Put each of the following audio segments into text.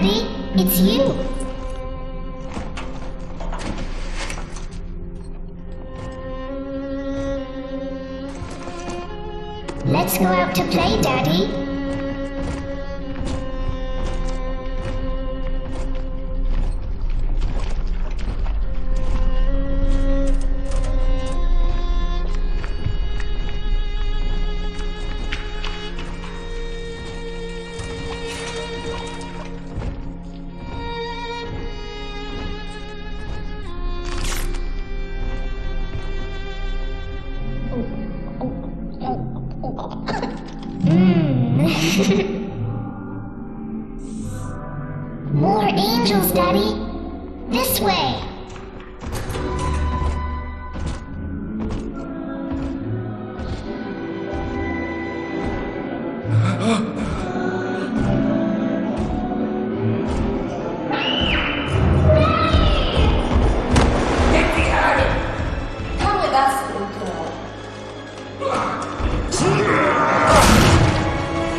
Daddy. It's you. Let's go out to play, Daddy. More angels, Daddy. This way. Get behind him! Come with us, little girl.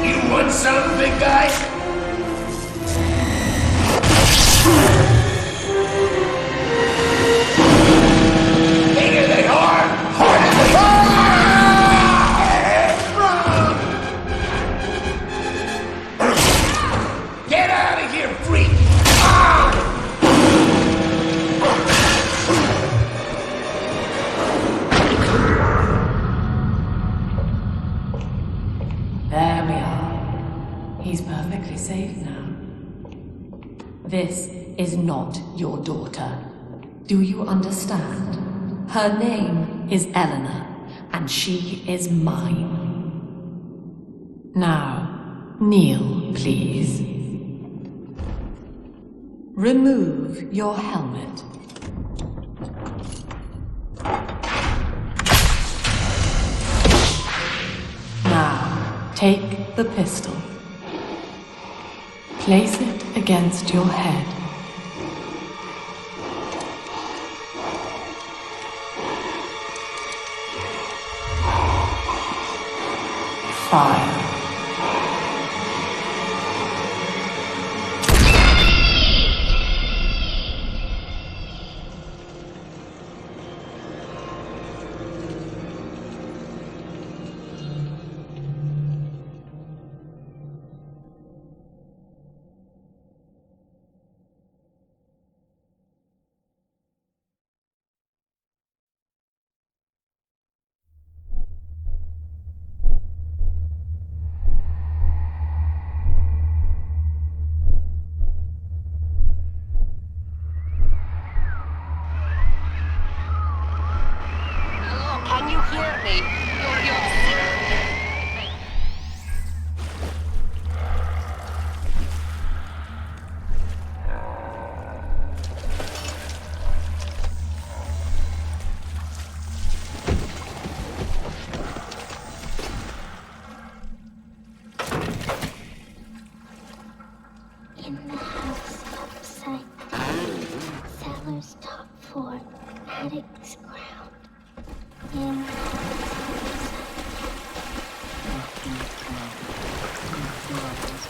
You want some, big guy? Bigger than hard! Harder than Get out of here, freak! There we are. He's perfectly safe now. This is not your daughter. Do you understand? Her name is Eleanor, and she is mine. Now, kneel, please. Remove your helmet. Now, take the pistol. Place it against your head. Fire. Can you hear me? In the house upside down, cellar's top floor, attic's ground. In the house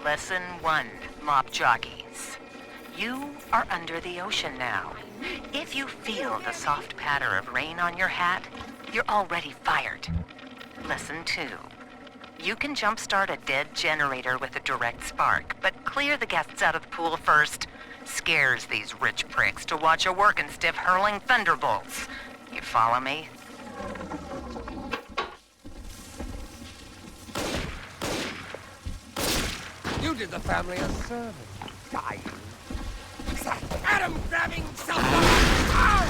Lesson 1, Mop Jockeys. You are under the ocean now. If you feel the soft patter of rain on your hat, you're already fired. Lesson 2. You can jumpstart a dead generator with a direct spark, but clear the guests out of the pool first. Scares these rich pricks to watch a working stiff hurling thunderbolts. You follow me? You did the family a service, dying. It's that Adam grabbing something! Ah!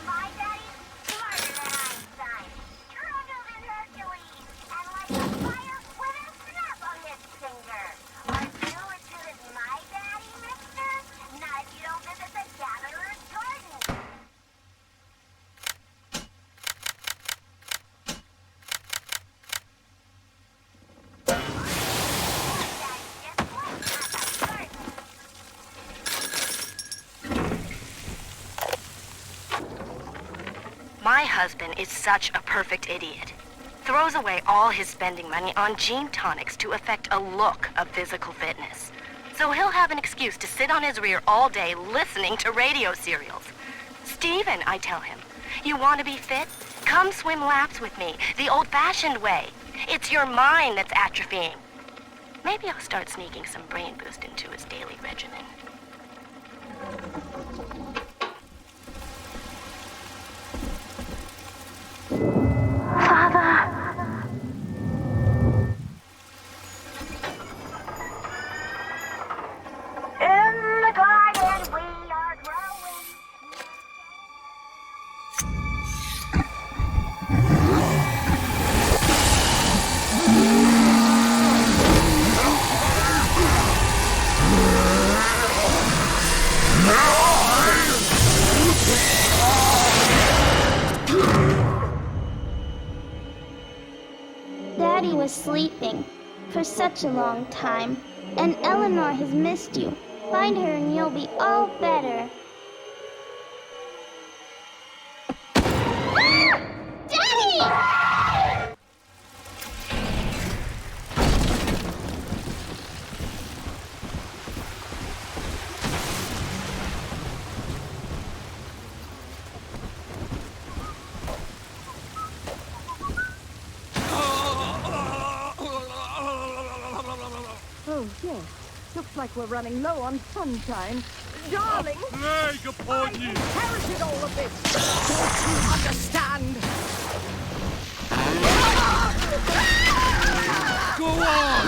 My daddy's smarter than Einstein, stronger than Hercules, and like a fire with a snap on his finger. Are you as good as my daddy, mister? Not if you don't visit the Gatherer's Garden. My husband is such a perfect idiot. Throws away all his spending money on gene tonics to affect a look of physical fitness. So he'll have an excuse to sit on his rear all day listening to radio serials. Steven, I tell him, you want to be fit? Come swim laps with me, the old-fashioned way. It's your mind that's atrophying. Maybe I'll start sneaking some brain boost into his daily regimen. In the garden we are growing. Daddy was sleeping for such a long time, and Eleanor has missed you. Find her and you'll be all better. Daddy! Oh, yes. Looks like we're running low on sunshine. Darling, I inherited all of this. Don't you understand? Go on!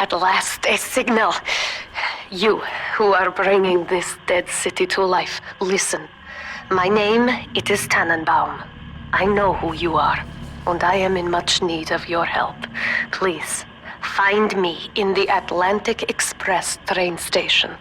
At last, a signal. You, who are bringing this dead city to life, listen. My name, it is Tannenbaum. I know who you are, and I am in much need of your help. Please, find me in the Atlantic Express train station.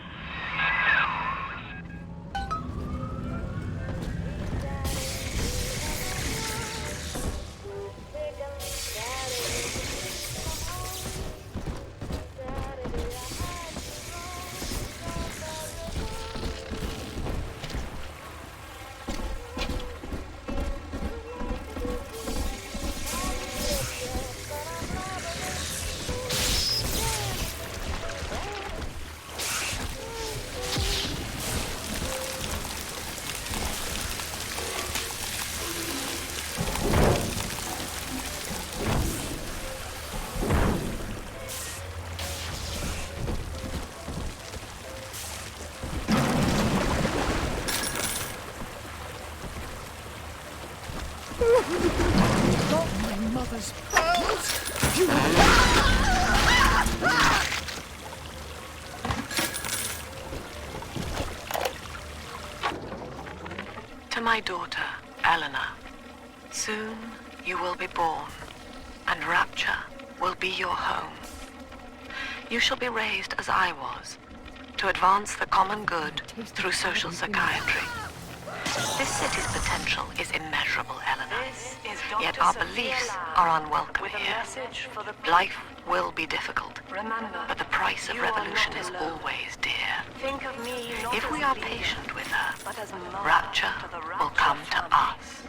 To my daughter, Eleanor, soon you will be born, and Rapture will be your home. You shall be raised as I was, to advance the common good through social psychiatry. This city's potential is immeasurable, Eleanor. Yet our beliefs are unwelcome here. Life will be difficult, but the price of revolution is always dear. If we are patient with her, rapture will come to us.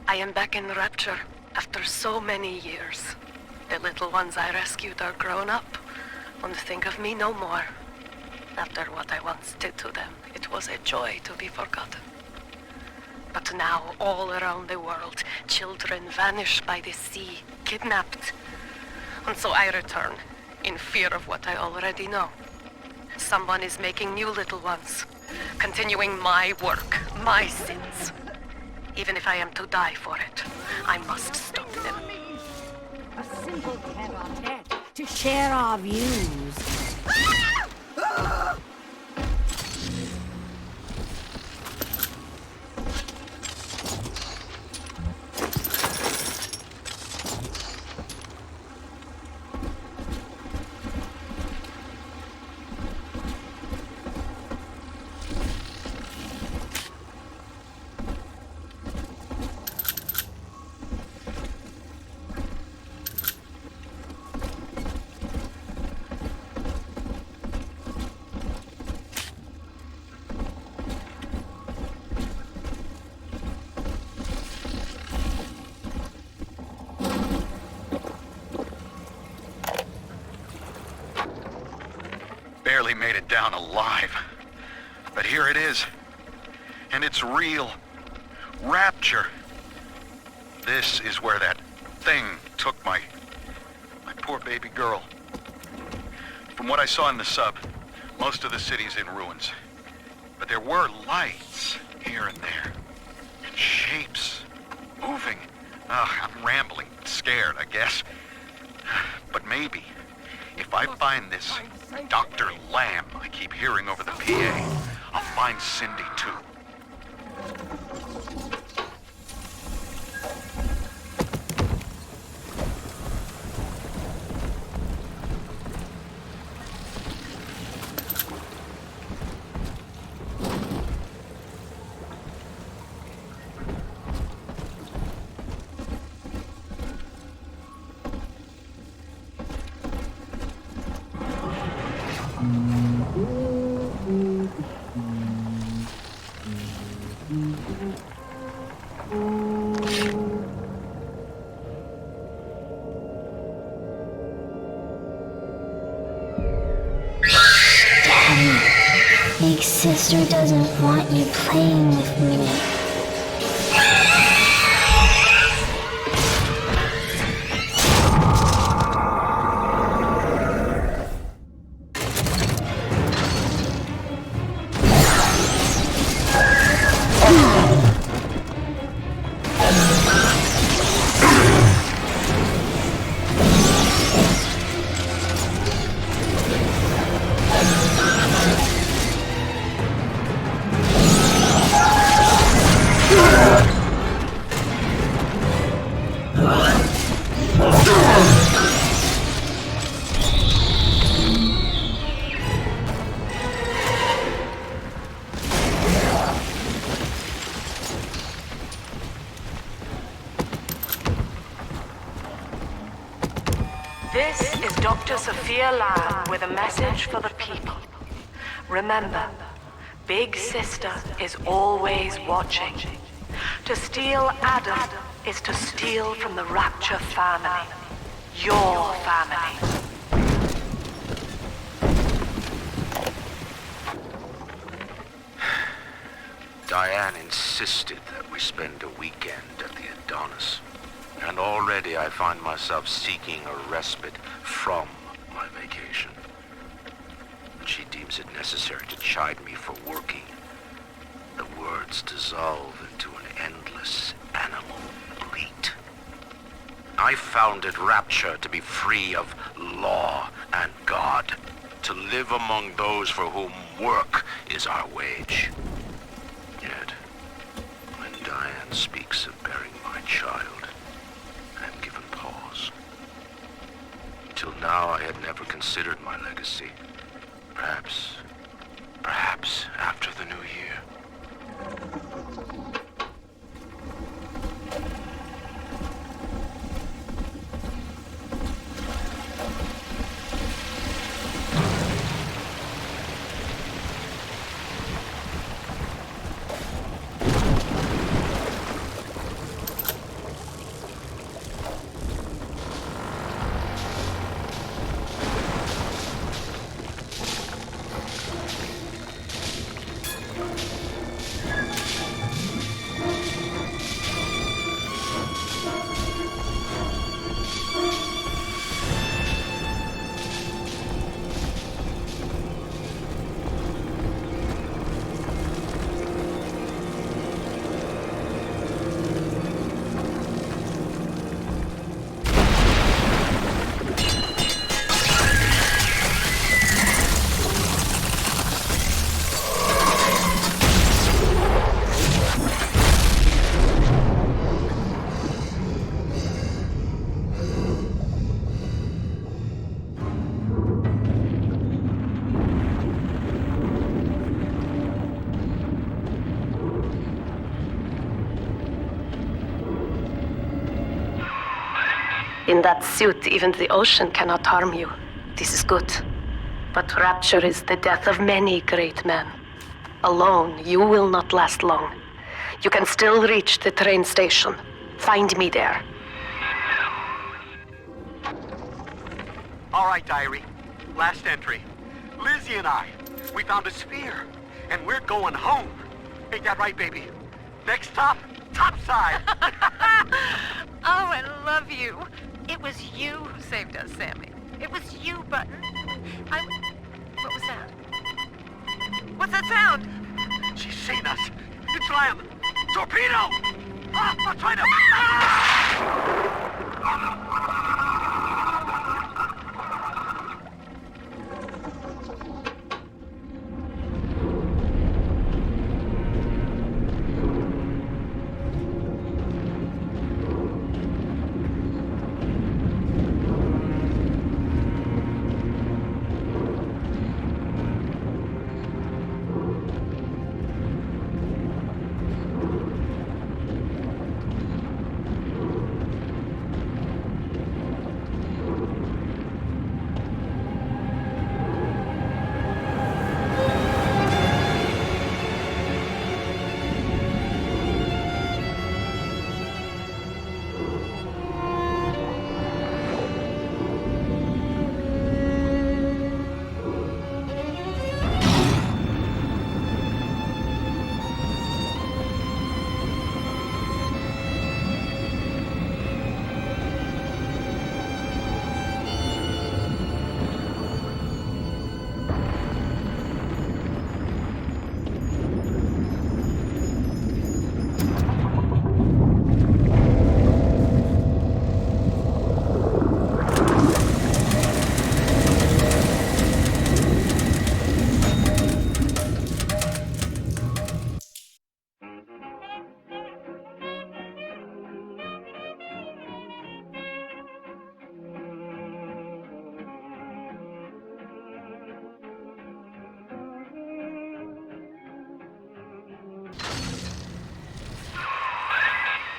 I am back in rapture after so many years. The little ones I rescued are grown up and think of me no more. After what I once did to them, it was a joy to be forgotten. But now, all around the world, children vanish by the sea, kidnapped. And so I return, in fear of what I already know. Someone is making new little ones, continuing my work, my sins. Even if I am to die for it, I must stop them. A simple tete-a-tete to share our views. Barely made it down alive. But here it is. And it's real. Rapture. This is where that thing took my poor baby girl. From what I saw in the sub, most of the city's in ruins. But there were lights here and there. And shapes. Moving. I'm rambling. Scared, I guess. But maybe, if I find this Dr. Lamb I keep hearing over the PA, I'll find Cindy too. Big sister doesn't want you playing with me. This is Dr. Sophia Lamb with a message for the people. Remember, Big Sister is always watching. To steal Adam is to steal from the Rapture family. Your family. Diane insisted that we spend a weekend at the Adonis. And already I find myself seeking a respite from my vacation. She deems it necessary to chide me for working. The words dissolve into an endless animal bleat. I founded Rapture to be free of law and God, to live among those for whom work is our wage. Yet, when Diane speaks of bearing my child, I am given pause. To Until now, I had never considered my legacy. Perhaps after the new year. In that suit, even the ocean cannot harm you. This is good. But rapture is the death of many great men. Alone, you will not last long. You can still reach the train station. Find me there. All right, diary. Last entry. Lizzie and I, we found a sphere, and we're going home. Ain't that right, baby? Next stop, topside. Oh, I love you. It was you who saved us, Sammy. It was you, Button. What was that? What's that sound? She's seen us. It's Lamb. Torpedo! Ah, I'm trying to...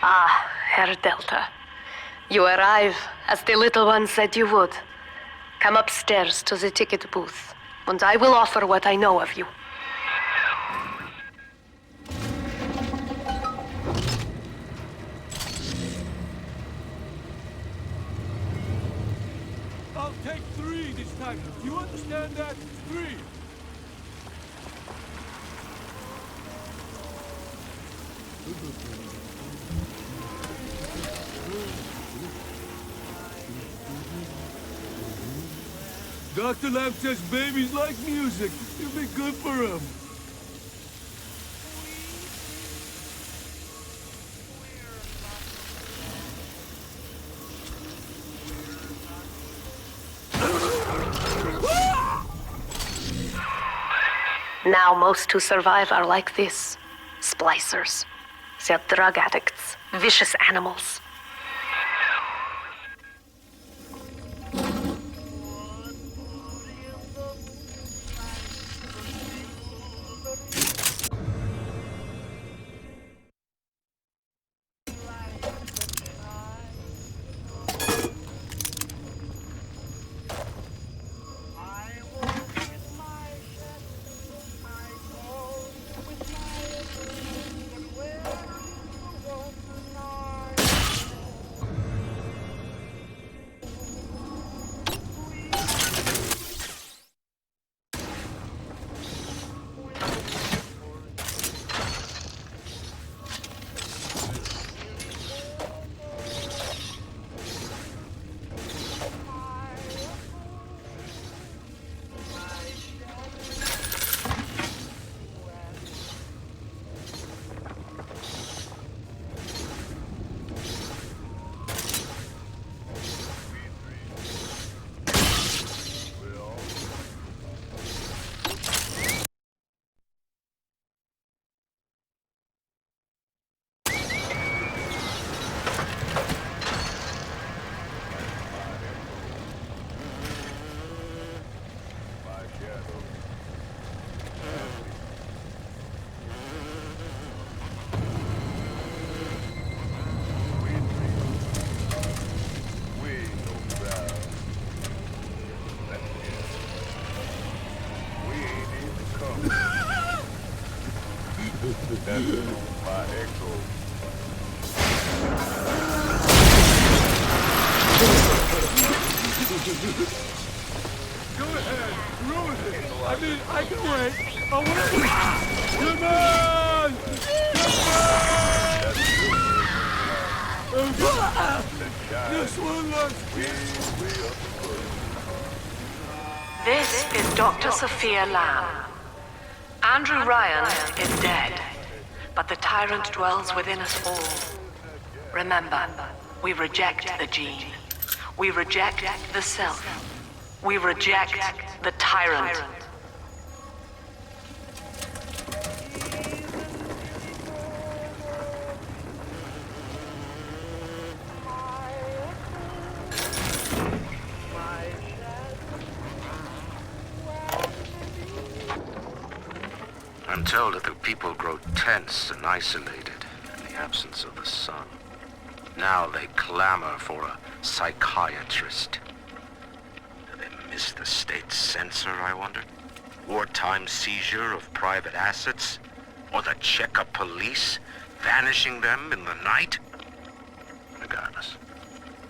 Ah, Herr Delta. You arrive, as the little one said you would. Come upstairs to the ticket booth, and I will offer what I know of you. I'll take 3 this time. You understand that? 3. Dr. Lamb says babies like music. It'll be good for him. Now most who survive are like this. Splicers. They're drug addicts. Vicious animals. My echo. Go ahead, ruin it. I mean, I can wait. I'll wait. Come on! This one looks This is Dr. Sophia Lamb. Andrew Ryan is dead, but the tyrant dwells within us all. Remember, we reject the gene. We reject the self. We reject the tyrant. I'm told that the people grow tense and isolated in the absence of the sun. Now they clamor for a psychiatrist. Do they miss the state censor, I wonder? Wartime seizure of private assets? Or the checkup police vanishing them in the night? Regardless,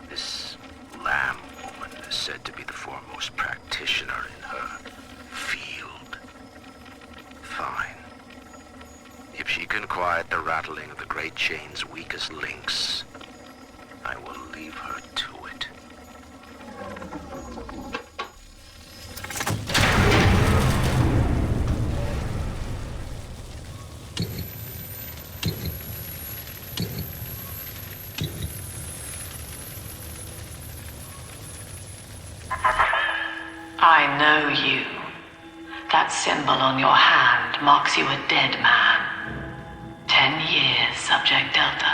this Lamb woman is said to be the foremost practitioner in her field. Fine. If she can quiet the rattling of the Great Chain's weakest links, I will leave her to it. I know you. That symbol on your hand marks you a dead man. 10 years, Subject Delta,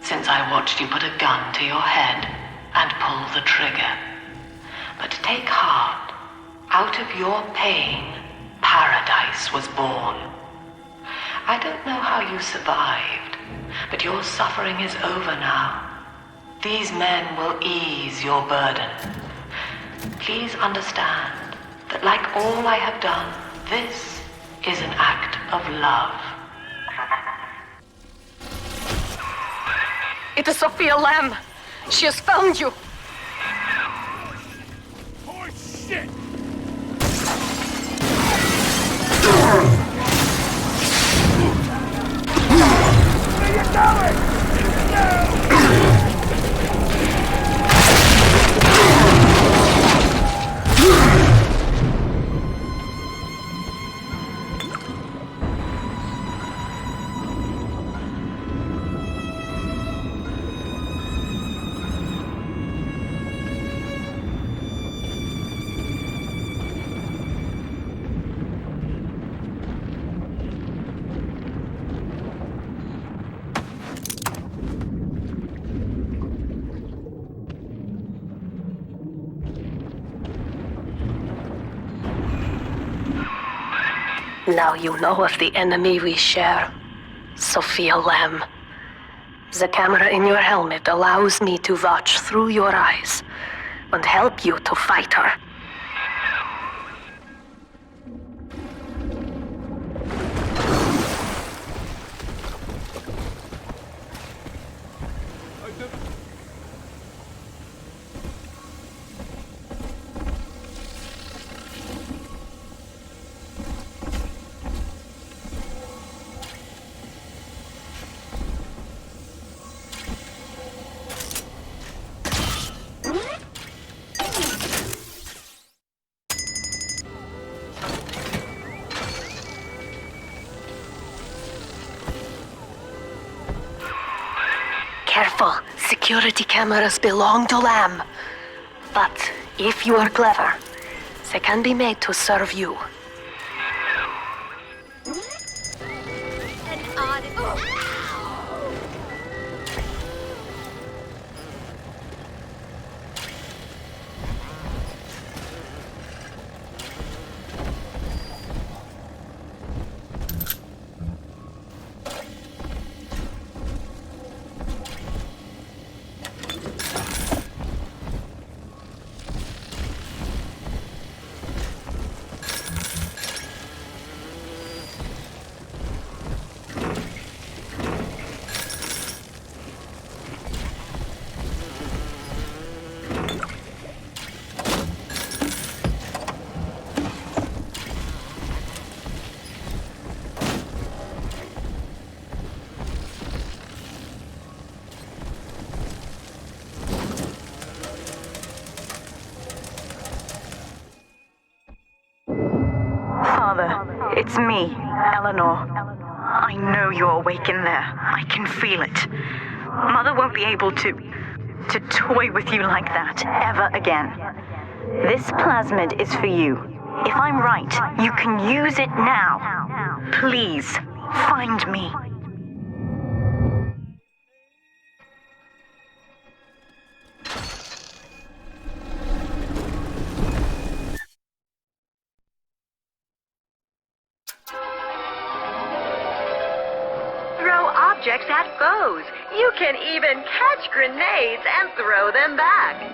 since I watched you put a gun to your head and pull the trigger. But take heart. Out of your pain, paradise was born. I don't know how you survived, but your suffering is over now. These men will ease your burden. Please understand that like all I have done, this is an act of love. It is Sophia Lamb. She has found you. Oh, shit! Where you going? Now you know of the enemy we share, Sophia Lamb. The camera in your helmet allows me to watch through your eyes and help you to fight her. Careful, security cameras belong to Lamb. But if you are clever, they can be made to serve you. It's me, Eleanor. I know you're awake in there. I can feel it. Mother won't be able to toy with you like that ever again. This plasmid is for you. If I'm right, you can use it now. Please, find me. Throw objects at foes. You can even catch grenades and throw them back.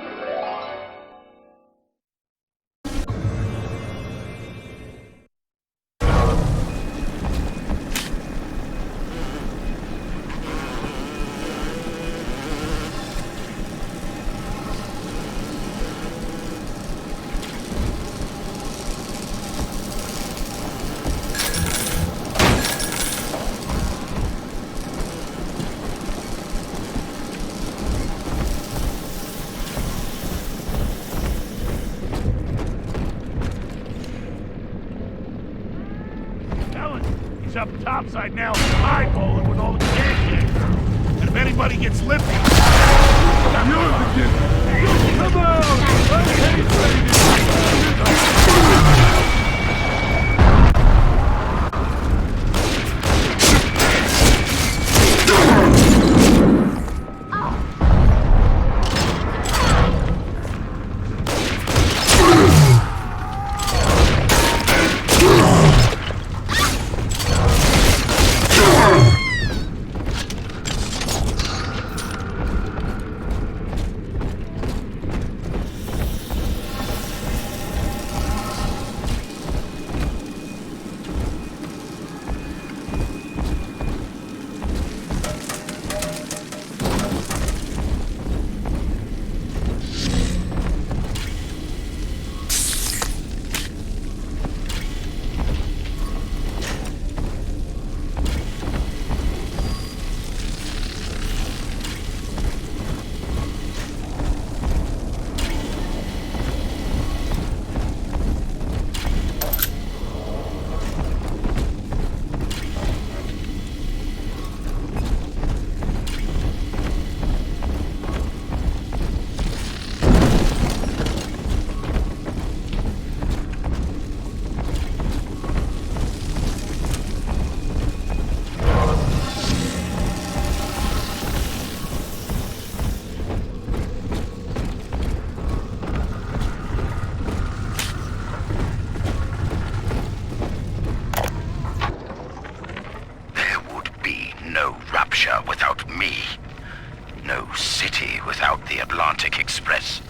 He's up topside now, eyeballing with all the pancakes. And if anybody gets lippy, come out! I hate without me. No city without the Atlantic Express.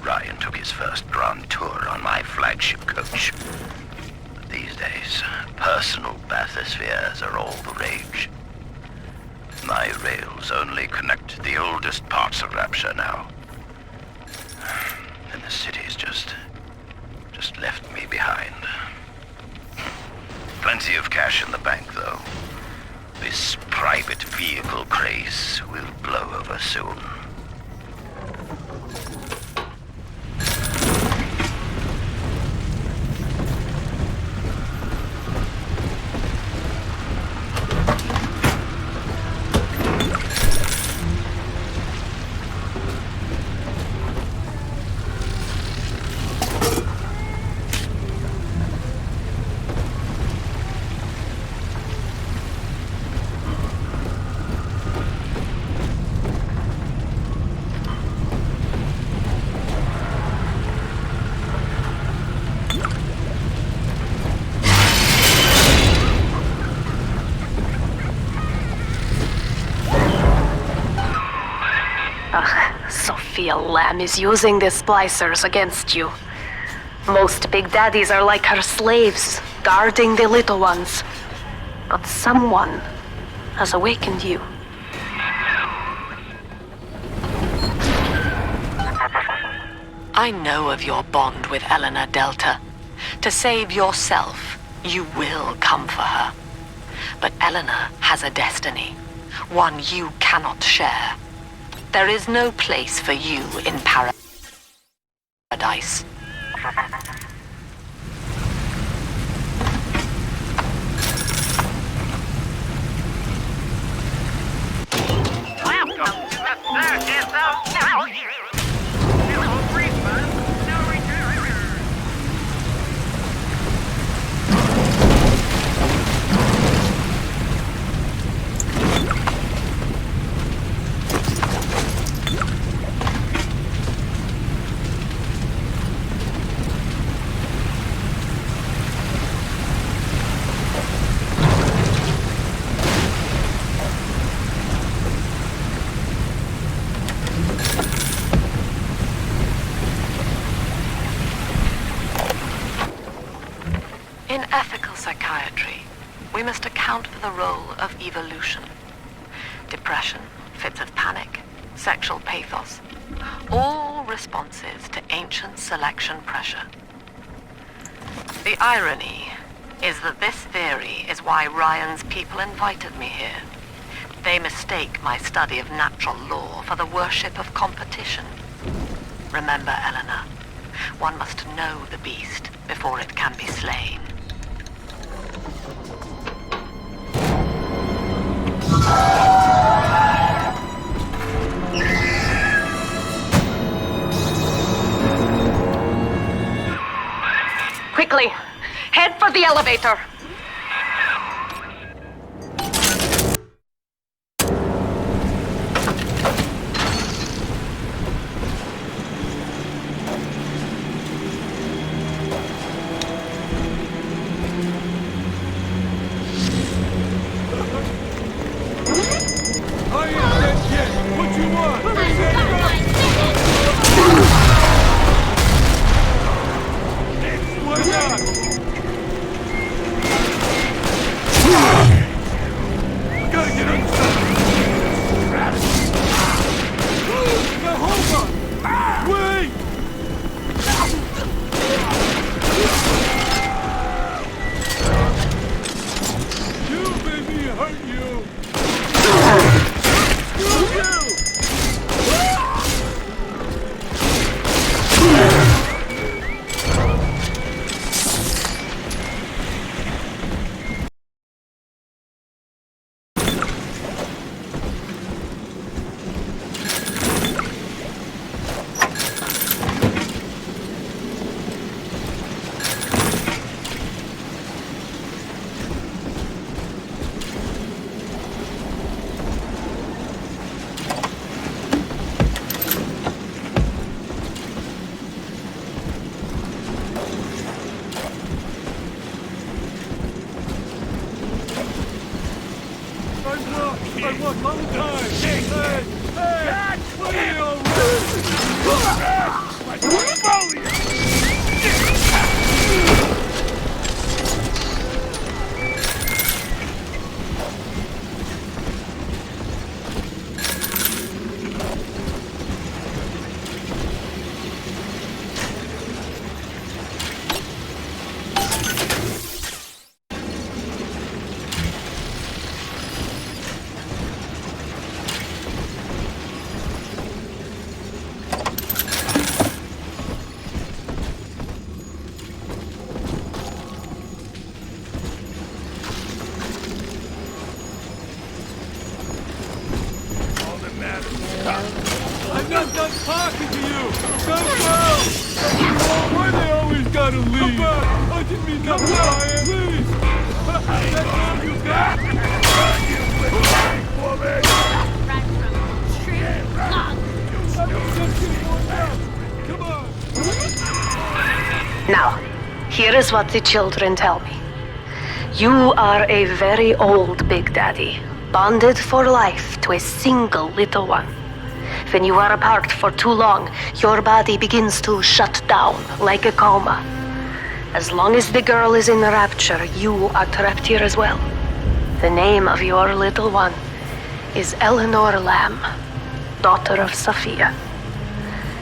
Ryan took his first grand tour on my flagship coach. But these days, personal bathyspheres are all the rage. My rails only connect the oldest parts of Rapture now. And the city's just left me behind. Plenty of cash in the bank, though. This private vehicle craze will blow over soon. Lamb is using the splicers against you. Most big daddies are like her slaves, guarding the little ones. But someone has awakened you. I know of your bond with Eleanor Delta. To save yourself, you will come for her. But Eleanor has a destiny, one you cannot share. There is no place for you in paradise. ethical psychiatry, we must account for the role of evolution. Depression, fits of panic, sexual pathos, all responses to ancient selection pressure. The irony is that this theory is why Ryan's people invited me here. They mistake my study of natural law for the worship of competition. Remember, Eleanor, one must know the beast before it can be slain. Quickly, head for the elevator. I'm not done talking to you! Go well! Why they always gotta leave? Come back! I didn't mean nothing, Ryan! Please! That's all you got? You little woman! Right from the tree, log. Come on! Now, here is what the children tell me. You are a very old Big Daddy, bonded for life to a single little one. When you are apart for too long, your body begins to shut down like a coma. As long as the girl is in rapture, you are trapped here as well. The name of your little one is Eleanor Lamb, daughter of Sophia.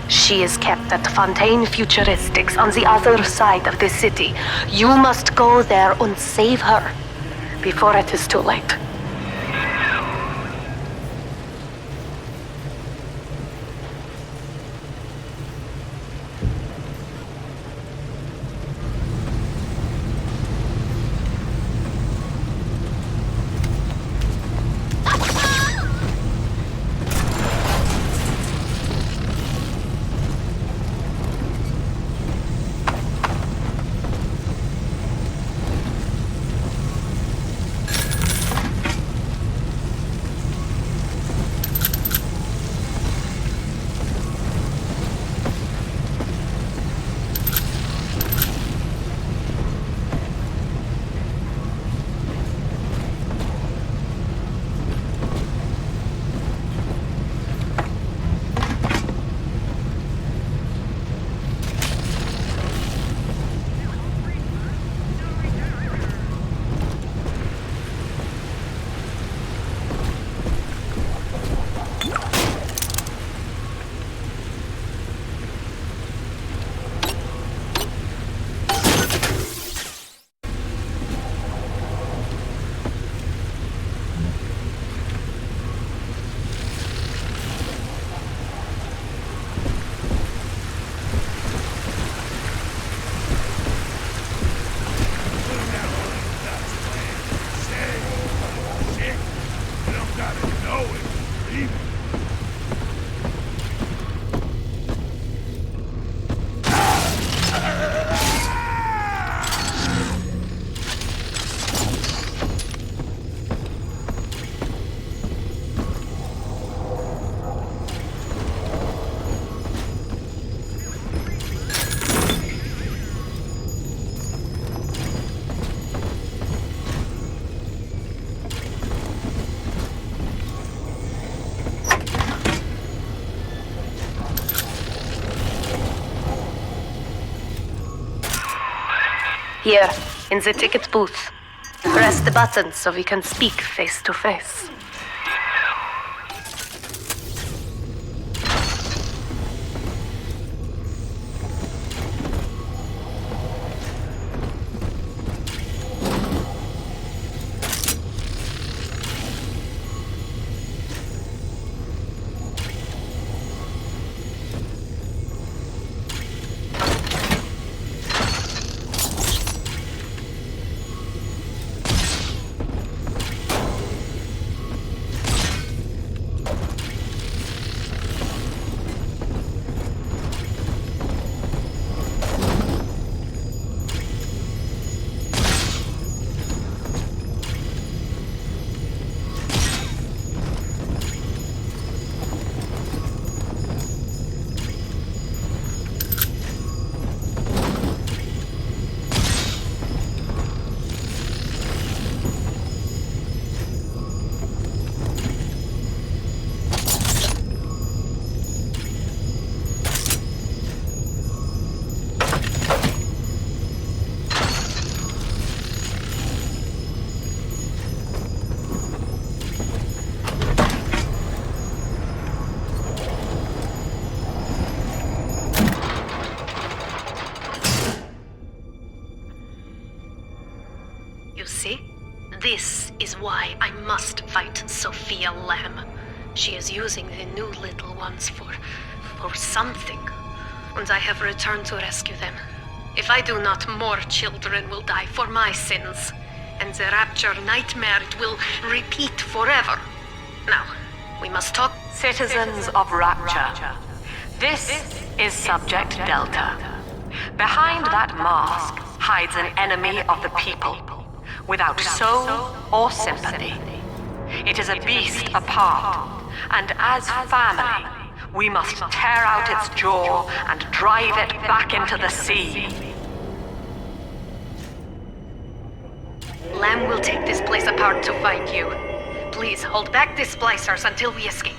She is kept at Fontaine Futuristics on the other side of the city. You must go there and save her before it is too late. Here, in the ticket booth. Press the button so we can speak face to face. You see? This is why I must fight Sophia Lamb. She is using the new little ones for something. And I have returned to rescue them. If I do not, more children will die for my sins. And the Rapture nightmare will repeat forever. Now, we must talk. Citizens of Rapture, this is Subject Delta. Behind that mask hides an enemy of the people, without soul or sympathy. It is a beast apart, and as family, we must tear out its jaw and drive it back into the sea. Lamb will take this place apart to find you. Please hold back the splicers until we escape.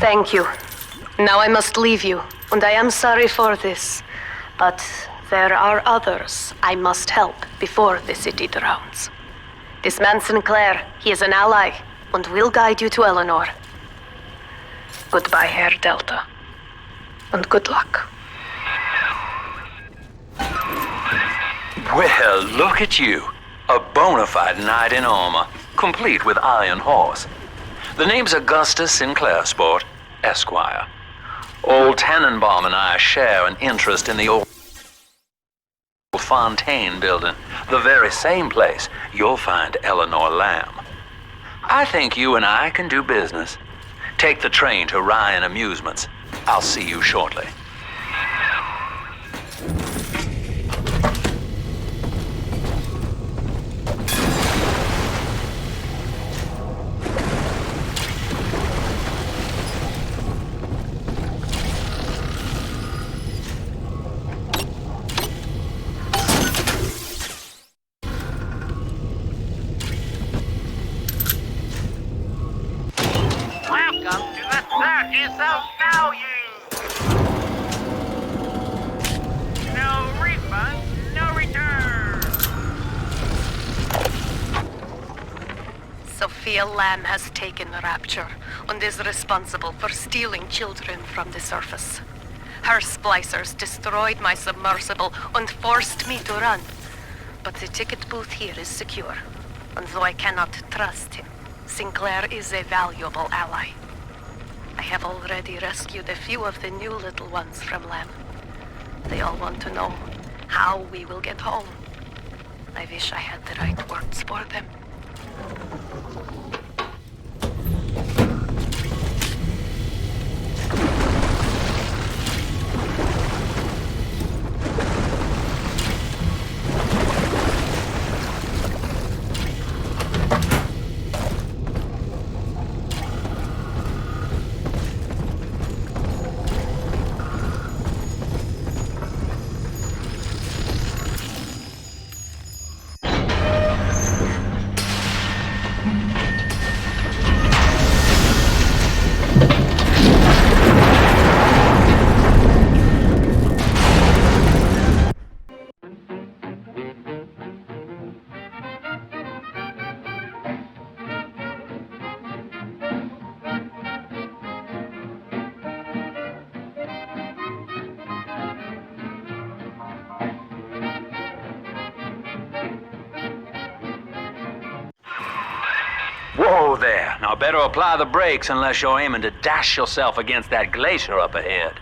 Thank you. Now I must leave you, and I am sorry for this. But there are others I must help before the city drowns. This man Sinclair, he is an ally, and will guide you to Eleanor. Goodbye, Herr Delta. And good luck. Well, look at you. A bona fide knight in armor, complete with iron horse. The name's Augustus Sinclair, Sport, Esquire. Old Tannenbaum and I share an interest in the old Fontaine building, the very same place you'll find Eleanor Lamb. I think you and I can do business. Take the train to Ryan Amusements. I'll see you shortly. Welcome to the Circus of Value! No refunds, no returns! Sophia Lamb has taken Rapture and is responsible for stealing children from the surface. Her splicers destroyed my submersible and forced me to run. But the ticket booth here is secure. And though I cannot trust him, Sinclair is a valuable ally. I have already rescued a few of the new little ones from Lem. They all want to know how we will get home. I wish I had the right words for them. Whoa there. Now better apply the brakes unless you're aiming to dash yourself against that glacier up ahead.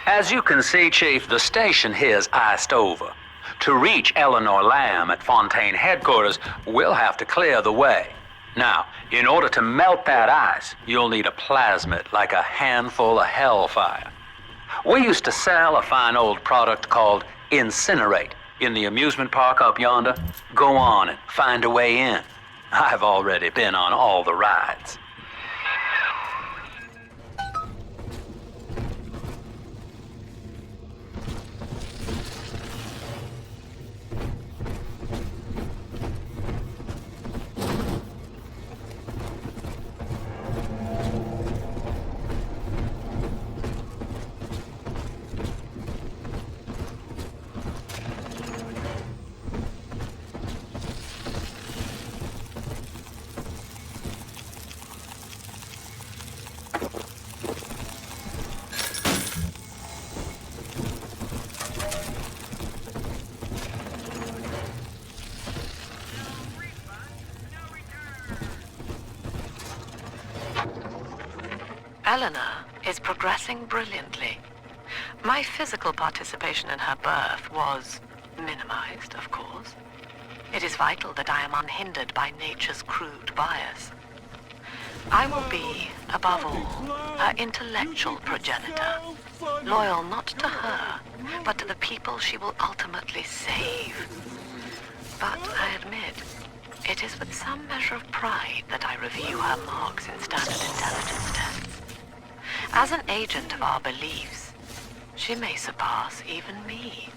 As you can see, Chief, the station here's iced over. To reach Eleanor Lamb at Fontaine headquarters, we'll have to clear the way. Now, in order to melt that ice, you'll need a plasmid, like a handful of hellfire. We used to sell a fine old product called Incinerate in the amusement park up yonder. Go on and find a way in. I've already been on all the rides. Eleanor is progressing brilliantly. My physical participation in her birth was minimized, of course. It is vital that I am unhindered by nature's crude bias. I will be, above all, her intellectual progenitor, loyal not to her, but to the people she will ultimately save. But I admit, it is with some measure of pride that I review her marks in standard intelligence tests. As an agent of our beliefs, she may surpass even me.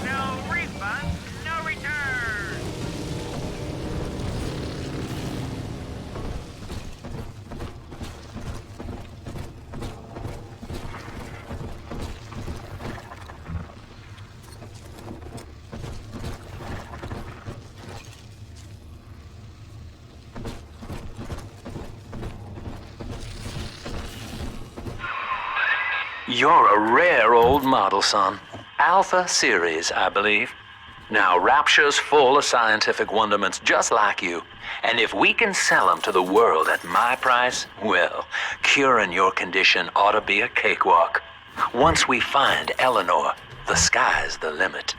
No refund, no return. You're a rare old model, son. Alpha series, I believe. Now, Rapture's full of scientific wonderments just like you. And if we can sell them to the world at my price, well, curing your condition ought to be a cakewalk. Once we find Eleanor, the sky's the limit.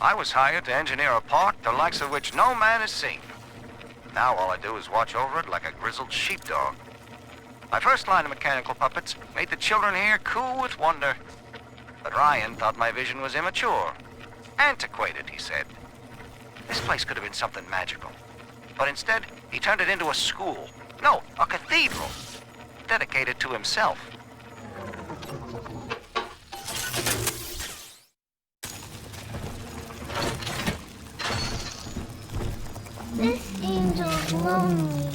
I was hired to engineer a park the likes of which no man has seen. Now all I do is watch over it like a grizzled sheepdog. My first line of mechanical puppets made the children here cool with wonder. But Ryan thought my vision was immature. Antiquated, he said. This place could have been something magical. But instead, he turned it into a school. No, a cathedral. Dedicated to himself. This angel's lonely.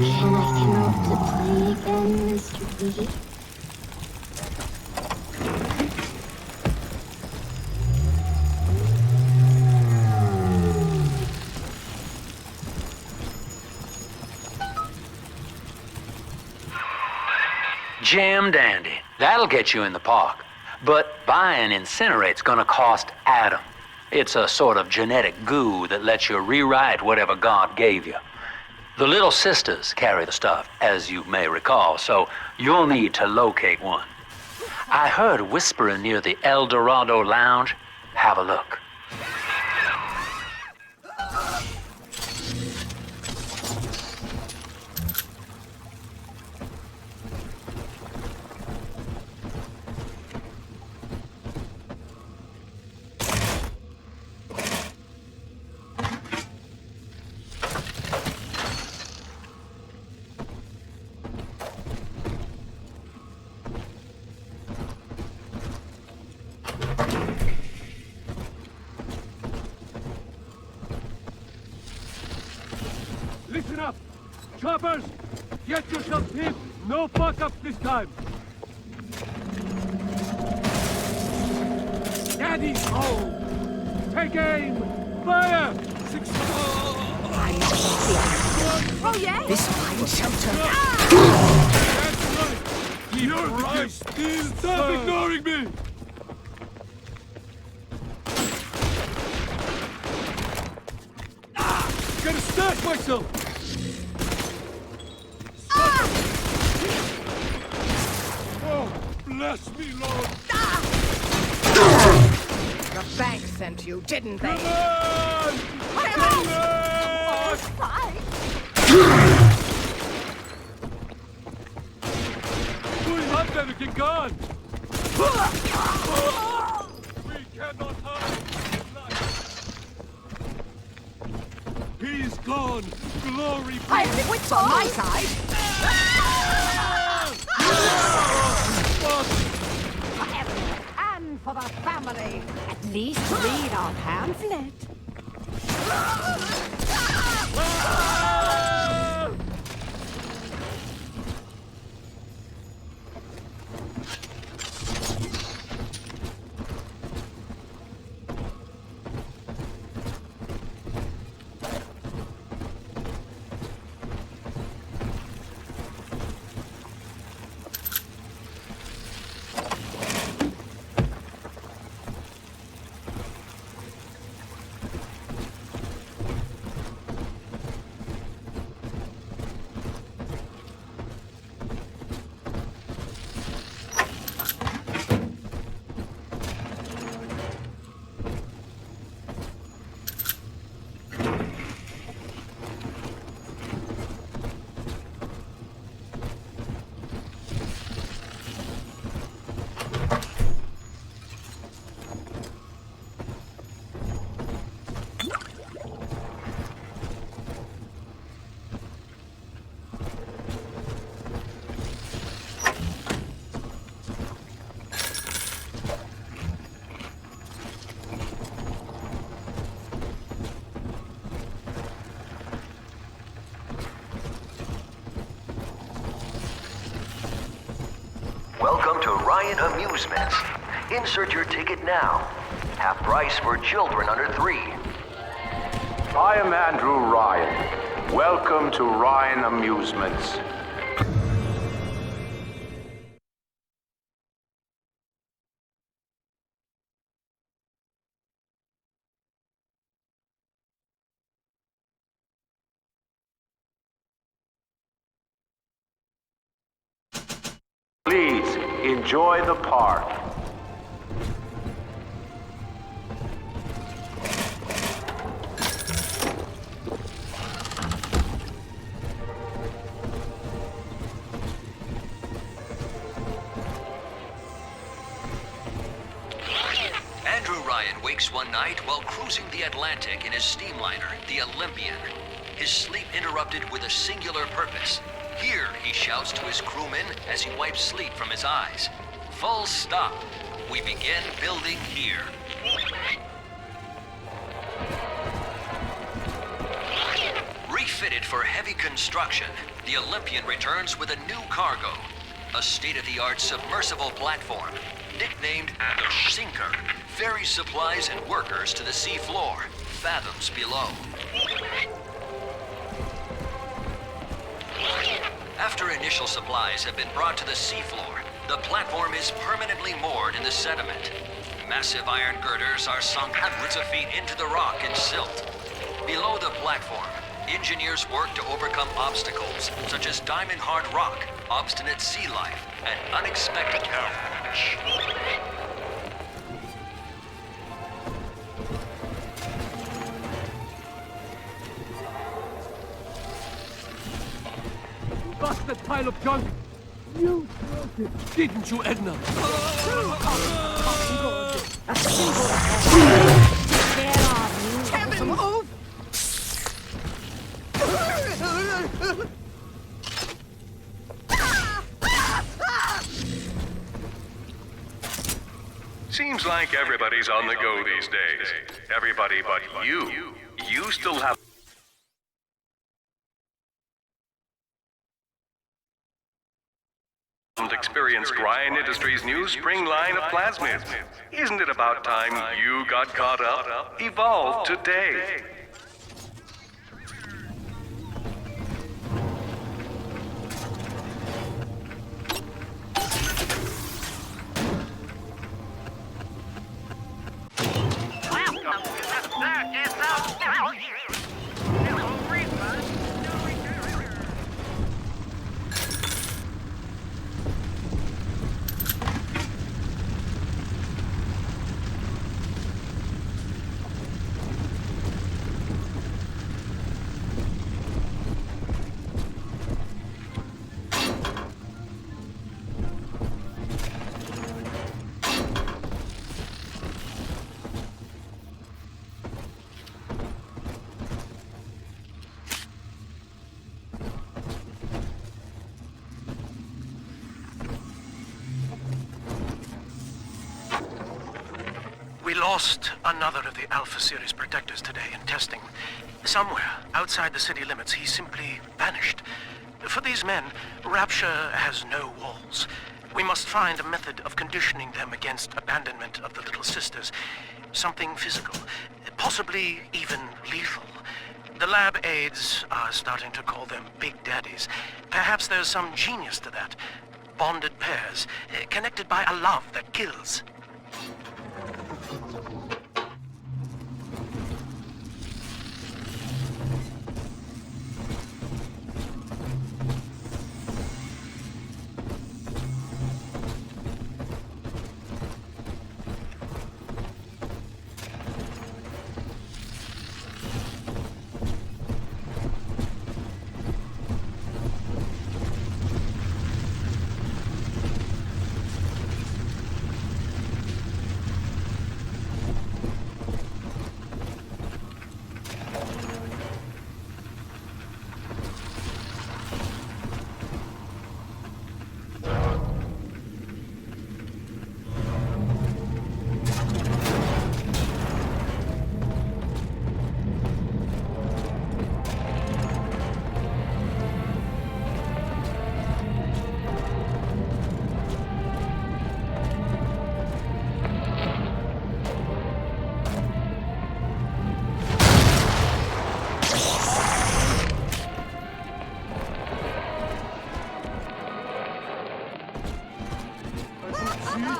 Can I come out to play again, Mr. B? Jam dandy. That'll get you in the park. But buying Incinerate's gonna cost Adam. It's a sort of genetic goo that lets you rewrite whatever God gave you. The Little Sisters carry the stuff, as you may recall, so you'll need to locate one. I heard whispering near the El Dorado Lounge. Have a look. Listen up! Choppers! Get yourself hit! No fuck-up this time! Daddy's home! Take aim! Fire! Oh, yeah? This mine shelter. You're right! Stop ignoring me! Gotta stash myself! Oh, bless me, Lord! The bank sent you, didn't they? We have everything gone! We cannot hide! He's gone! Glory be! I have the wits on my side! For heaven and for the family. At least read our pamphlet. Welcome to Ryan Amusements. Insert your ticket now. Half price for children under 3. I am Andrew Ryan. Welcome to Ryan Amusements. Please Enjoy the park. Andrew Ryan wakes one night while cruising the Atlantic in his steamliner, the Olympian. His sleep interrupted with a singular purpose. Here, he shouts to his crewmen as he wipes sleep from his eyes. Full stop. We begin building here. Refitted for heavy construction, the Olympian returns with a new cargo. A state-of-the-art submersible platform, nicknamed the Sinker, ferries supplies and workers to the sea floor, fathoms below. After initial supplies have been brought to the seafloor, the platform is permanently moored in the sediment. Massive iron girders are sunk hundreds of feet into the rock and silt. Below the platform, engineers work to overcome obstacles such as diamond-hard rock, obstinate sea life, and unexpected peril. Busted pile of junk! You broke it, didn't you, Edna? Kevin, move! Seems like everybody's on the go these days. Everybody but you. You still have... experienced Ryan Industries' new spring line of plasmids. Isn't it about time you got caught up? Evolve today. Welcome to the circus of value. No refund, no return. We lost another of the Alpha Series protectors today in testing. Somewhere outside the city limits, he simply vanished. For these men, Rapture has no walls. We must find a method of conditioning them against abandonment of the Little Sisters. Something physical, possibly even lethal. The lab aides are starting to call them Big Daddies. Perhaps there's some genius to that. Bonded pairs, connected by a love that kills.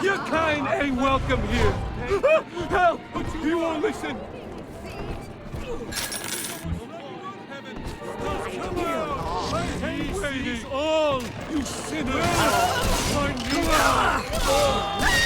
Your kind ain't welcome here. Help! You won't listen. Come on! I hate waiting. is all, you sinner! I knew it!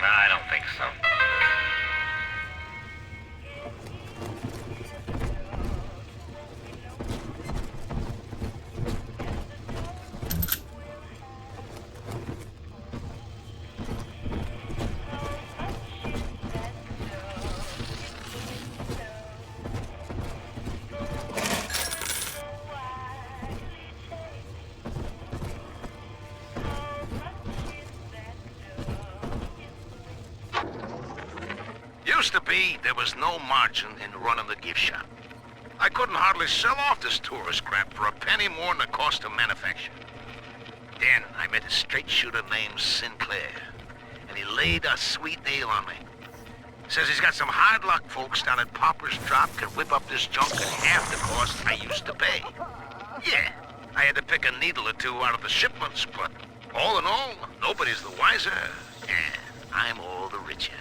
I don't think so. Used to be, there was no margin in running the gift shop. I couldn't hardly sell off this tourist crap for a penny more than the cost of manufacture. Then I met a straight shooter named Sinclair, and he laid a sweet deal on me. Says he's got some hard luck folks down at Paupers Drop can whip up this junk at half the cost I used to pay. Yeah, I had to pick a needle or two out of the shipments, but all in all, nobody's the wiser, and I'm all the richer.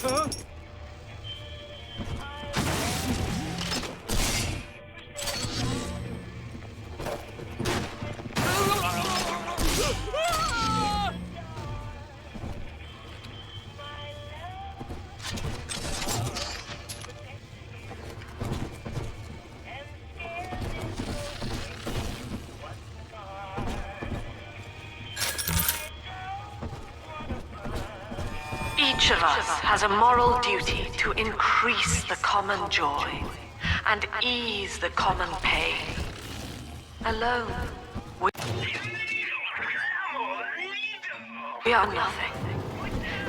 Huh? Each of us has a moral duty to increase the common joy and ease the common pain. Alone, we are nothing.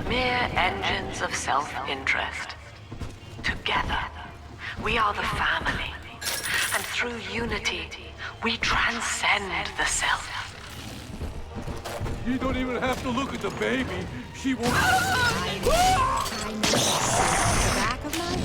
Mere engines of self-interest. Together, we are the family. And through unity, we transcend the self. You don't even have to look at the baby. She won't... I know the back of my hand.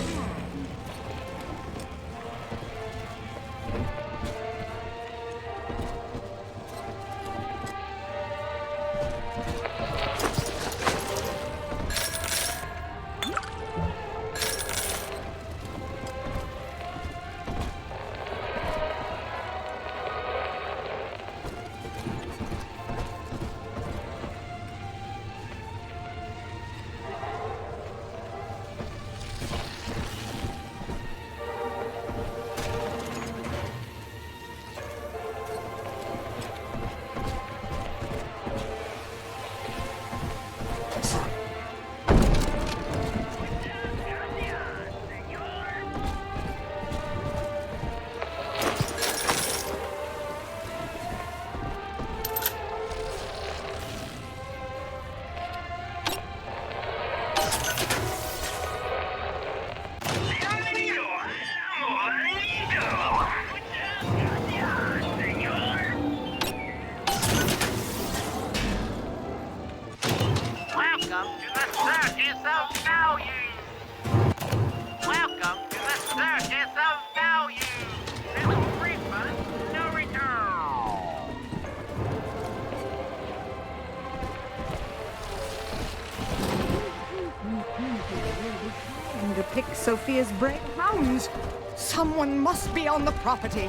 Sophia's brave hounds. Someone must be on the property.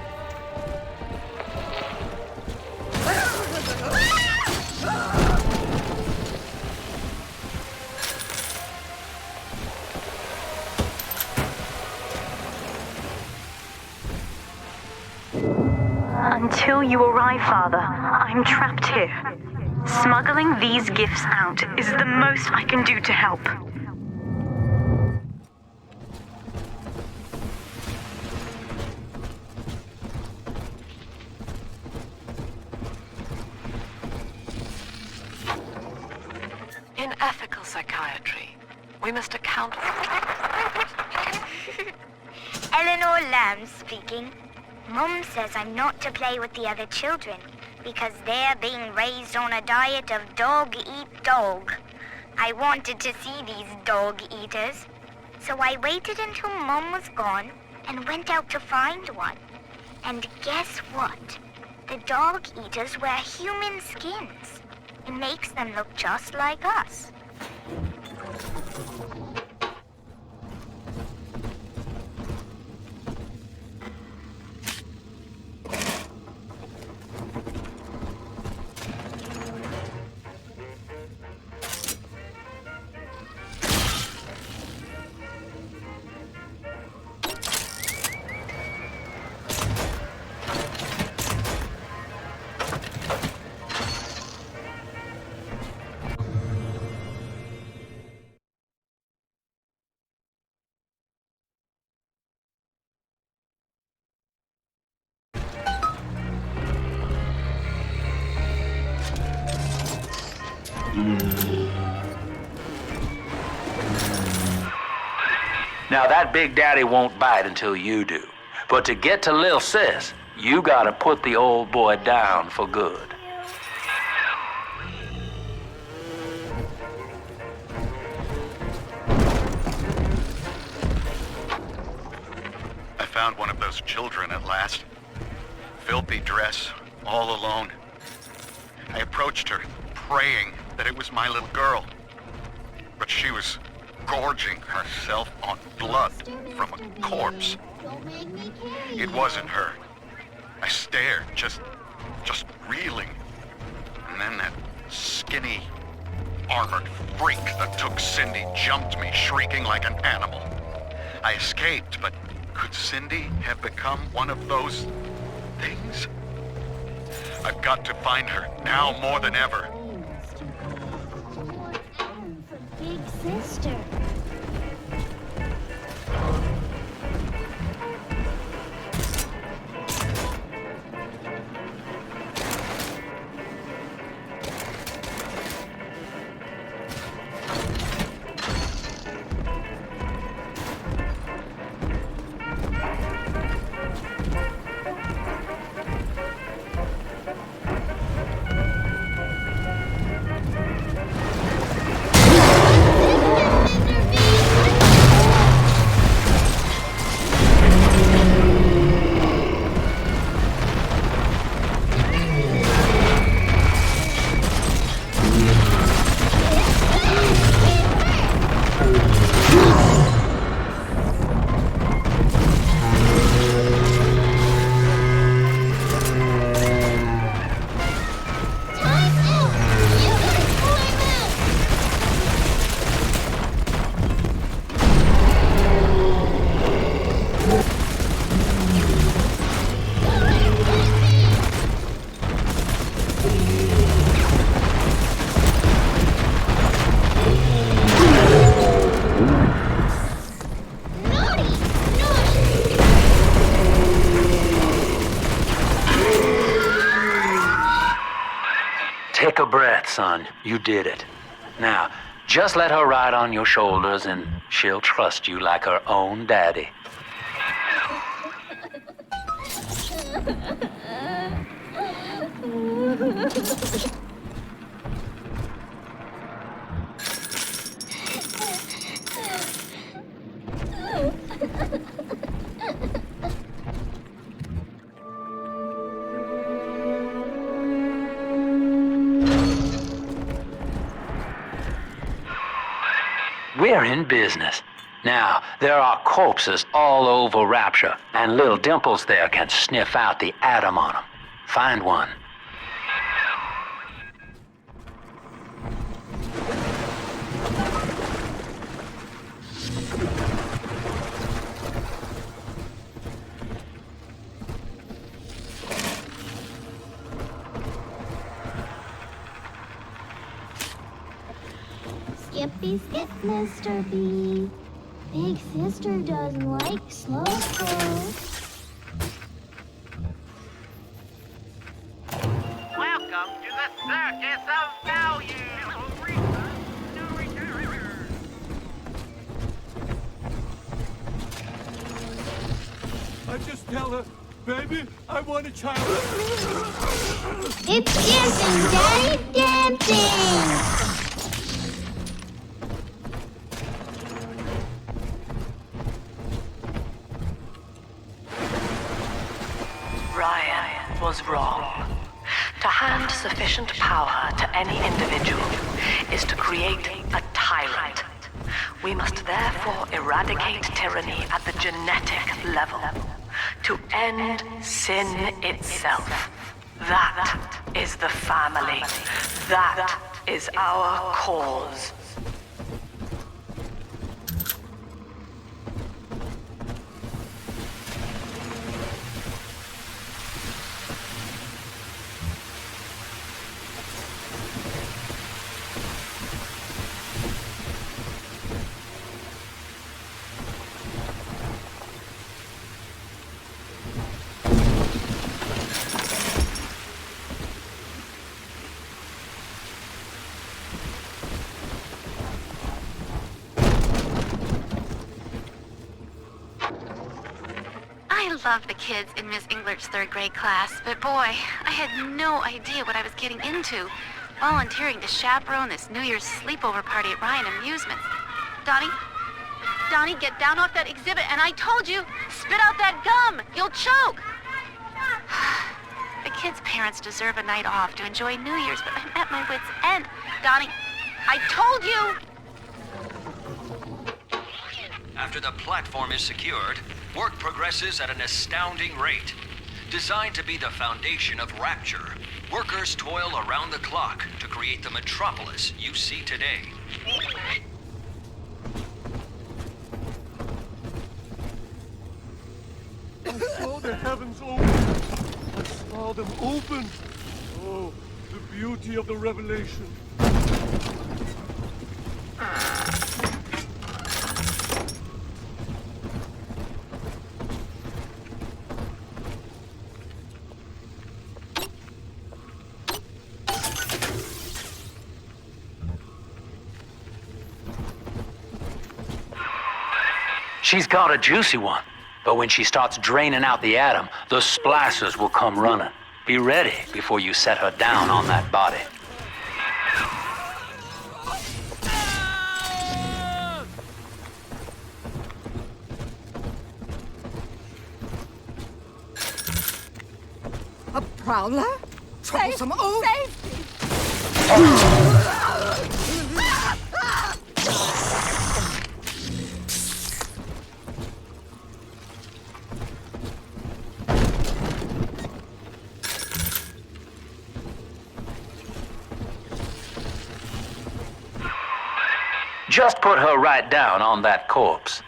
Until you arrive, Father, I'm trapped here. Smuggling these gifts out is the most I can do to help. In ethical psychiatry, we must account for... Eleanor Lamb speaking. Mum says I'm not to play with the other children because they're being raised on a diet of dog-eat-dog. I wanted to see these dog-eaters, so I waited until Mum was gone and went out to find one. And guess what? The dog-eaters wear human skins. It makes them look just like us. Now that Big Daddy won't bite until you do. But to get to Lil Sis, you gotta put the old boy down for good. I found one of those children at last. Filthy dress, all alone. I approached her, praying that it was my little girl. But she was gorging herself on blood from a corpse. It wasn't her. I stared, just reeling. And then that skinny, armored freak that took Cindy jumped me, shrieking like an animal. I escaped, but could Cindy have become one of those things? I've got to find her, now more than ever. Big sister. Take a breath, son. You did it. Now, just let her ride on your shoulders and she'll trust you like her own daddy. We're in business. Now, there are corpses all over Rapture, and little Dimples there can sniff out the atom on them. Find one. Skippy skip, Mr. B. Big sister doesn't like slow clothes. Welcome to the Circus of Value! I just tell her, baby, I want a child. It's dancing, Daddy, dancing! Ryan was wrong. To hand sufficient power to any individual is to create a tyrant. We must therefore eradicate tyranny at the genetic level, to end sin itself. That is the family. That is our cause. I love the kids in Miss Englert's third grade class, but boy, I had no idea what I was getting into. Volunteering to chaperone this New Year's sleepover party at Ryan Amusements. Donnie, get down off that exhibit, and I told you, spit out that gum! You'll choke! The kids' parents deserve a night off to enjoy New Year's, but I'm at my wit's end. Donnie, I told you! After the platform is secured, work progresses at an astounding rate. Designed to be the foundation of Rapture, workers toil around the clock to create the metropolis you see today. I saw the heavens open. I saw them open. Oh, the beauty of the revelation. She's got a juicy one, but when she starts draining out the atom, the splashers will come running. Be ready before you set her down on that body. A prowler? Troublesome old... Just put her right down on that corpse.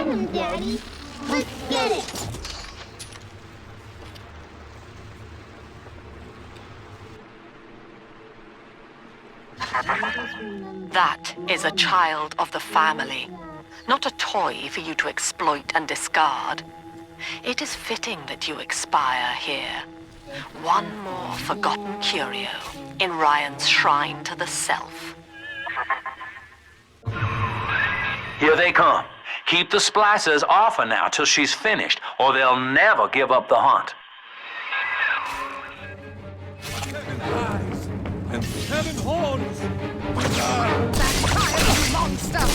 him, Daddy. Let's get it. That is a child of the family, not a toy for you to exploit and discard. It is fitting that you expire here. One more forgotten curio in Ryan's shrine to the self. Here they come. Keep the splicers off her now till she's finished, or they'll never give up the hunt. And 7 horns! That monster!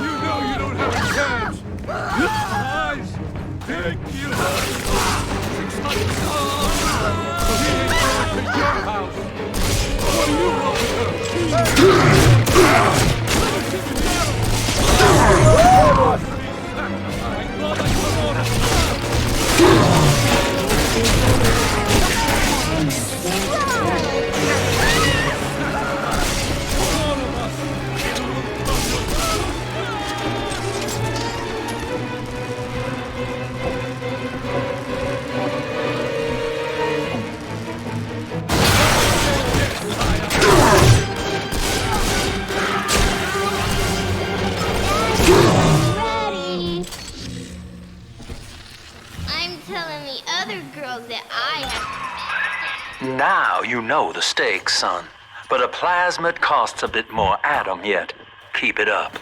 You know you don't have a chance! Eyes! Take you! 600 stars! He ain't going to your house! What are you Now you know the stakes, son. But a plasmid costs a bit more atom yet. Keep it up.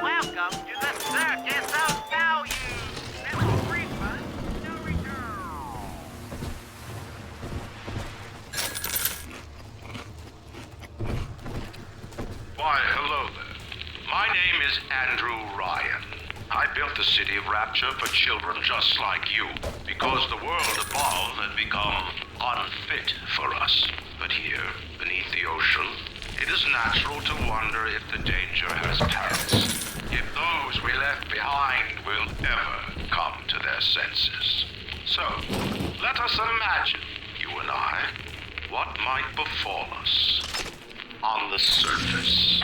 Welcome to the circus of value. Miss Friedman, no return. Why, hello there. My name is Andrew Ryan. I built the city of Rapture for children just like you, because the world above had become unfit for us. But here, beneath the ocean, it is natural to wonder if the danger has passed. If those we left behind will ever come to their senses. So, let us imagine, you and I, what might befall us on the surface. I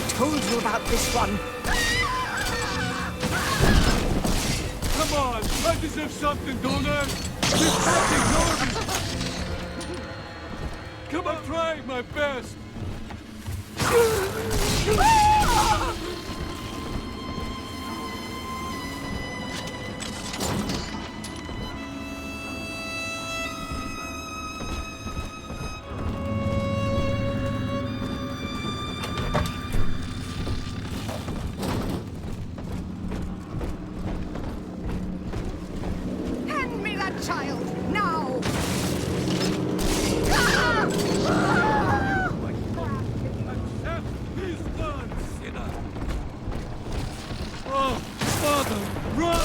told you about this one. Come on, I deserve something, don't I? Just can't ignore me. Come on, try my best. Hand me that child, now! Accept his blood, sinner. Oh, Father, run!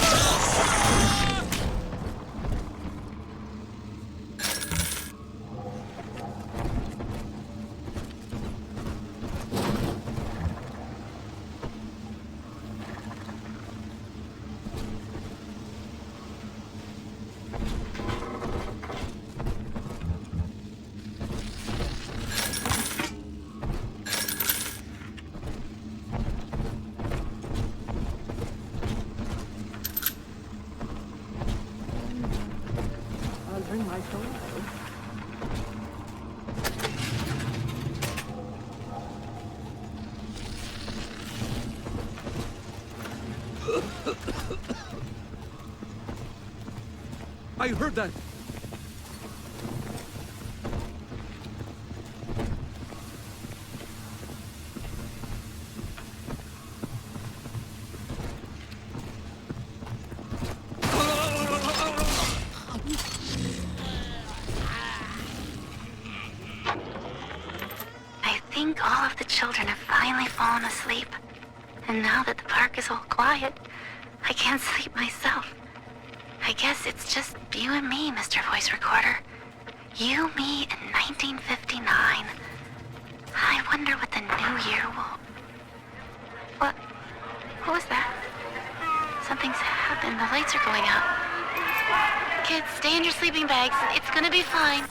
I'll bring my soul. I heard that. think all of the children have finally fallen asleep. And now that the park is all quiet, I can't sleep myself. I guess it's just you and me, Mr. Voice Recorder. You, me, in 1959. I wonder what the new year will... What was that? Something's happened. The lights are going out. Kids, stay in your sleeping bags. It's gonna be fine.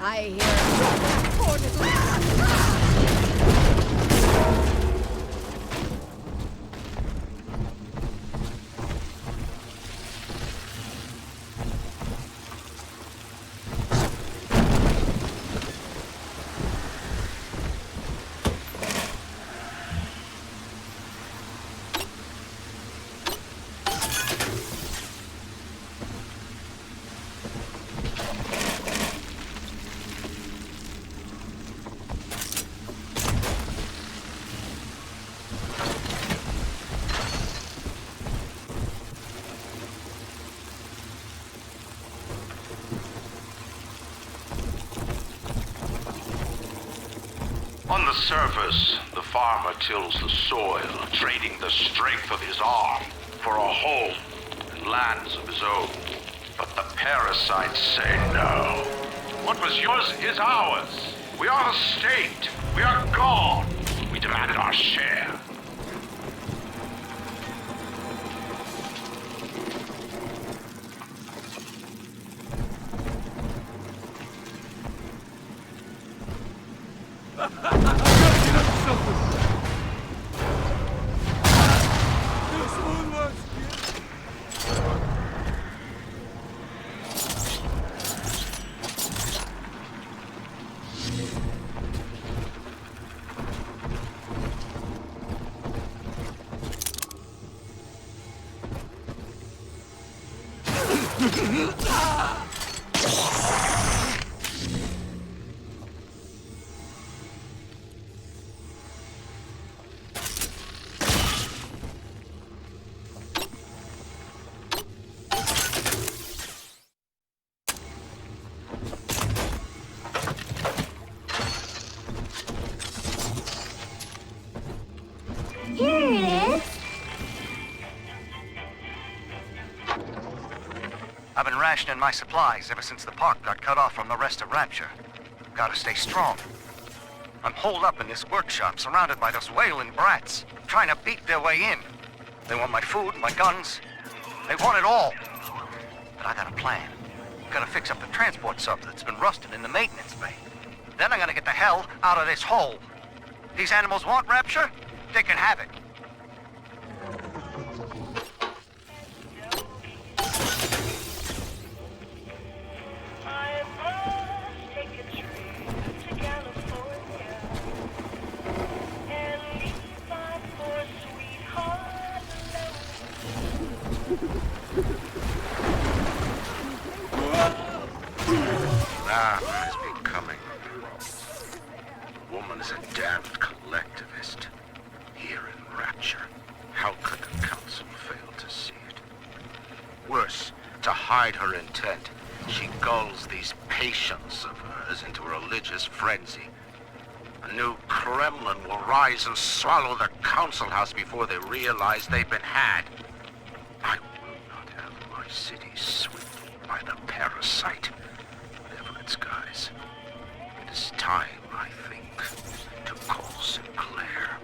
I hear that poor little... On the surface, the farmer tills the soil, trading the strength of his arm for a home and lands of his own. But the parasites say no. What was yours is ours. We are the state. We are God. We demand our share. Here it is. I've been rationing my supplies ever since the park got cut off from the rest of Rapture. Gotta stay strong. I'm holed up in this workshop, surrounded by those wailing brats, trying to beat their way in. They want my food, my guns. They want it all. But I got a plan. Gotta fix up the transport sub that's been rusted in the maintenance bay. Then I'm gonna get the hell out of this hole. These animals want Rapture? They can have it. That is becoming. Woman is a damned collectivist. Here in Rapture, how could the Council fail to see it? Worse, to hide her intent, she gulls these patients of hers into a religious frenzy. A new Kremlin will rise and swallow the Council House before they realize they've been had. I will not have my city swindled by the parasite. Whatever its guise, it is time, I think, to call Sinclair.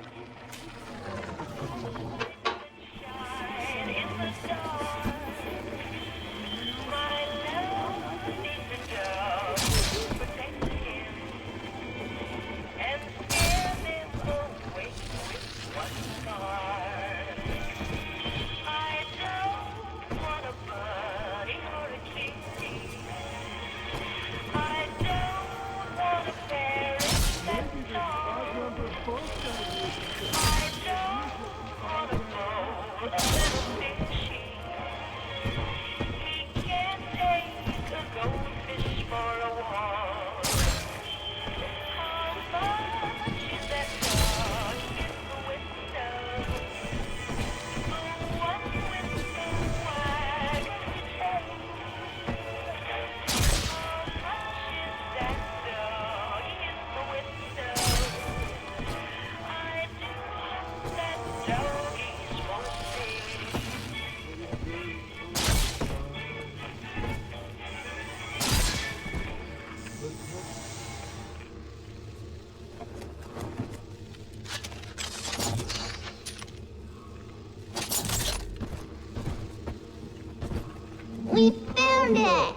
found it!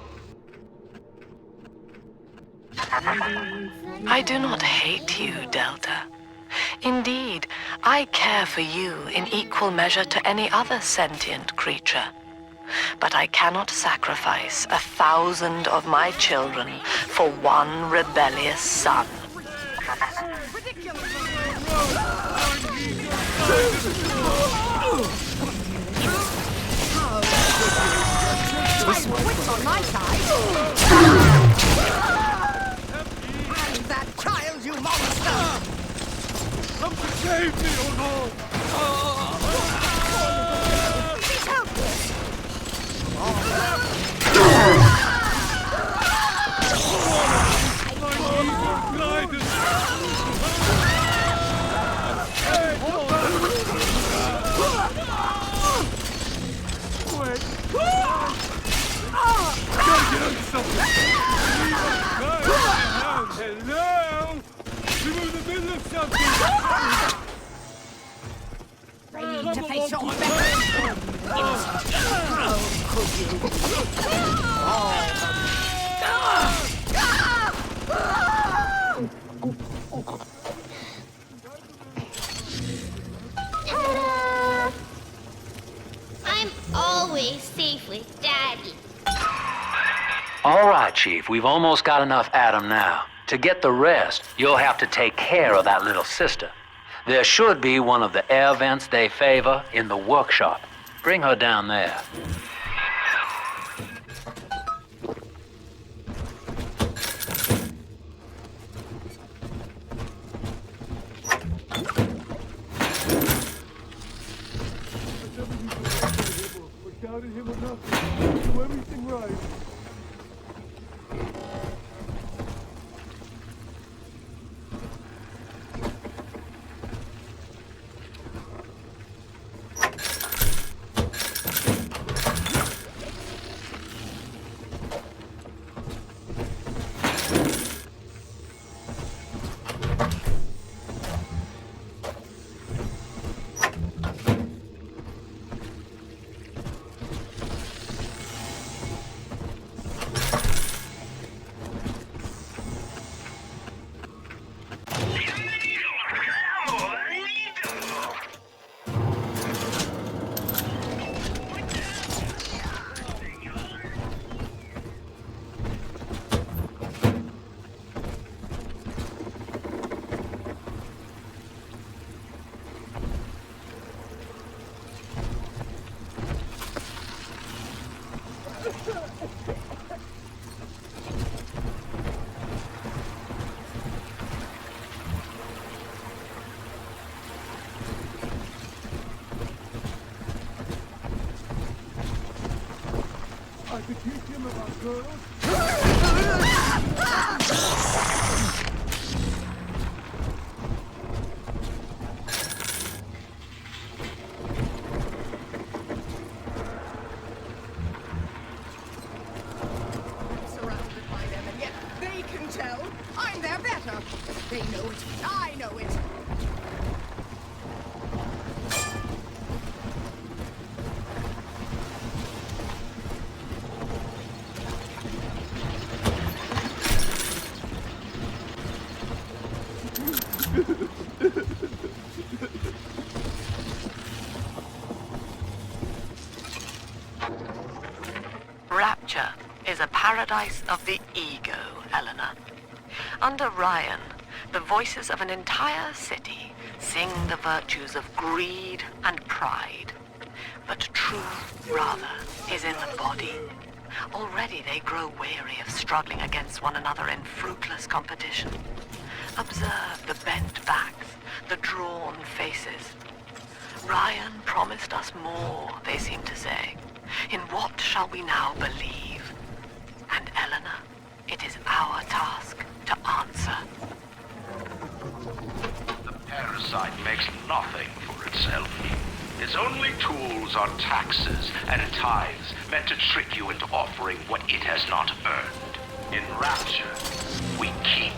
I do not hate you, Delta. Indeed, I care for you in equal measure to any other sentient creature. But I cannot sacrifice 1,000 of my children for one rebellious son. This wit's on my side. And that child, you monster! Come to save me, oh no! He's helpless. Hello? We were in the middle of something! Ready to face your better. Oh, could you? Ta-da! I'm always safe with Daddy. All right, Chief, we've almost got enough Adam now. To get the rest, you'll have to take care of that little sister. There should be one of the air vents they favor in the workshop. Bring her down there. Doubted him enough to do everything right. I could teach him about girls. Surrounded by them, and yet they can tell I'm their better. They know it. I know it. Rapture is a paradise of the ego, Eleanor. Under Ryan, the voices of an entire city sing the virtues of greed and pride. But truth, rather, is in the body. Already they grow weary of struggling against one another in fruitless competition. Observe the bent backs, the drawn faces. Ryan promised us more, they seem to say. In what shall we now believe? And Eleanor, it is our task to answer. The parasite makes nothing for itself. Its only tools are taxes and tithes meant to trick you into offering what it has not earned. In Rapture, we keep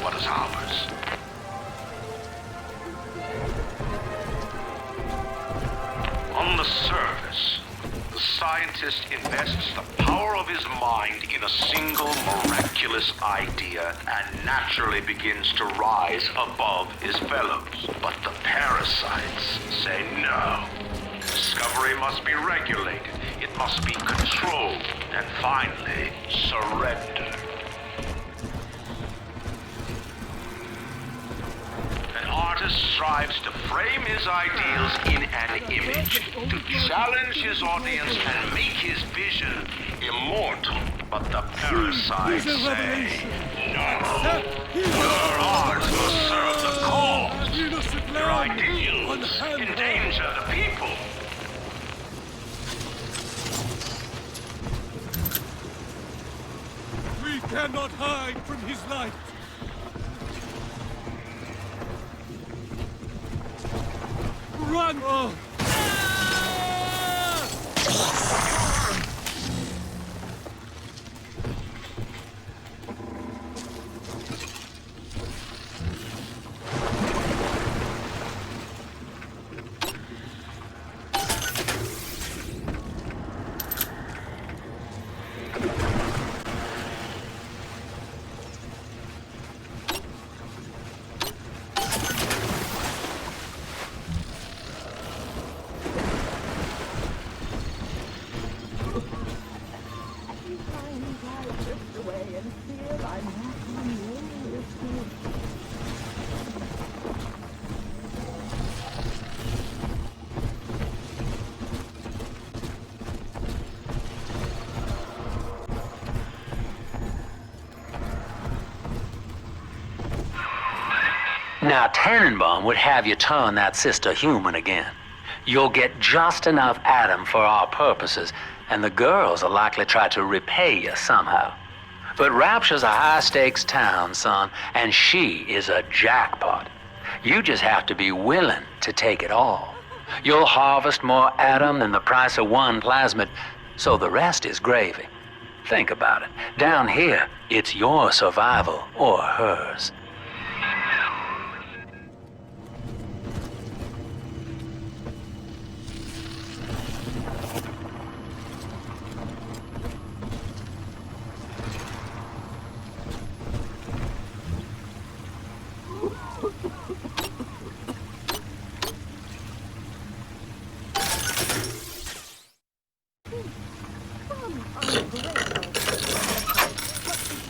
what is ours. On the surface, the scientist invests the power of of his mind in a single miraculous idea and naturally begins to rise above his fellows. But the parasites say no. Discovery must be regulated, it must be controlled, and finally, surrendered. An artist strives to frame his ideals in an image, to challenge his audience and make his vision immortal. But the parasites say, no. Your art must serve the cause. Your ideals endanger the people. We cannot hide from his light. Run! Oh. Now, Tannenbaum would have you turn that sister human again. You'll get just enough Adam for our purposes, and the girls will likely try to repay you somehow. But Rapture's a high-stakes town, son, and she is a jackpot. You just have to be willing to take it all. You'll harvest more Adam than the price of one plasmid, so the rest is gravy. Think about it. Down here, it's your survival or hers.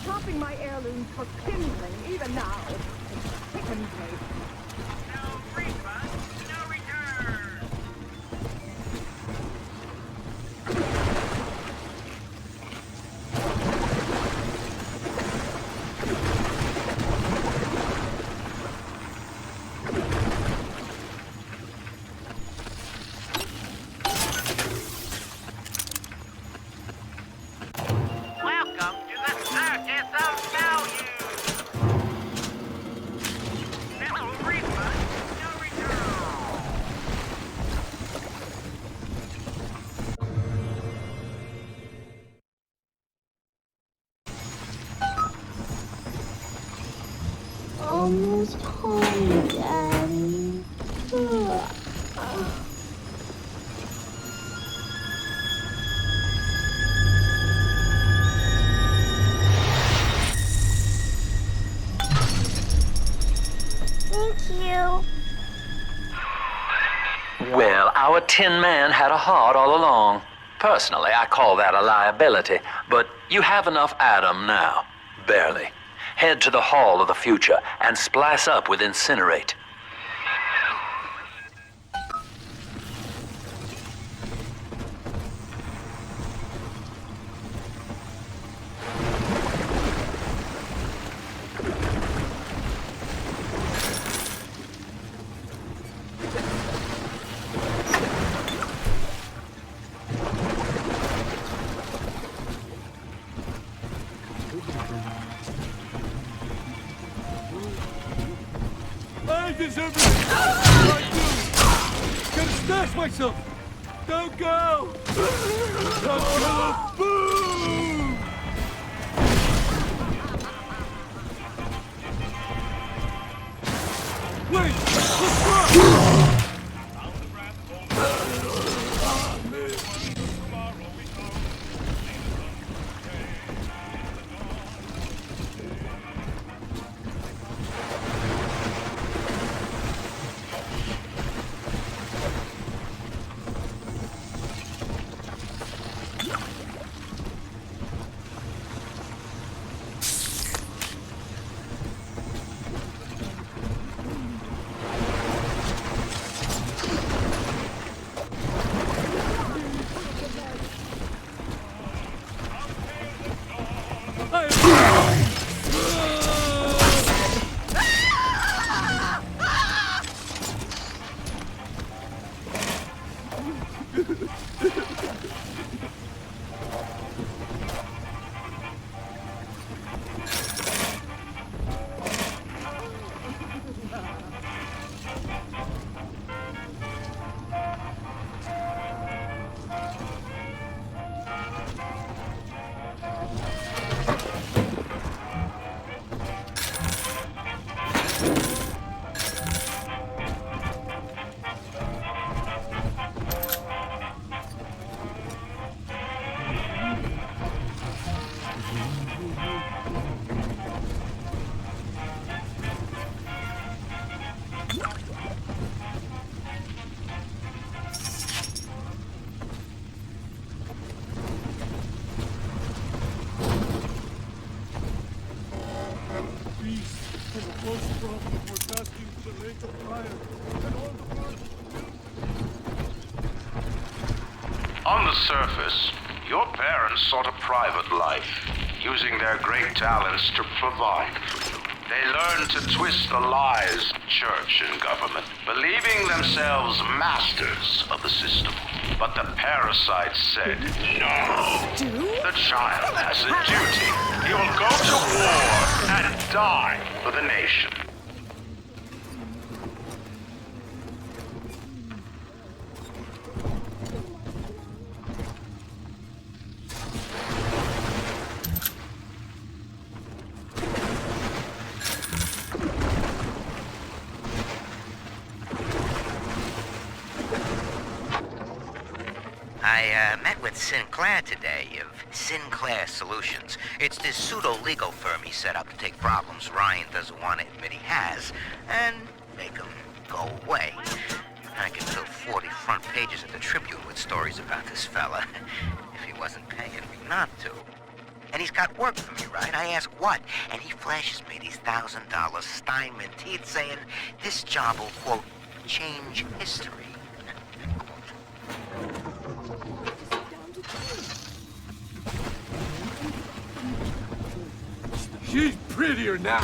Chopping my heirlooms for kindling, even now. It sickens me. No refund, no return. Welcome to the circus of value. No refund, no return. Almost home, Daddy. Thank you. Well, our Tin Man had a heart all along. Personally, I call that a liability, but you have enough Adam now. Barely. Head to the Hall of the Future and splice up with Incinerate. I deserve it! I do! Can stash myself! Don't go! Don't go! Boom! Wait! What's wrong? On the surface, your parents sought a private life, using their great talents to provide for you. They learned to twist the lies of church and government, believing themselves masters of the system. But the parasite said, no. The child has a duty. He will go to war and die for the nation. I met with Sinclair today of Sinclair Solutions. It's this pseudo-legal firm he set up to take problems Ryan doesn't want to admit he has and make them go away. I could fill 40 front pages of the Tribune with stories about this fella if he wasn't paying me not to. And he's got work for me, right? I ask what? And he flashes me these $1,000 Steinman teeth saying this job will, quote, change history. She's prettier now.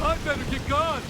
I better get gone.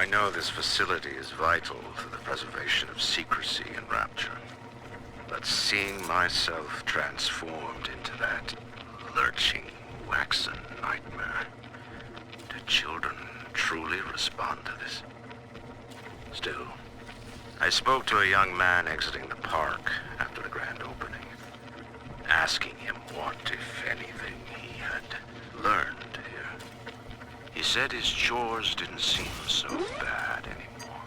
I know this facility is vital to the preservation of secrecy and Rapture, but seeing myself transformed into that lurching, waxen nightmare, do children truly respond to this? Still, I spoke to a young man exiting the park after the grand opening, asking him what, if anything, he had learned here. He said his chores didn't seem so bad anymore,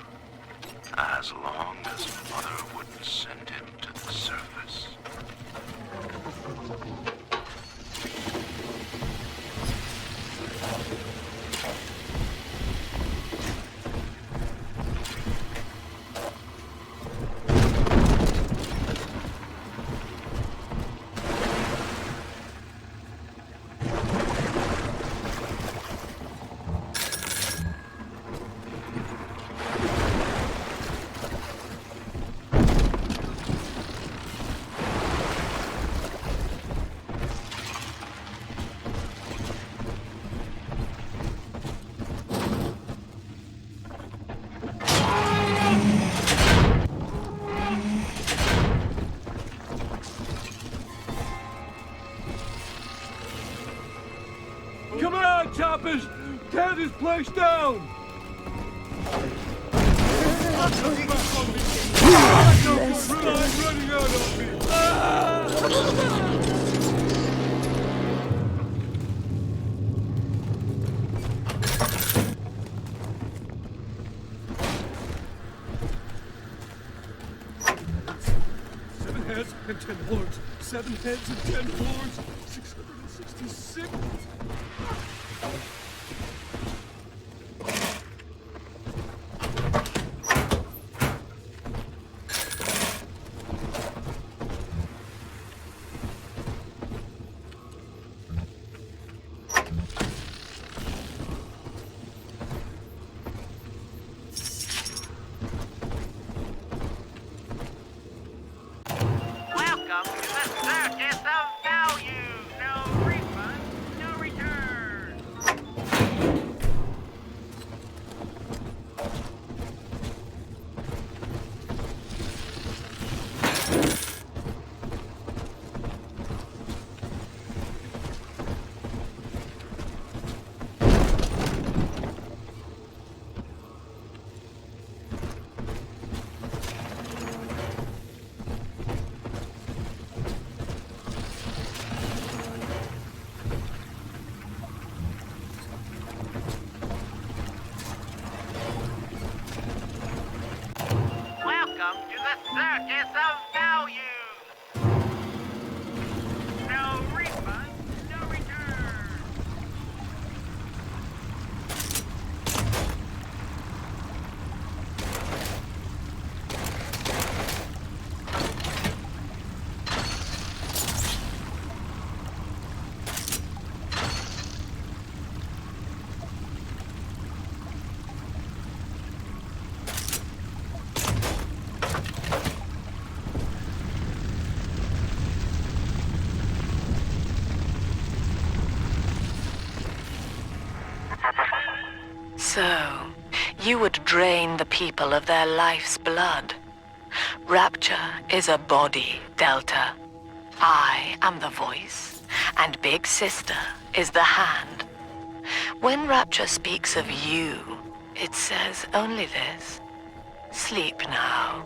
as long as Mother wouldn't send him to the surface. choppers! Tear this place down! Running out on me! Seven heads and 10 horns. 7 heads and 10 horns. 666. Welcome to the circus of value. No refund, no return. Welcome to the circus of value. No refund, no return. So, you would drain the people of their life's blood. Rapture is a body, Delta. I am the voice, and Big Sister is the hand. When Rapture speaks of you, it says only this. Sleep now.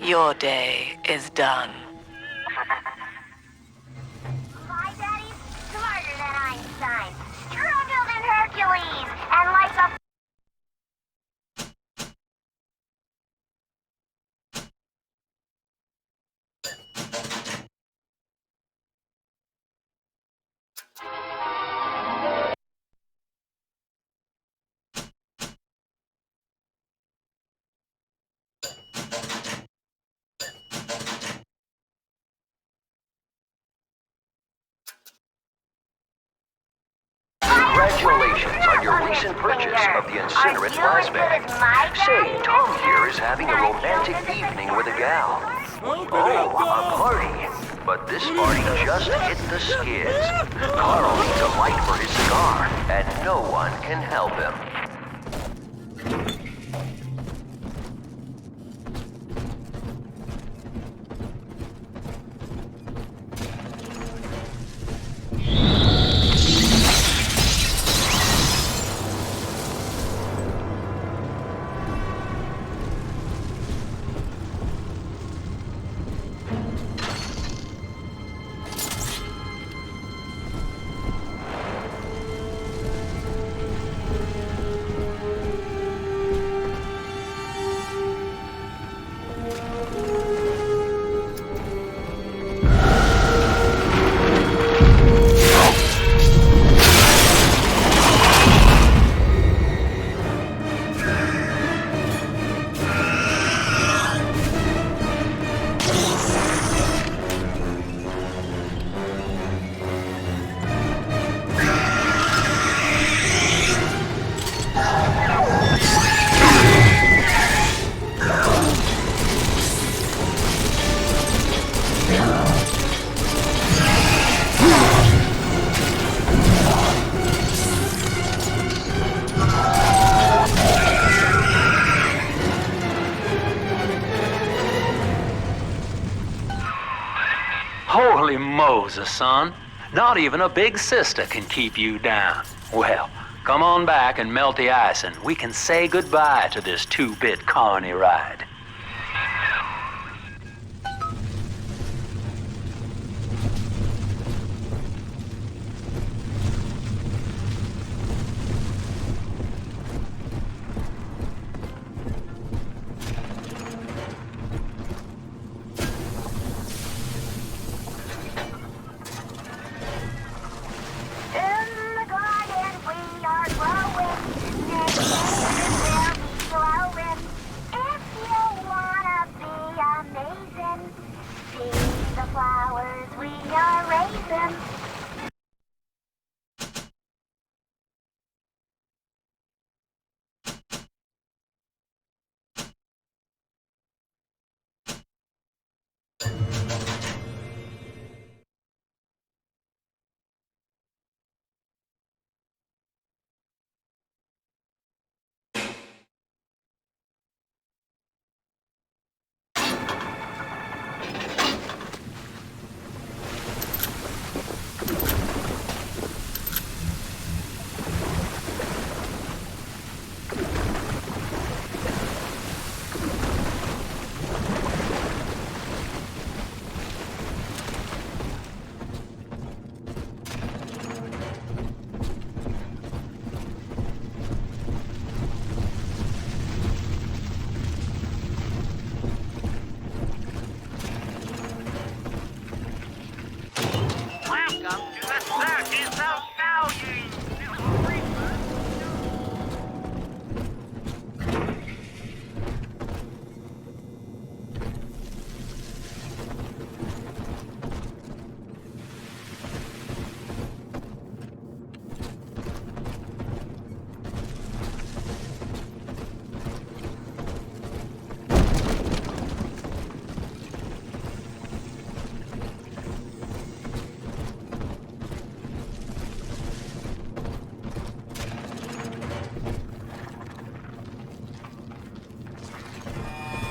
Your day is done. My daddy's smarter than Einstein, stronger than Hercules, and like a Congratulations on your recent purchase of the incinerate plasma. Say, Tom here is having a romantic evening with a gal. Oh, a party. But this party just hit the skids. Carl needs a light for his cigar, and no one can help him. Holy Moses, son. Not even a big sister can keep you down. Well, Come on back and melt the ice, and we can say goodbye to this 2-bit carny ride.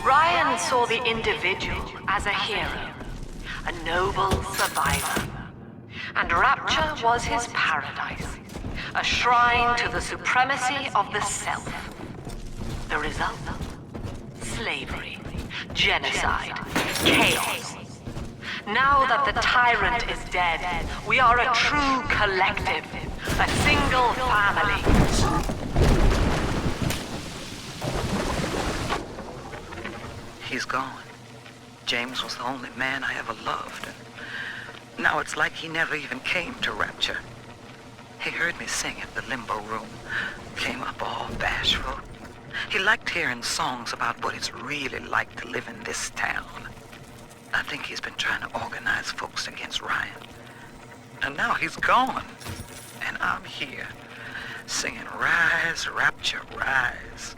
Ryan saw the individual as a hero, a noble survivor. And Rapture was his paradise, a shrine to the supremacy of the self. The result? Slavery, genocide, chaos. Now that the tyrant is dead, we are a true collective, a single family. He's gone. James was the only man I ever loved. And now it's like he never even came to Rapture. He heard me sing at the limbo room, came up all bashful. He liked hearing songs about what it's really like to live in this town. I think he's been trying to organize folks against Ryan. And now he's gone. And I'm here, singing Rise, Rapture, Rise.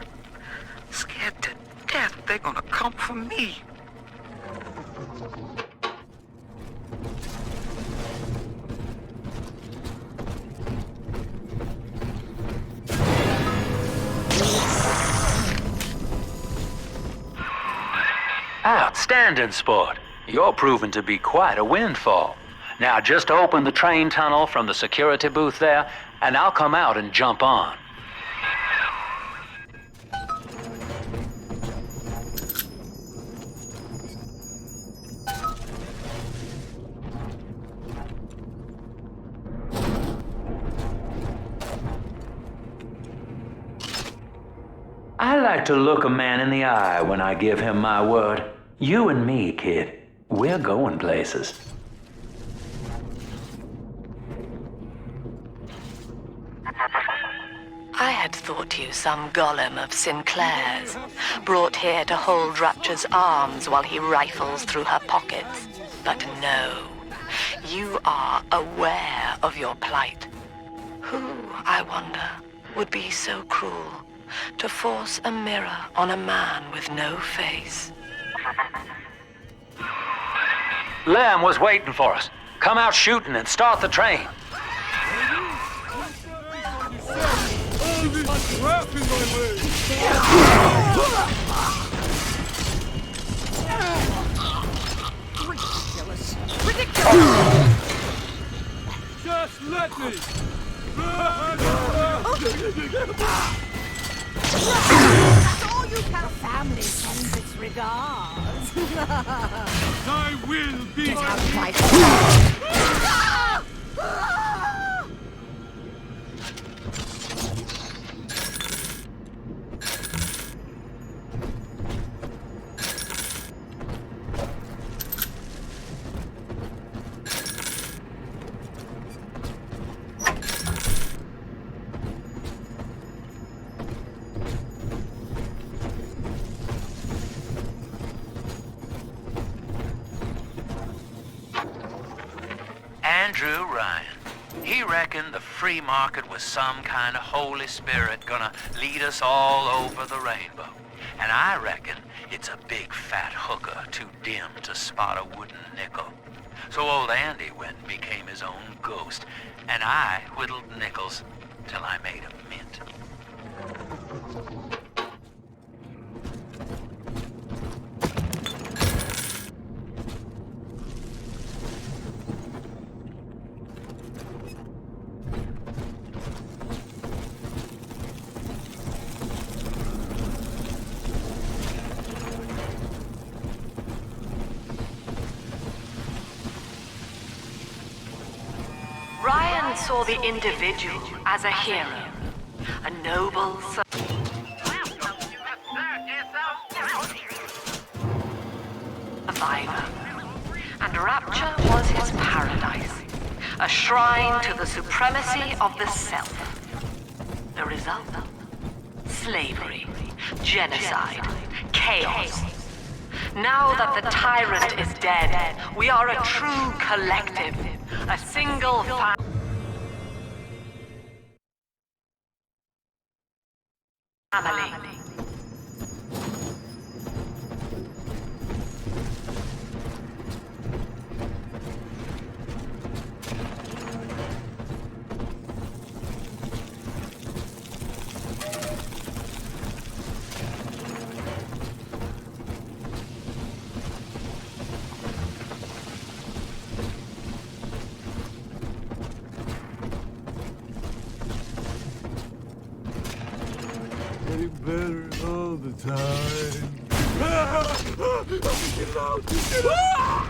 Scared to death they're gonna come for me. Outstanding, sport. You're proving to be quite a windfall. Now just open the train tunnel from the security booth there, and I'll come out and jump on. I like to look a man in the eye when I give him my word. You and me, kid, we're going places. I had thought you some golem of Sinclair's, brought here to hold Rapture's arms while he rifles through her pockets. But no, you are aware of your plight. Who, I wonder, would be so cruel to force a mirror on a man with no face? Lamb was waiting for us. Come out shooting and start the train. Ridiculous! Ridiculous! Just let me! All you can family sends its regards. I will be Andrew Ryan. He reckoned the free market was some kind of Holy Spirit gonna lead us all over the rainbow. And I reckon it's a big fat hooker too dim to spot a wooden nickel. So old Andy went and became his own ghost, and I whittled nickels till I made a mint. Ryan saw the individual as a hero, a noble survivor, and Rapture was his paradise, a shrine to the supremacy of the self. The result? Slavery, genocide, chaos. Now that the tyrant is dead, we are a true collective, a single family. Getting better all the time. Get out! Get out!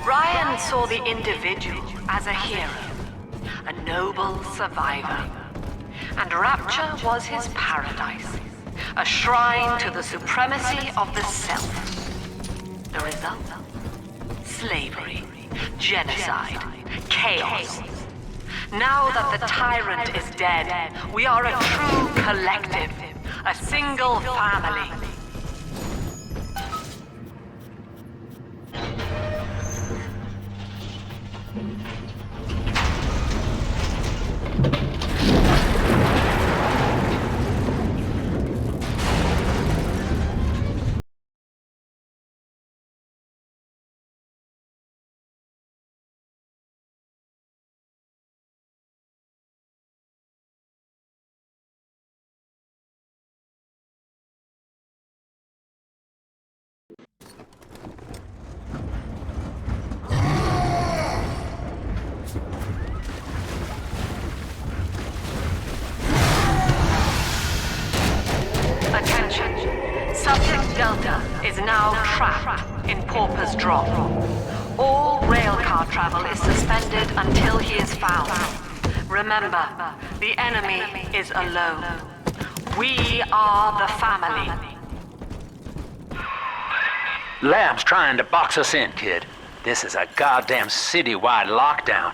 Ryan saw the individual as a hero, a noble survivor. And Rapture was his paradise, a shrine to the supremacy of the self. The result? Slavery, genocide, chaos. Now that the tyrant is dead, we are a true collective, a single family. trapped in Paupers Drop. All railcar travel is suspended until he is found. Remember, the enemy is alone. We are the family. Lab's trying to box us in, kid. This is a goddamn citywide lockdown.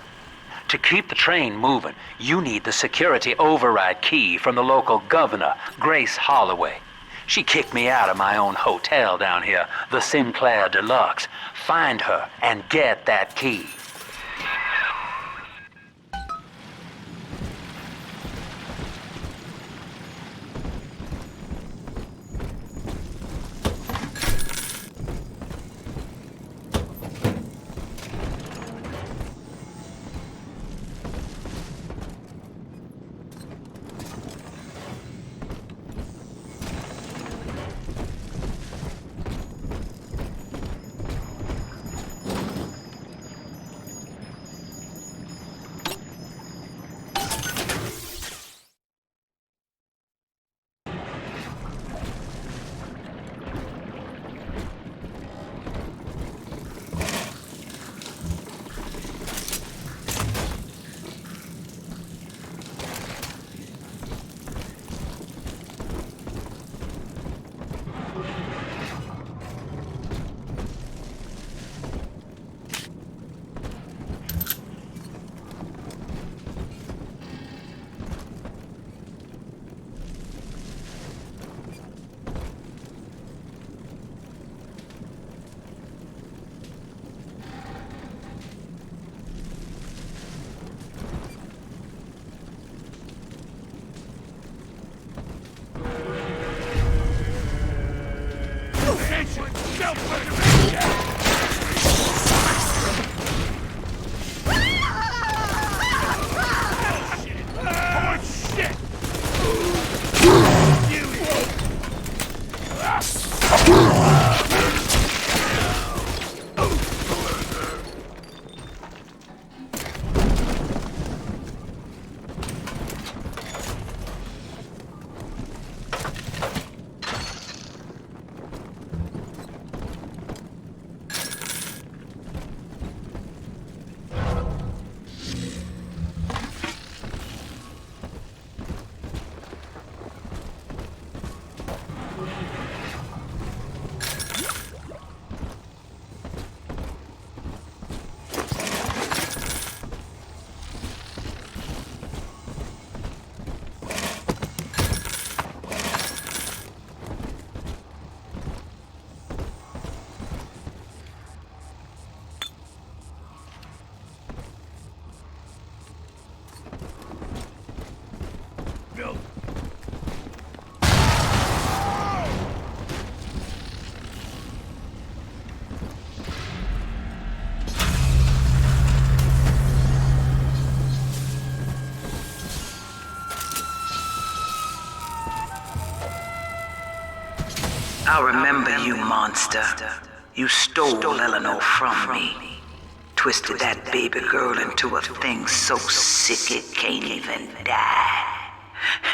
To keep the train moving, you need the security override key from the local governor, Grace Holloway. She kicked me out of my own hotel down here, the Sinclair Deluxe. Find her and get that key. I remember you, monster. You stole Eleanor from me. Twisted that baby girl into a thing so sick it can't even die.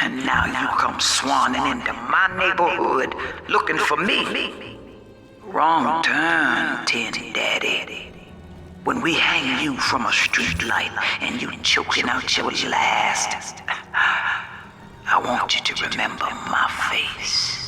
And now you come swanning into my neighborhood looking for me. Wrong turn, Tin Daddy. When we hang you from a street light and you choking out your last, I want you to remember my face.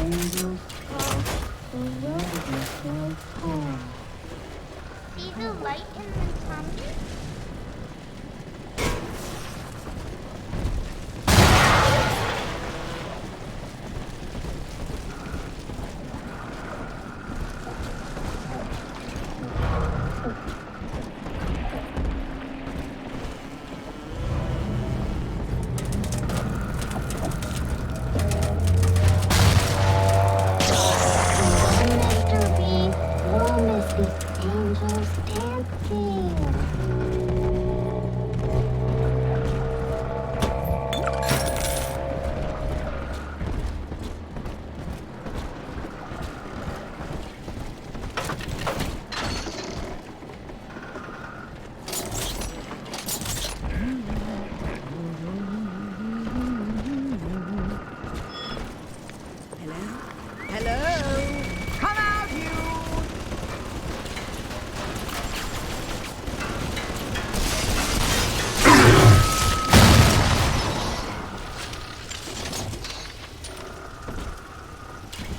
angels fall, the roses grow tall. See the light in the tunnel?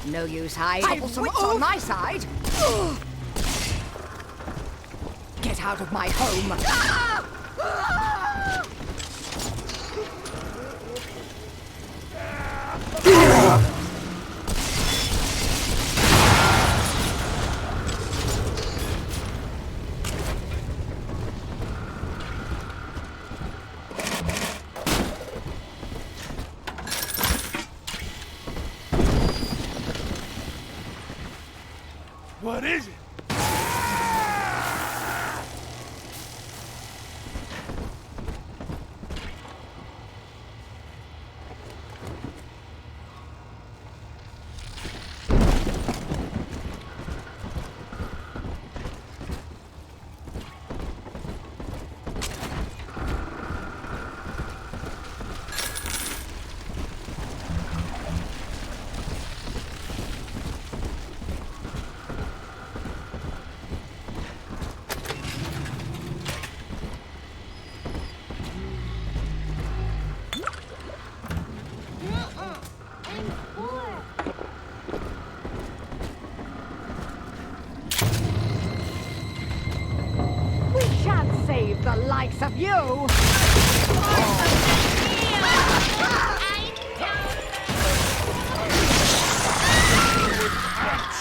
No use hiding. Some wits on my side. Get out of my home. What is it? Save the likes of you! I'm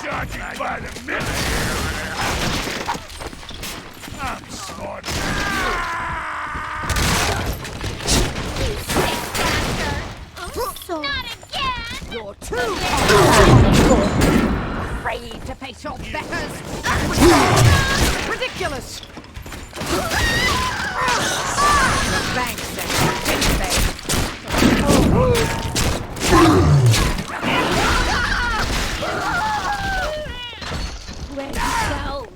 charging by the minute! I'm smarter Not again! You're too afraid to face your betters! Ridiculous! Thanks, Where'd you go?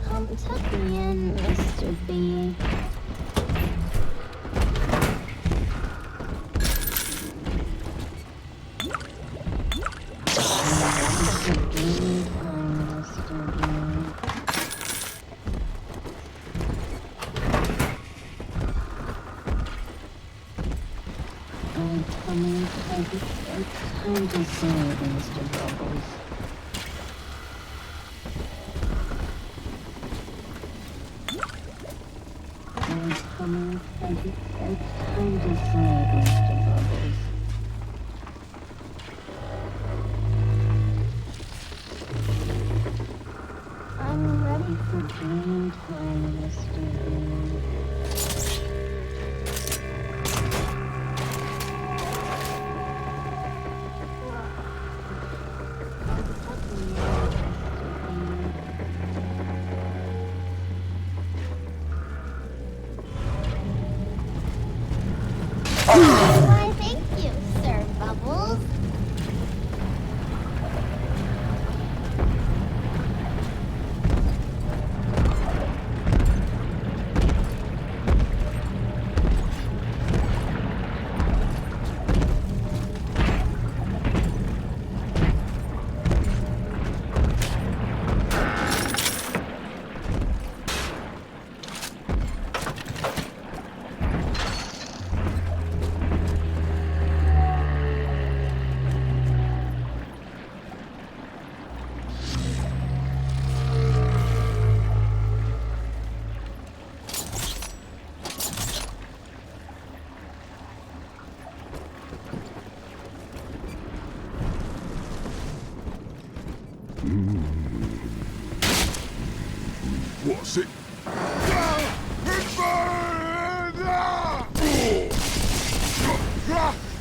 Come tuck me in, Mr. B. Time to say it, Mr. Bubbles. It's coming, Peggy. It's time to say it, Mr. Bubbles. I'm ready for dream time, Mr. B. Oh! What's it? It burns!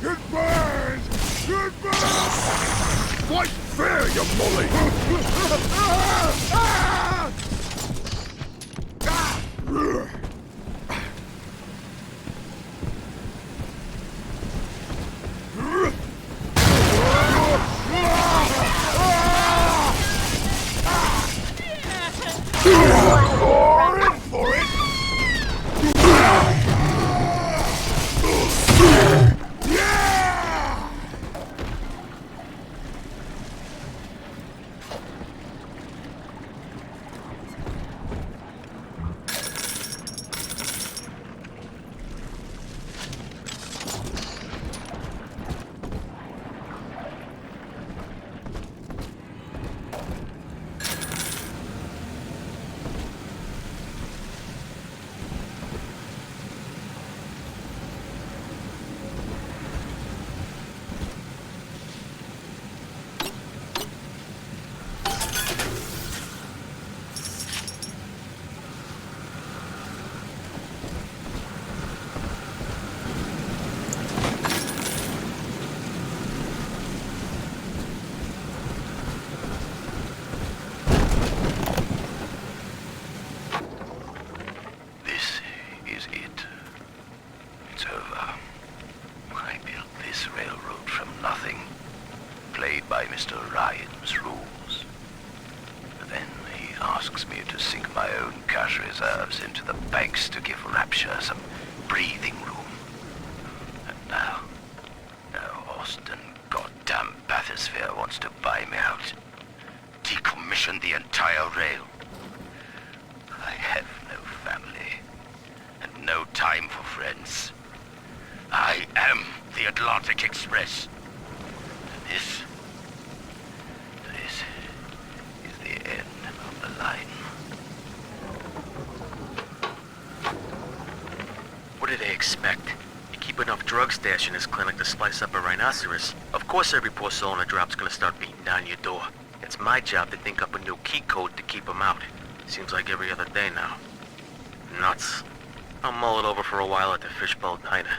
It burns! It burns! Fight fair, you molly! Stash in his clinic to slice up a rhinoceros. Of course every poor soul in a drop's gonna start beating down your door. It's my job to think up a new key code to keep them out. Seems like every other day now. Nuts. I'll mull it over for a while at the Fishbowl Diner.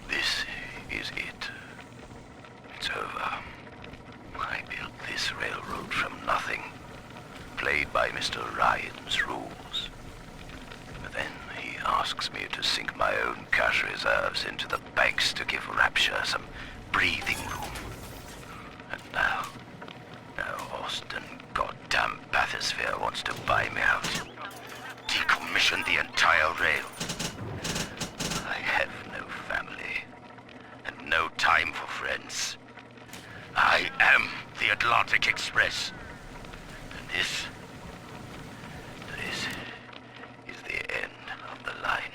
This is it. It's over. I built this railroad from nothing. Played by Mr. Ryan's rules. But then he asks me to sink my own cash reserves into the banks to give Rapture some breathing room. And now Austin goddamn Bathysphere wants to buy me out. Decommission the entire rail. I have no family, and no time for friends. I am the Atlantic Express. And this is the end of the line.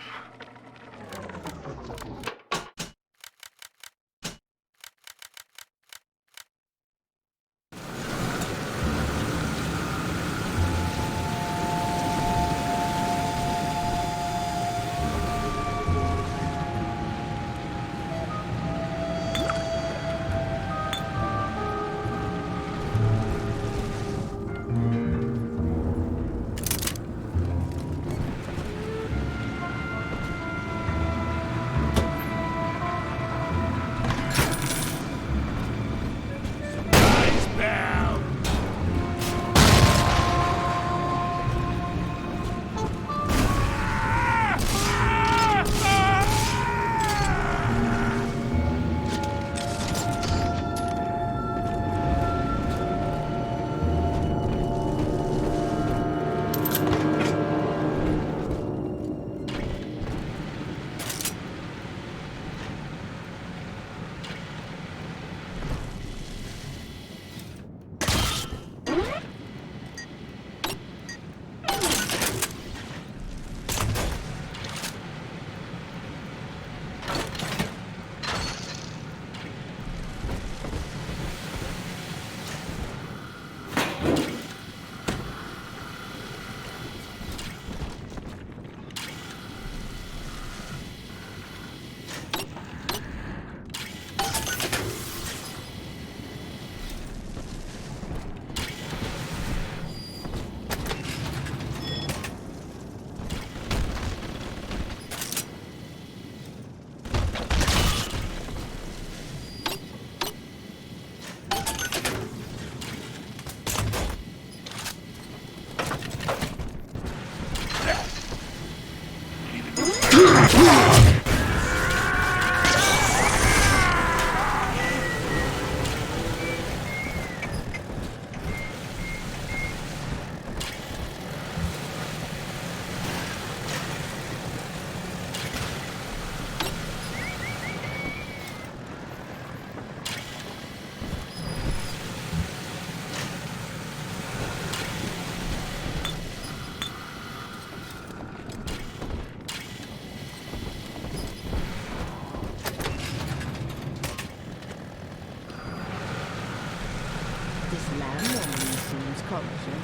This landowner seems promising.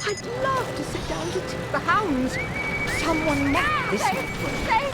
I'd love to sit down to tip the hounds. Someone must this way.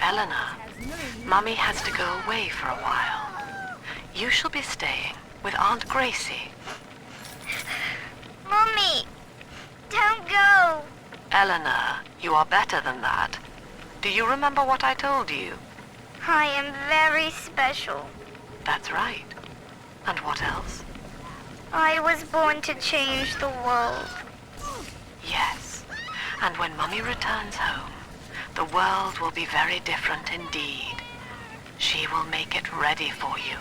Eleanor, Mummy has to go away for a while. You shall be staying with Aunt Gracie. Mummy, don't go. Eleanor, you are better than that. Do you remember what I told you? I am very special. That's right. And what else? I was born to change the world. Yes. And when Mummy returns home, the world will be very different indeed. She will make it ready for you.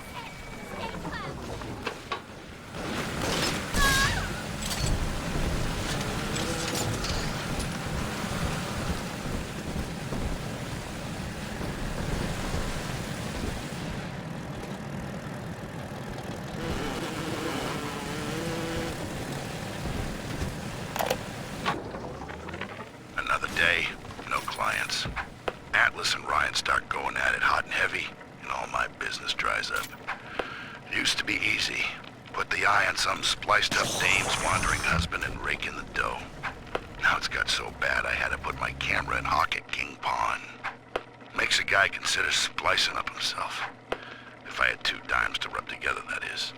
Another day, no clients. Atlas and Ryan start going at it hot and heavy, and all my business dries up. It used to be easy. Put the eye on some spliced-up dame's wandering husband and rake in the dough. Now it's got so bad I had to put my camera in hock at King Pawn. Makes a guy consider splicing up himself. If I had 2 dimes to rub together, that is.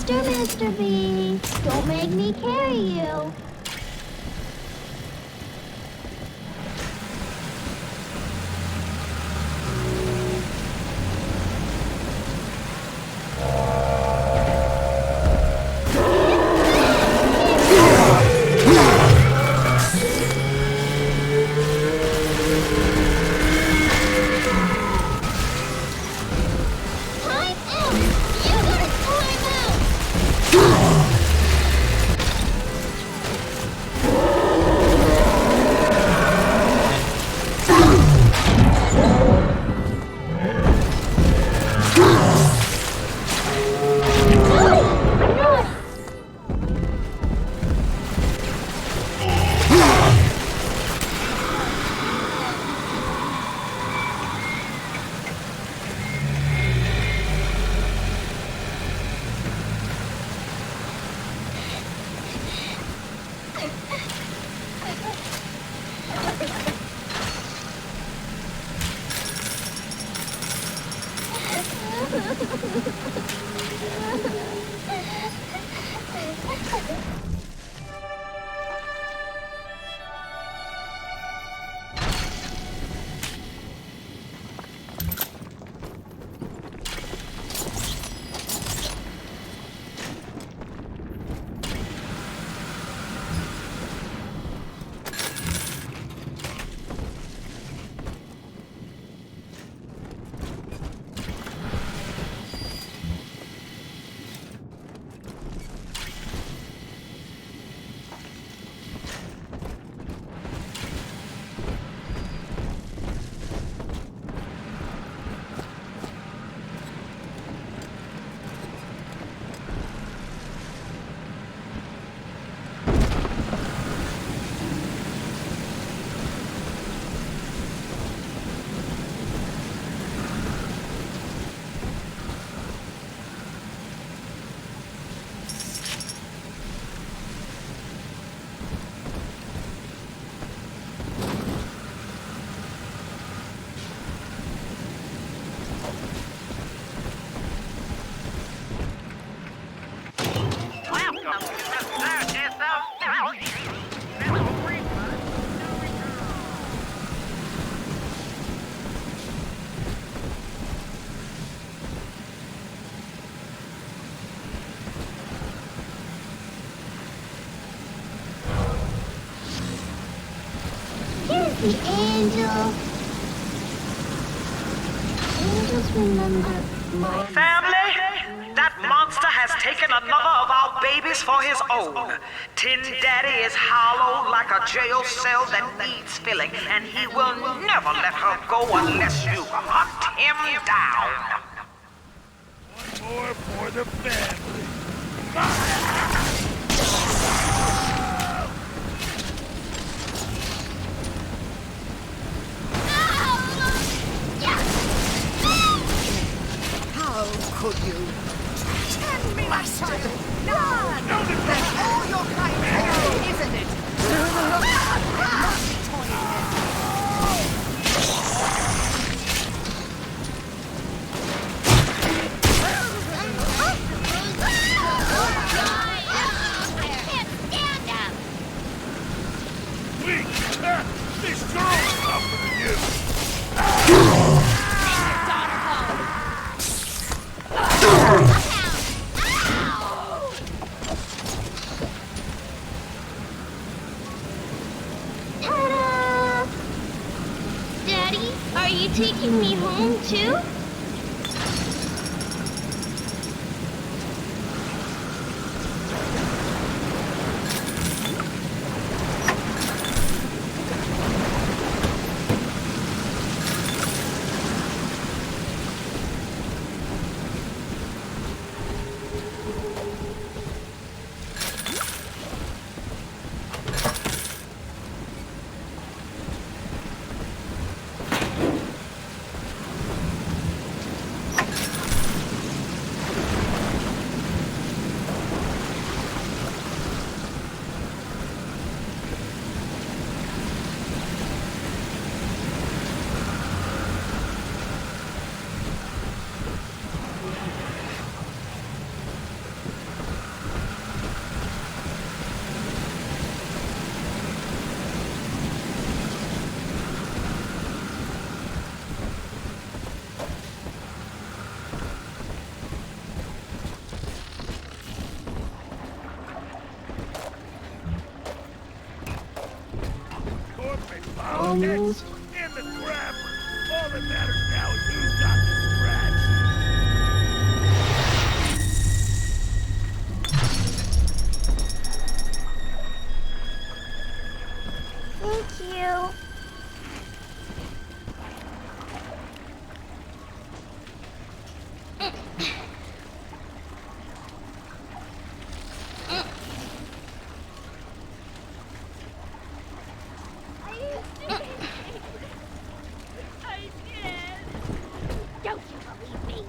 Mr. B. Don't make me carry you. The angel. Angels remember my family. That monster has taken another of our babies for his own. Tin Daddy is hollow like a jail cell that needs filling, and he will never let her go unless you hunt him down. One more for the family. How could you? Tell me, my child! Run! That's all your kind of isn't it? This girl is tougher than you! Ta-da! Daddy, are you taking me home too? confused. In the grabber. All that matters now is who's got the scratch. Thank you. Don't you believe me?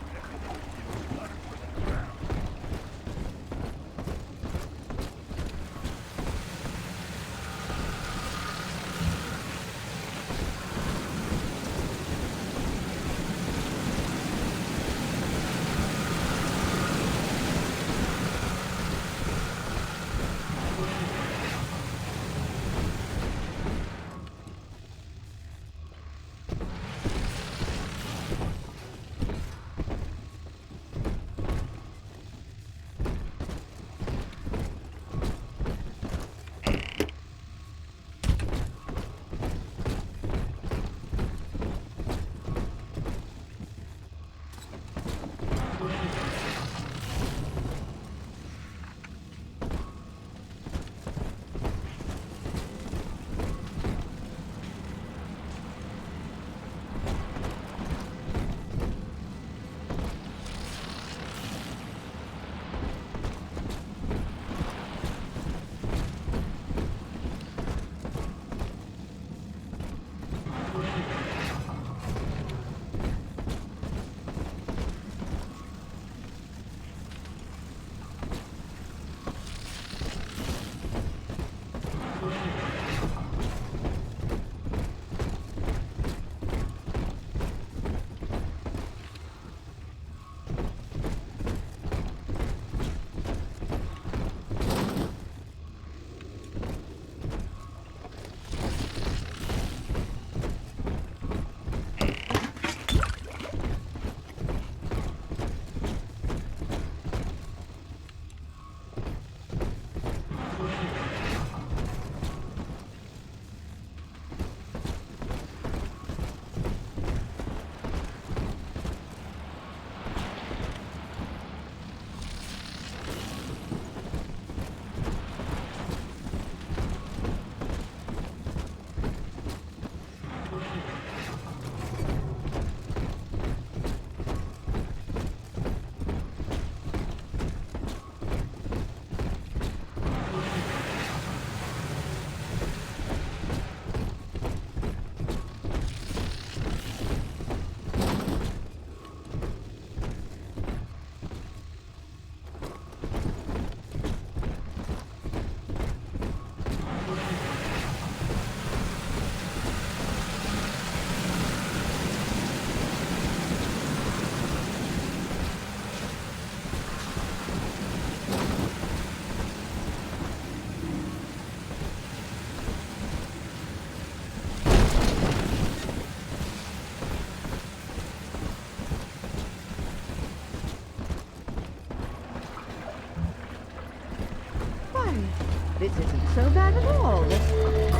This isn't so bad at all.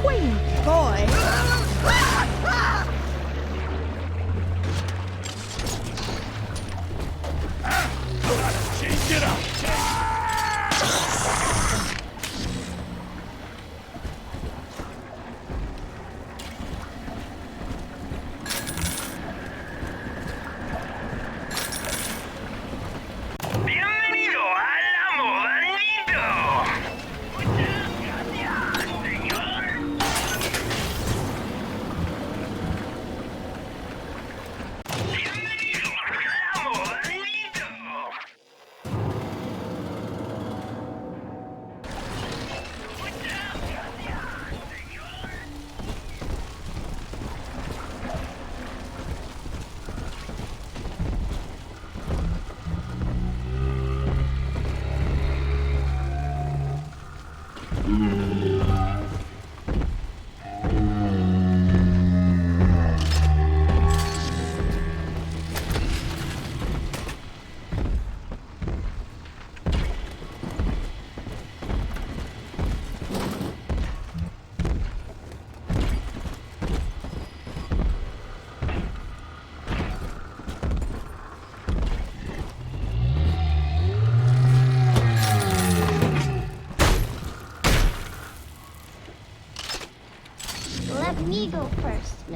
Quaint boy. Change it up. Bienvenido al amor nido.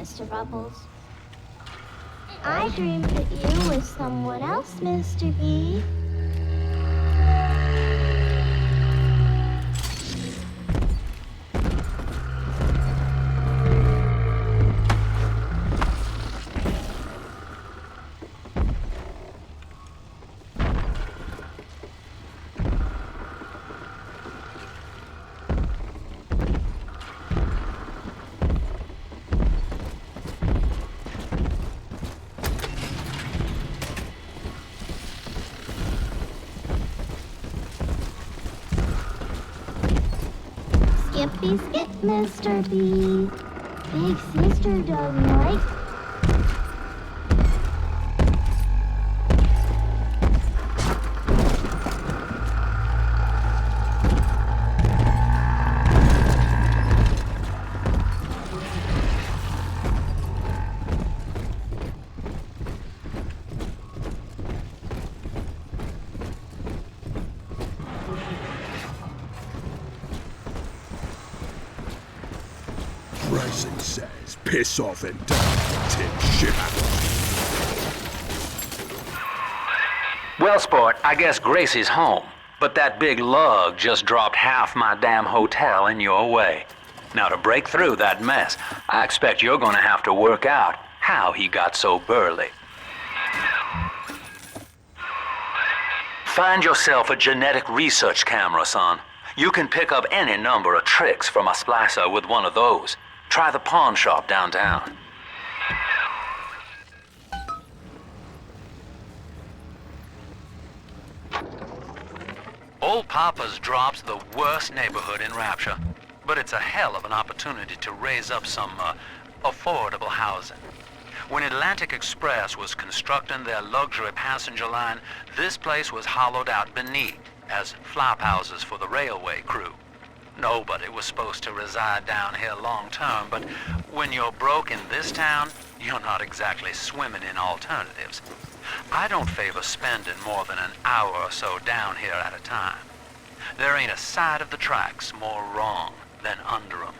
Mr. Bubbles. I dreamed that you were someone else, Mr. B. Skippy skip, Mr. B. Big sister doesn't like. Pricing says, piss off and die, Tim shit. Well, sport, I guess Gracie's home. But that big lug just dropped half my damn hotel in your way. Now, to break through that mess, I expect you're gonna have to work out how he got so burly. Find yourself a genetic research camera, son. You can pick up any number of tricks from a splicer with one of those. Try the pawn shop downtown. Old Paupers Drop's the worst neighborhood in Rapture, but it's a hell of an opportunity to raise up some affordable housing. When Atlantic Express was constructing their luxury passenger line, this place was hollowed out beneath as flop houses for the railway crew. Nobody was supposed to reside down here long term, but when you're broke in this town, you're not exactly swimming in alternatives. I don't favor spending more than an hour or so down here at a time. There ain't a side of the tracks more wrong than under 'em.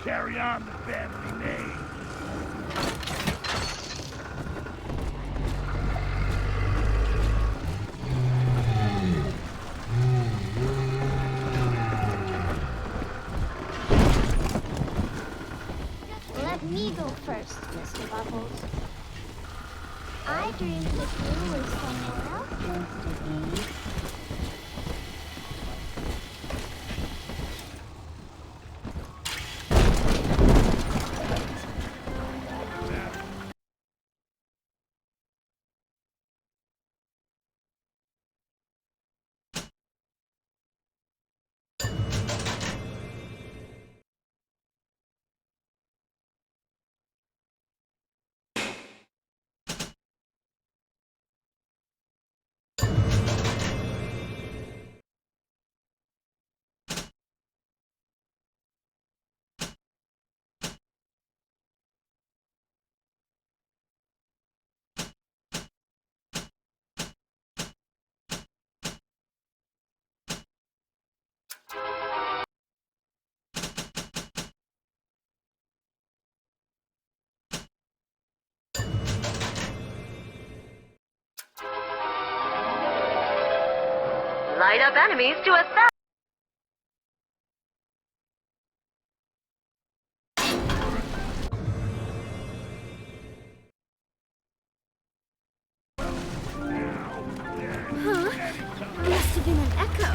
Carry on the family name. Let me go first, Mr. Bubbles. I dreamed that you were someone else, Mr. B. light up enemies to 1,000. Huh? Must have been an echo.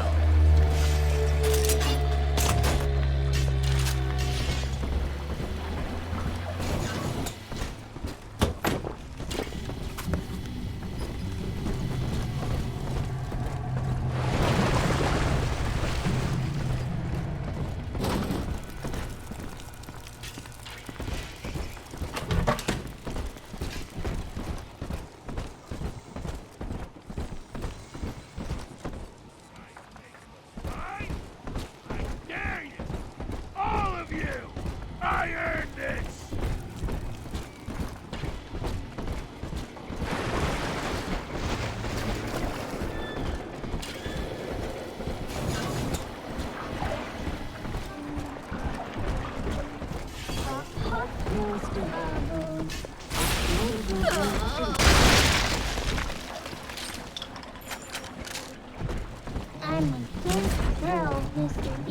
I'm a good girl, Mr. B.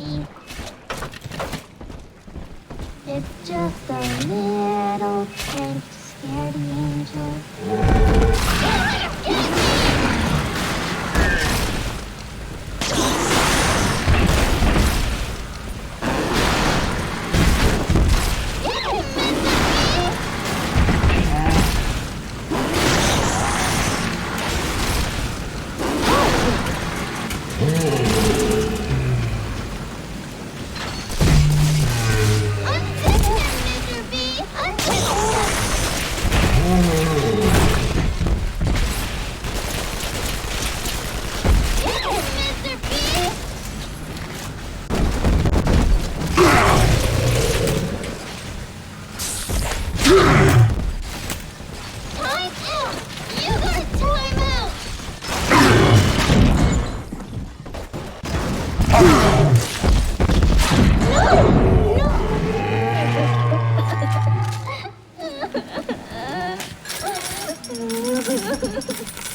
It's just a little prank to scare the angels.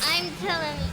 I'm telling you.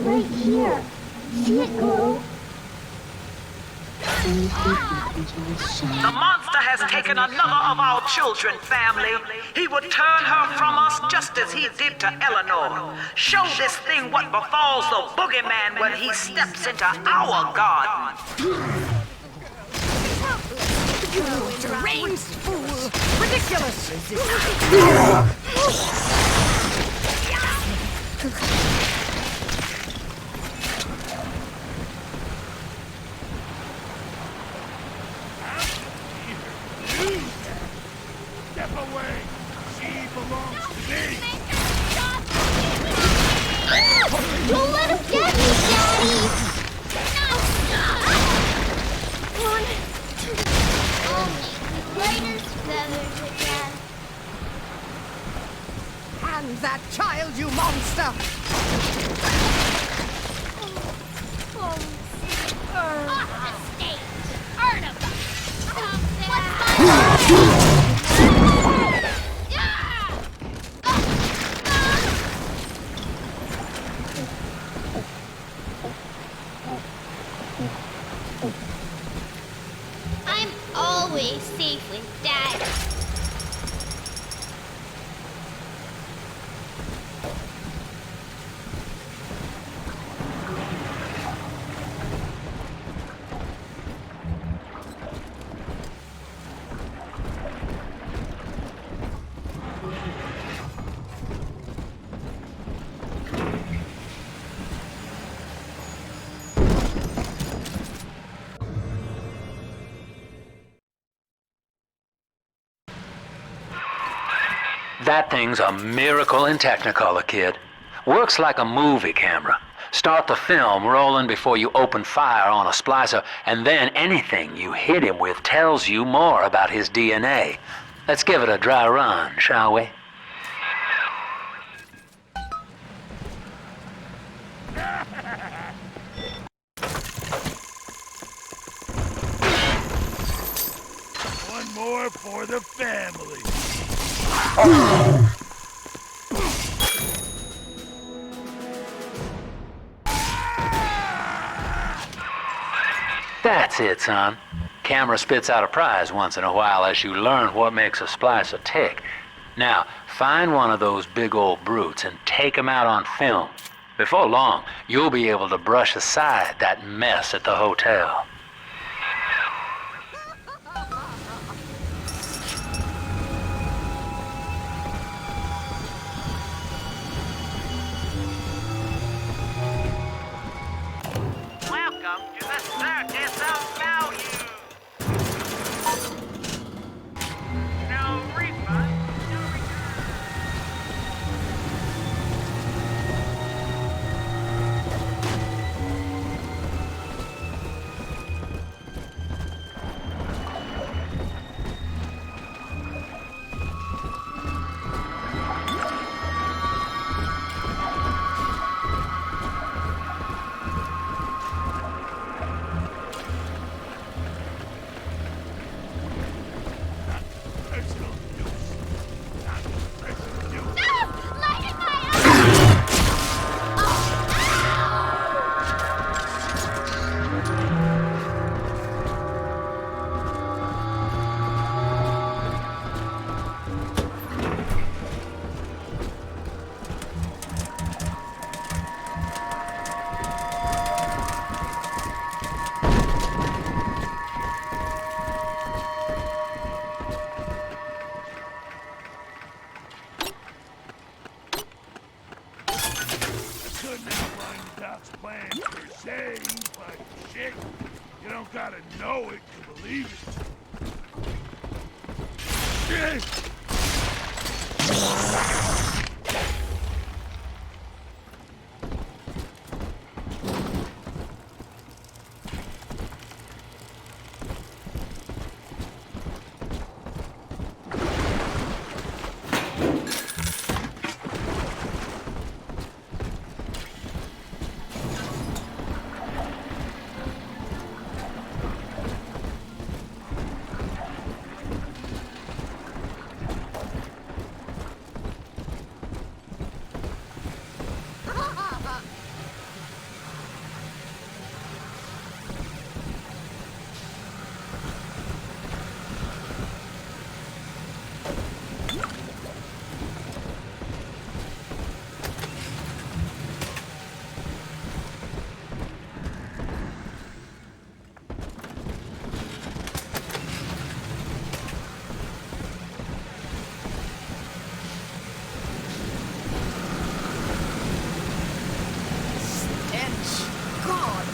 Right here. See it glow? The monster has taken another of our children, family. He would turn her from us just as he did to Eleanor. Show this thing what befalls the boogeyman when he steps into our garden. You deranged fool! Ridiculous! Step away! She belongs to me! Don't let him get me, Daddy! One, two, only the brightest feathers again. Hand that child, you monster! Off the stage! Artifact! I'm always safe with Dad. That thing's a miracle in Technicolor, kid. Works like a movie camera. Start the film rolling before you open fire on a splicer, and then anything you hit him with tells you more about his DNA. Let's give it a dry run, shall we? One more for the family. That's it, son. Camera spits out a prize once in a while as you learn what makes a splicer tick. Now, find one of those big old brutes and take him out on film. Before long, you'll be able to brush aside that mess at the hotel. Welcome to the Circus of Value. No refund, no return. Couldn't outline the Doc's plan per se, but shit, you don't gotta know it to believe it. Shit!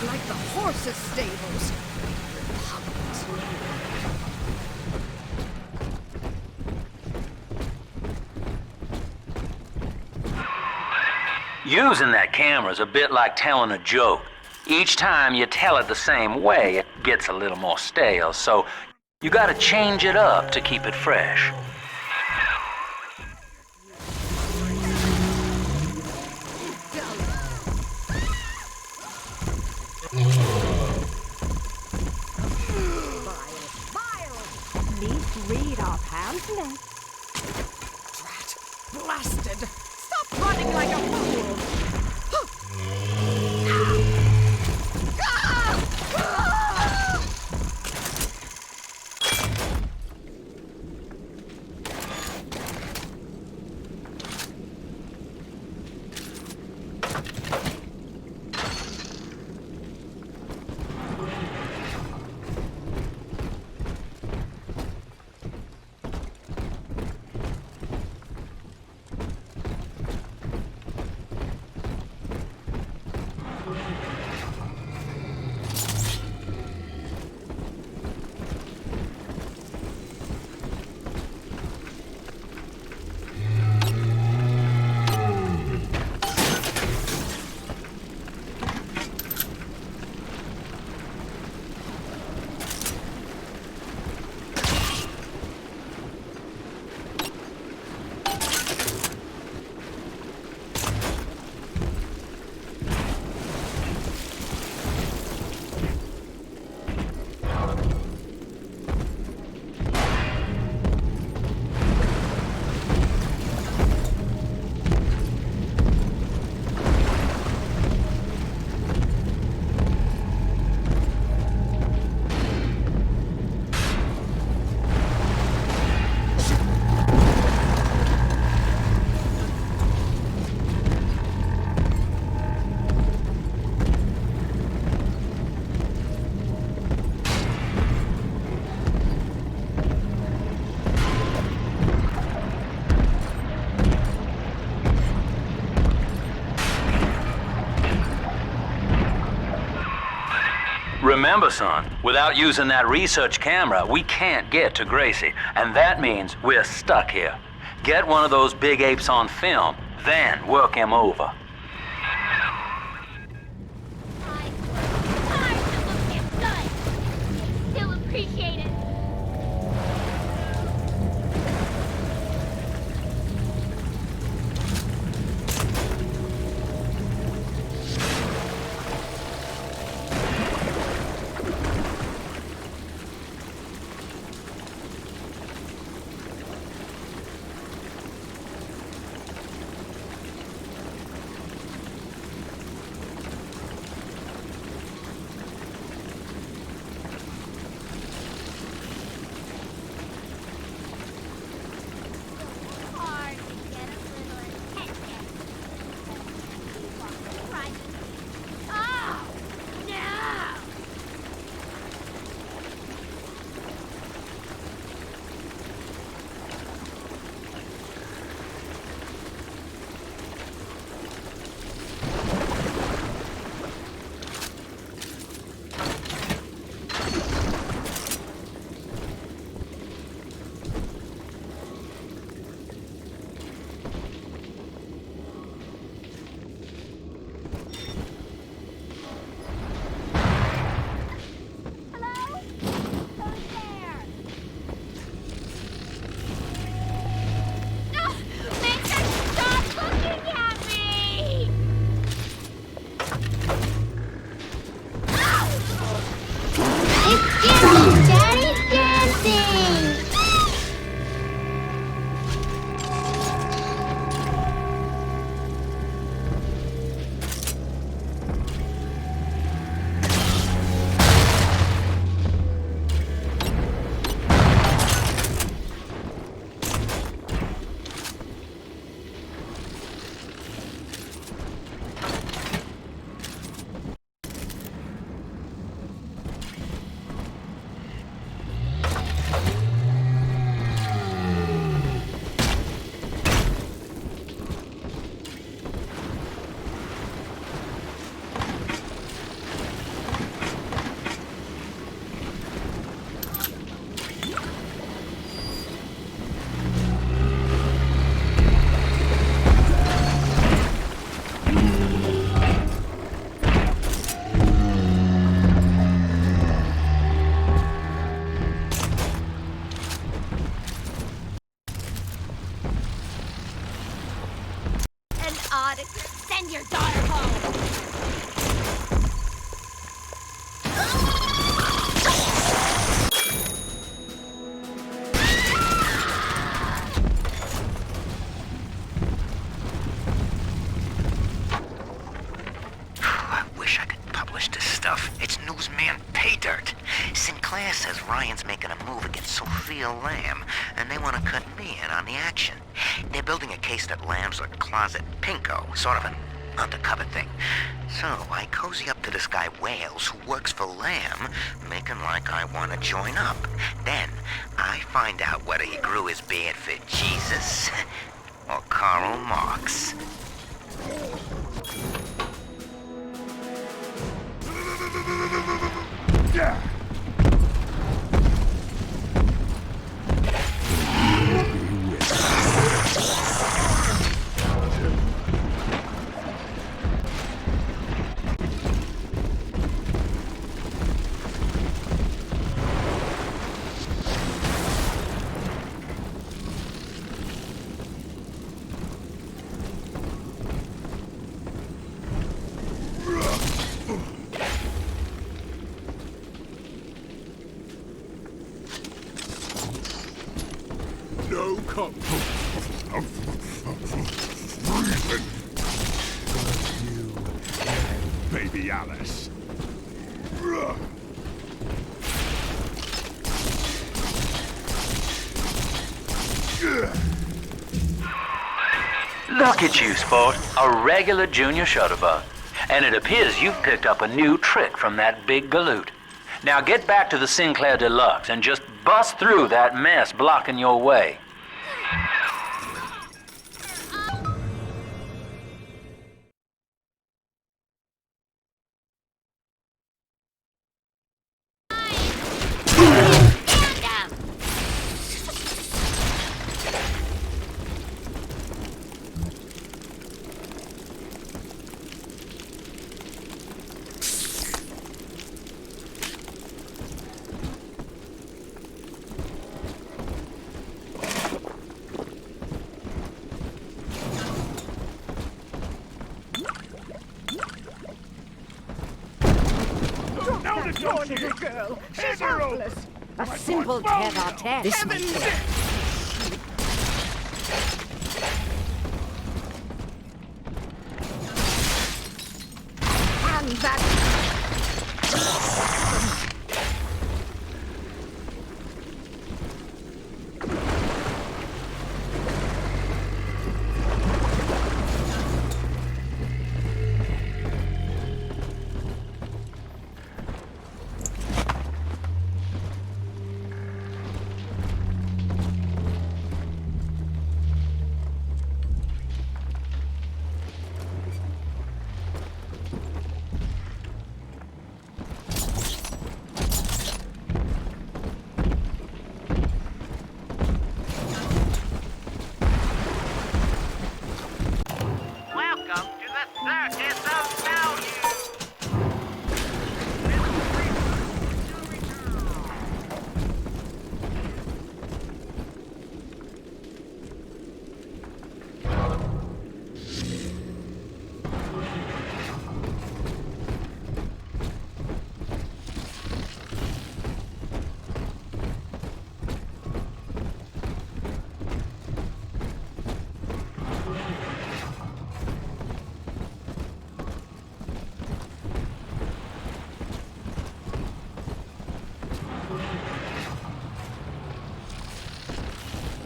Like the horses' stables. Using that camera is a bit like telling a joke. Each time you tell it the same way, it gets a little more stale, so you gotta change it up to keep it fresh. Blasted! Stop running like a fool! Remember, son, without using that research camera, we can't get to Gracie, and that means we're stuck here. Get one of those big apes on film, then work him over. Still appreciate it. Send your daughter home! Sophia Lamb, and they want to cut me in on the action. They're building a case that Lamb's a closet pinko, sort of an undercover thing. So I cozy up to this guy Wales, who works for Lamb, making like I want to join up. Then I find out whether he grew his beard for Jesus or Karl Marx. Yeah. No comfort of reason. You, baby Alice. Look at you, sport. A regular junior shutterbug. And it appears you've picked up a new trick from that big galoot. Now get back to the Sinclair Deluxe and just bust through that mess blocking your way. Poor little girl. She's helpless. A simple tete-a-tete. This way. And that...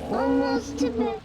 Almost to bed.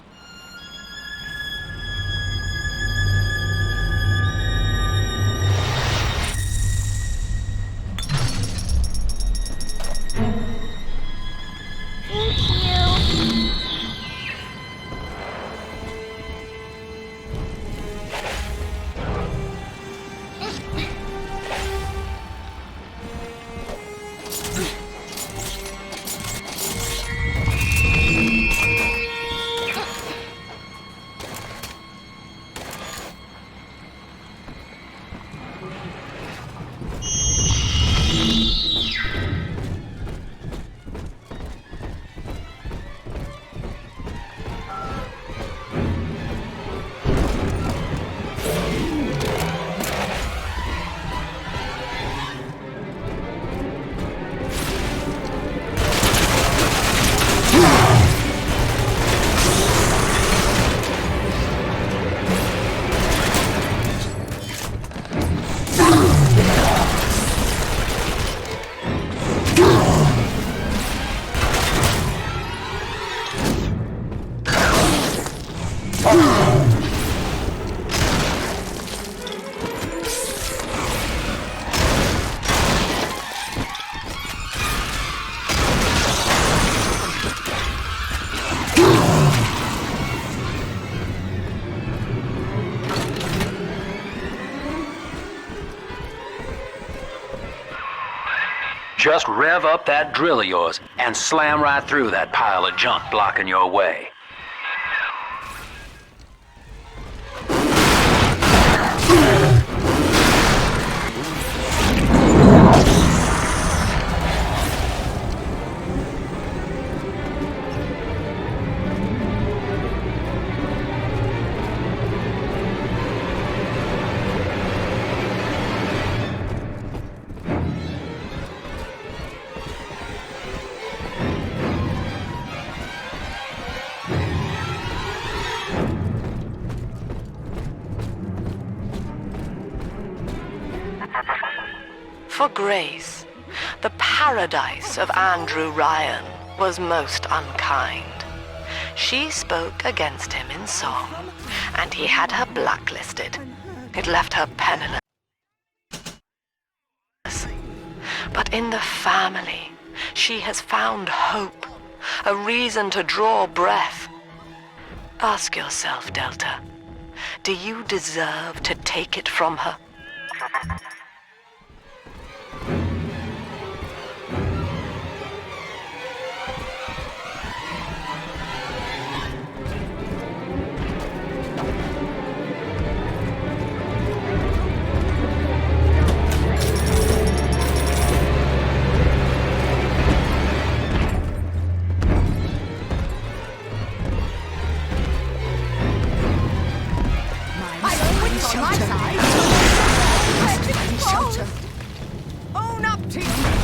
Just rev up that drill of yours and slam right through that pile of junk blocking your way. For Grace, the paradise of Andrew Ryan was most unkind. She spoke against him in song, and he had her blacklisted. It left her penniless. But in the family, she has found hope, a reason to draw breath. Ask yourself, Delta, do you deserve to take it from her? Own up to you!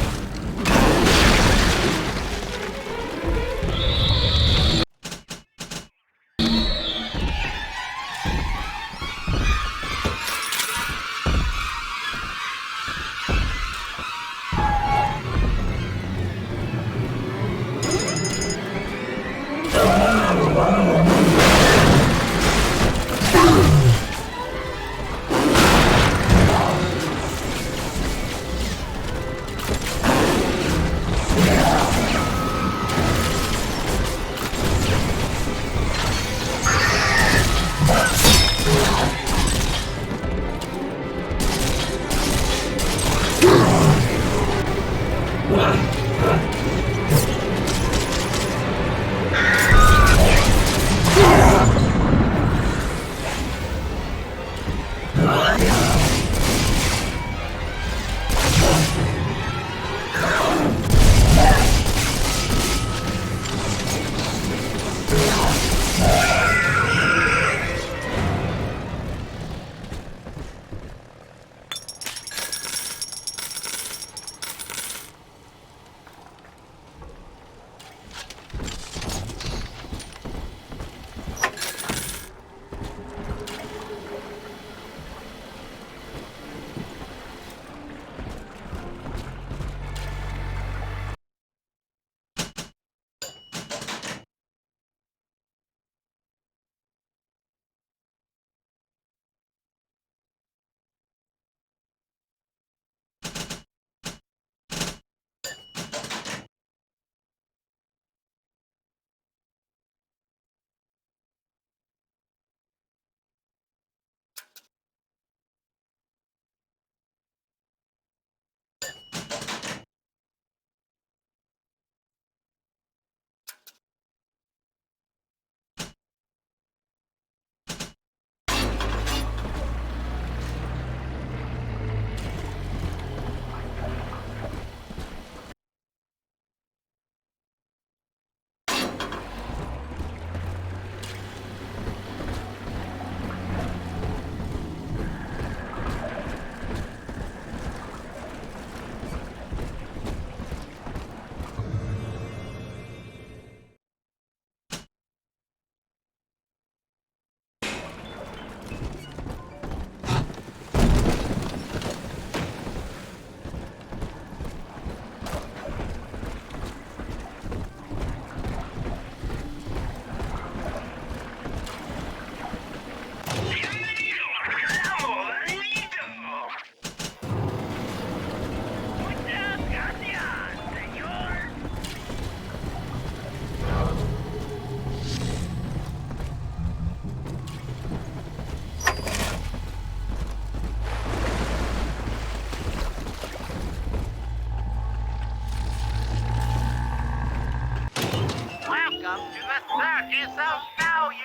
yourself value.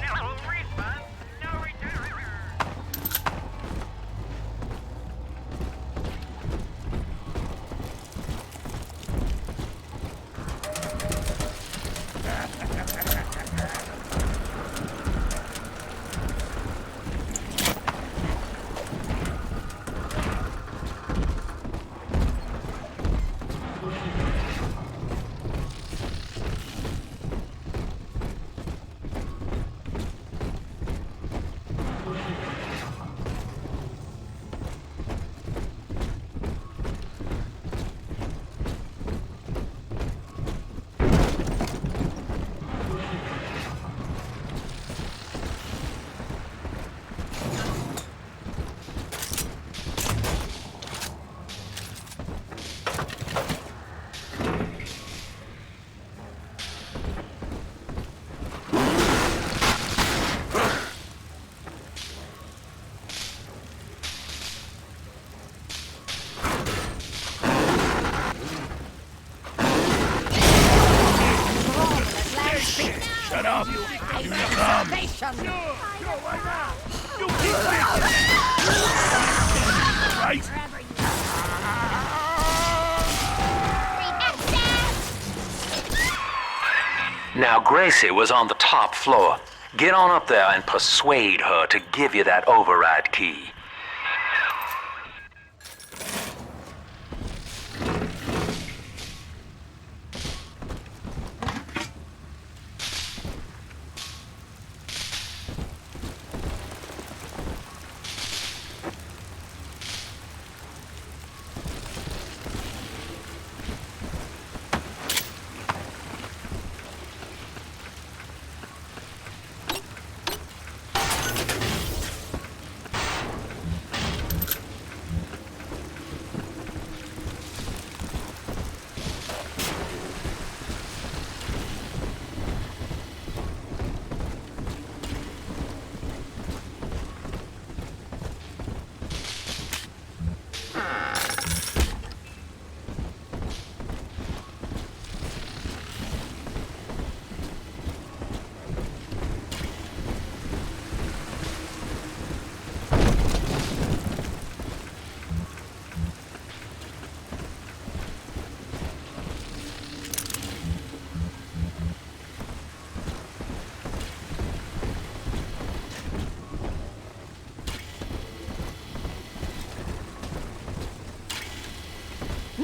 No refund, no return. Shut up! You come! You keep right? Now, Gracie was on the top floor. Get on up there and persuade her to give you that override key.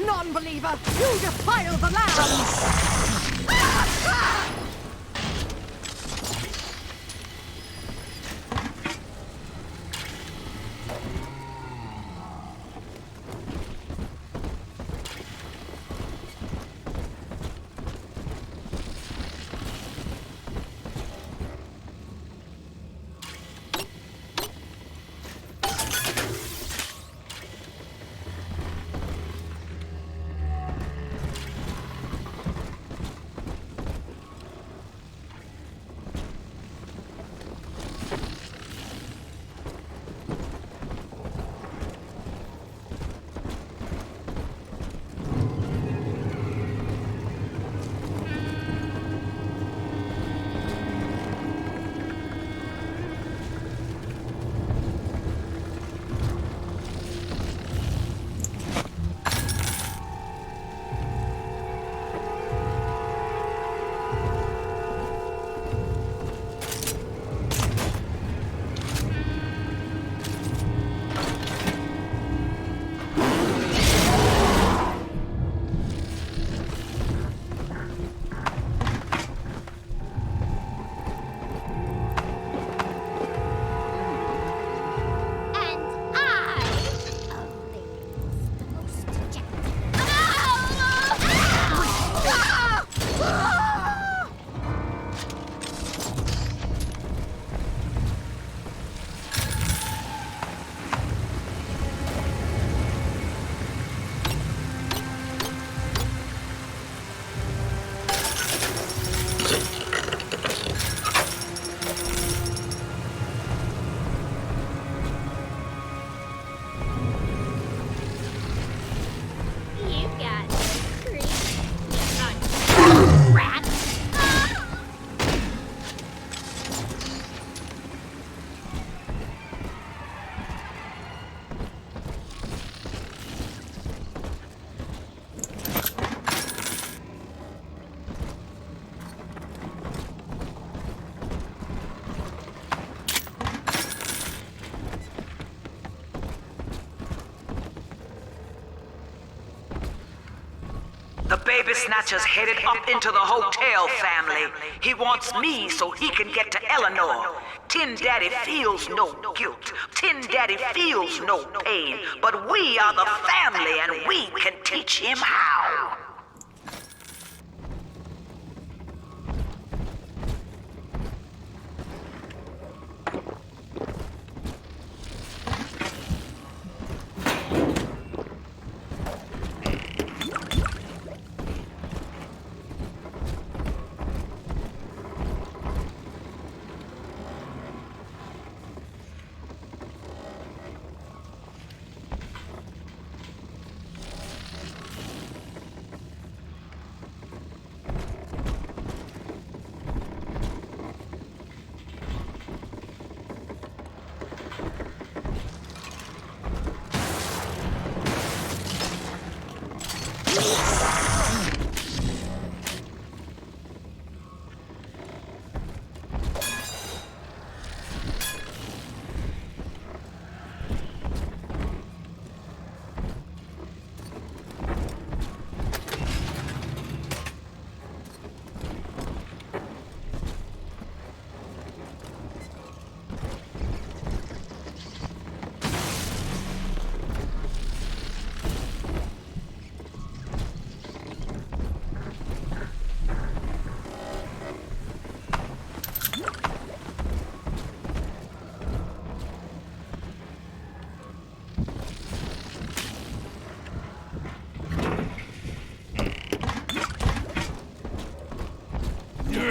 Non-believer, you defile the land! baby snatcher's headed up into the hotel family. He wants me so he can get to Eleanor. Tin Daddy feels no guilt. Tin Daddy feels no pain. But we are the family and we can teach him how.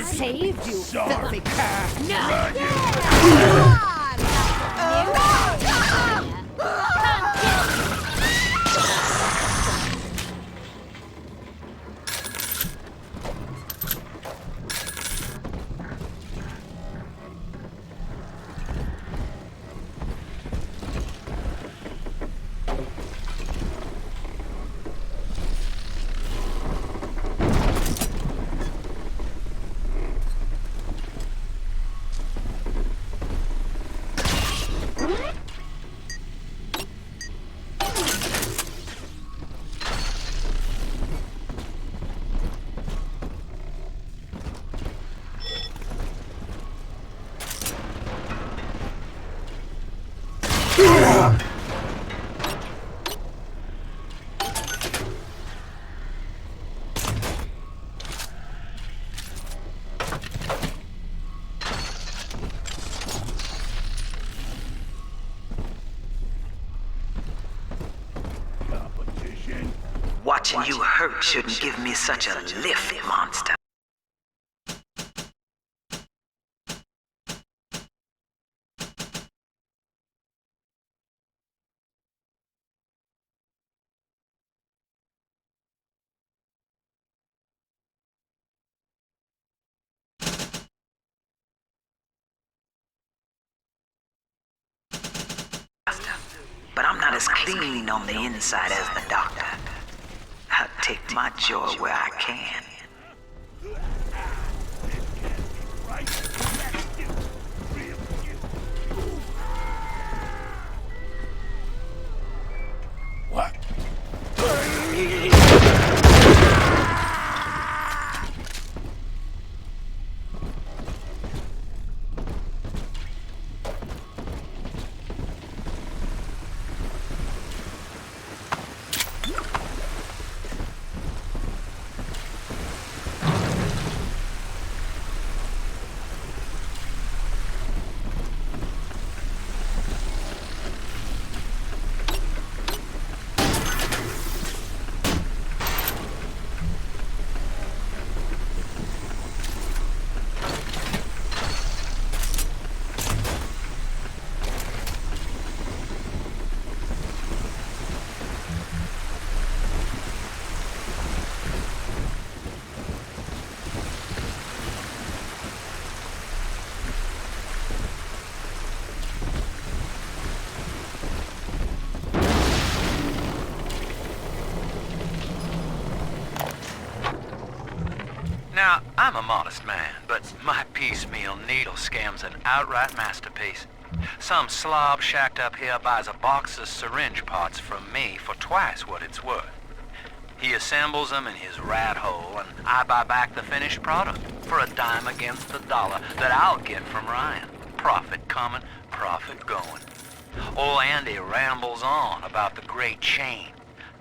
Saved you, filthy cur! No! Watching you hurt shouldn't give me such a lift, monster. But I'm not as clean on the inside as the doctor. I'll take my joy where I can. What? Now, I'm a modest man, but my piecemeal needle scam's an outright masterpiece. Some slob shacked up here buys a box of syringe parts from me for twice what it's worth. He assembles them in his rat hole, and I buy back the finished product for a dime against the dollar that I'll get from Ryan. Profit coming, profit going. Old Andy rambles on about the great chain.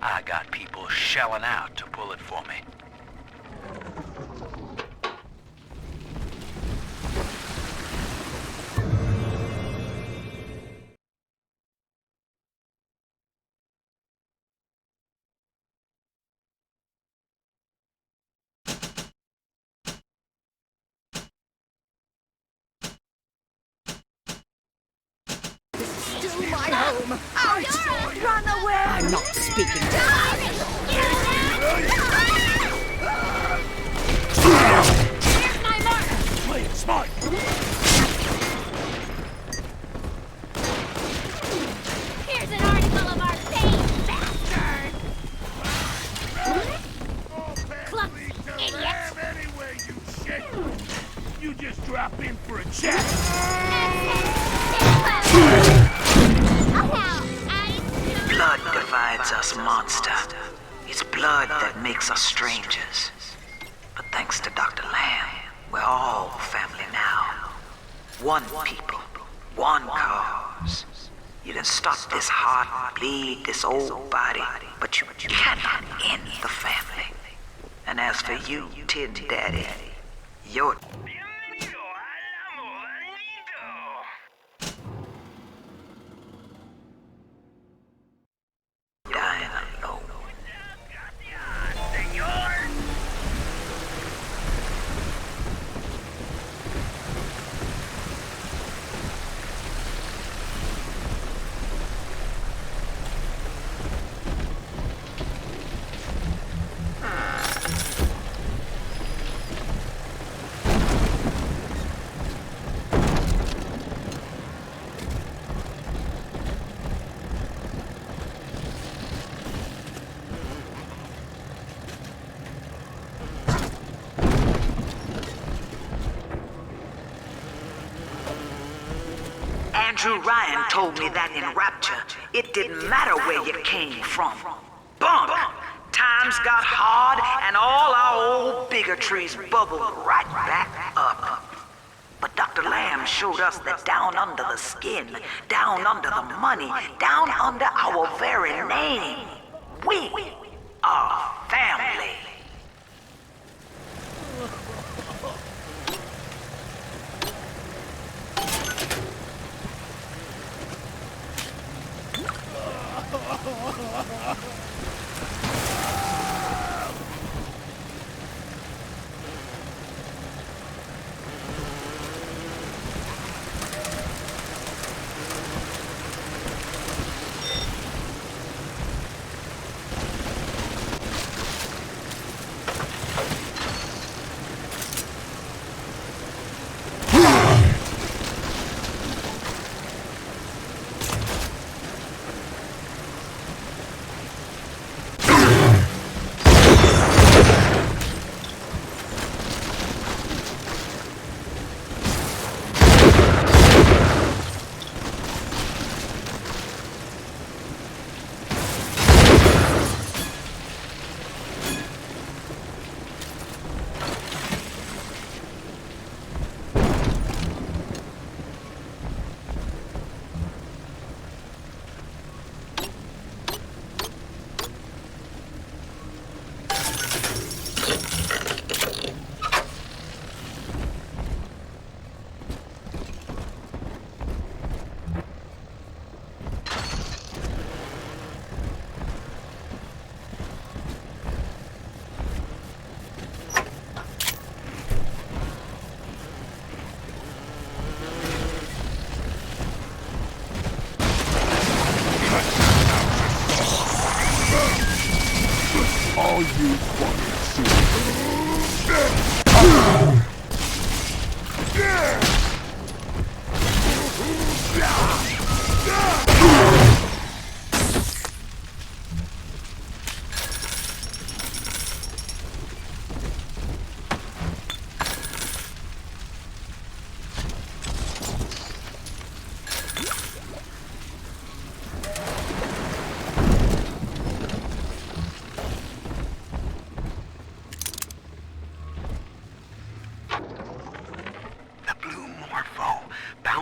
I got people shelling out to pull it for me. Still my home. Out! Run away! I'm not speaking to Here's my mark! Play it smart! Here's an article of our fame, bastard! Clumsy idiot! Anyway, you shit! You just drop in for a chat! Blood divides us, monster. It's blood that makes us strangers. But thanks to Dr. Lamb, we're all family now. One people, one cause. You can stop this heart bleed, this old body, but you cannot end the family. And as for you, Tin Daddy, you're... dying alone. Andrew Ryan told me that in Rapture, it didn't matter where you came from. Bump! Times got hard and all our old bigotries bubbled right back up. But Dr. Lamb showed us that down under the skin, down under the money, down under our very name, we are family.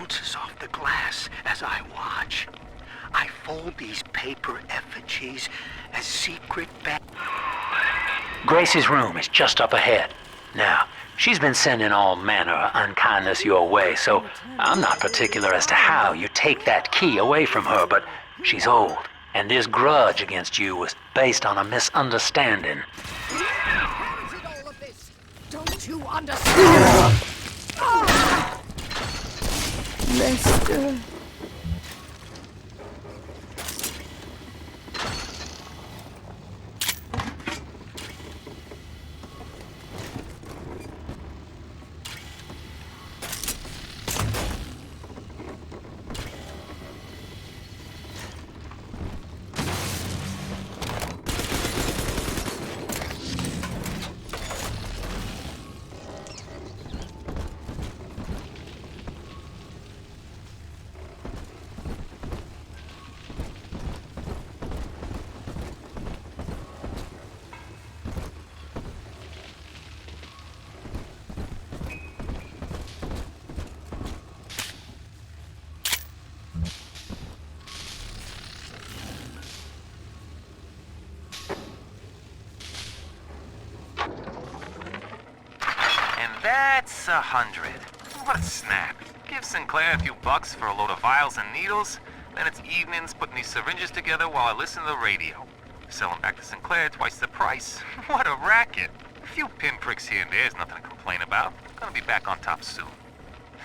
bounces off the glass as I watch. I fold these paper effigies as secret Gracie's room is just up ahead. Now, she's been sending all manner of unkindness your way, so I'm not particular as to how you take that key away from her, but she's old, and this grudge against you was based on a misunderstanding. Don't you understand? Lester. That's 100. What a snap. Give Sinclair a few bucks for a load of vials and needles, then it's evenings putting these syringes together while I listen to the radio. Sell them back to Sinclair twice the price. What a racket. A few pinpricks here and there is nothing to complain about. Gonna be back on top soon.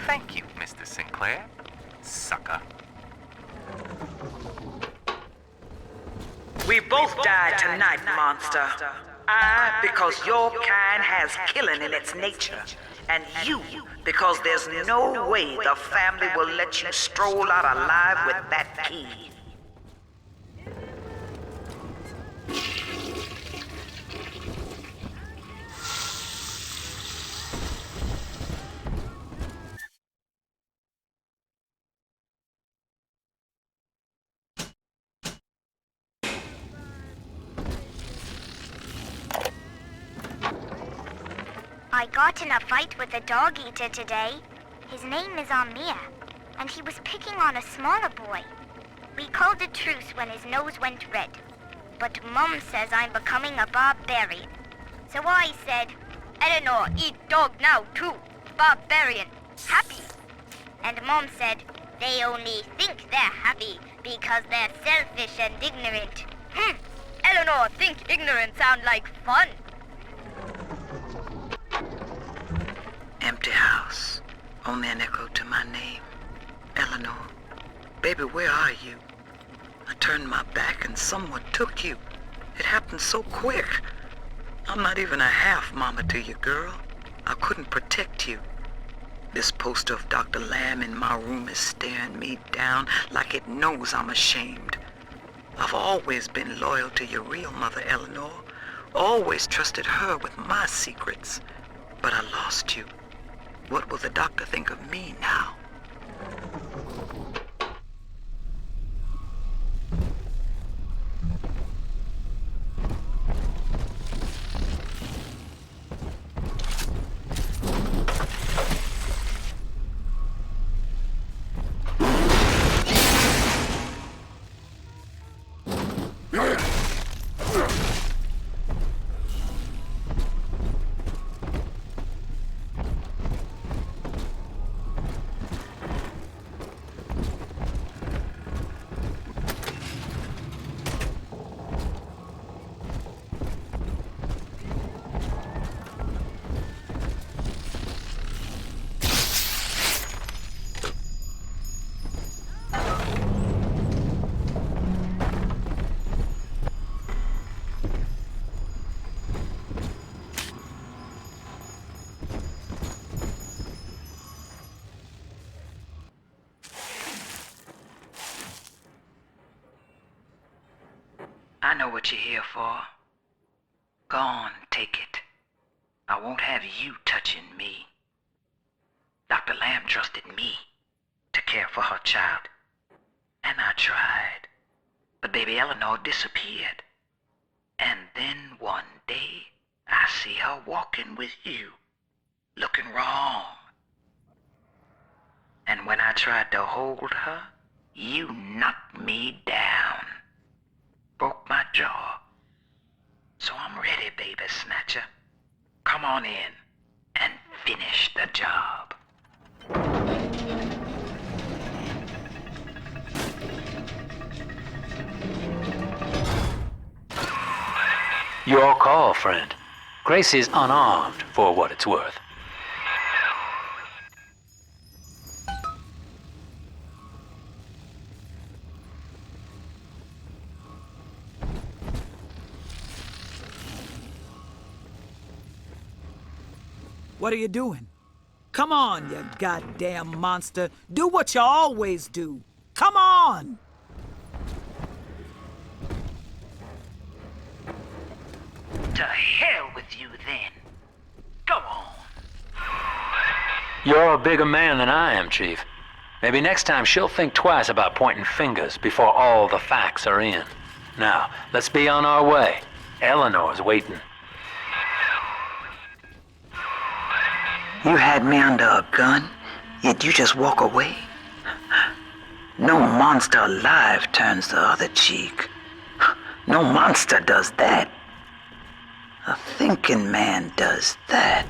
Thank you, Mr. Sinclair. Sucker. We both died tonight, monster. I, because your kind has killing in its nature. And you, because there's no way the family will let you stroll out alive with that key. I got in a fight with a dog eater today. His name is Amir, and he was picking on a smaller boy. We called a truce when his nose went red. But Mum says I'm becoming a barbarian. So I said, Eleanor, eat dog now too. Barbarian. Happy. And Mom said, they only think they're happy because they're selfish and ignorant. Eleanor, think ignorant sound like fun. Empty house. Only an echo to my name. Eleanor. Baby, where are you? I turned my back and someone took you. It happened so quick. I'm not even a half mama to you, girl. I couldn't protect you. This poster of Dr. Lamb in my room is staring me down like it knows I'm ashamed. I've always been loyal to your real mother, Eleanor. Always trusted her with my secrets. But I lost you. What will the doctor think of me now? I know what you're here for. Go on, take it. I won't have you touching me. Dr. Lamb trusted me to care for her child. And I tried. But baby Eleanor disappeared. And then one day, I see her walking with you. Looking wrong. And when I tried to hold her, you knocked me down. Broke my jaw. So I'm ready, baby snatcher. Come on in and finish the job. Your call, friend. Gracie's unarmed, for what it's worth. What are you doing? Come on, you goddamn monster. Do what you always do. Come on! To hell with you then. Go on. You're a bigger man than I am, Chief. Maybe next time she'll think twice about pointing fingers before all the facts are in. Now, let's be on our way. Eleanor's waiting. You had me under a gun, yet you just walk away? No monster alive turns the other cheek. No monster does that. A thinking man does that.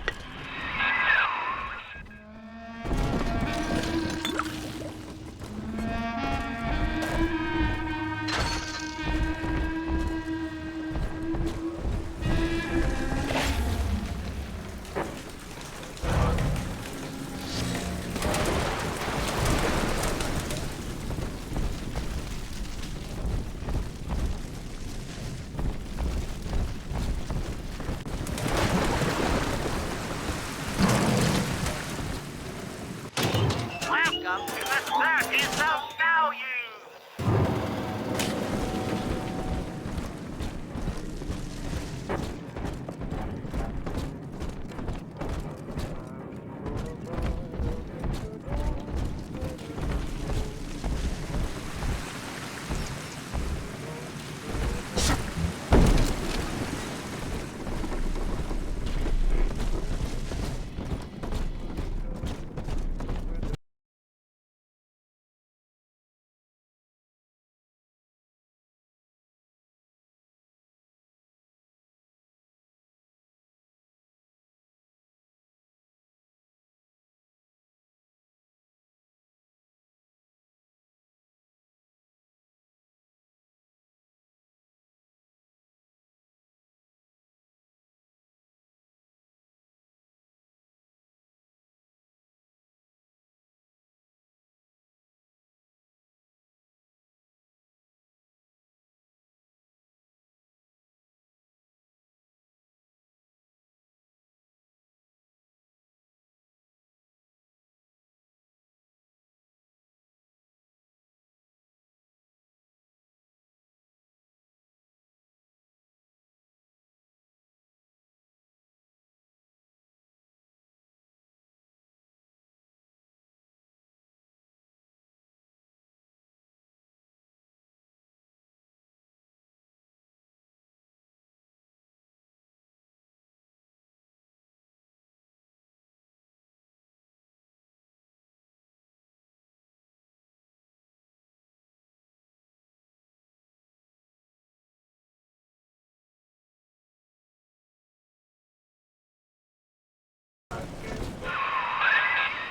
Welcome to the Circus of Value!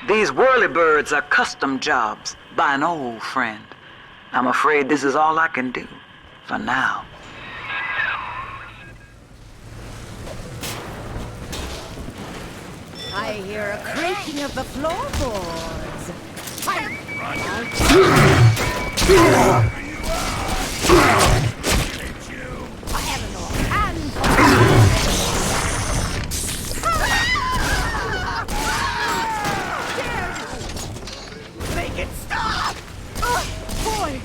These whirlybirds are custom jobs by an old friend. I'm afraid this is all I can do for now. I hear a creaking of the floorboards. Make it stop! Boy!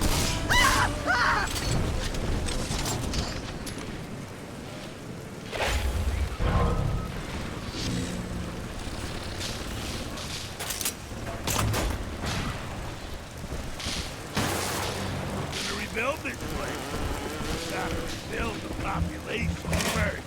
Rebuild this place. Gotta rebuild the population first.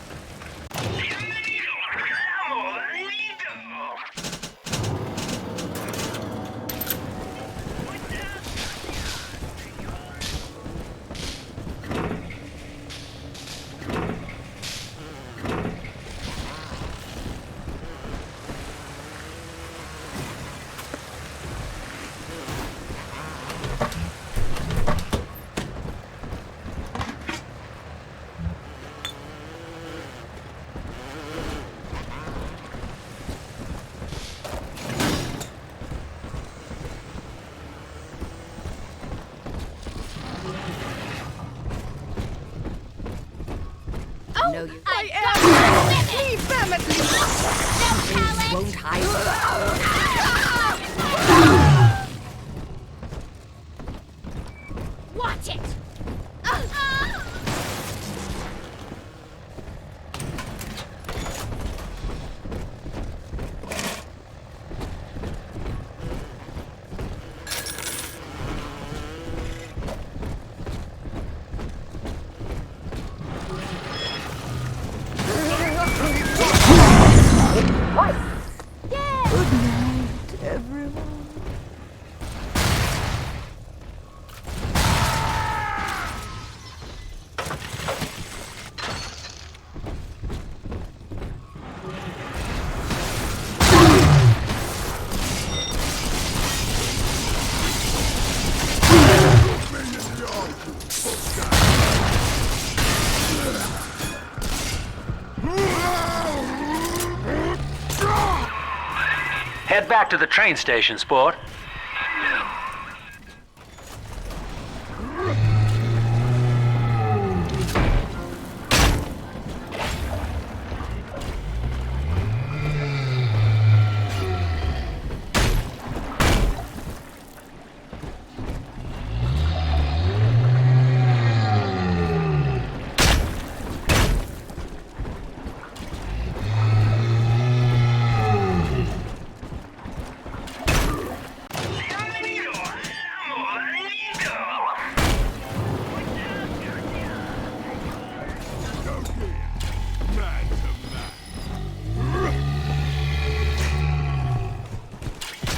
Head back to the train station, sport.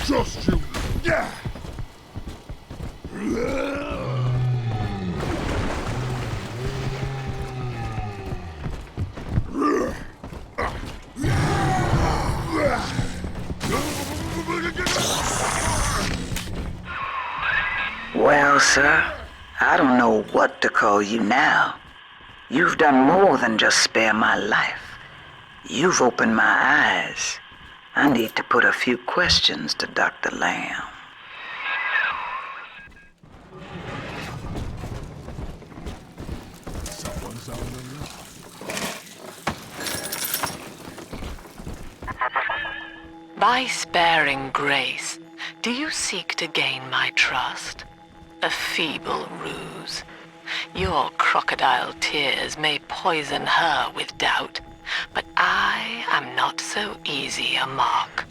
Just you. Yeah. Well, sir, I don't know what to call you now. You've done more than just spare my life. You've opened my eyes. I need to put a few questions to Dr. Lamb. Someone's on the roof. By sparing grace, do you seek to gain my trust? A feeble ruse. Your crocodile tears may poison her with doubt, but I am not so easy a mark.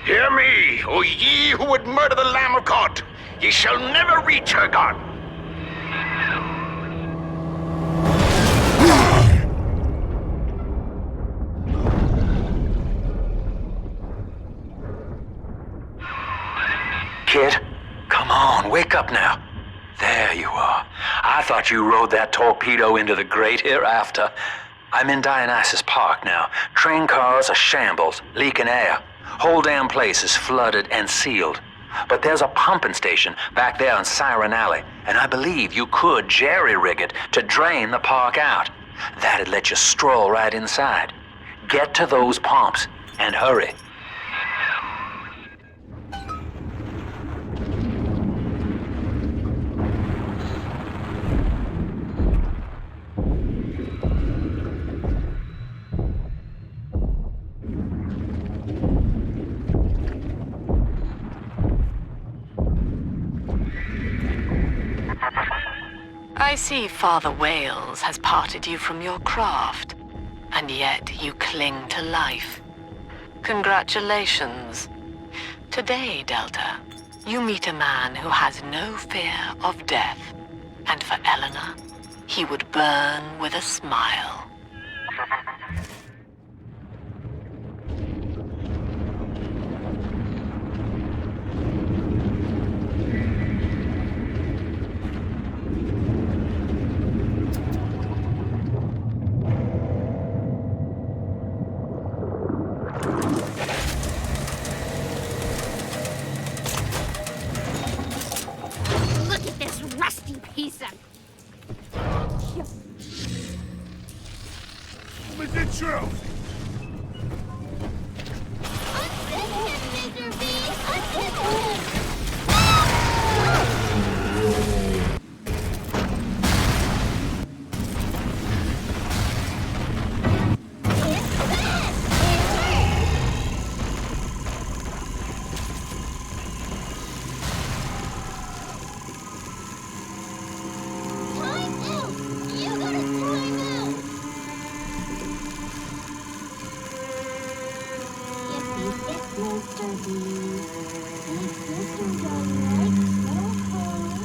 Hear me, O ye who would murder the Lamb of God! Ye shall never reach her God! Kid, come on, wake up now. There you are. I thought you rode that torpedo into the great hereafter. I'm in Dionysus Park now. Train cars are shambles, leaking air. Whole damn place is flooded and sealed. But there's a pumping station back there in Siren Alley, and I believe you could jerry-rig it to drain the park out. That'd let you stroll right inside. Get to those pumps, and hurry. I see Father Wales has parted you from your craft, and yet you cling to life. Congratulations. Today, Delta, you meet a man who has no fear of death, and for Eleanor, he would burn with a smile. Look at this rusty piece of... Is it true? Mr. B! Unhit him! Mr. B. Big sister doesn't like slow food.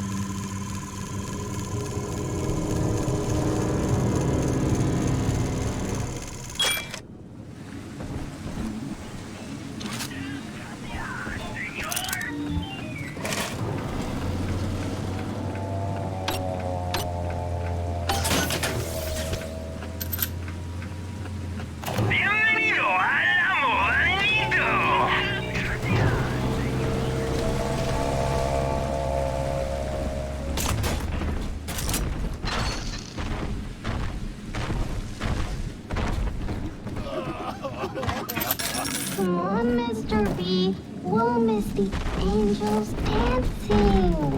Come on, Mr. B. We'll miss the angels dancing.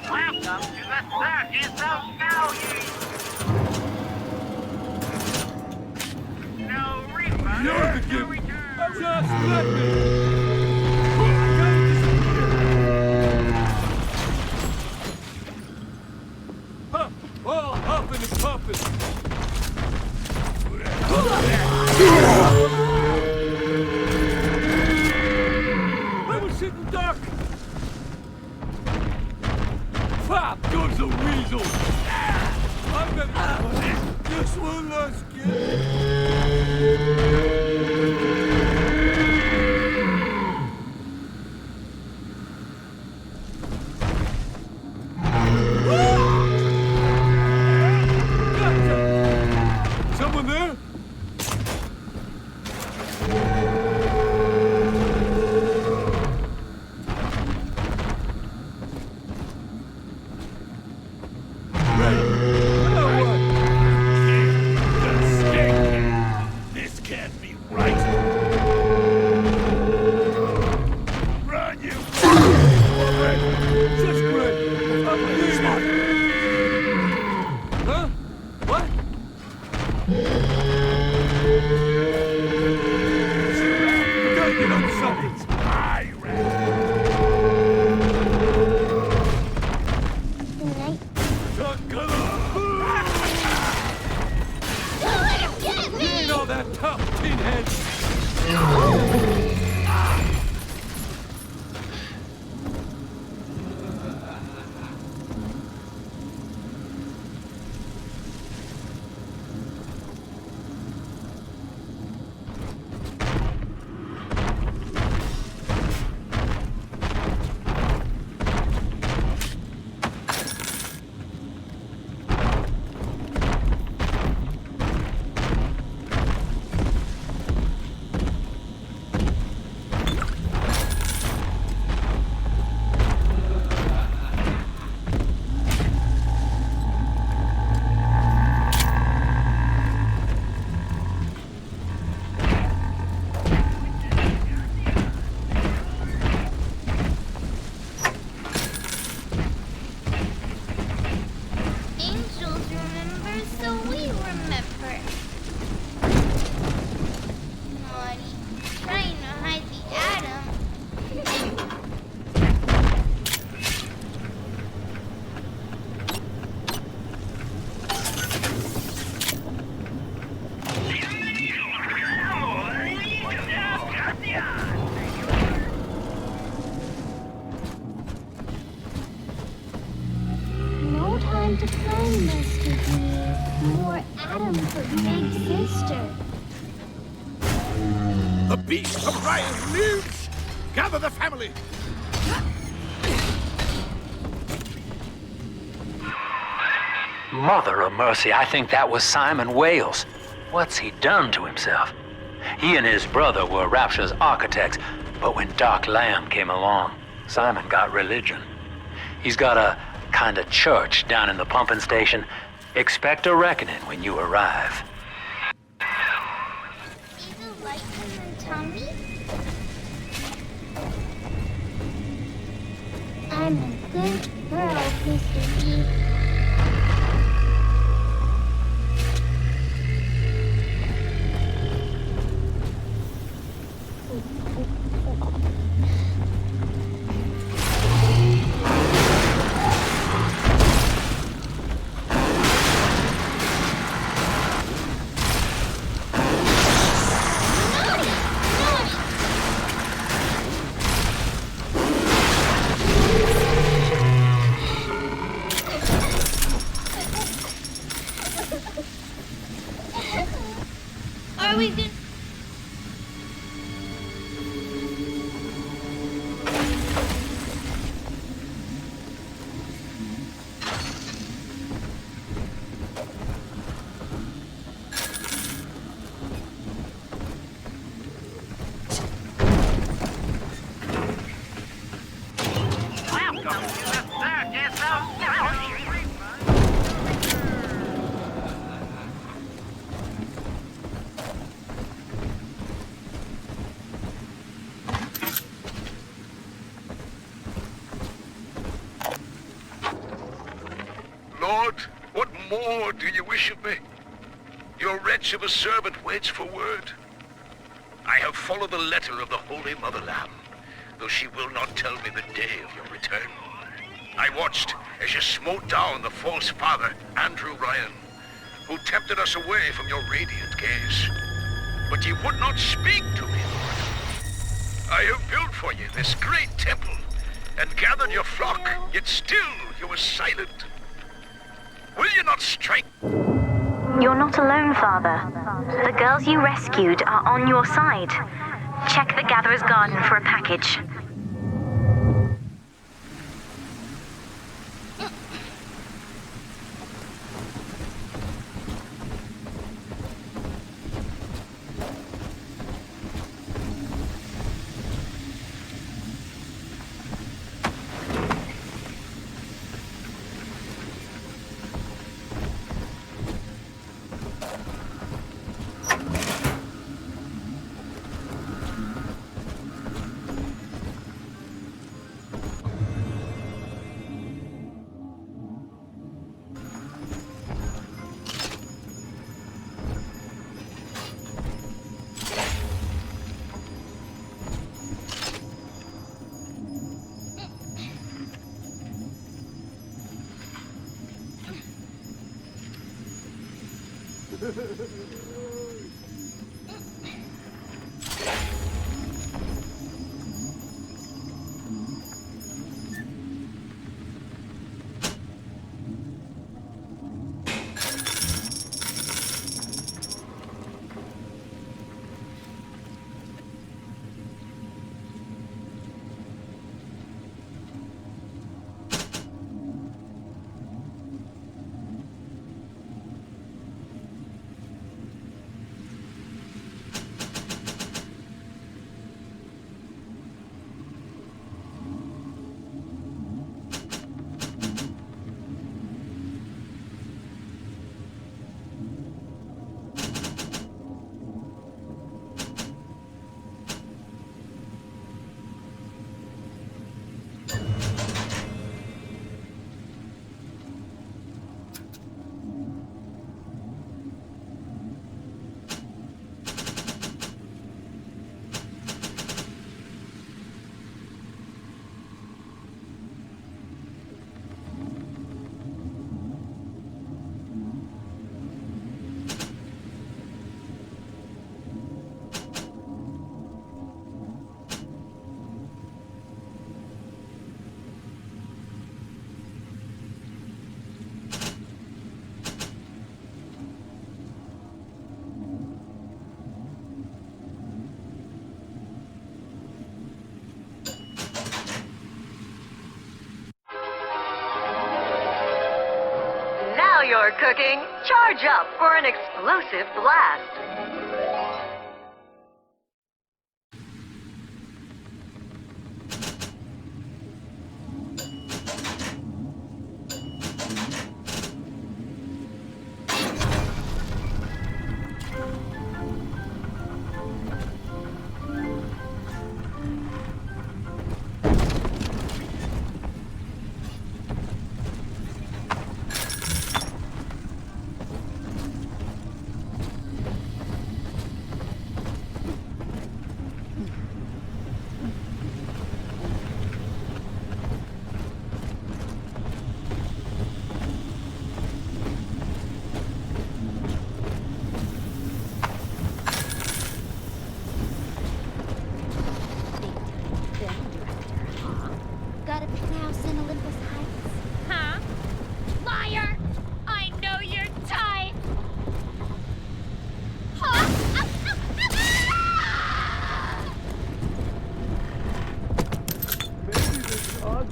Welcome to the circus of value. No refund, no return. Just let me! All huffing and puffing! Let me sit and duck! Pop goes the weasel! I'm gonna this one last Someone there? This can't be right. Run, you! Just great. Huh? What? We gotta get on something. Good night. Don't let him get me! You ain't all that tough, pinhead! Angels remember, so we remember. Naughty, trying to hide the atom. No time to play, Mr. B. More atom for Big Sister. The beast of Ryan lives! Gather the family! Mother of mercy, I think that was Simon Wales. What's he done to himself? He and his brother were Rapture's architects, but when Doc Lamb came along, Simon got religion. He's got a kind of church down in the pumping station. Expect a reckoning when you arrive. See the light in the tummy? I'm a good girl, Mr. B. Lord, what more do you wish of me? Your wretch of a servant waits for word. I have followed the letter of the Holy Mother Lamb, though she will not tell me the day of your return. I watched as you smote down the false father, Andrew Ryan, who tempted us away from your radiant gaze. But you would not speak to me, Lord. I have built for you this great temple, and gathered your flock, yet still you were silent. Will you not strike? You're not alone, Father. The girls you rescued are on your side. Check the Gatherer's Garden for a package. You're cooking. Charge up for an explosive blast.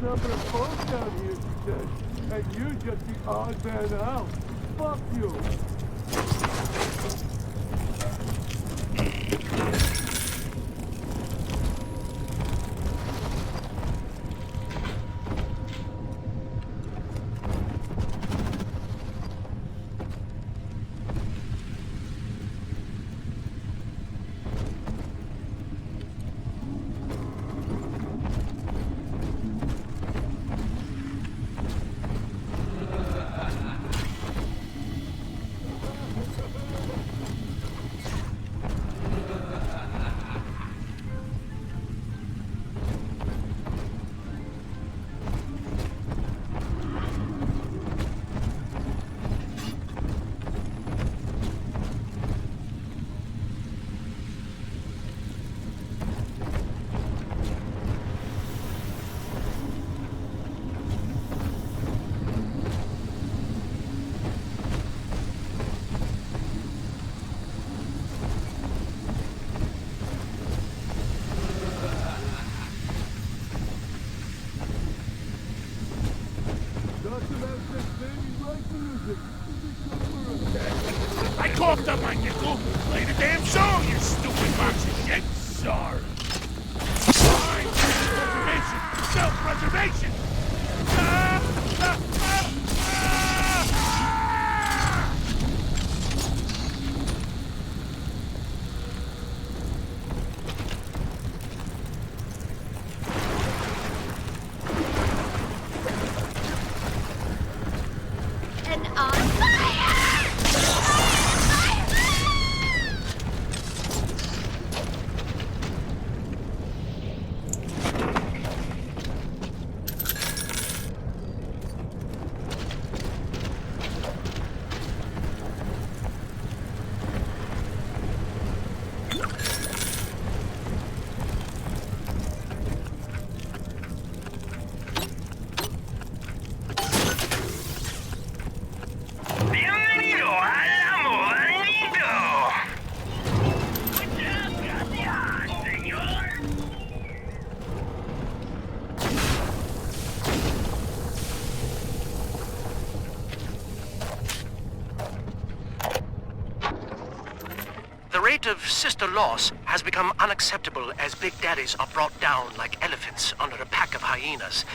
number of folks down here, she says, and you're just the odd man out. Fuck you. I coughed up my nickel. Play the damn song, you stupid box of shit. Sorry. Fine. Self-preservation. And on fire! Bienvenido al Amorito. Muchas gracias, señor. The rate of sister loss has become unacceptable as Big Daddies are brought down like elephants under a pack of hyenas.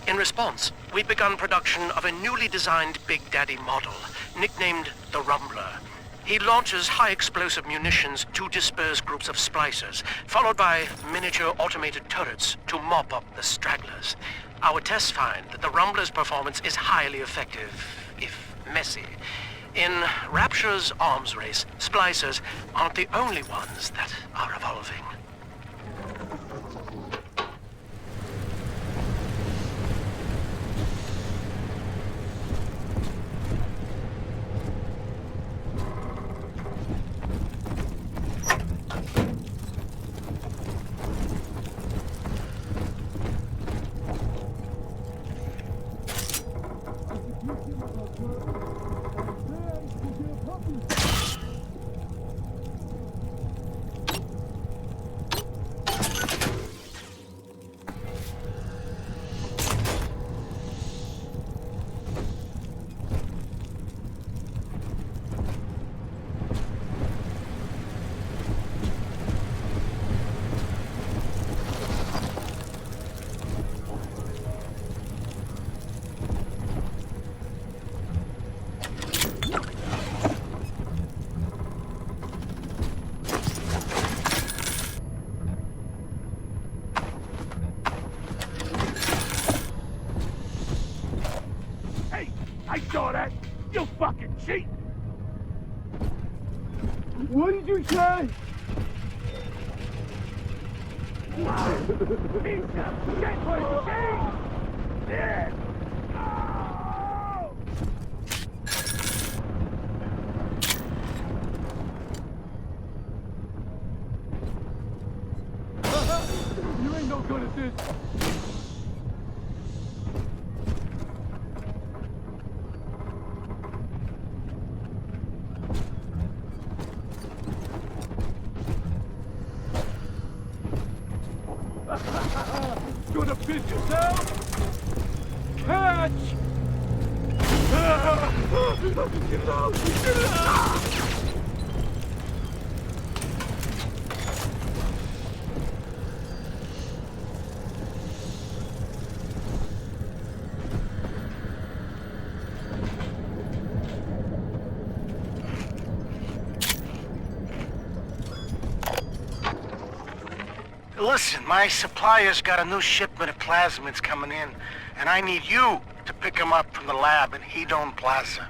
In response, we've begun production of a newly designed Big Daddy model, nicknamed the Rumbler. He launches high-explosive munitions to disperse groups of splicers, followed by miniature automated turrets to mop up the stragglers. Our tests find that the Rumbler's performance is highly effective, if messy. In Rapture's arms race, splicers aren't the only ones that are evolving. I saw that! You fucking cheat! What did you say? Pizza! Get for the cheese! Yeah! You ain't no good at this! Gonna piss yourself? Catch! Get it out! Get it out! Listen, my supplier's got a new shipment of plasmids coming in, and I need you to pick them up from the lab in Hedon Plaza.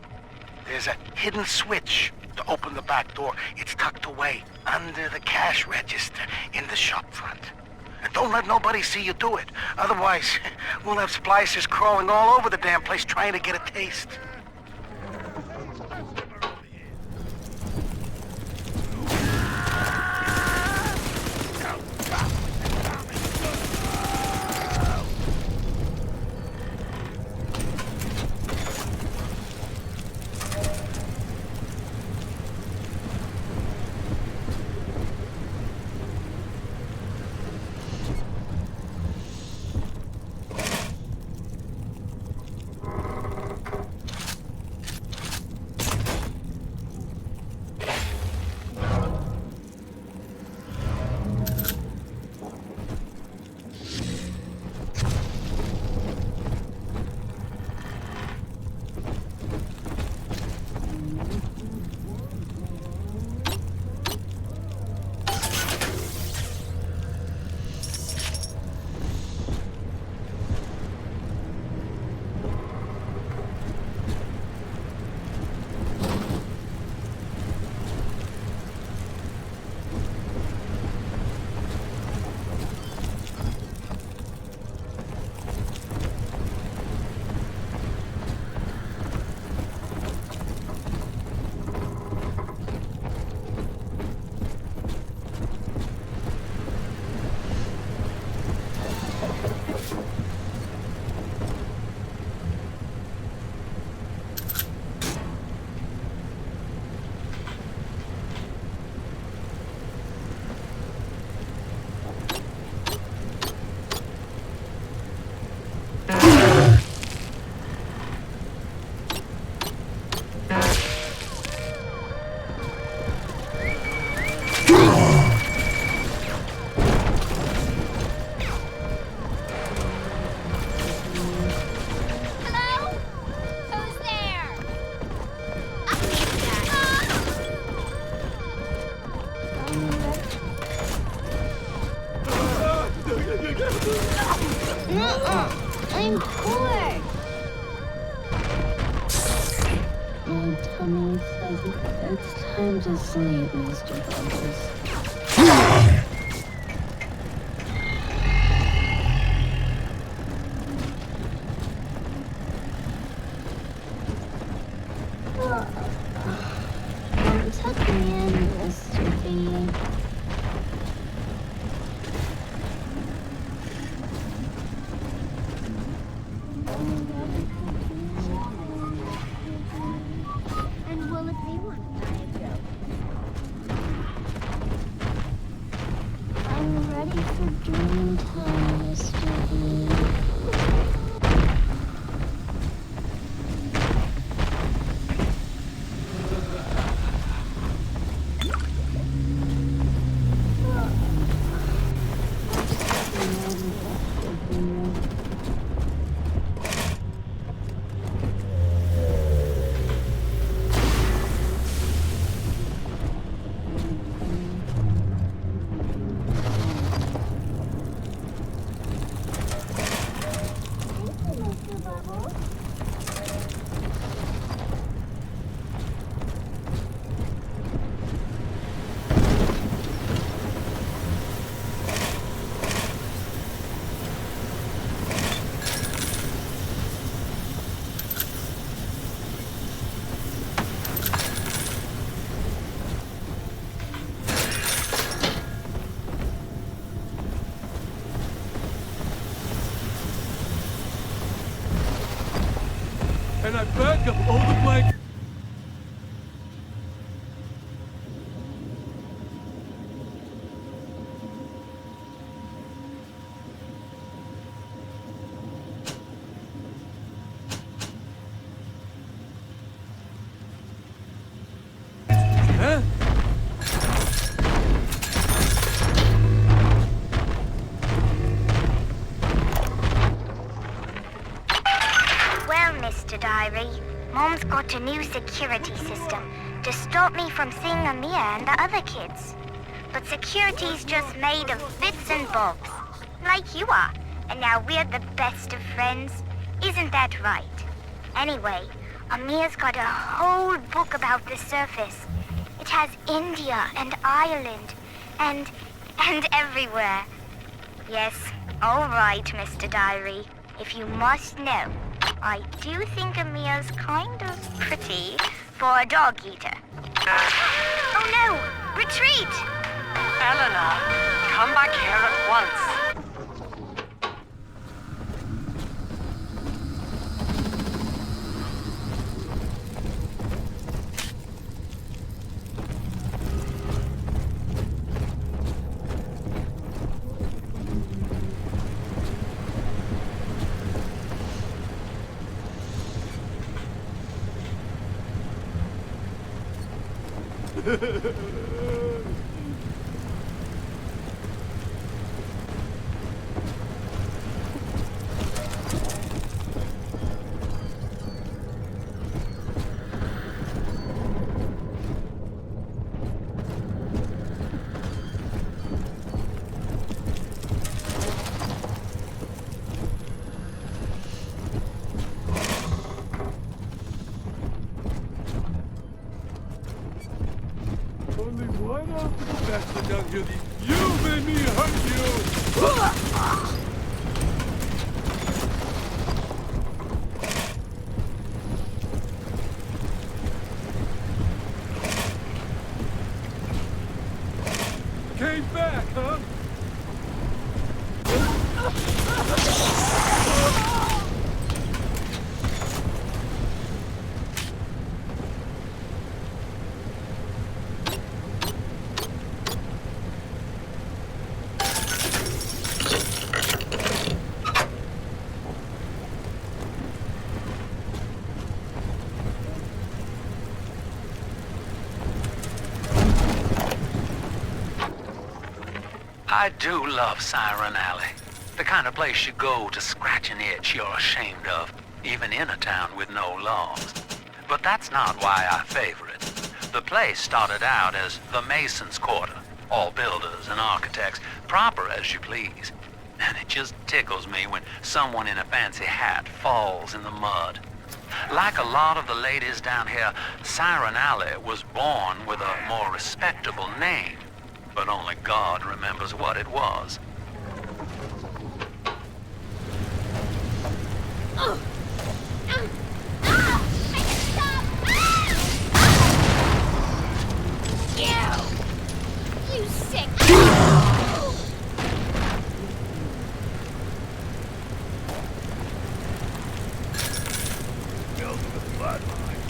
There's a hidden switch to open the back door. It's tucked away under the cash register in the shop front. And don't let nobody see you do it. Otherwise, we'll have splicers crawling all over the damn place trying to get a taste. I'm poor. My tummy says it's time to sleep, Mr. Bumpus. Tuck me in, Mr. B. And will it be one night? I'm ready for dream time, Mr. B. And I back up all the blankets. Diary, Mom's got a new security system to stop me from seeing Amir and the other kids. But security's just made of bits and bobs, like you are, and now we're the best of friends. Isn't that right? Anyway, Amir's got a whole book about the surface. It has India and Ireland and everywhere. Yes, all right, Mr. Diary. If you must know, I do think Amir's kind of pretty for a dog eater. Oh no! Retreat! Eleanor, come back here at once. Only one obstacle faster down here. You made me hurt you! Came back, huh? I do love Siren Alley. The kind of place you go to scratch an itch you're ashamed of, even in a town with no laws. But that's not why I favor it. The place started out as the Mason's Quarter, all builders and architects, proper as you please. And it just tickles me when someone in a fancy hat falls in the mud. Like a lot of the ladies down here, Siren Alley was born with a more respectable name. But only God remembers what it was. You sick! Building a bloodline.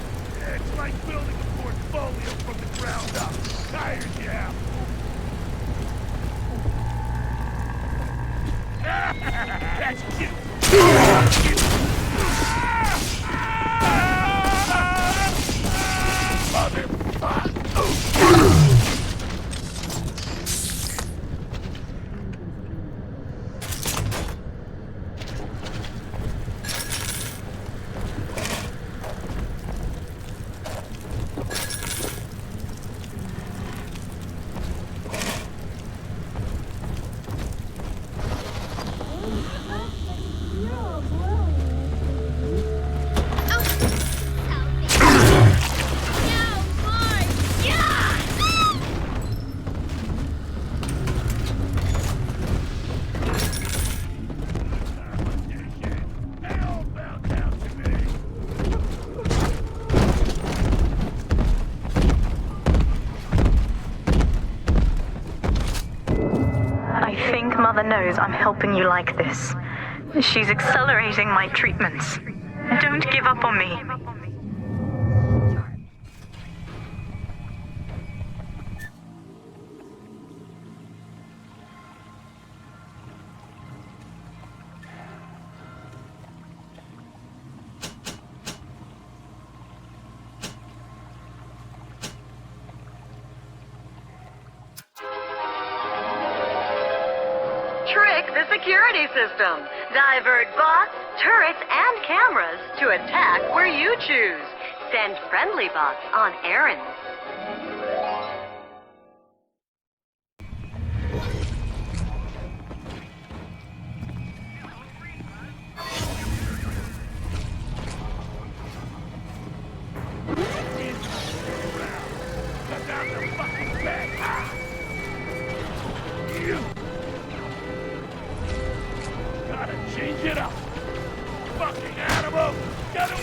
It's like building a portfolio from the ground up. Tired, yeah. That's cute. Mother knows I'm helping you like this. She's accelerating my treatments. Don't give up on me. Trick the security system. Divert bots, turrets, and cameras to attack where you choose. Send friendly bots on errands. Change it up! Fucking animal! Get him!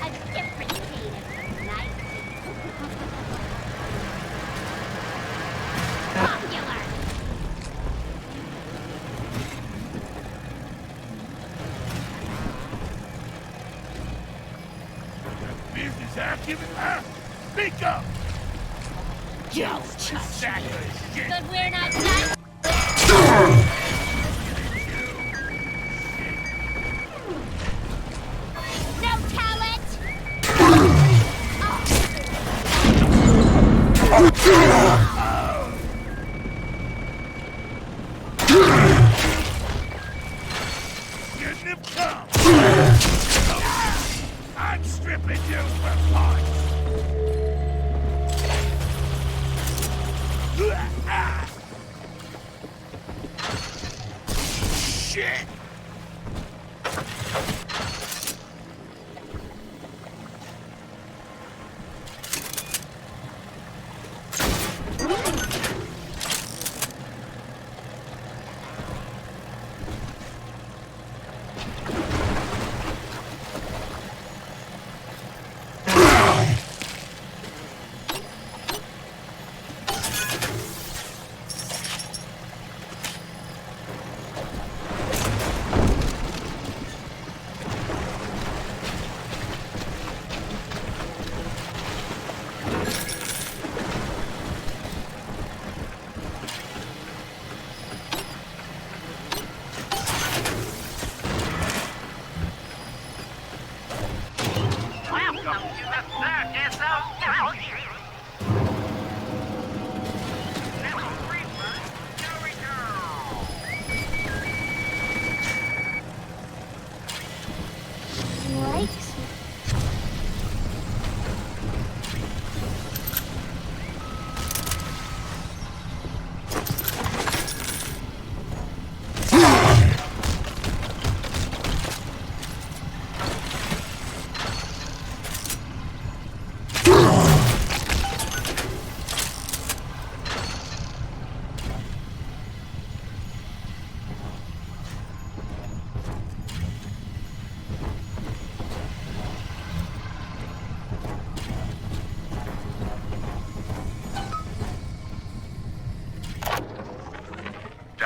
A different shade of nice. Popular! Business acumen? Speak up! Don't touch me. But we're not done. No talent. Getting him come. I'm stripping you for parts. Shit!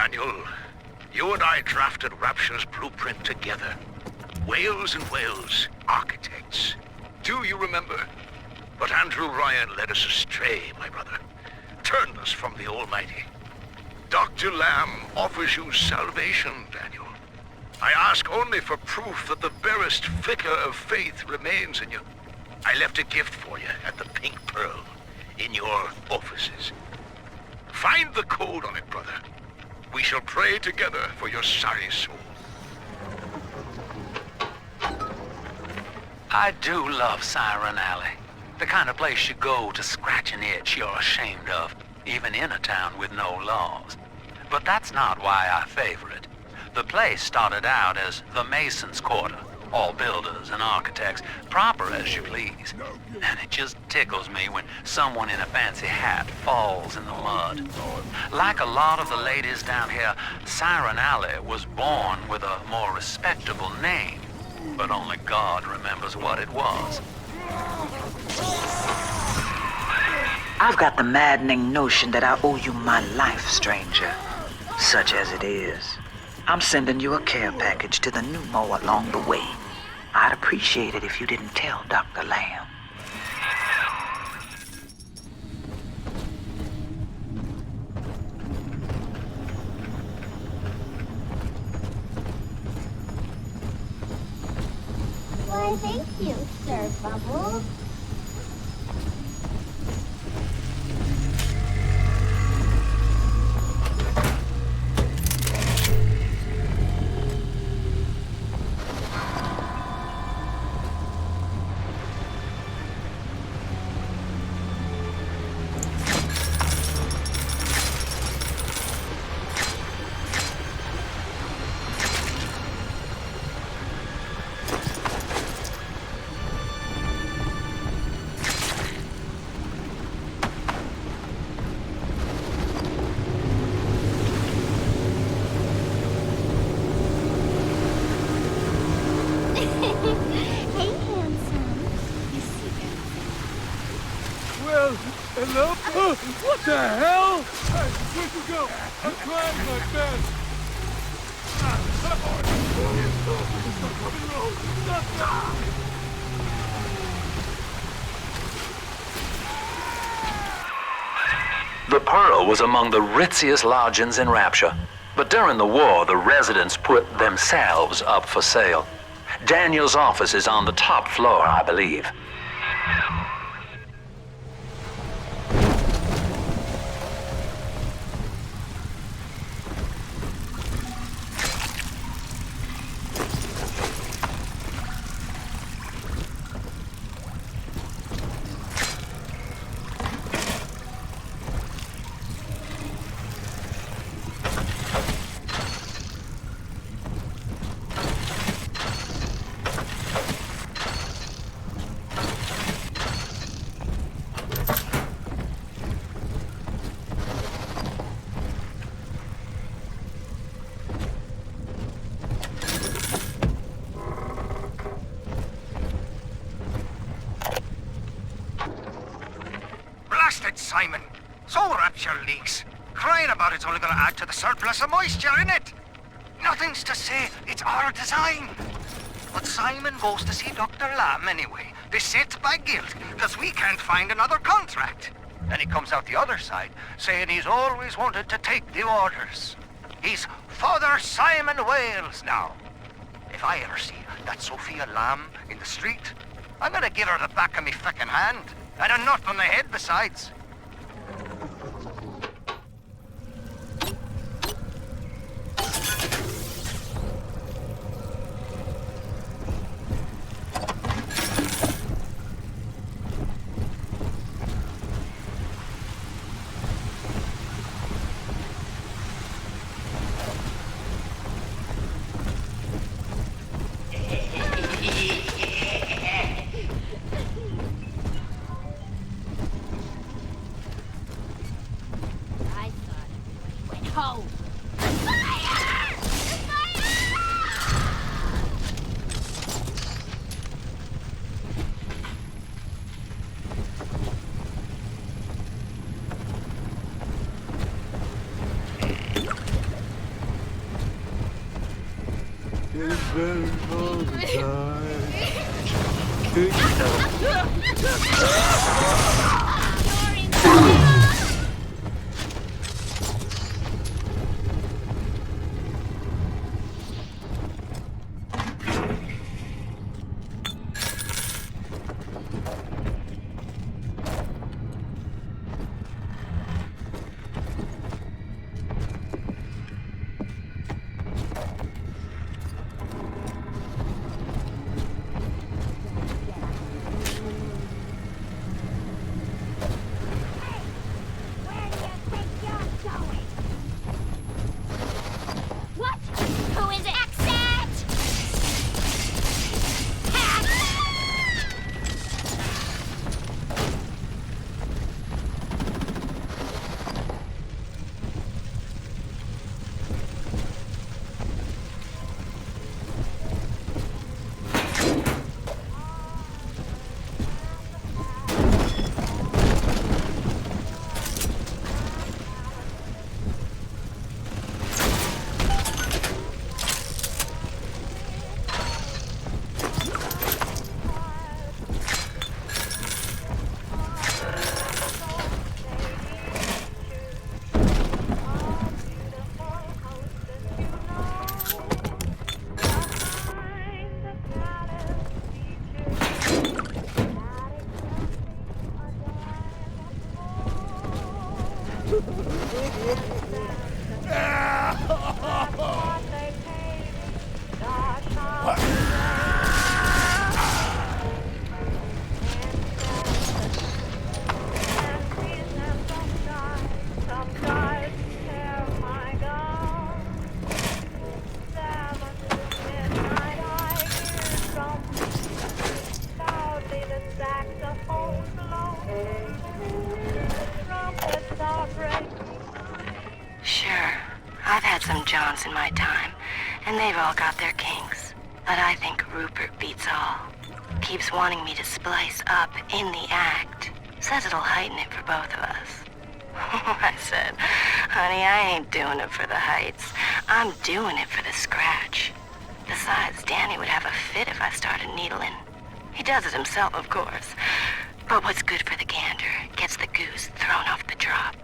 Daniel, you and I drafted Rapture's blueprint together. Wales and Wales, architects. Do you remember? But Andrew Ryan led us astray, my brother. Turned us from the Almighty. Dr. Lamb offers you salvation, Daniel. I ask only for proof that the barest flicker of faith remains in you. I left a gift for you at the Pink Pearl, in your offices. Find the code on it, brother. We shall pray together for your sorry soul. I do love Siren Alley. The kind of place you go to scratch an itch you're ashamed of, even in a town with no laws. But that's not why I favor it. The place started out as the Mason's Quarter, all builders and architects, proper as you please. And it just tickles me when someone in a fancy hat falls in the mud. Like a lot of the ladies down here, Siren Alley was born with a more respectable name, but only God remembers what it was. I've got the maddening notion that I owe you my life, stranger. Such as it is. I'm sending you a care package to the pneumo along the way. I'd appreciate it if you didn't tell Dr. Lamb. Why, thank you, Sir Bubbles. Hello? What the hell? Hey, where'd you go? I'm trying my best. The Pearl was among the ritziest lodgings in Rapture. But during the war, the residents put themselves up for sale. Daniel's office is on the top floor, I believe. Simon. So Rapture leaks. Crying about it's only going to add to the surplus of moisture in it. Nothing's to say it's our design. But Simon goes to see Dr. Lamb anyway, beset by guilt, because we can't find another contract. Then he comes out the other side, saying he's always wanted to take the orders. He's Father Simon Wales now. If I ever see that Sophia Lamb in the street, I'm going to give her the back of me feckin' hand, and a nut on the head besides. What? Who is it? Exit! Sure, I've had some Johns in my time, and they've all got their kinks. But I think Rupert beats all. Keeps wanting me to splice up in the act. Says it'll heighten it for both of us. I said, honey, I ain't doing it for the heights. I'm doing it for the scratch. Besides, Danny would have a fit if I started needling. He does it himself, of course. But what's good for the gander gets the goose thrown off the drop.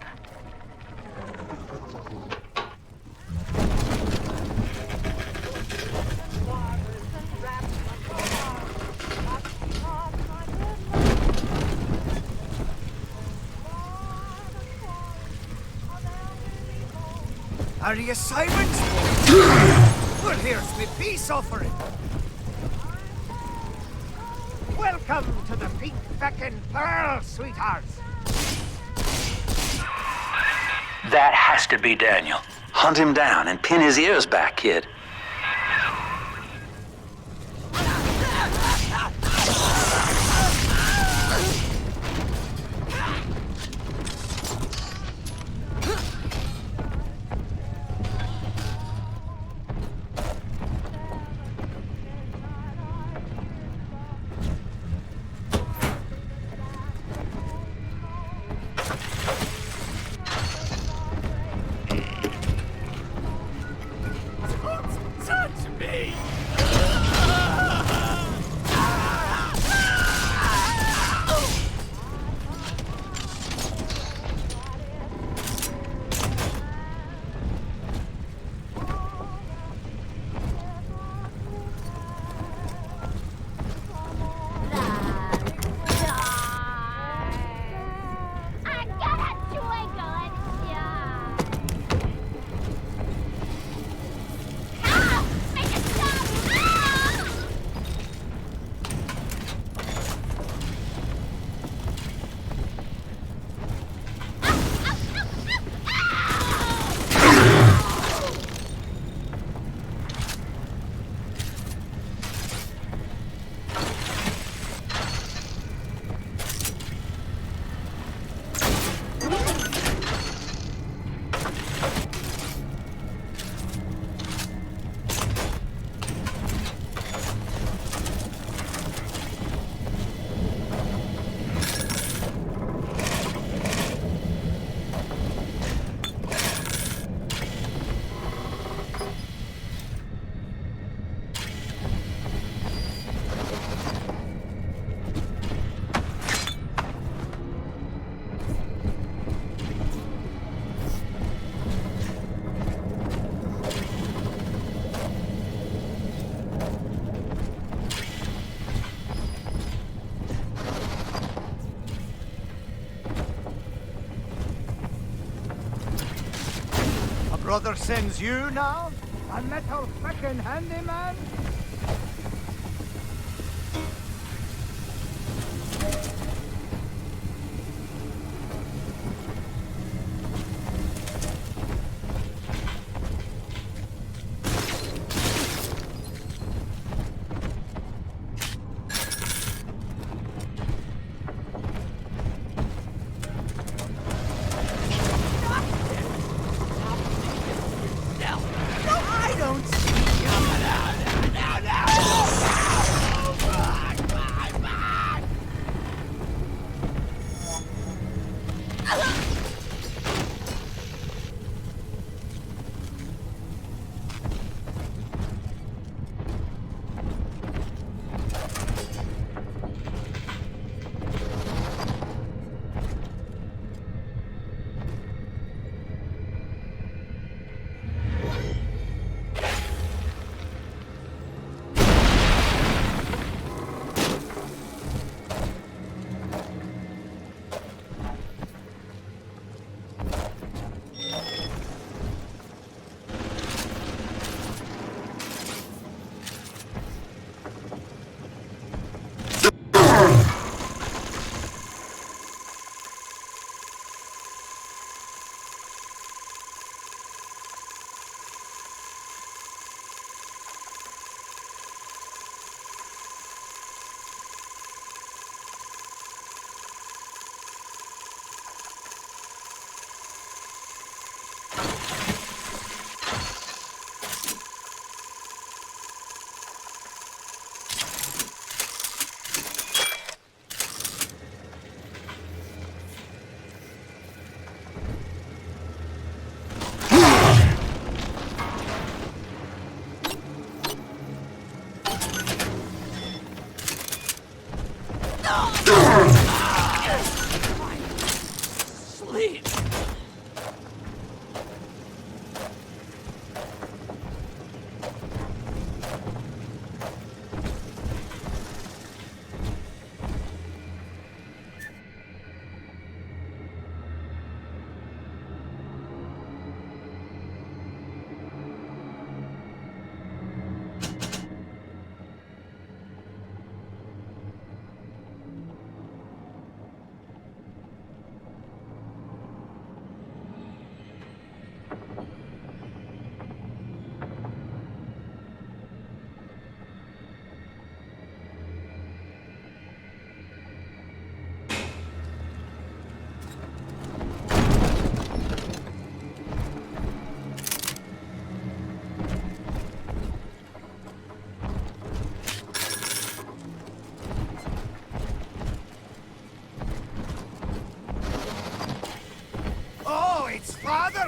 Are you Sirens? Well, here's me peace offering. Welcome to the Pink Feckin' Pearl, sweethearts. That has to be Daniel. Hunt him down and pin his ears back, kid. brother sends you now? A little frickin' handyman?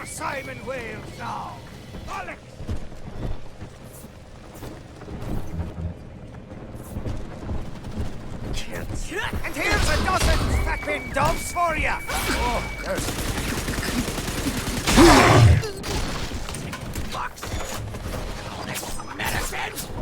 Simon Wales now! Alex! And here's a dozen flippin' doves for you! Oh, there's... Box! All this medicine!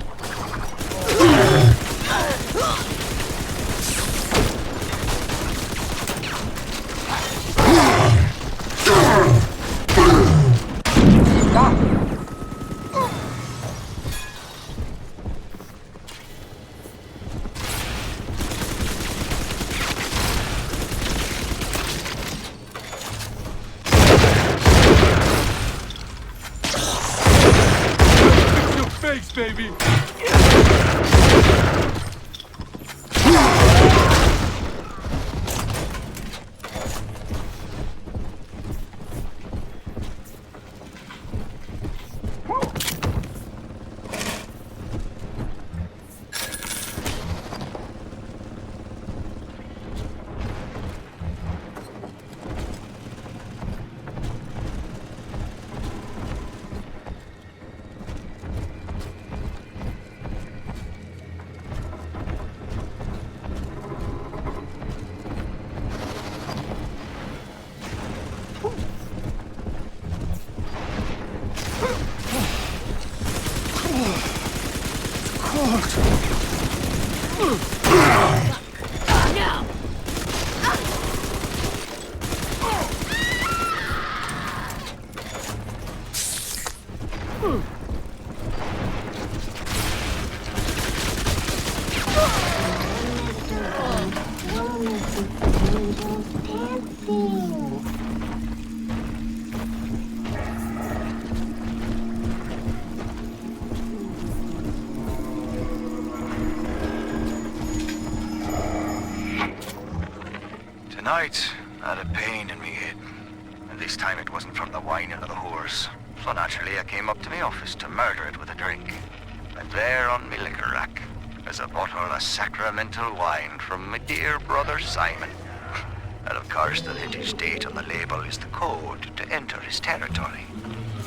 Baby! Tonight, I had a pain in me head. And this time it wasn't from the whining of the whores. So naturally I came up to my office to murder it with a drink. And there on me liquor rack is a bottle of sacramental wine from my dear brother Simon. And of course the vintage date on the label is the code to enter his territory.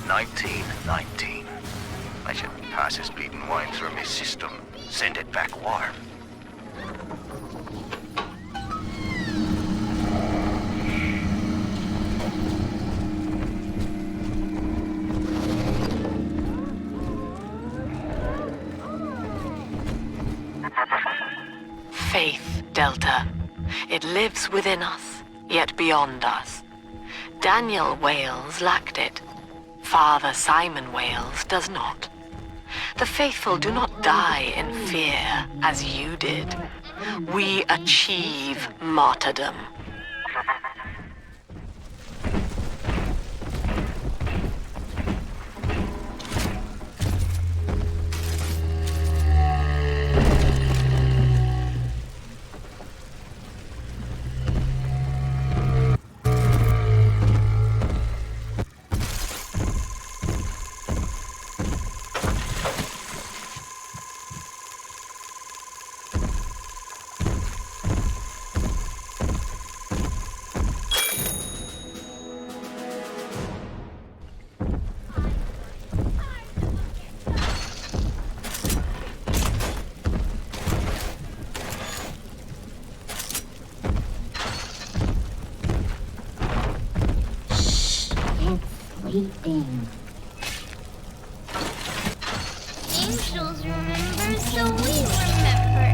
1919. I should pass his bleeding wine through my system, send it back warm. Faith, Delta. It lives within us, yet beyond us. Daniel Wales lacked it. Father Simon Wales does not. The faithful do not die in fear, as you did. We achieve martyrdom. Sleeping. Angels remember, so we remember.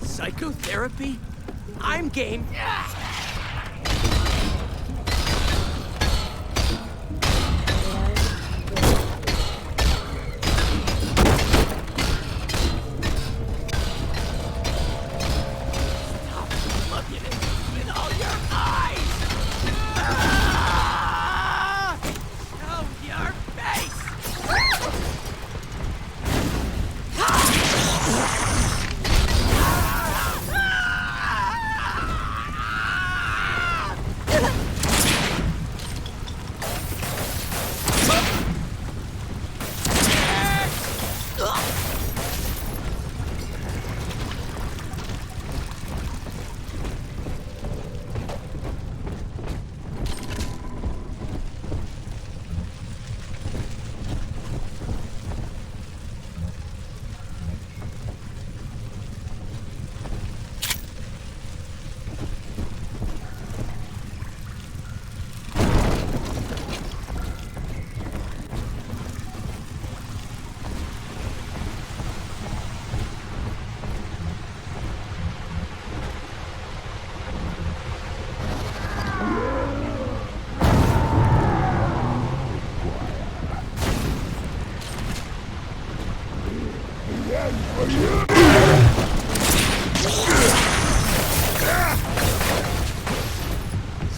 Psychotherapy? I'm game.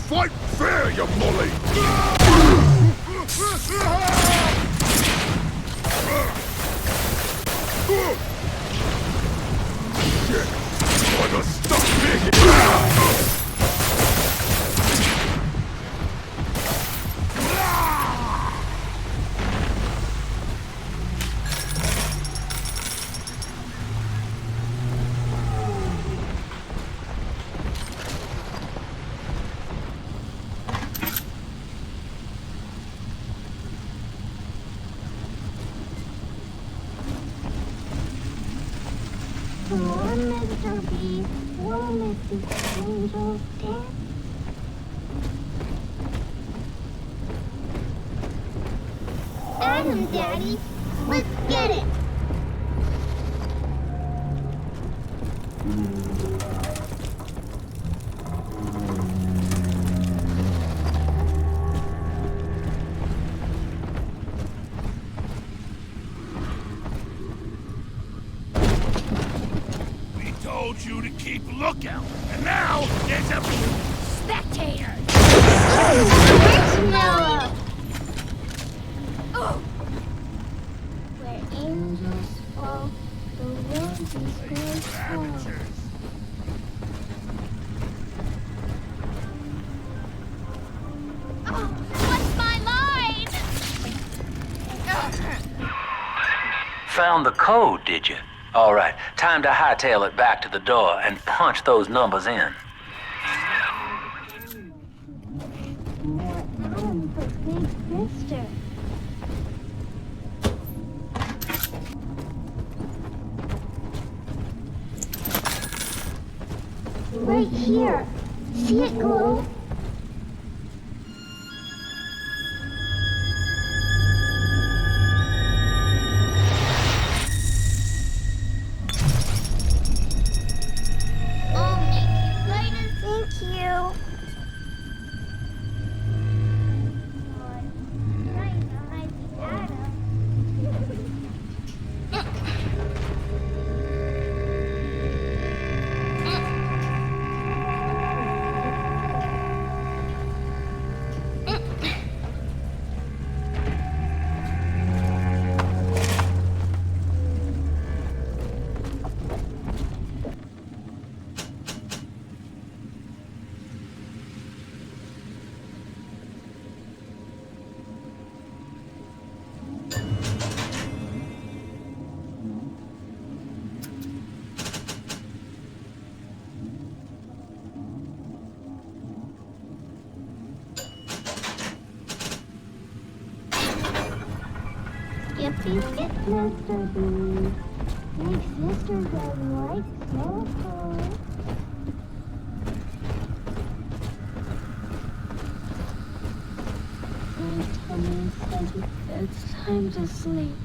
fight fair, you bully! Shit! I got stuck here! Come on, Mr. B. Won't let these angels dance. Adam, Daddy. Let's get it. Told you to keep lookout, and now there's a spectator. Marshmallow. Where angels fall, the roses grow tall. What's my line? Found the code, did you? All right, time to hightail it back to the door and punch those numbers in. More Adam for Big Sister. Right here. See it glow? Thank you. Skippy skip, Mr. B. Big Sister doesn't like snow cold. My tummy says it's time to sleep.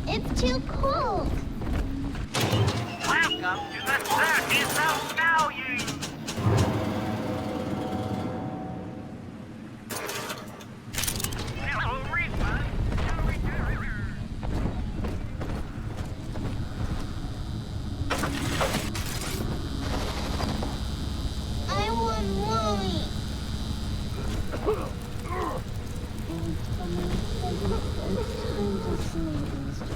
It's too cold. Welcome to the Circus of Value. I want Wally. It's time to sleep, Mr.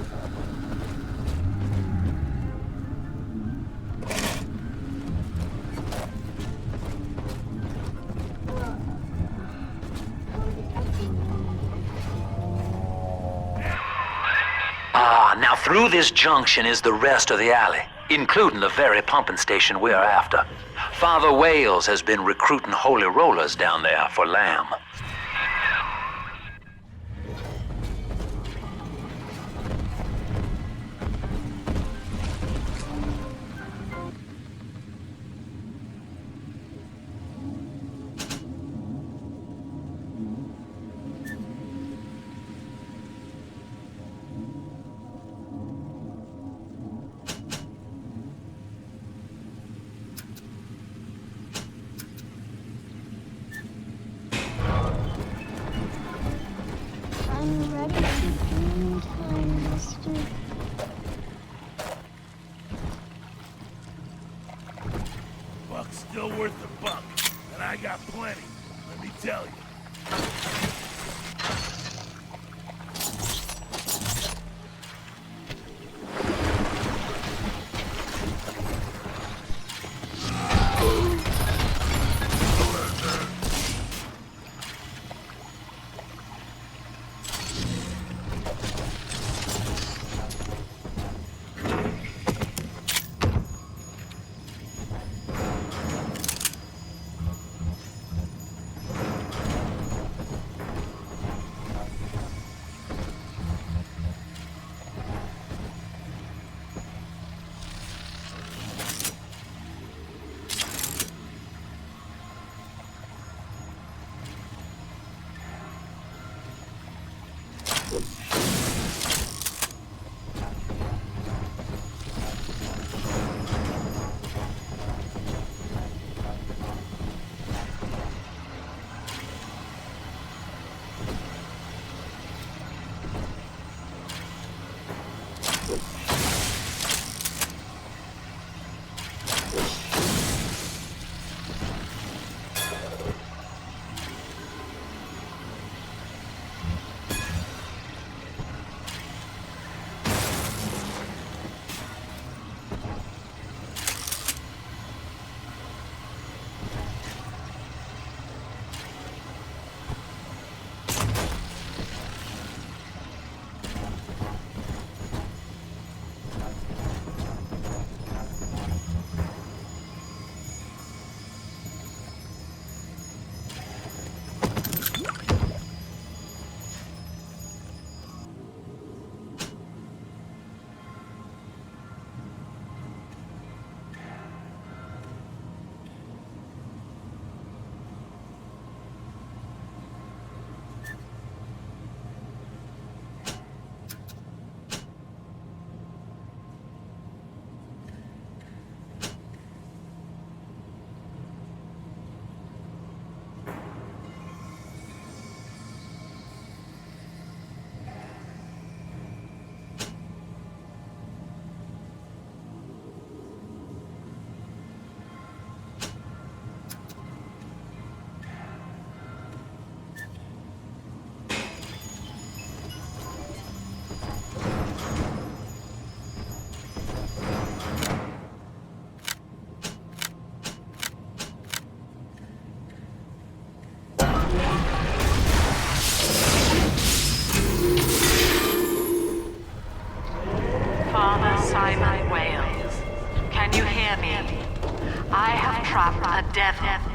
Now through this junction is the rest of the alley, including the very pumping station we're after. Father Wales has been recruiting holy rollers down there for lamb. still worth the buck. And I got plenty, let me tell you.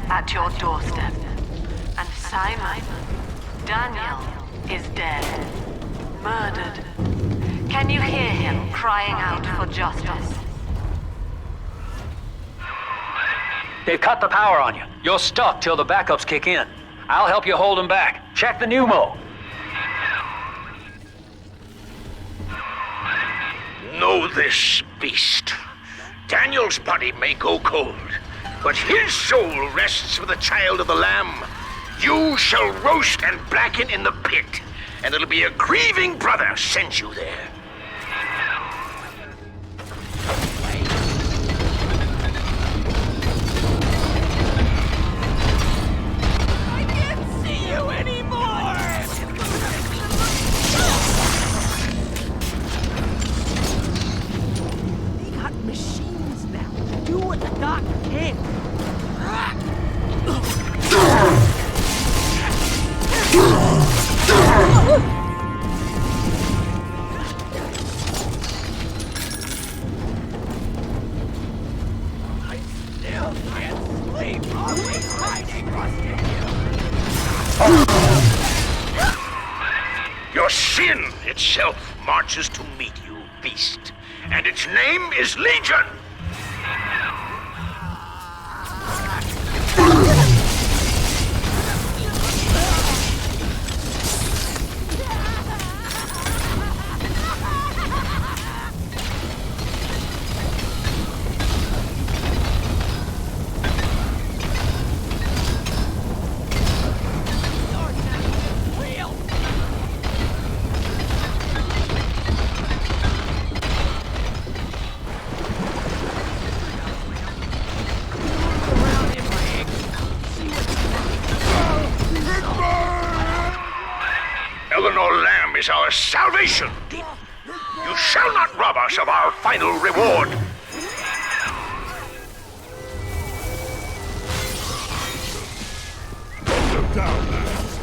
At your doorstep. And Simon, Daniel, is dead. Murdered. Can you hear him crying out for justice? They've cut the power on you. You're stuck till the backups kick in. I'll help you hold them back. Check the pneumo. Know this, beast. Daniel's body may go cold, but his soul rests with the child of the Lamb. You shall roast and blacken in the pit, and it'll be a grieving brother sends you there. I can't see you anymore! They got machines now. Do what the doc can. I still can't sleep. Always hiding, Your sin itself marches to meet you, beast, and its name is Legion. is our salvation. You shall not rob us of our final reward. Put them down, lads.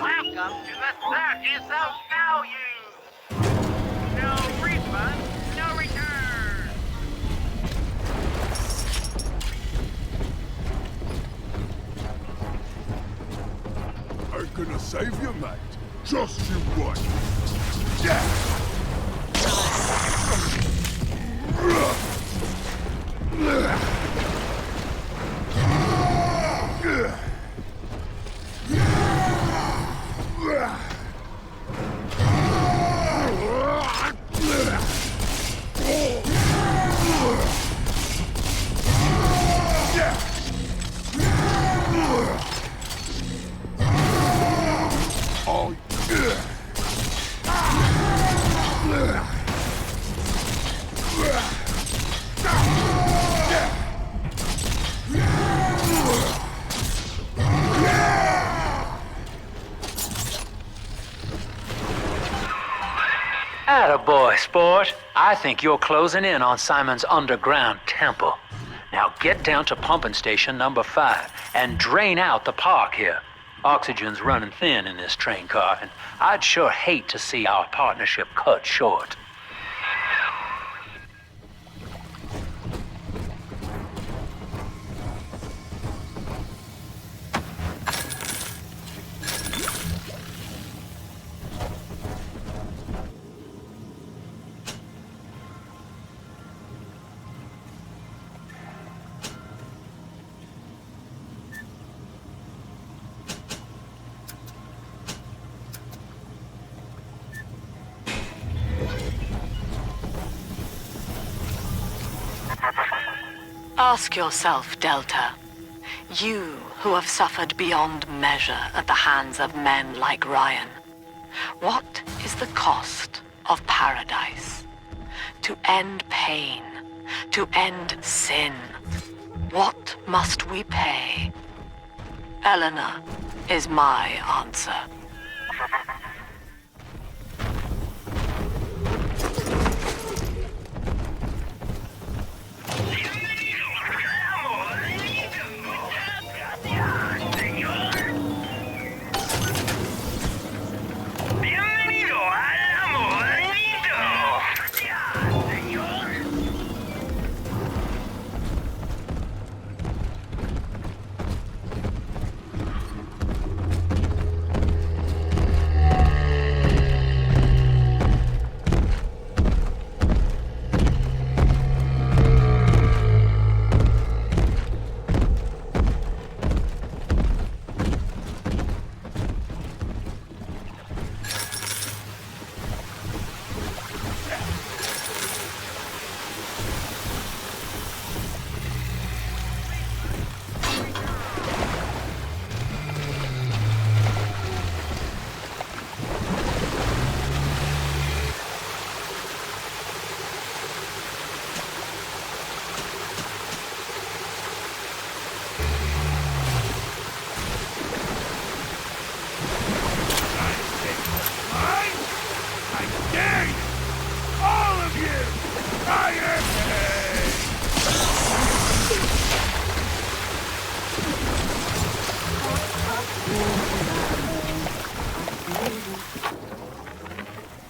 Welcome to the Circus of Value. No refund, no return. I'm gonna save you, mate. Just you wait. Yeah. Attaboy, sport. I think you're closing in on Simon's underground temple. Now get down to pumping station number 5 and drain out the park here. Oxygen's running thin in this train car, and I'd sure hate to see our partnership cut short. Ask yourself, Delta. You who have suffered beyond measure at the hands of men like Ryan. What is the cost of paradise? To end pain, to end sin. What must we pay? Eleanor is my answer.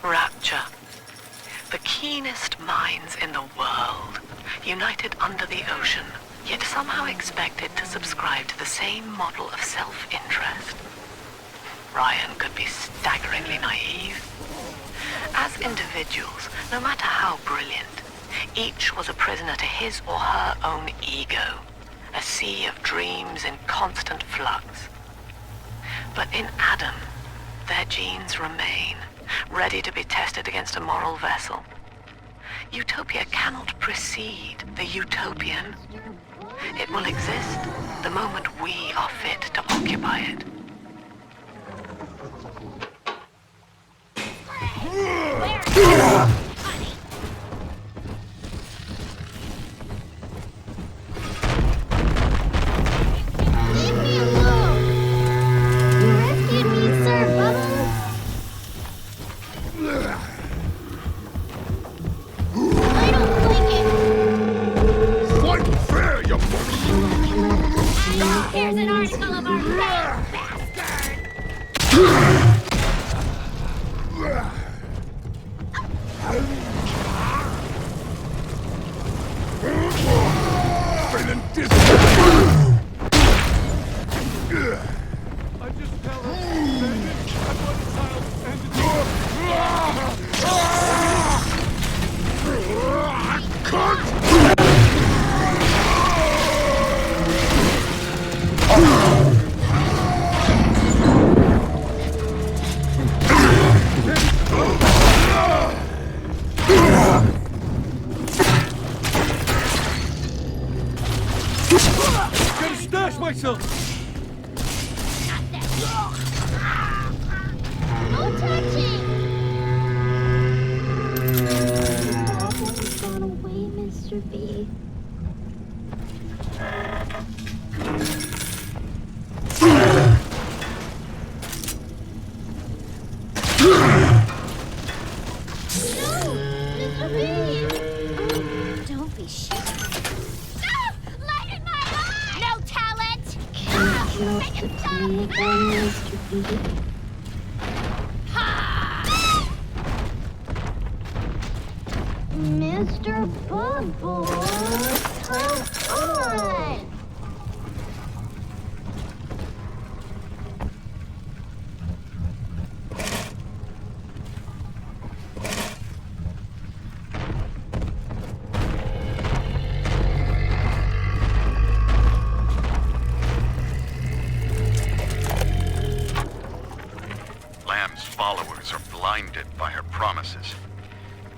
Rapture. The keenest minds in the world, united under the ocean, yet somehow expected to subscribe to the same model of self-interest. Ryan could be staggeringly naive. As individuals, no matter how brilliant, each was a prisoner to his or her own ego, a sea of dreams in constant flux. But in Adam, their genes remain, ready to be tested against a moral vessel. Utopia cannot precede the utopian. It will exist the moment we are fit to occupy it. Not to be again, Mr. B. Mr. Bubbles, come on! Lamb's followers are blinded by her promises.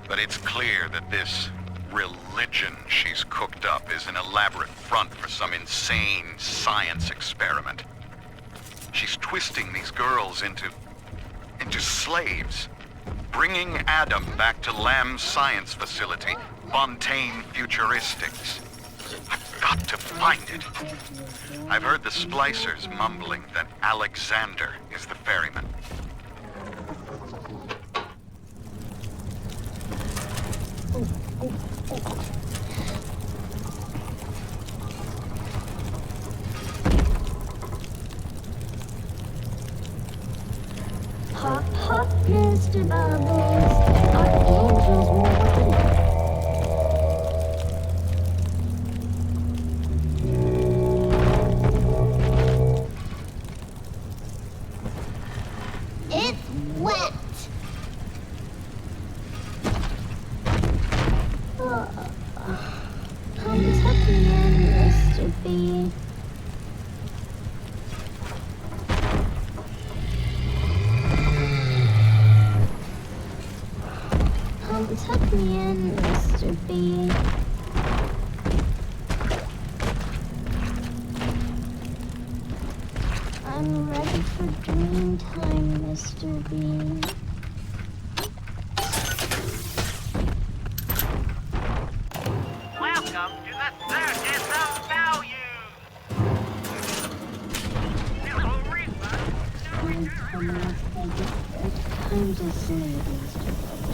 But it's clear that this religion she's cooked up is an elaborate front for some insane science experiment. She's twisting these girls into slaves, bringing Adam back to Lamb's science facility, Fontaine Futuristics. I've got to find it. I've heard the splicers mumbling that Alexander is the ferryman. Hop, hop, Mr. Bubbles, our angels won. It's wet. Come tuck me in, Mr. B. Come tuck me in, Mr. B. I'm ready for dream time, Mr. B. Welcome to the Circus of Value! No refund, no return. It's time to sleep, Mr. Bubbles.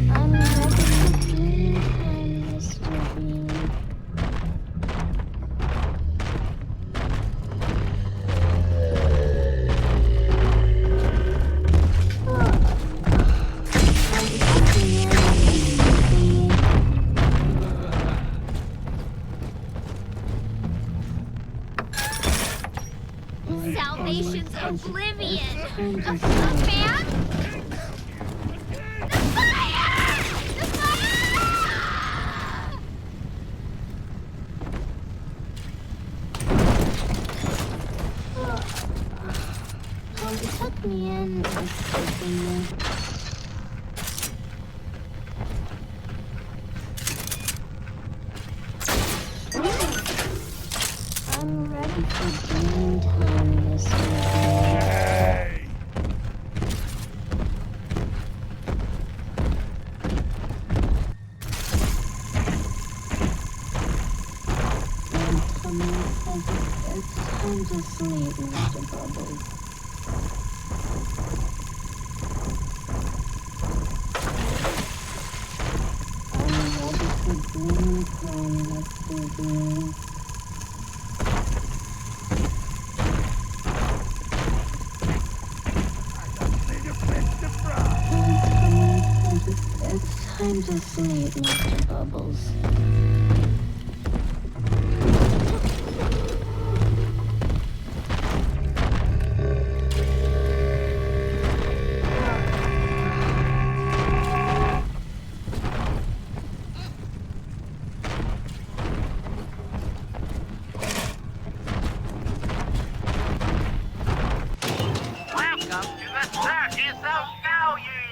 I'm ready for dream time, Mr. B. Salvation's oblivion! A fan? The fire! The fire! Come tuck me in, Mr. B. I'm ready for dream time, Mr. B. It's time to sleep, Mr. Bubbles. I'm ready for dream time, Mr. B. It's time to sleep, Mr. Bubbles. Welcome to the Circus of Value!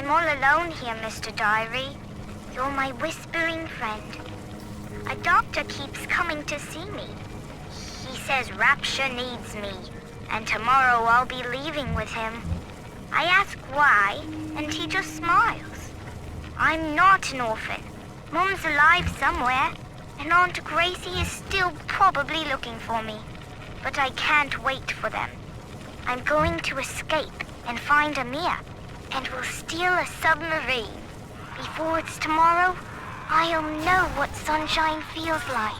I'm all alone here, Mr. Diary. You're my whispering friend. A doctor keeps coming to see me. He says Rapture needs me, and tomorrow I'll be leaving with him. I ask why, and he just smiles. I'm not an orphan. Mom's alive somewhere, and Aunt Gracie is still probably looking for me. But I can't wait for them. I'm going to escape and find Amir, and we'll steal a submarine. Before it's tomorrow, I'll know what sunshine feels like.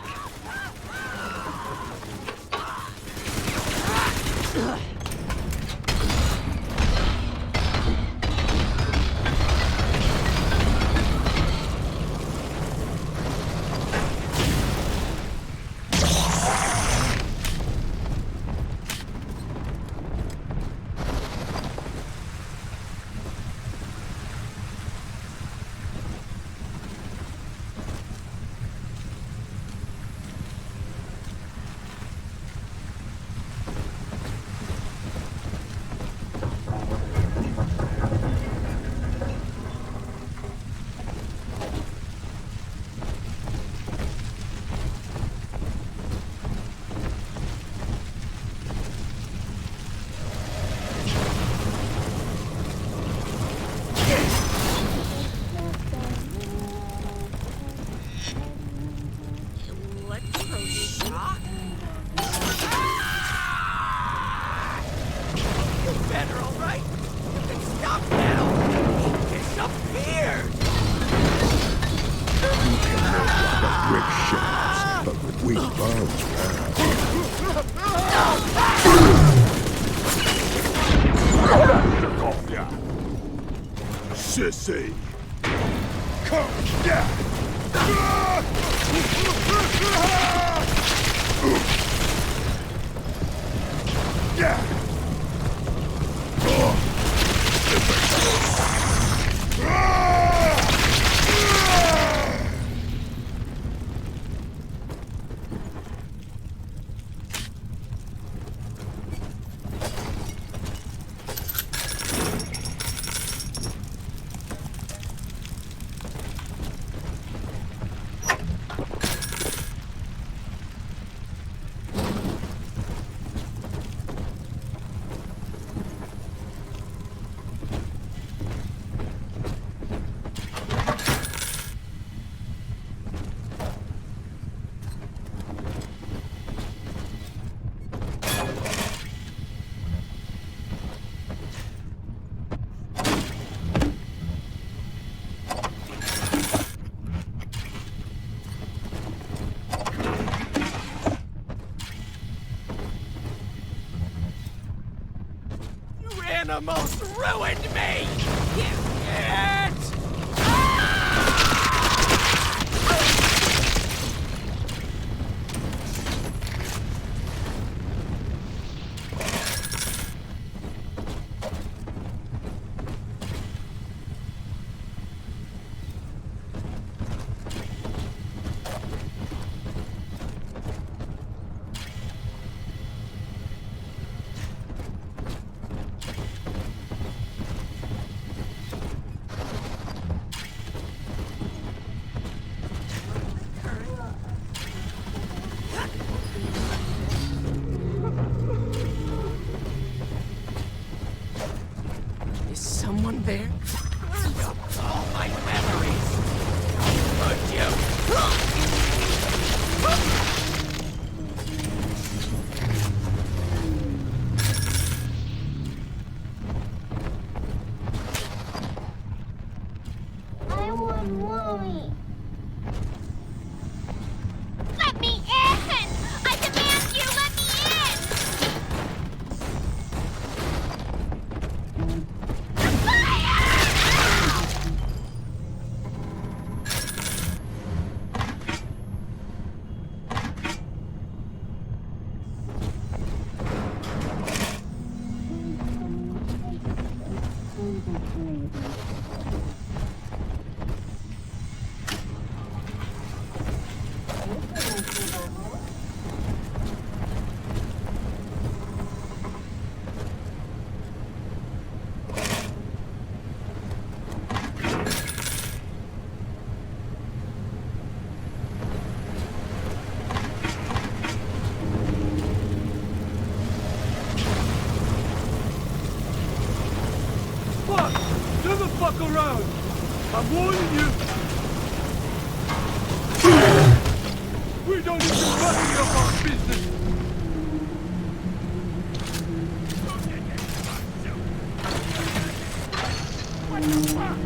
Sissy! Come down! Animals ruined me! Someone there? Burned up all my memories! Would you? I want Mommy. Let me in! I demand you let me in! Fire! I'm warning you! We don't even fucking up our business! What the fuck?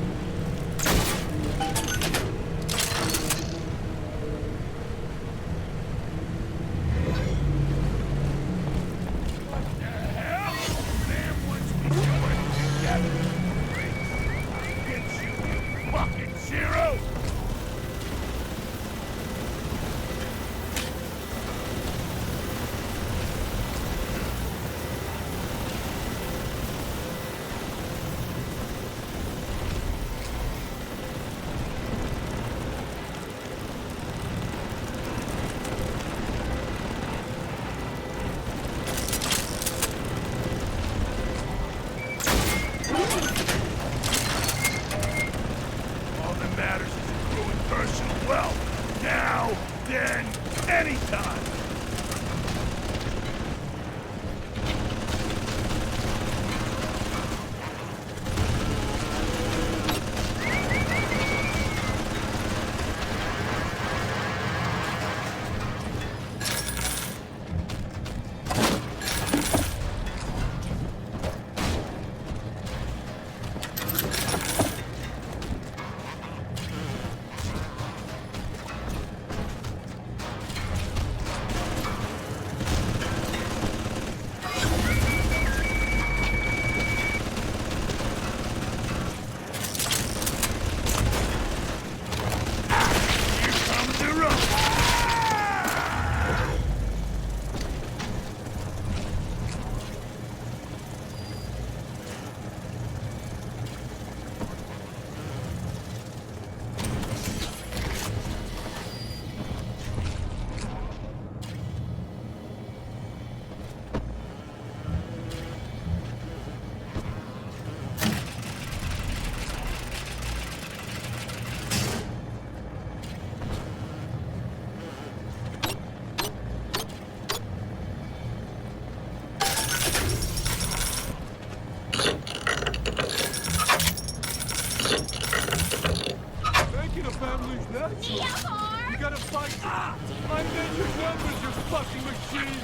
You gotta fight! I made your numbers, you fucking machine!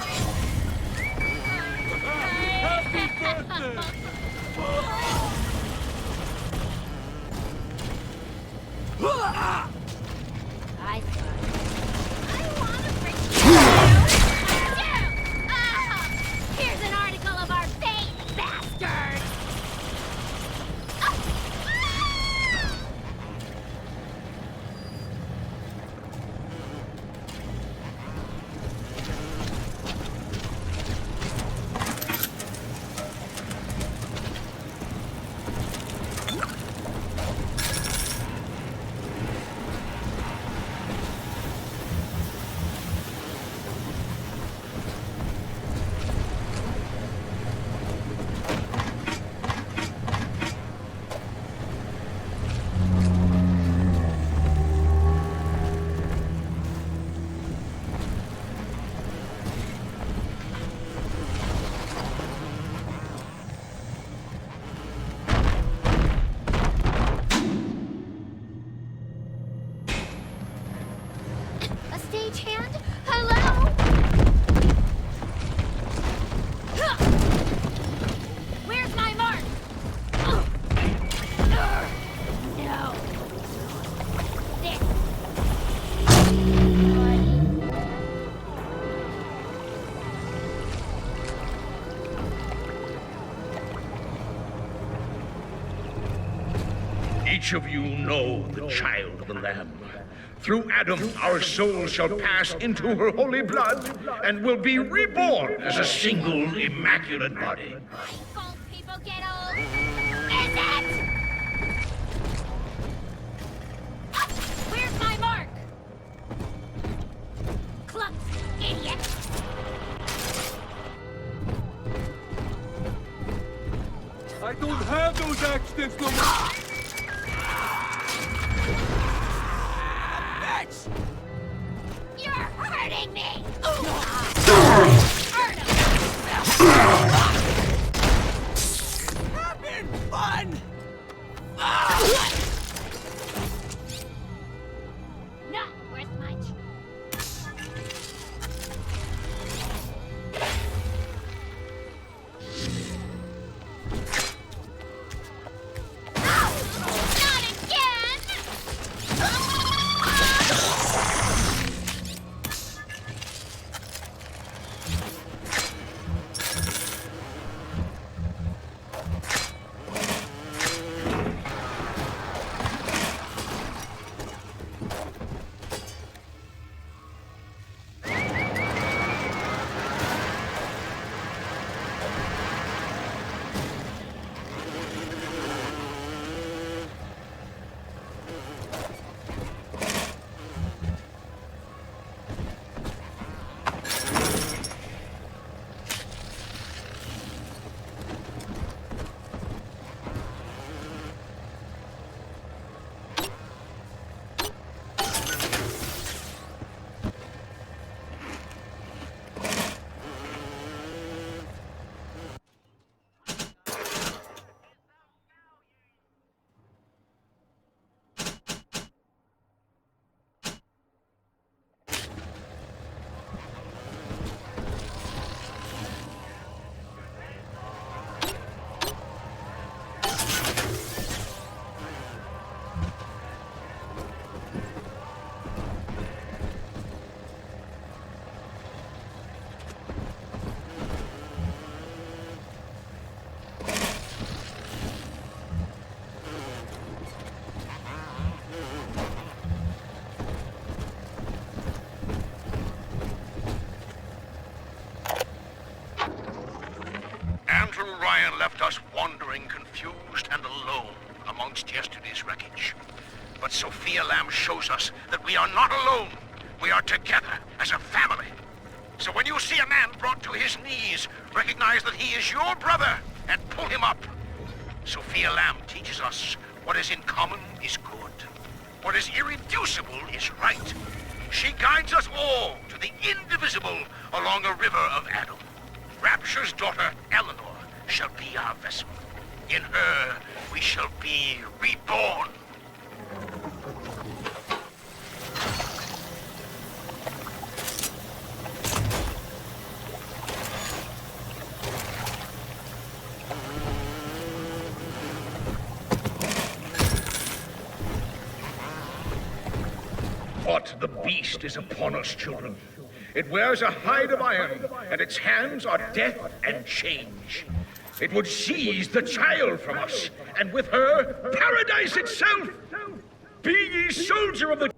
Happy birthday! Here's an article of our fate, bastard! Stagehand? Hello? Where's my mark? No. This. Each of you know the child of the Lamb. Through Adam, our soul shall pass into her holy blood and will be reborn as a single immaculate body. Old people get old. Is it? Where's my mark? Clumsy idiot. I don't have those accidents no more! You're hurting me! Having fun! Orion left us wandering, confused, and alone amongst yesterday's wreckage. But Sophia Lamb shows us that we are not alone. We are together as a family. So when you see a man brought to his knees, recognize that he is your brother and pull him up. Sophia Lamb teaches us what is in common is good. What is irreducible is right. She guides us all to the indivisible along a river of Adam. Rapture's daughter, Eleanor, shall be our vessel. In her, we shall be reborn. What the beast is upon us, children. It wears a hide of iron, and its hands are death and change. It would seize the child from us, and with her, paradise itself. Be ye soldier of the...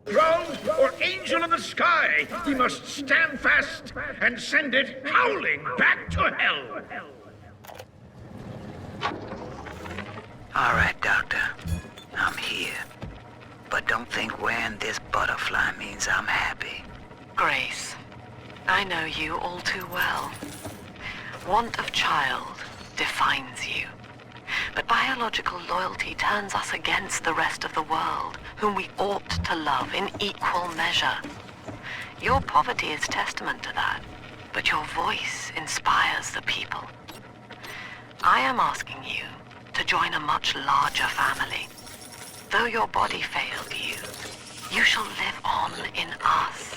ground or angel in the sky, we must stand fast and send it howling back to hell. All right, Doctor. I'm here. But don't think wearing this butterfly means I'm happy. Grace, I know you all too well. Want of child defines you. But biological loyalty turns us against the rest of the world, whom we ought to love in equal measure. Your poverty is testament to that, but your voice inspires the people. I am asking you to join a much larger family. Though your body failed you, you shall live on in us.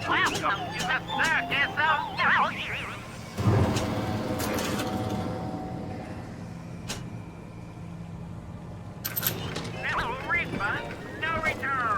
Welcome to the circus of value. No refund, no return.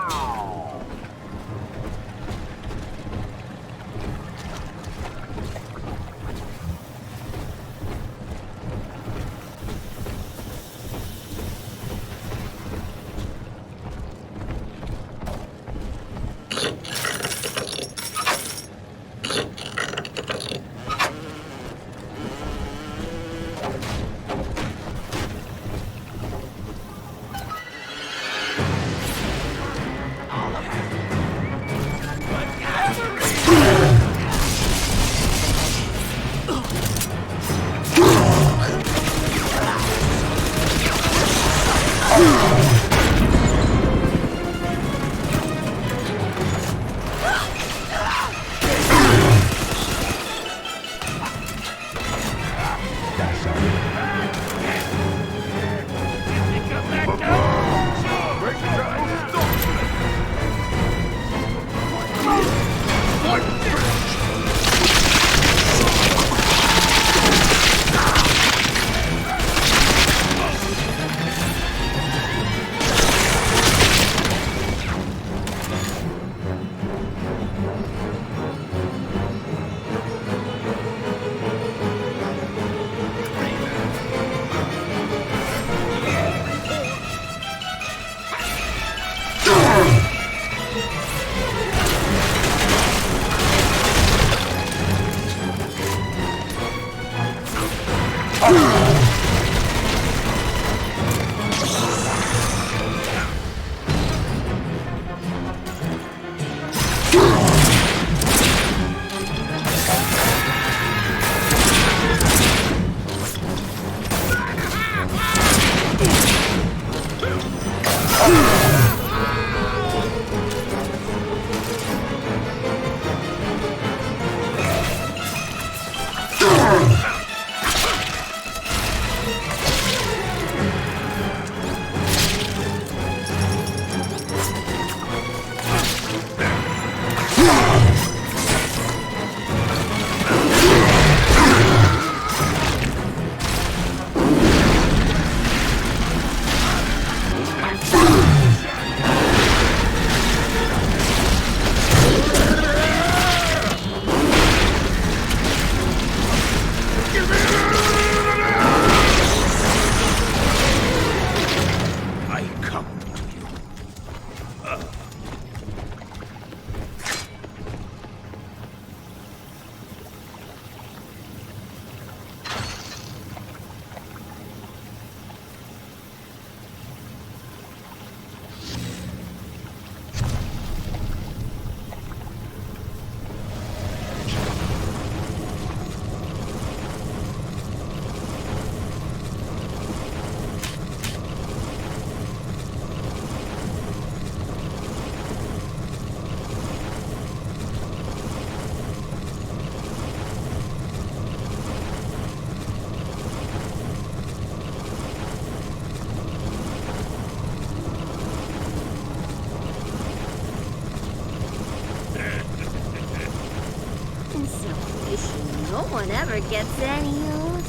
so selfish, and no one ever gets any older.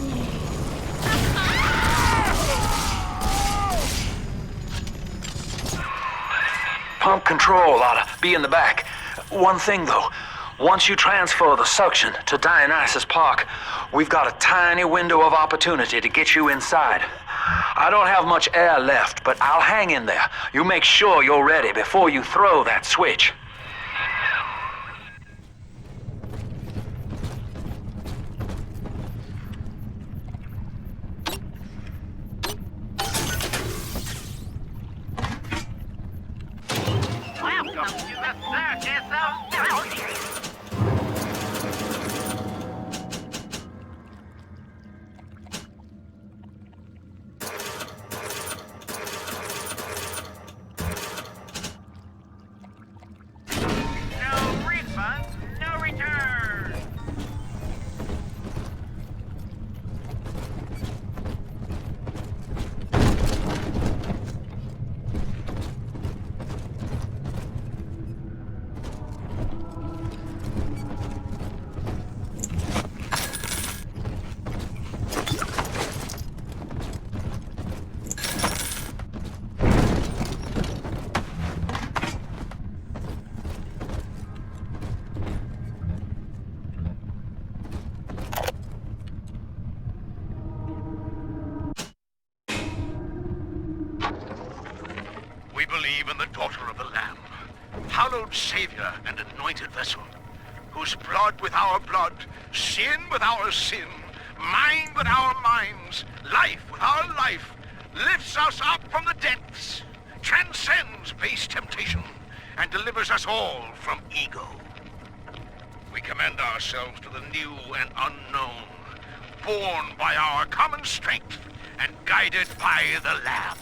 Pump control ought to be in the back. One thing, though. Once you transfer the suction to Dionysus Park, we've got a tiny window of opportunity to get you inside. I don't have much air left, but I'll hang in there. You make sure you're ready before you throw that switch. Welcome to the circus of Dionysus. No refund, no return. We believe in the daughter of the Lamb, hallowed Savior and anointed vessel, whose blood with our blood, sin with our sin, mind with our minds, life with our life, lifts us up from the depths, transcends base temptation, and delivers us all from ego. We commend ourselves to the new and unknown, born by our common strength and guided by the Lamb.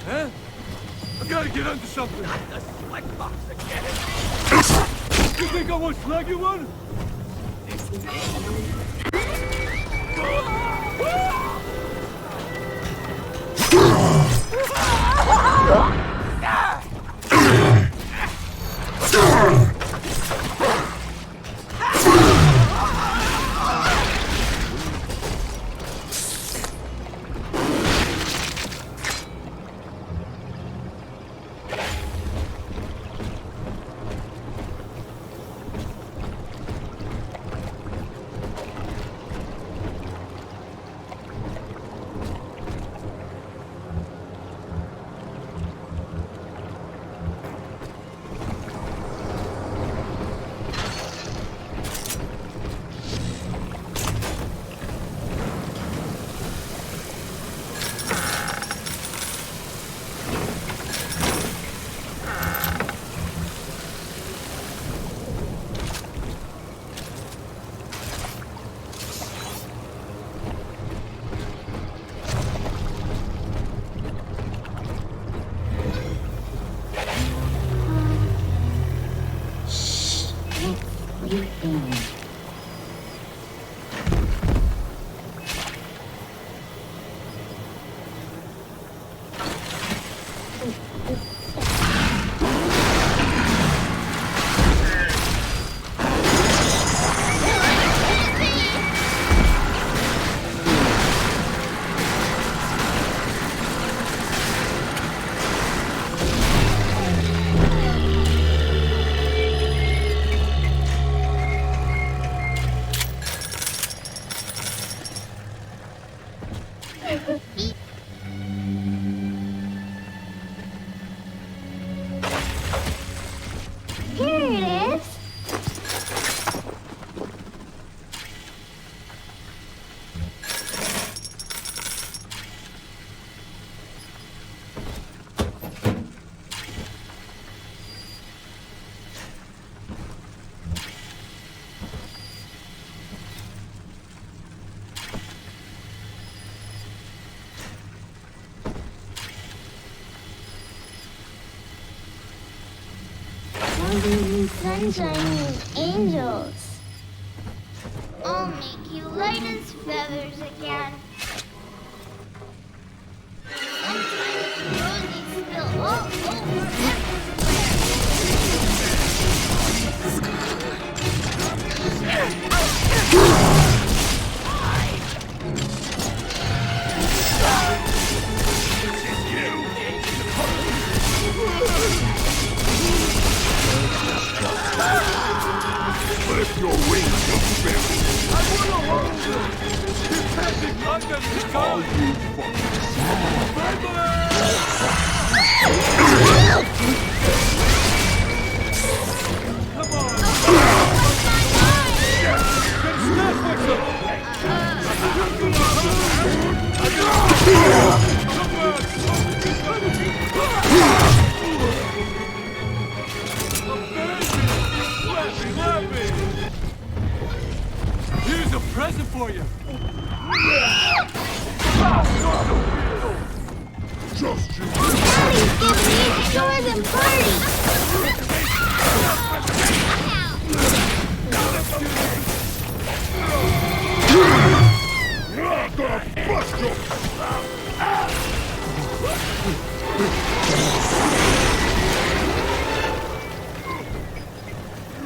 Huh? I gotta get under something. Not the sweat box again. You think I won't slug you one? Sunshine and angels. I'll make you light as feathers again. Sometimes roses spill all over Lift your wings, you bitch! I wanna hold you! You're passing under the car! You Come on! Get snap Here's a present for you. Just you. Daddy's giving me stores and parties. I'm gonna bust you.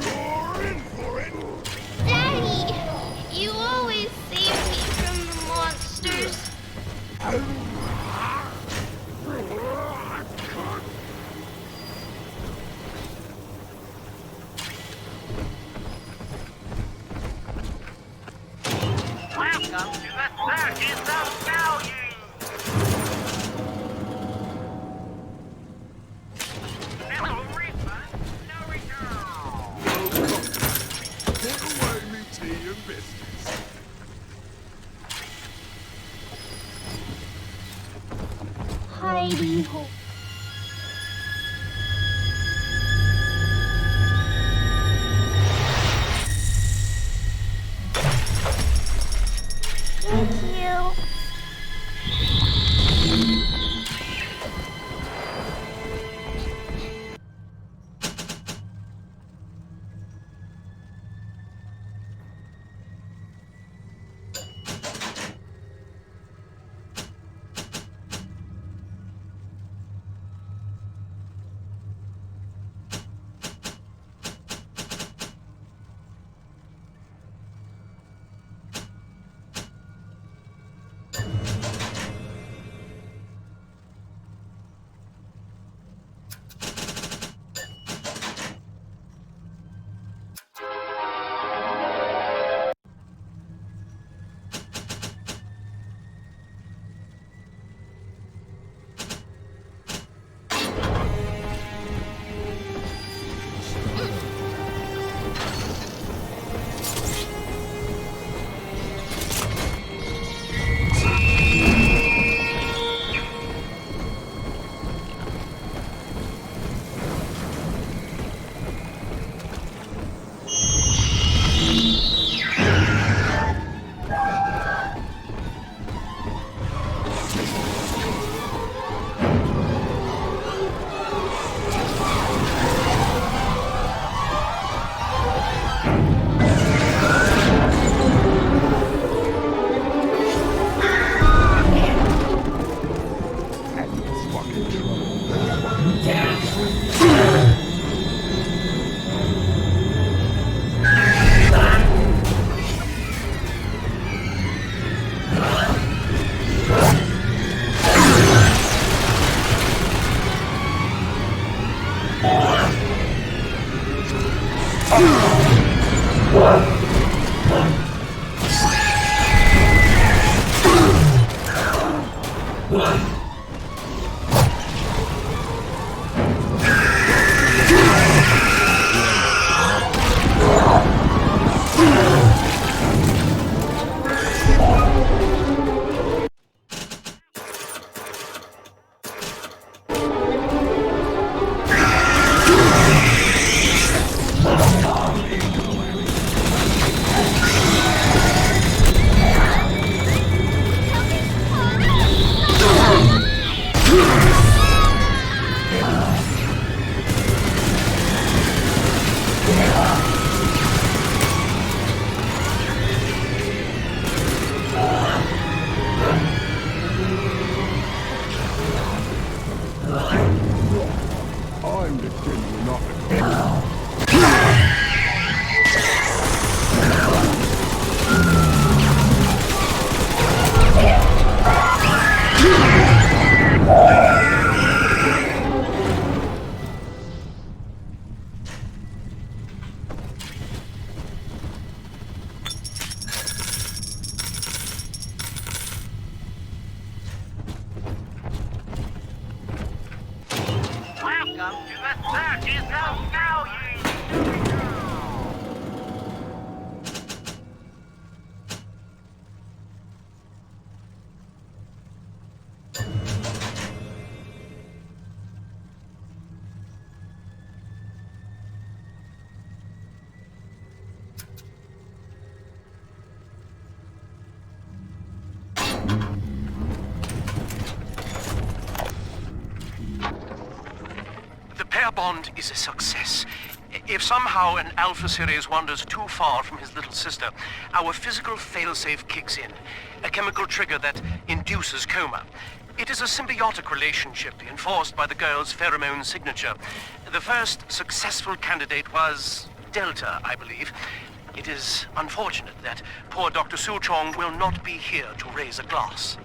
You're in for it. Daddy, you always save me from the monsters. Welcome to the Circus of Value! No refund, no return! Put away me tea and biscuits. Heidi ho. Thank you. Welcome to the circus of value! Bond is a success. If somehow an Alpha Series wanders too far from his little sister, our physical failsafe kicks in, a chemical trigger that induces coma. It is a symbiotic relationship enforced by the girl's pheromone signature. The first successful candidate was Delta, I believe. It is unfortunate that poor Dr. Suchong will not be here to raise a glass.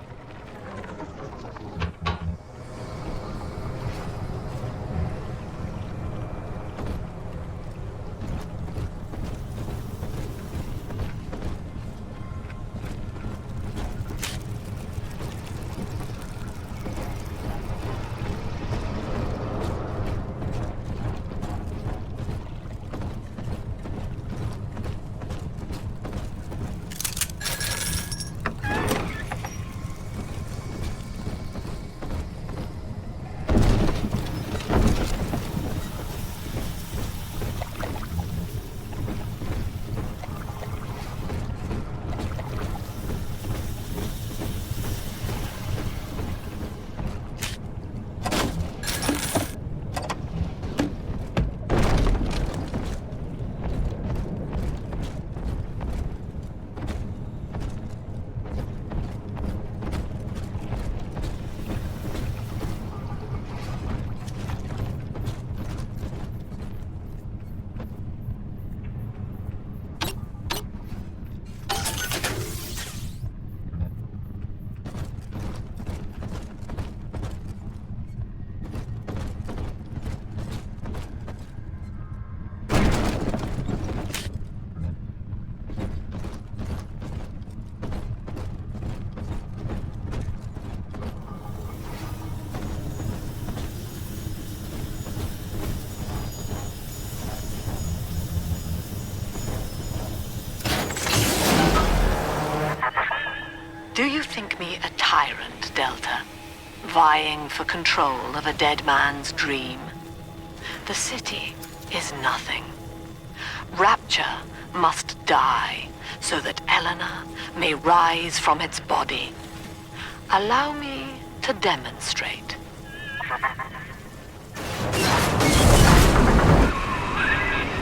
Do you think me a tyrant, Delta? Vying for control of a dead man's dream? The city is nothing. Rapture must die so that Eleanor may rise from its body. Allow me to demonstrate.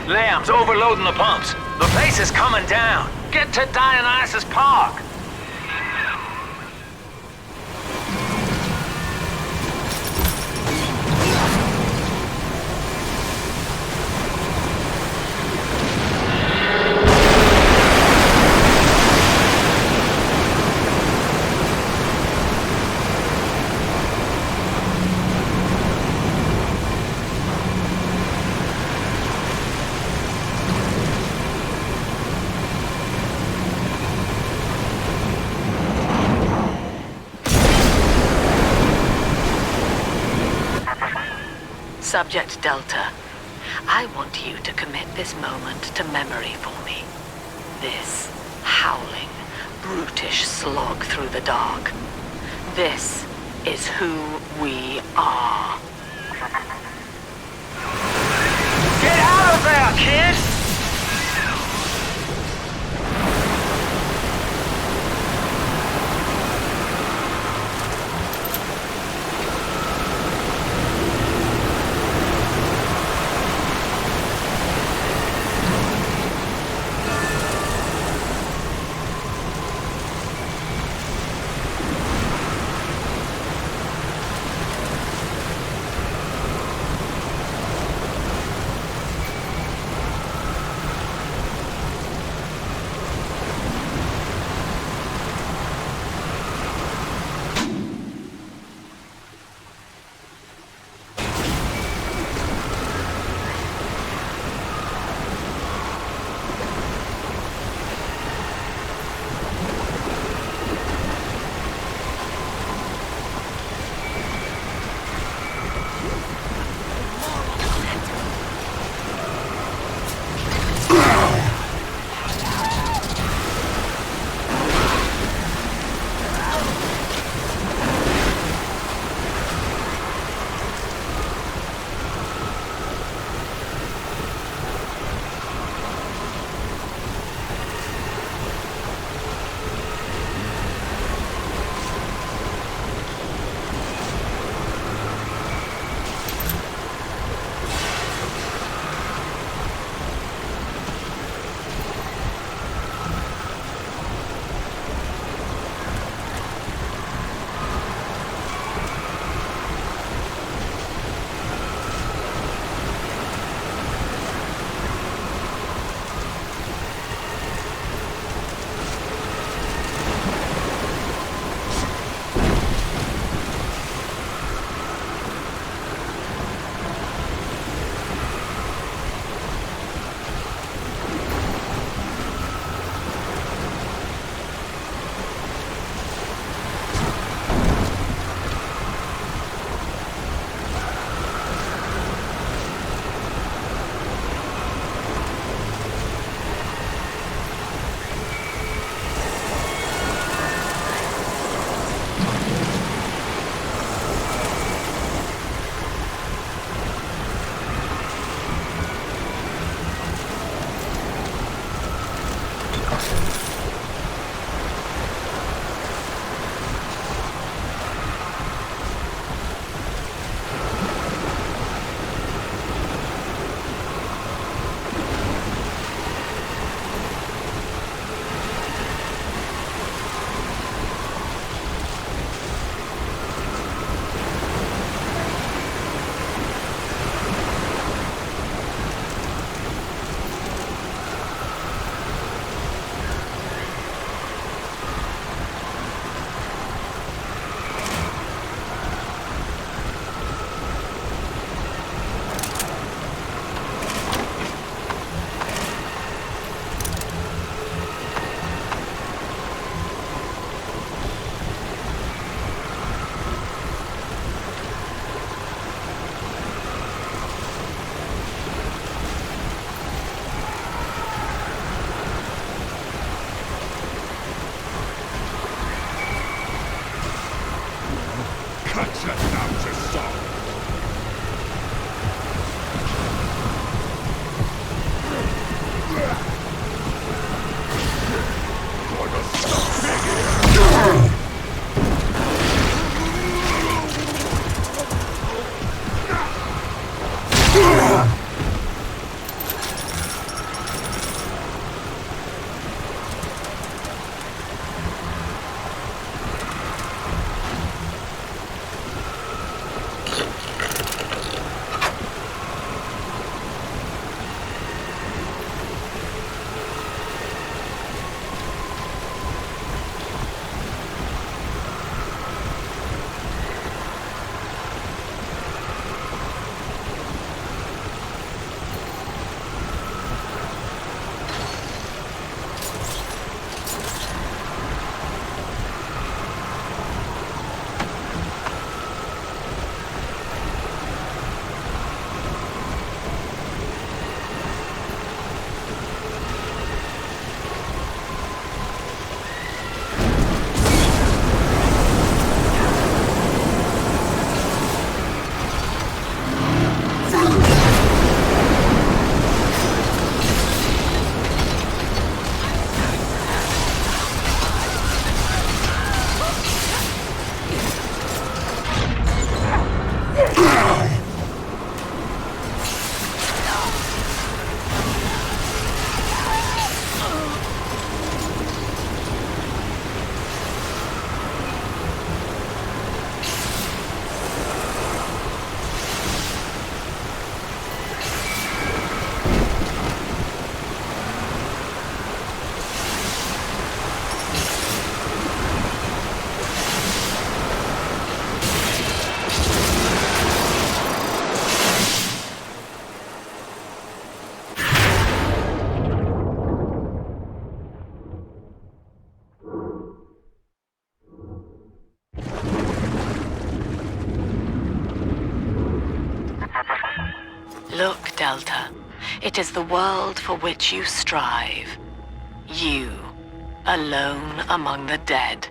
Lamb's overloading the pumps. The place is coming down. Get to Dionysus Park. Subject Delta, I want you to commit this moment to memory for me. This howling, brutish slog through the dark. This is who we are. Get out of there, kid! Look, Delta. It is the world for which you strive. You, alone among the dead.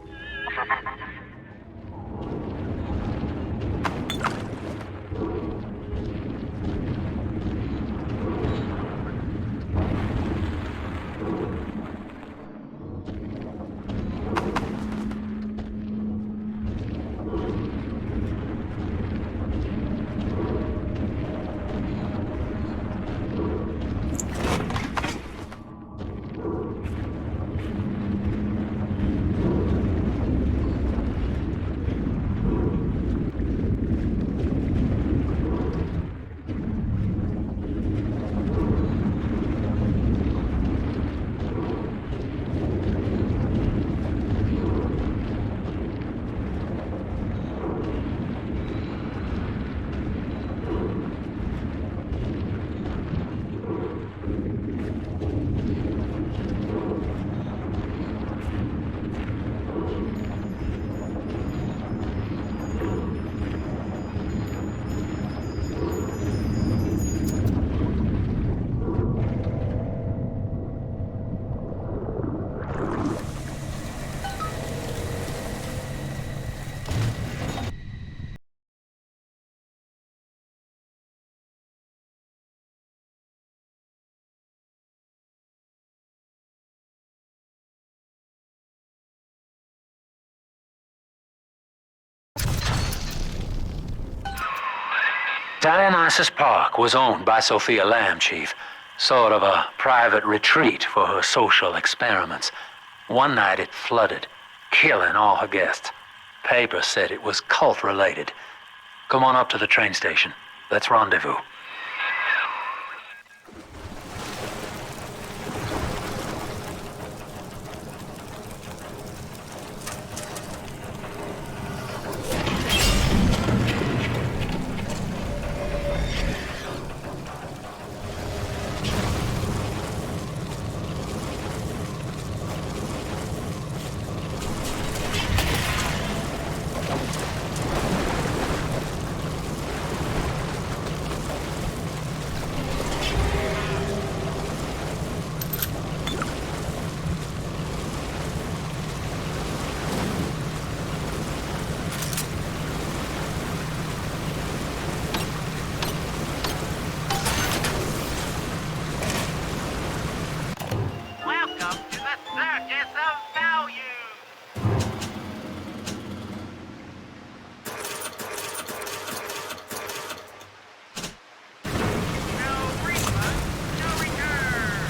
Dionysus Park was owned by Sophia Lamb, Chief. Sort of a private retreat for her social experiments. One night it flooded, killing all her guests. Papers said it was cult-related. Come on up to the train station. Let's rendezvous. Welcome to the Circus of Value! No refund, no return!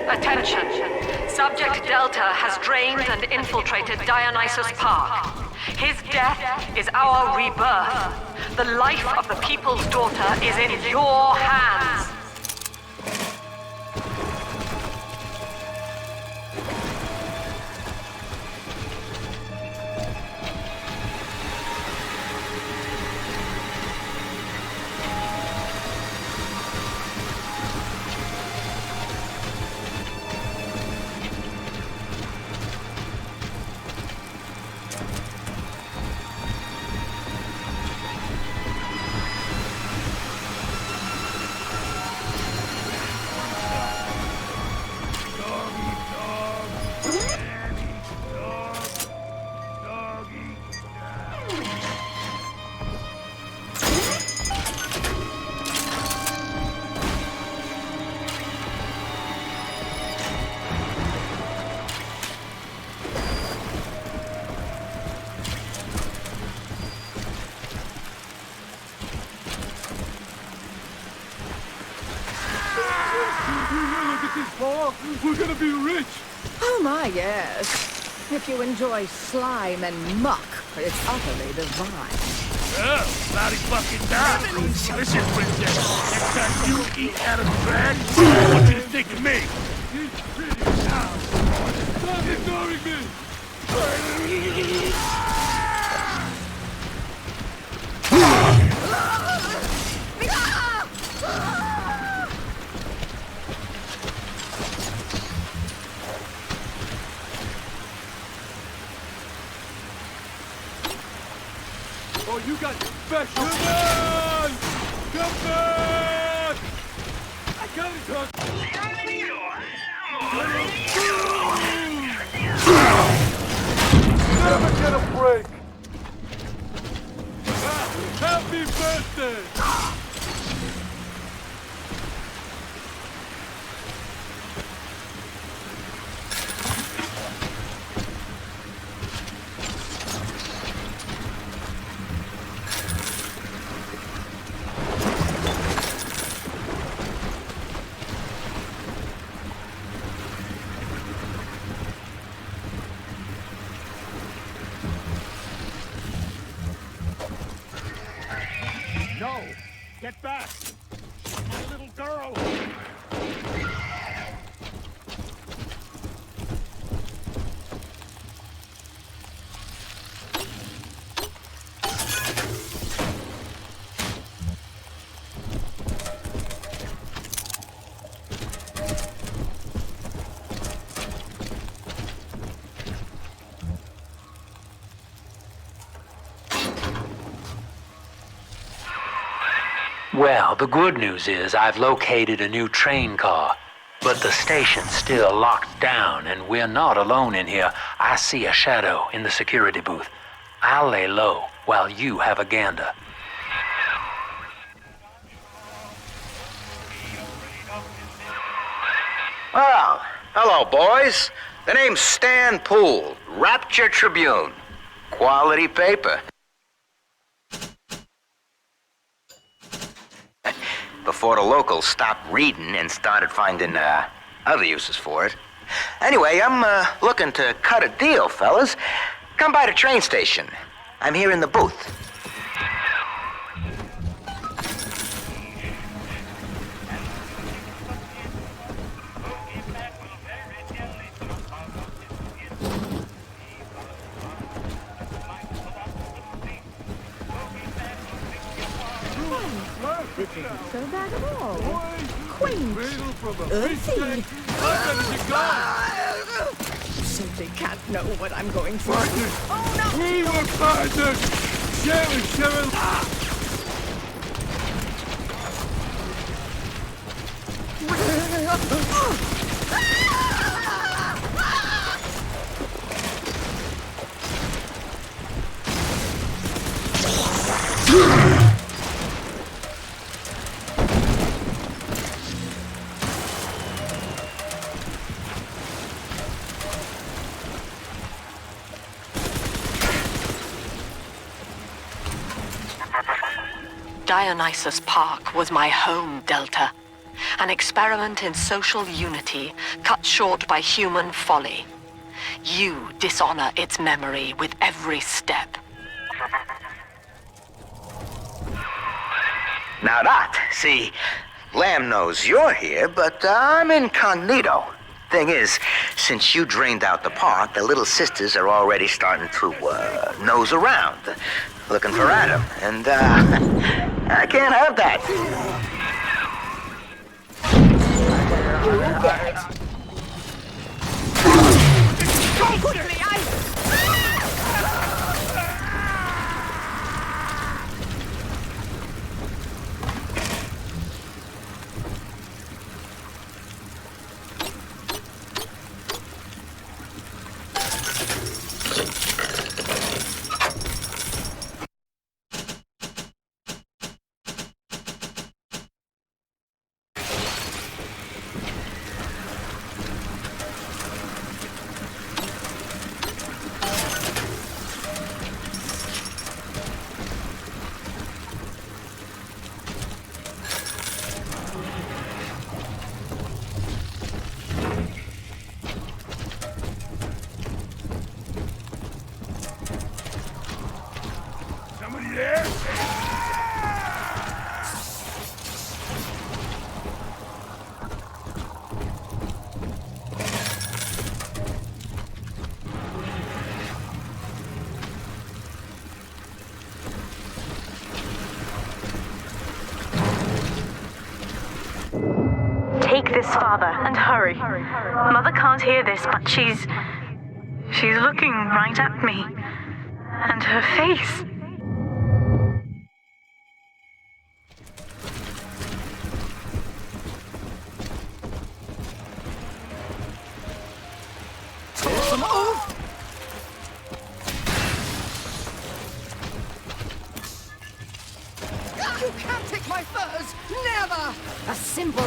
Attention! Subject Delta has drained and infiltrated Dionysus Park. His death is our rebirth. The life of the People's Daughter is in your hands. for? We're gonna be rich! Oh my, yes. If you enjoy slime and muck, it's utterly divine. Oh, bloody fucking die. Listen, princess, next time you eat out of the trash, I want you to think of me. Stop ignoring me! Oh, you got special. Come on! Come back! I got it, Tuck. Never get a break. Happy birthday! No! Get back! My little girl! Well, the good news is I've located a new train car, but the station's still locked down and we're not alone in here. I see a shadow in the security booth. I'll lay low while you have a gander. Well, hello, boys. The name's Stan Poole, Rapture Tribune. Quality paper. Before the locals stopped reading and started finding other uses for it. Anyway, I'm looking to cut a deal, fellas. Come by the train station. I'm here in the booth. This isn't so bad at all. Quaint. Earthy. You simply can't know what I'm going for. Oh, no! We were partners! Sharon! Dionysus Park was my home, Delta. An experiment in social unity, cut short by human folly. You dishonor its memory with every step. Now that, see, Lamb knows you're here, but I'm incognito. Thing is, since you drained out the park, the little sisters are already starting to nose around, looking for Adam, and I can't have that. Go quickly, there? Take this, Father, and hurry. Mother can't hear this, but she's looking right at me. And her face. Awesome oath! You can't take my furs! Never! A simple...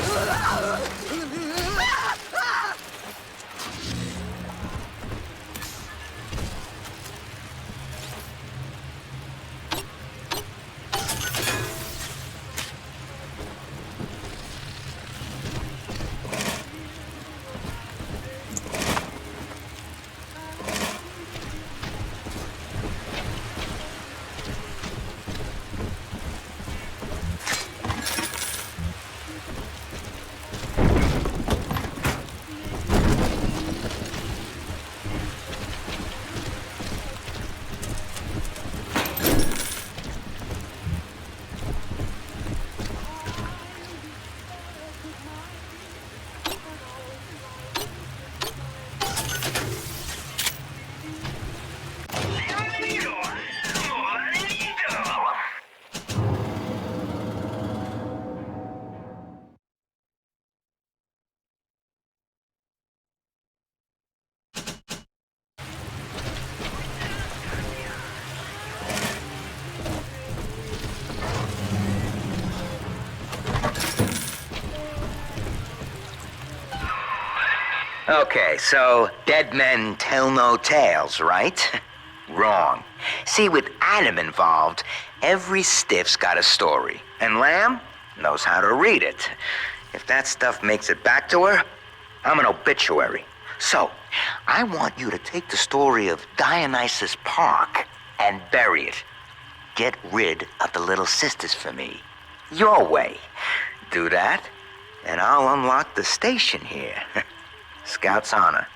Okay, so dead men tell no tales, right? Wrong. See, with Adam involved, every stiff's got a story, and Lamb knows how to read it. If that stuff makes it back to her, I'm an obituary. So, I want you to take the story of Dionysus Park and bury it. Get rid of the little sisters for me. Your way. Do that, and I'll unlock the station here. Scout's honor.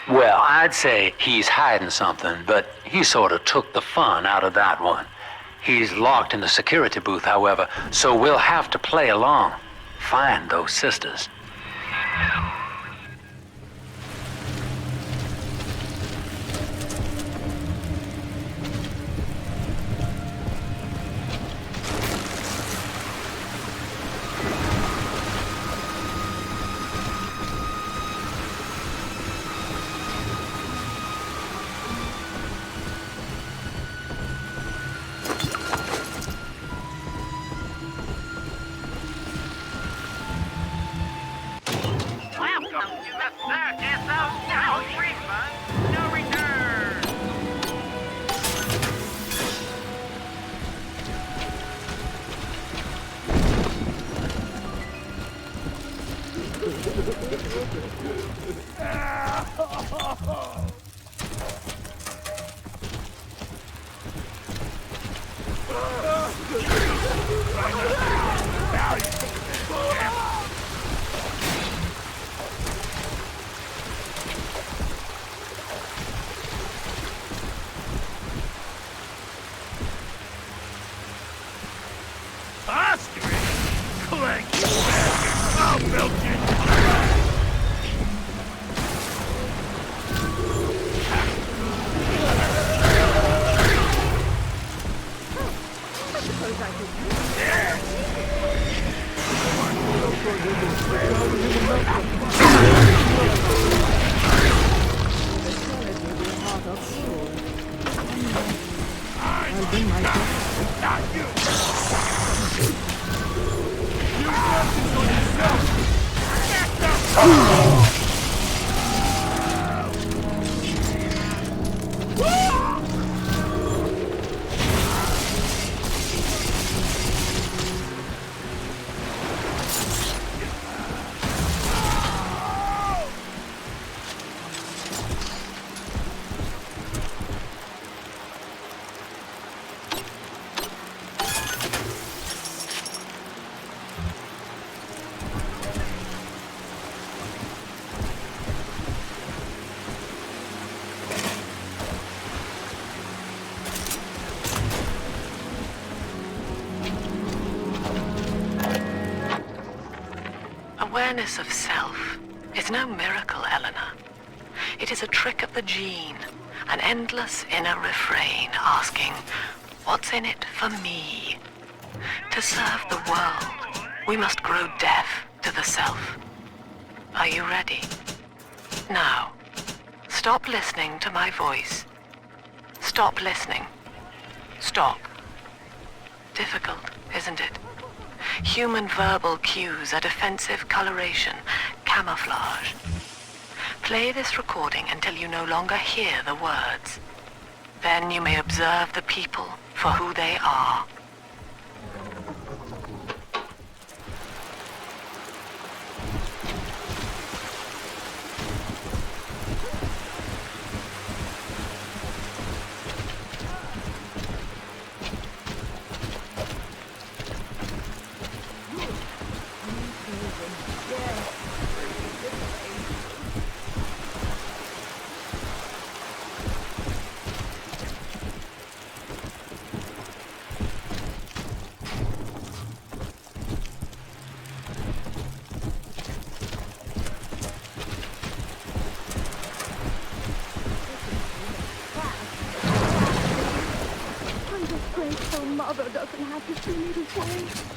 Well, I'd say he's hiding something, but he sort of took the fun out of that one. He's locked in the security booth, however, so we'll have to play along. Find those sisters. Awareness of self is no miracle, Eleanor. It is a trick of the gene, an endless inner refrain asking, what's in it for me? To serve the world, we must grow deaf to the self. Are you ready? Now, stop listening to my voice. Stop listening. Stop. Difficult, isn't it? Human verbal cues are defensive coloration, camouflage. Play this recording until you no longer hear the words. Then you may observe the people for who they are. Mother doesn't have to see me this way.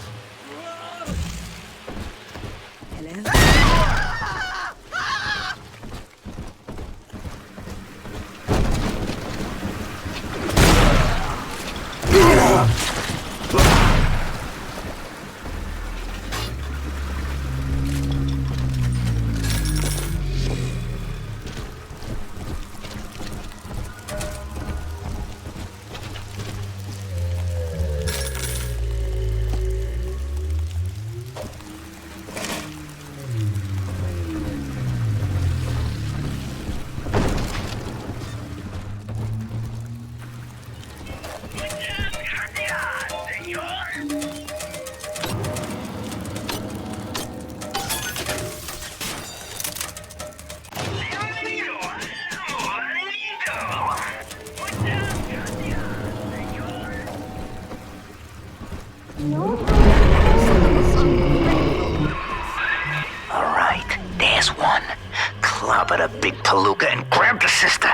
Alright, there's one. Clobber the big palooka and grab the sister.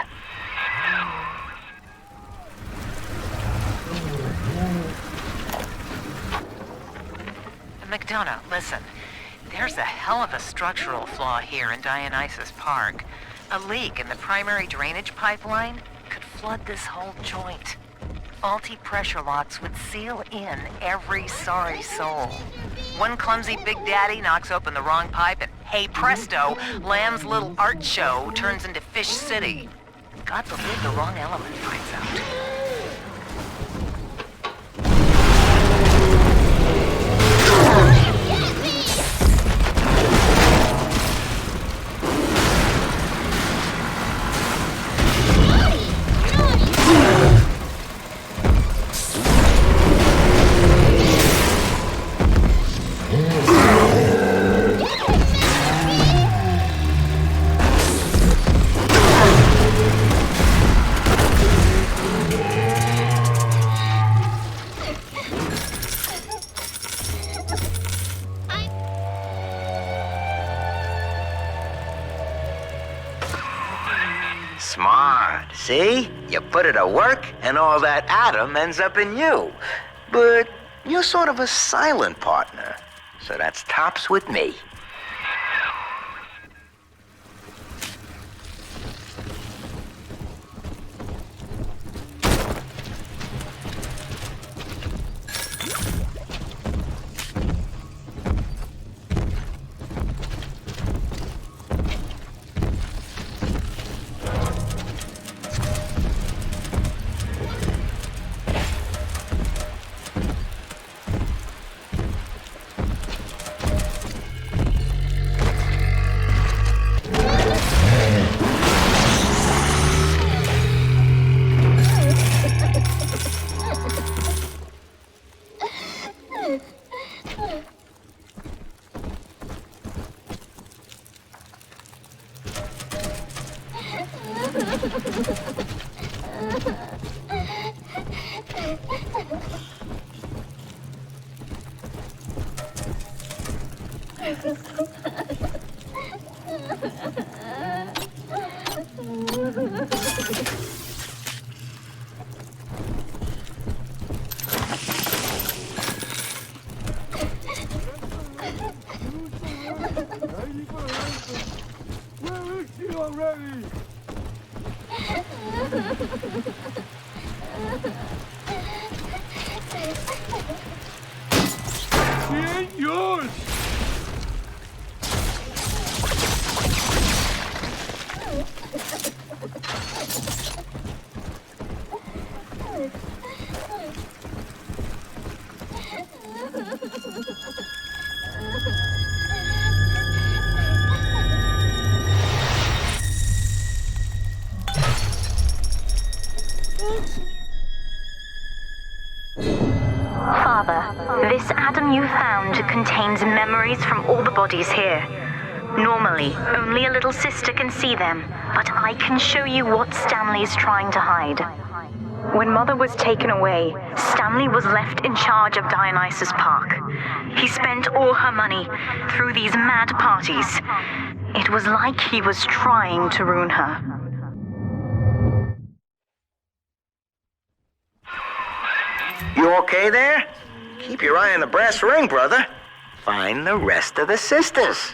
McDonough, listen. There's a hell of a structural flaw here in Dionysus Park. A leak in the primary drainage pipeline could flood this whole joint. Faulty pressure locks would seal in every sorry soul. One clumsy Big Daddy knocks open the wrong pipe and, hey presto, Lamb's little art show turns into Fish City. God forbid the wrong element finds out. Smart, see? You put it to work, and all that atom ends up in you. But you're sort of a silent partner, so that's tops with me. Where is she already? She ain't yours! Father, this atom you found contains memories from all the bodies here. Normally, only a little sister can see them, but I can show you what Stanley's trying to hide. When Mother was taken away, Stanley was left in charge of Dionysus Park. He spent all her money through these mad parties. It was like he was trying to ruin her. You okay there? Keep your eye on the brass ring, brother. Find the rest of the sisters.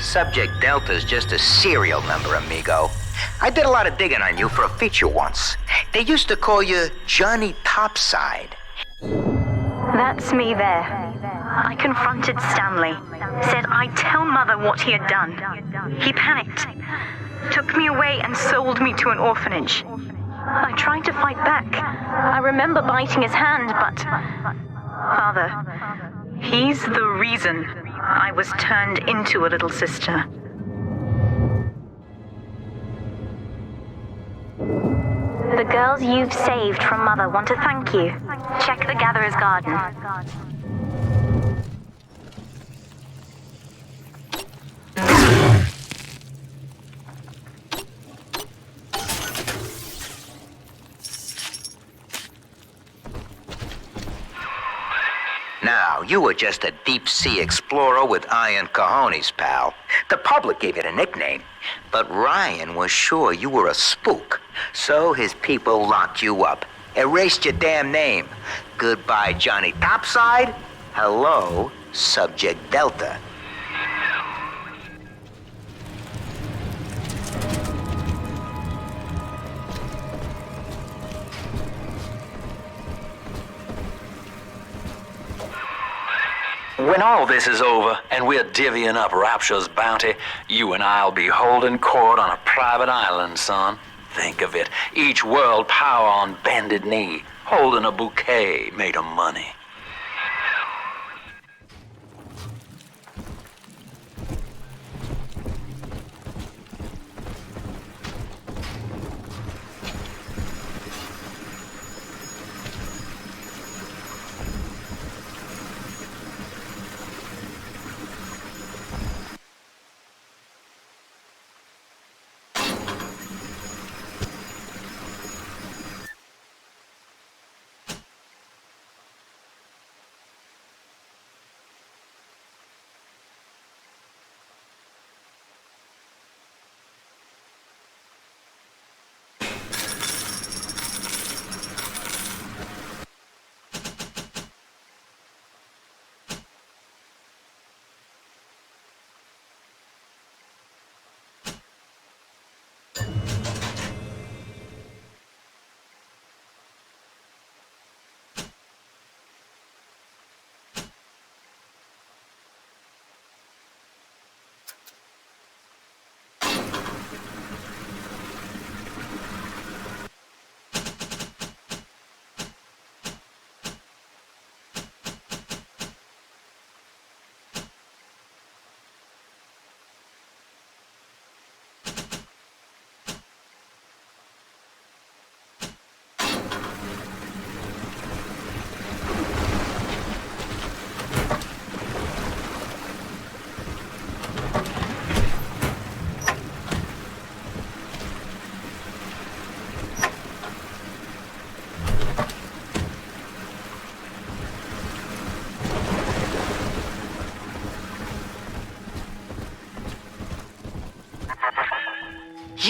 Subject Delta's just a serial number, amigo. I did a lot of digging on you for a feature once. They used to call you Johnny Topside. That's me there. I confronted Stanley, said I'd tell Mother what he had done. He panicked, took me away and sold me to an orphanage. I tried to fight back. I remember biting his hand, but... Father, he's the reason I was turned into a little sister. The girls you've saved from Mother want to thank you. Check the Gatherer's Garden. Now, you were just a deep-sea explorer with iron cojones, pal. The public gave it a nickname, but Ryan was sure you were a spook. So his people locked you up, erased your damn name. Goodbye, Johnny Topside. Hello, Subject Delta. When all this is over and we're divvying up Rapture's bounty, you and I'll be holding court on a private island, son. Think of it. Each world power on bended knee, holding a bouquet made of money.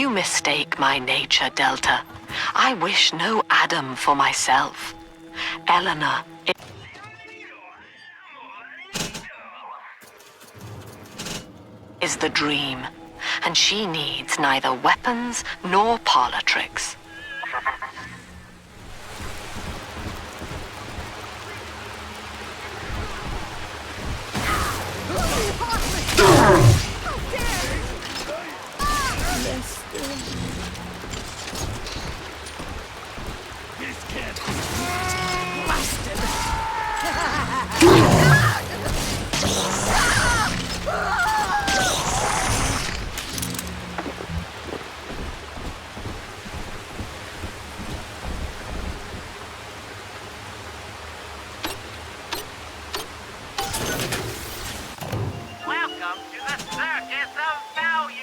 You mistake my nature, Delta. I wish no Adam for myself. Eleanor is the dream, and she needs neither weapons nor parlor tricks. Welcome to the Circus of Value!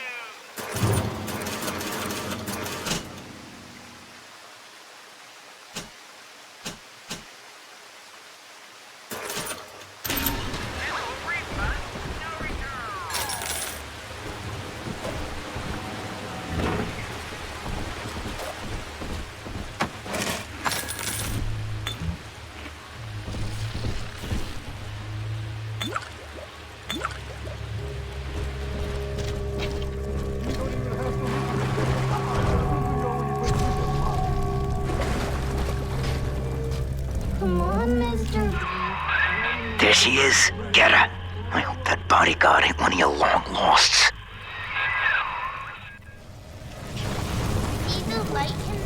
Come on, Mr. There she is. Get her. I hope that bodyguard ain't one of your long losts. See the light in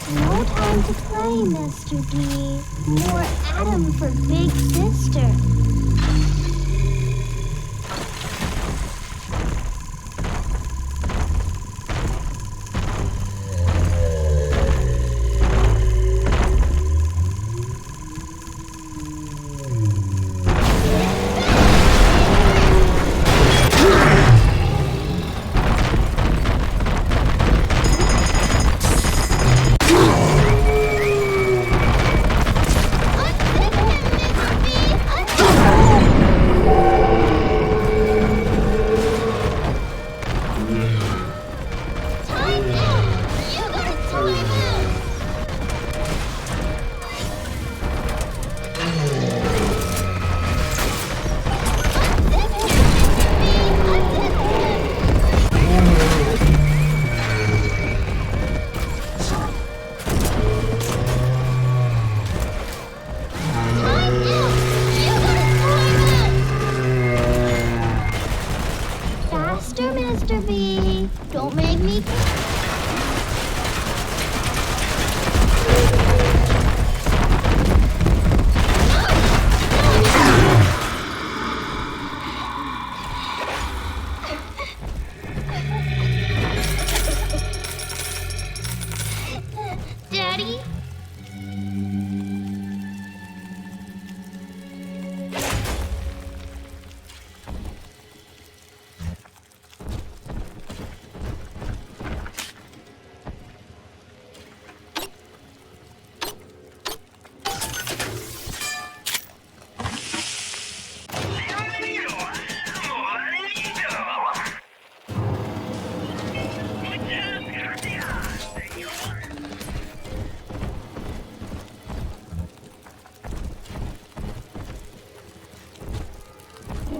No time to play, Mr. D. More Adam for Big Sister. Faster, Mr. B. Don't make me... Daddy?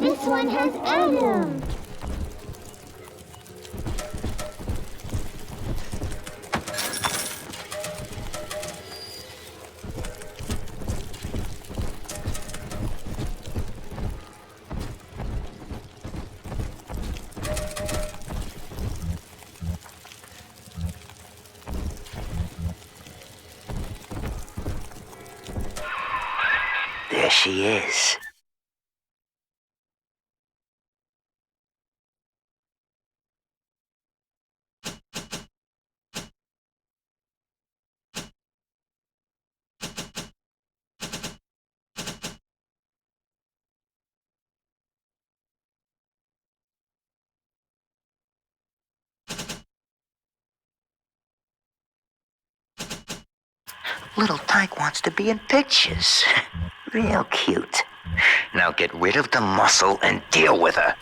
This one has Adam. There she is. Little Tyke wants to be in pictures. Real cute. Now get rid of the muscle and deal with her.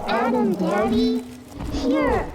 Adam, Daddy, here.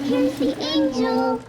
Here's the angel.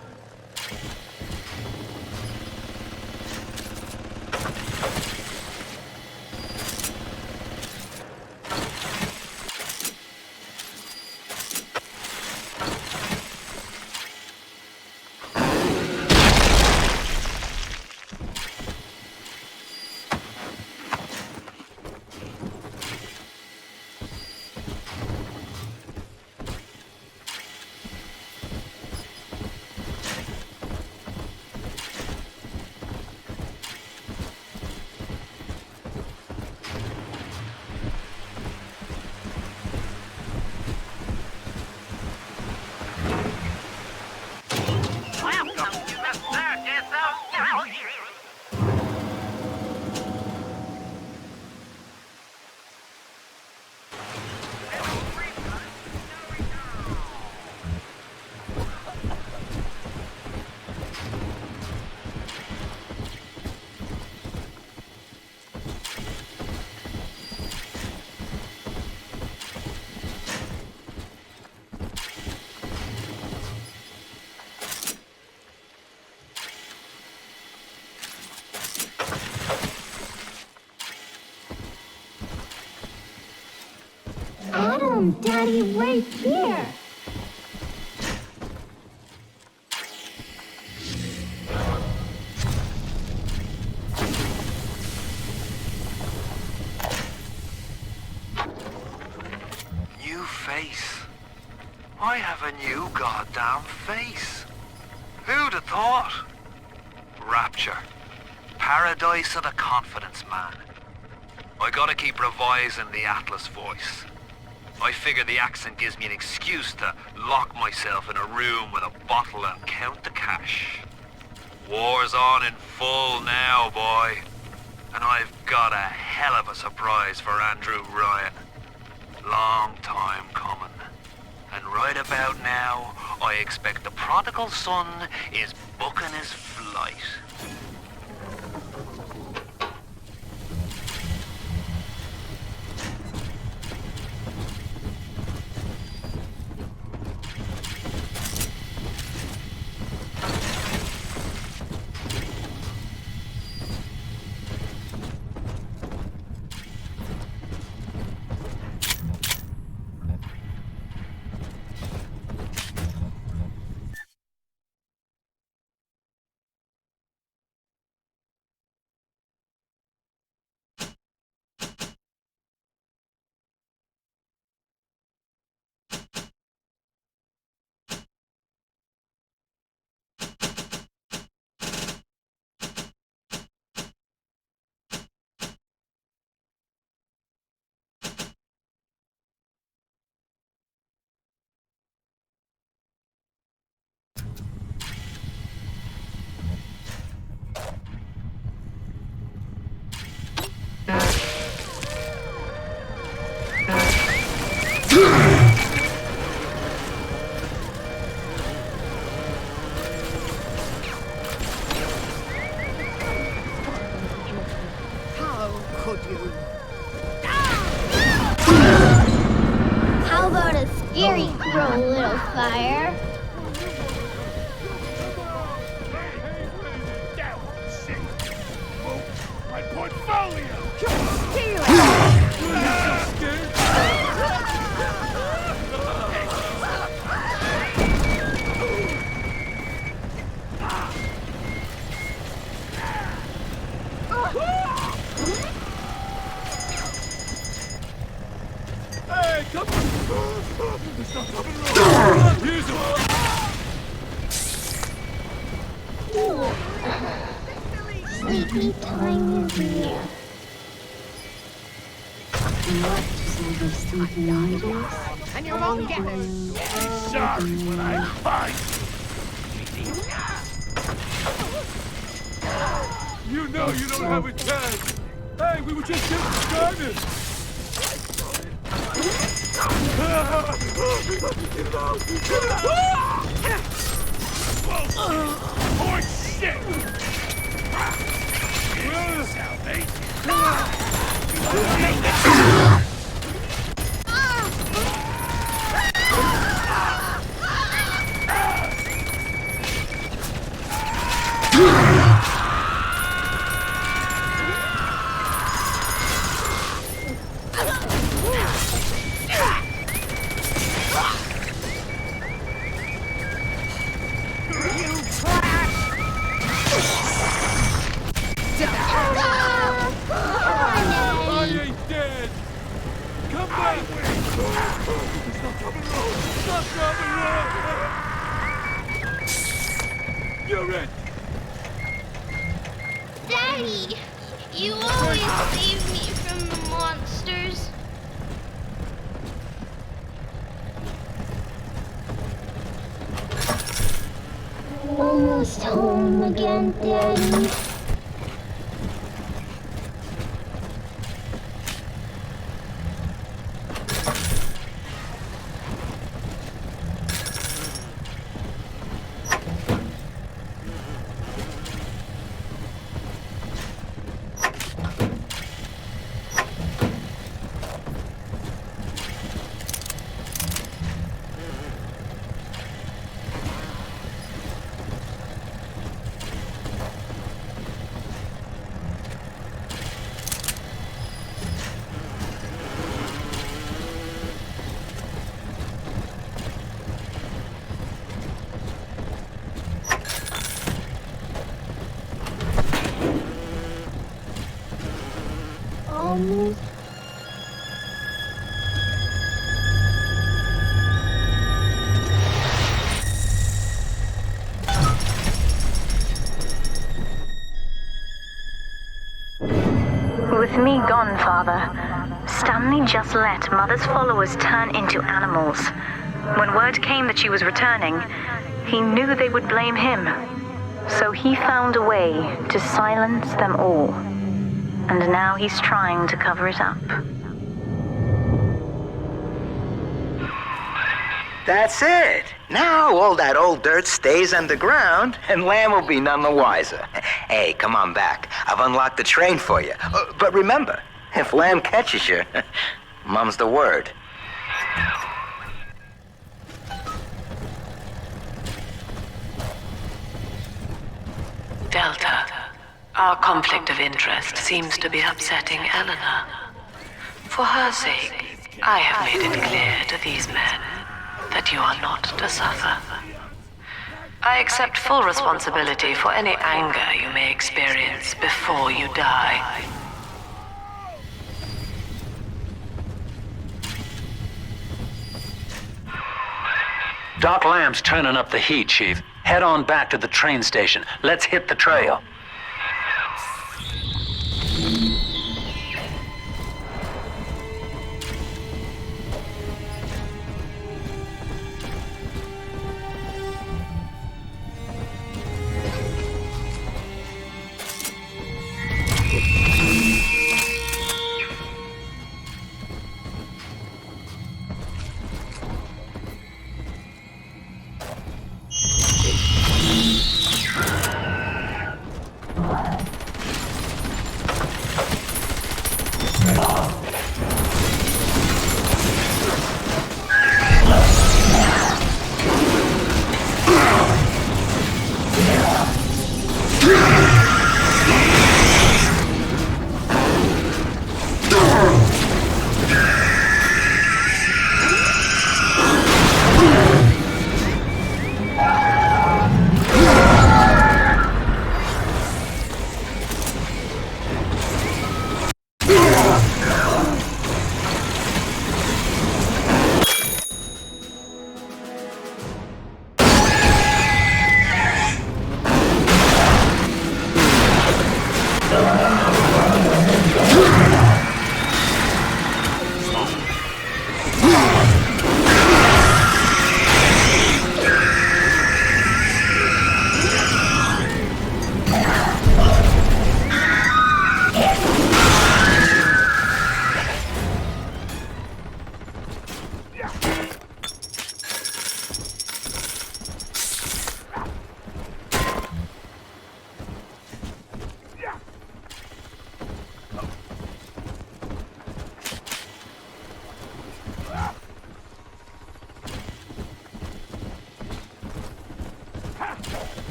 Adam, Daddy, wait here. New face. I have a new goddamn face. Who'd have thought? Rapture. Paradise of the confidence man. I gotta keep revising the Atlas voice. I figure the accent gives me an excuse to lock myself in a room with a bottle and count the cash. War's on in full now, boy. And I've got a hell of a surprise for Andrew Ryan. Long time coming. And right about now, I expect the prodigal son is booking his flight. How about a scary throw, little fire? My portfolio! Steal Hey, come on! It's not coming wrong! Use it! Sleepy time is near. And you won't get it. Sorry when I fight! You know you don't have a chance! Hey, we were just getting started! Oh shit! I ain't dead! Come back! Stop dropping roll! You're it! Daddy, you always save me from the monsters. Almost home again, Daddy. me gone, Father. Stanley just let Mother's followers turn into animals. When word came that she was returning, he knew they would blame him. So he found a way to silence them all. And now he's trying to cover it up. That's it. Now all that old dirt stays underground, and Lamb will be none the wiser. Hey, come on back. I've unlocked the train for you. But remember, if Lamb catches you, mum's the word. Delta, our conflict of interest seems to be upsetting Eleanor. For her sake, I have made it clear to these men that you are not to suffer. I accept full responsibility for any anger you may experience before you die. Doc Lamb's turning up the heat, Chief. Head on back to the train station. Let's hit the trail.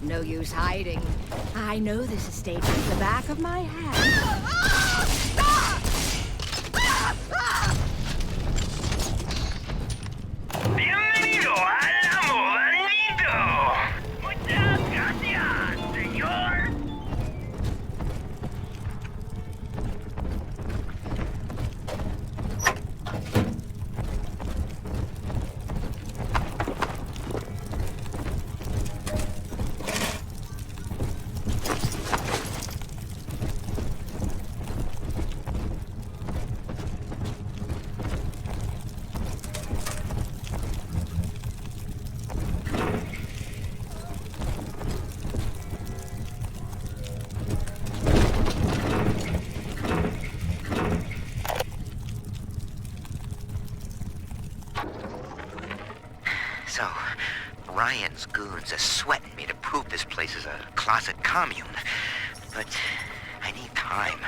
No use hiding. I know this estate like the back of my hand. Bienvenido al Amusements. Muchas gracias, señor. So, Ryan's goons are sweating me to prove this place is a closet commune. But I need time.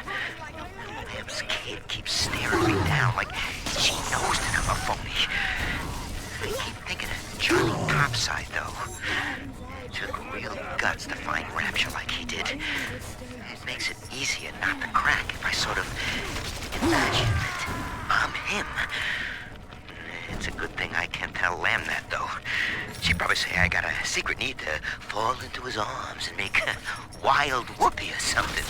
Lamb's kid keeps staring me down like she knows that I'm a phony. I keep thinking of Charlie Topside, though. Took real guts to find Rapture like he did. It makes it easier not to crack if I sort of imagine that I'm him. It's a good thing I can't tell Lamb that, though. She'd probably say I got a secret need to fall into his arms and make a wild whoopee or something.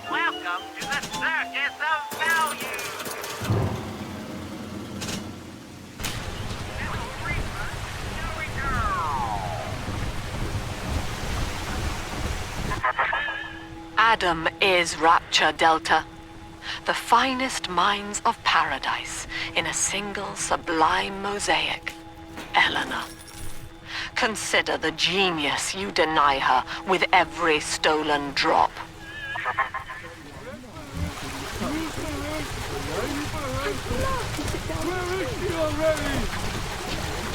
Welcome to the circus of value. Adam is Rapture Delta, the finest minds of paradise in a single sublime mosaic. Eleanor. Consider the genius you deny her with every stolen drop.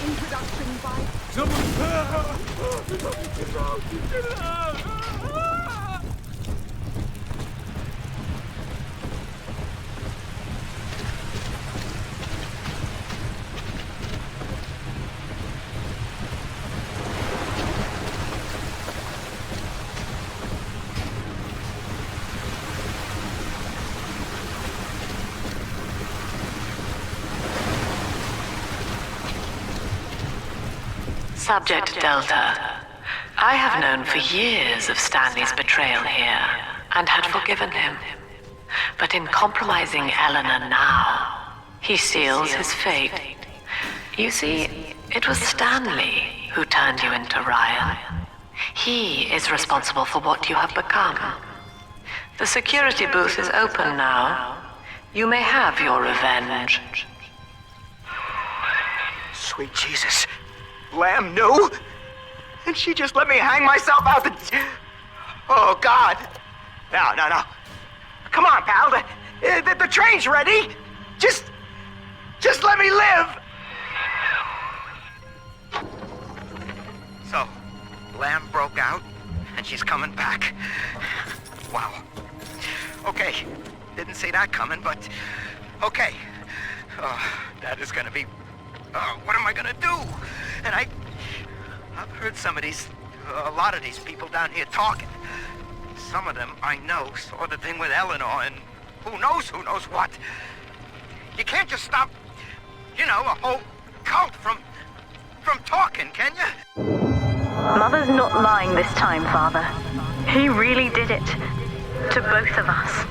Introduction by... Subject Delta. I have known for years of Stanley's betrayal here, and had forgiven him. But in compromising Eleanor now, he seals his fate. You see, it was Stanley who turned you into Ryan. He is responsible for what you have become. The security booth is open now. You may have your revenge. Sweet Jesus. Lamb knew? And she just let me hang myself out the... Oh, God. No. Come on, pal. The train's ready. Just let me live. So, Lamb broke out, and she's coming back. Wow. Okay, didn't see that coming, but... Okay. That is gonna be... what am I gonna do? And I've heard a lot of these people down here talking. Some of them I know saw the thing with Eleanor, and who knows what. You can't just stop, a whole cult from was not lying this time, Father. He really did it. To both of us.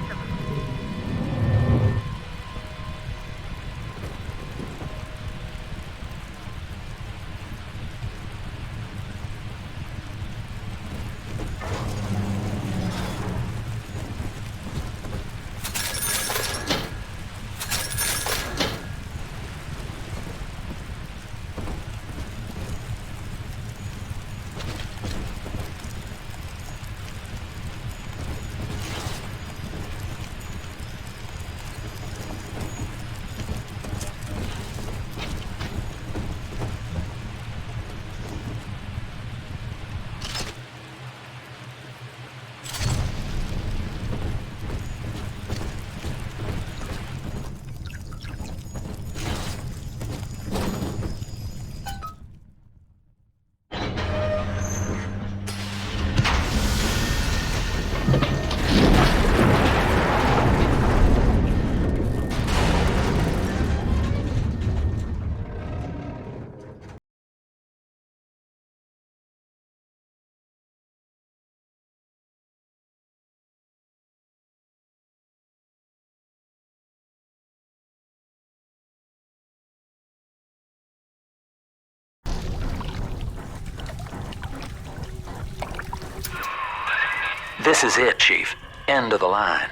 This is it, Chief. End of the line.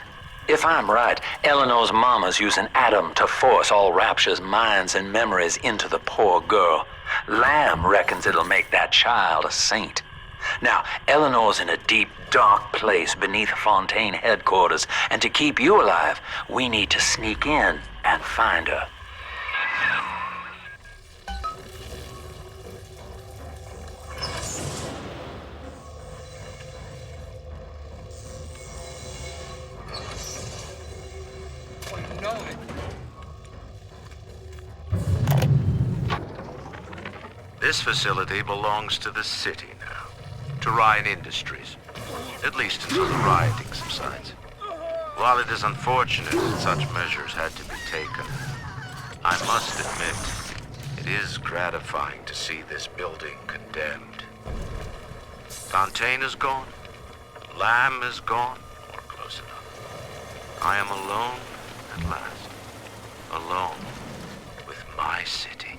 If I'm right, Eleanor's mama's using Adam to force all Rapture's minds and memories into the poor girl. Lamb reckons it'll make that child a saint. Now, Eleanor's in a deep, dark place beneath Fontaine headquarters, and to keep you alive, we need to sneak in and find her. This facility belongs to the city now, to Ryan Industries, at least until the rioting subsides. While it is unfortunate that such measures had to be taken, I must admit, it is gratifying to see this building condemned. Fontaine is gone, Lamb is gone, or close enough. I am alone at last, alone with my city.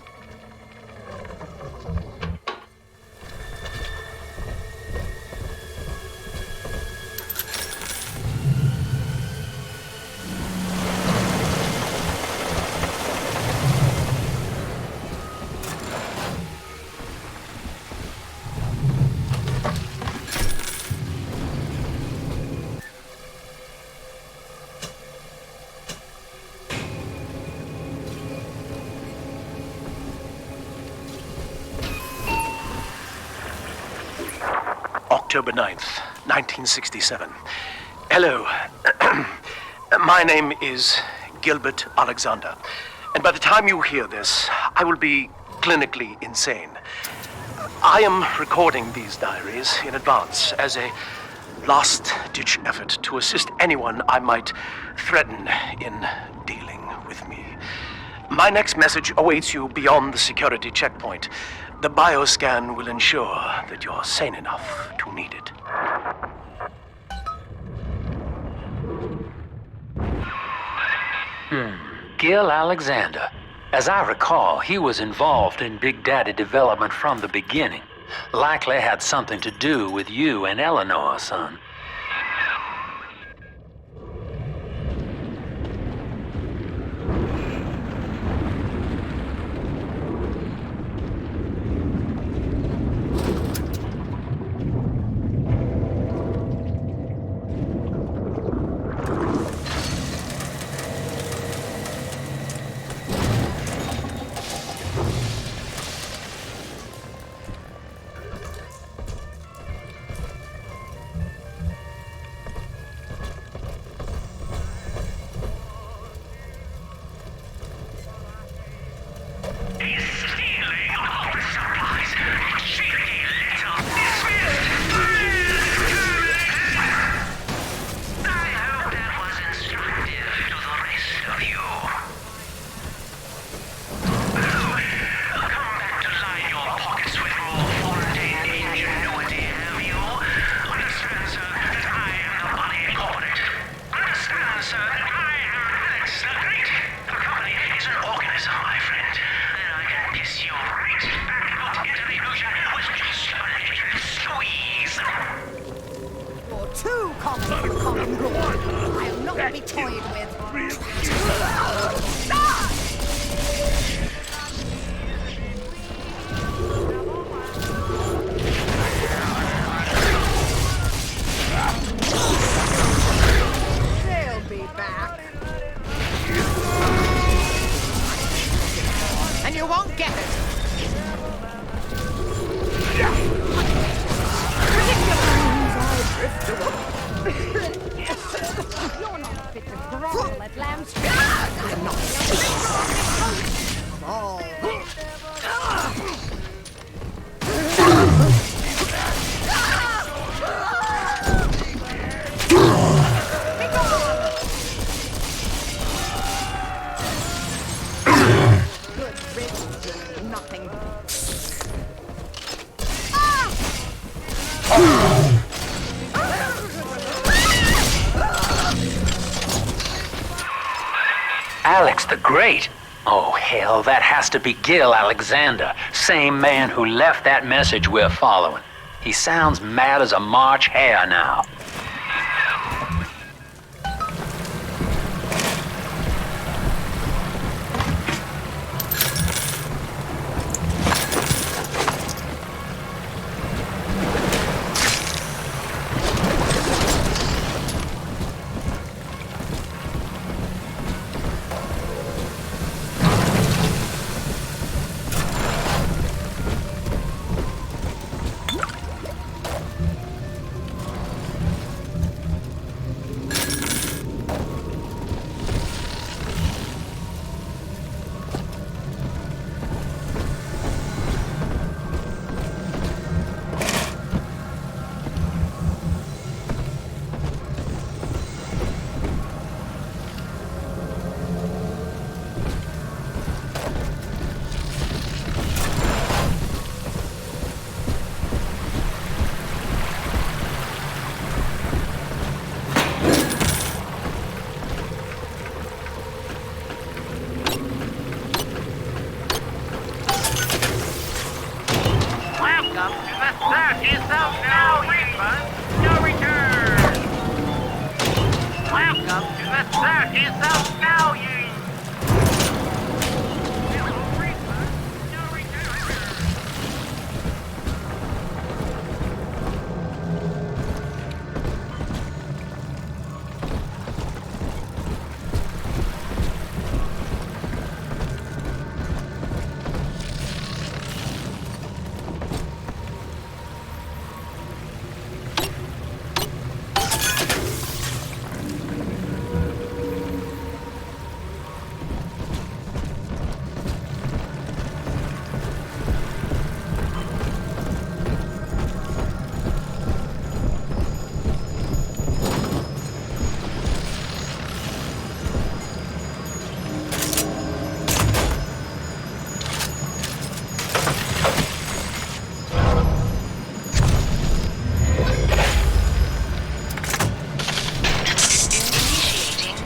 October 9th, 1967. Hello. My name is Gilbert Alexander, and by the time you hear this, I will be clinically insane. I am recording these diaries in advance as a last-ditch effort to assist anyone I might threaten in dealing with me. My next message awaits you beyond the security checkpoint. The bioscan will ensure that you're sane enough to need it. Gil Alexander. As I recall, he was involved in Big Daddy development from the beginning. Likely had something to do with you and Eleanor, son. toyed with. They'll be back. And you won't get it. You're not fit to grovel at lamb's feet. I'm not. Good riddance, nothing. Alex the Great? Oh, hell, that has to be Gil Alexander, same man who left that message we're following. He sounds mad as a March hare now.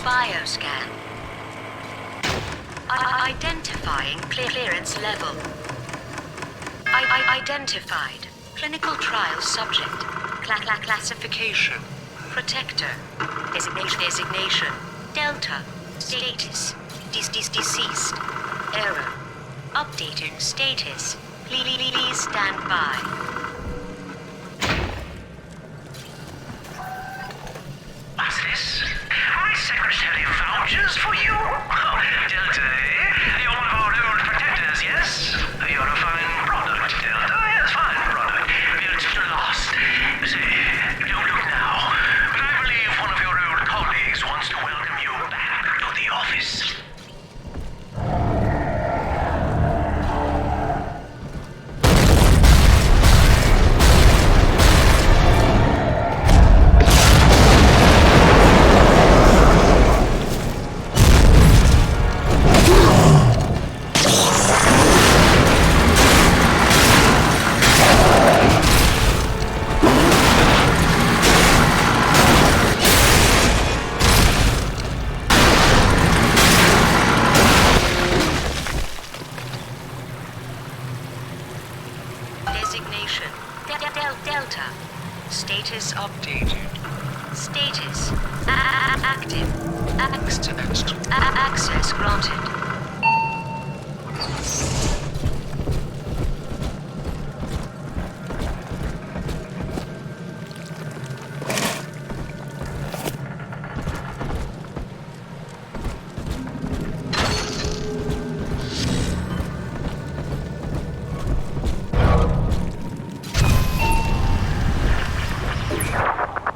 Bioscan. Identifying clearance level. Identified. Clinical trial subject. Classification. Protector. Designation. Delta. Status. Deceased. Error. Updating status. Please stand by. What's this? My secretary vouchers for you? Oh, Delta, eh? You're one of our old protectors, yes? You're a fine product, Delta. Yes, fine product. Built to last. Say, don't look now, but I believe one of your old colleagues wants to welcome you back to the office. Designation. Delta. Status updated. Status. Active. Access granted.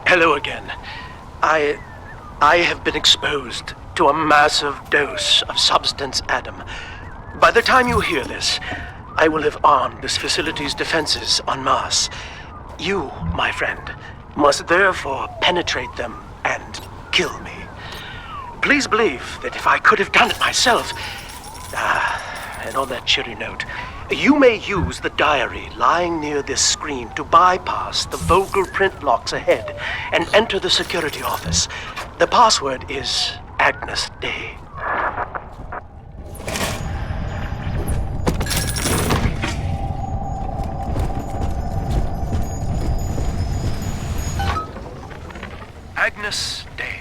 Hello again. I have been exposed to a massive dose of substance Adam. By the time you hear this, I will have armed this facility's defenses en masse. You, my friend, must therefore penetrate them and kill me. Please believe that if I could have done it myself... and on that cheery note, you may use the diary lying near this screen to bypass the vocal print locks ahead and enter the security office. The password is Agnes Day. Agnes Day.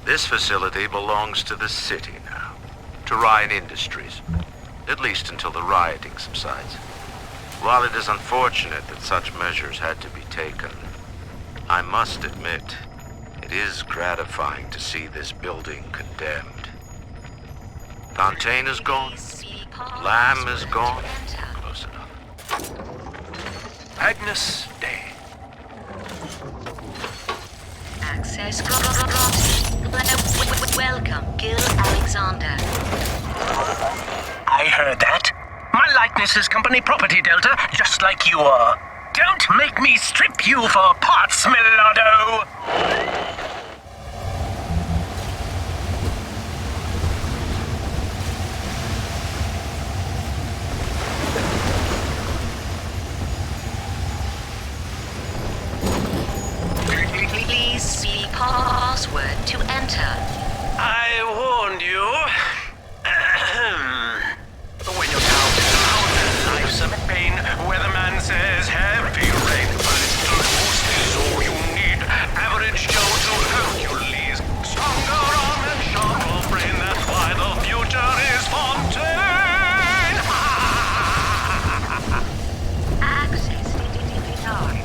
This facility belongs to the city now, to Ryan Industries, at least until the rioting subsides. While it is unfortunate that such measures had to be taken, I must admit, it is gratifying to see this building condemned. Fontaine is gone, Lamb is gone. Close enough. Agnes Day. Access granted. Welcome, Gil Alexander. I heard that. My likeness is company property, Delta, just like you are. Don't make me strip you for parts, Millardo! Please see password to enter. I warned you. When you're down, life's a pain. Weatherman says heavy rain, but it's the most is all you need. Average Joe to Hercules. Stronger arm and sharper brain. That's why the future is Fontaine. Access denied.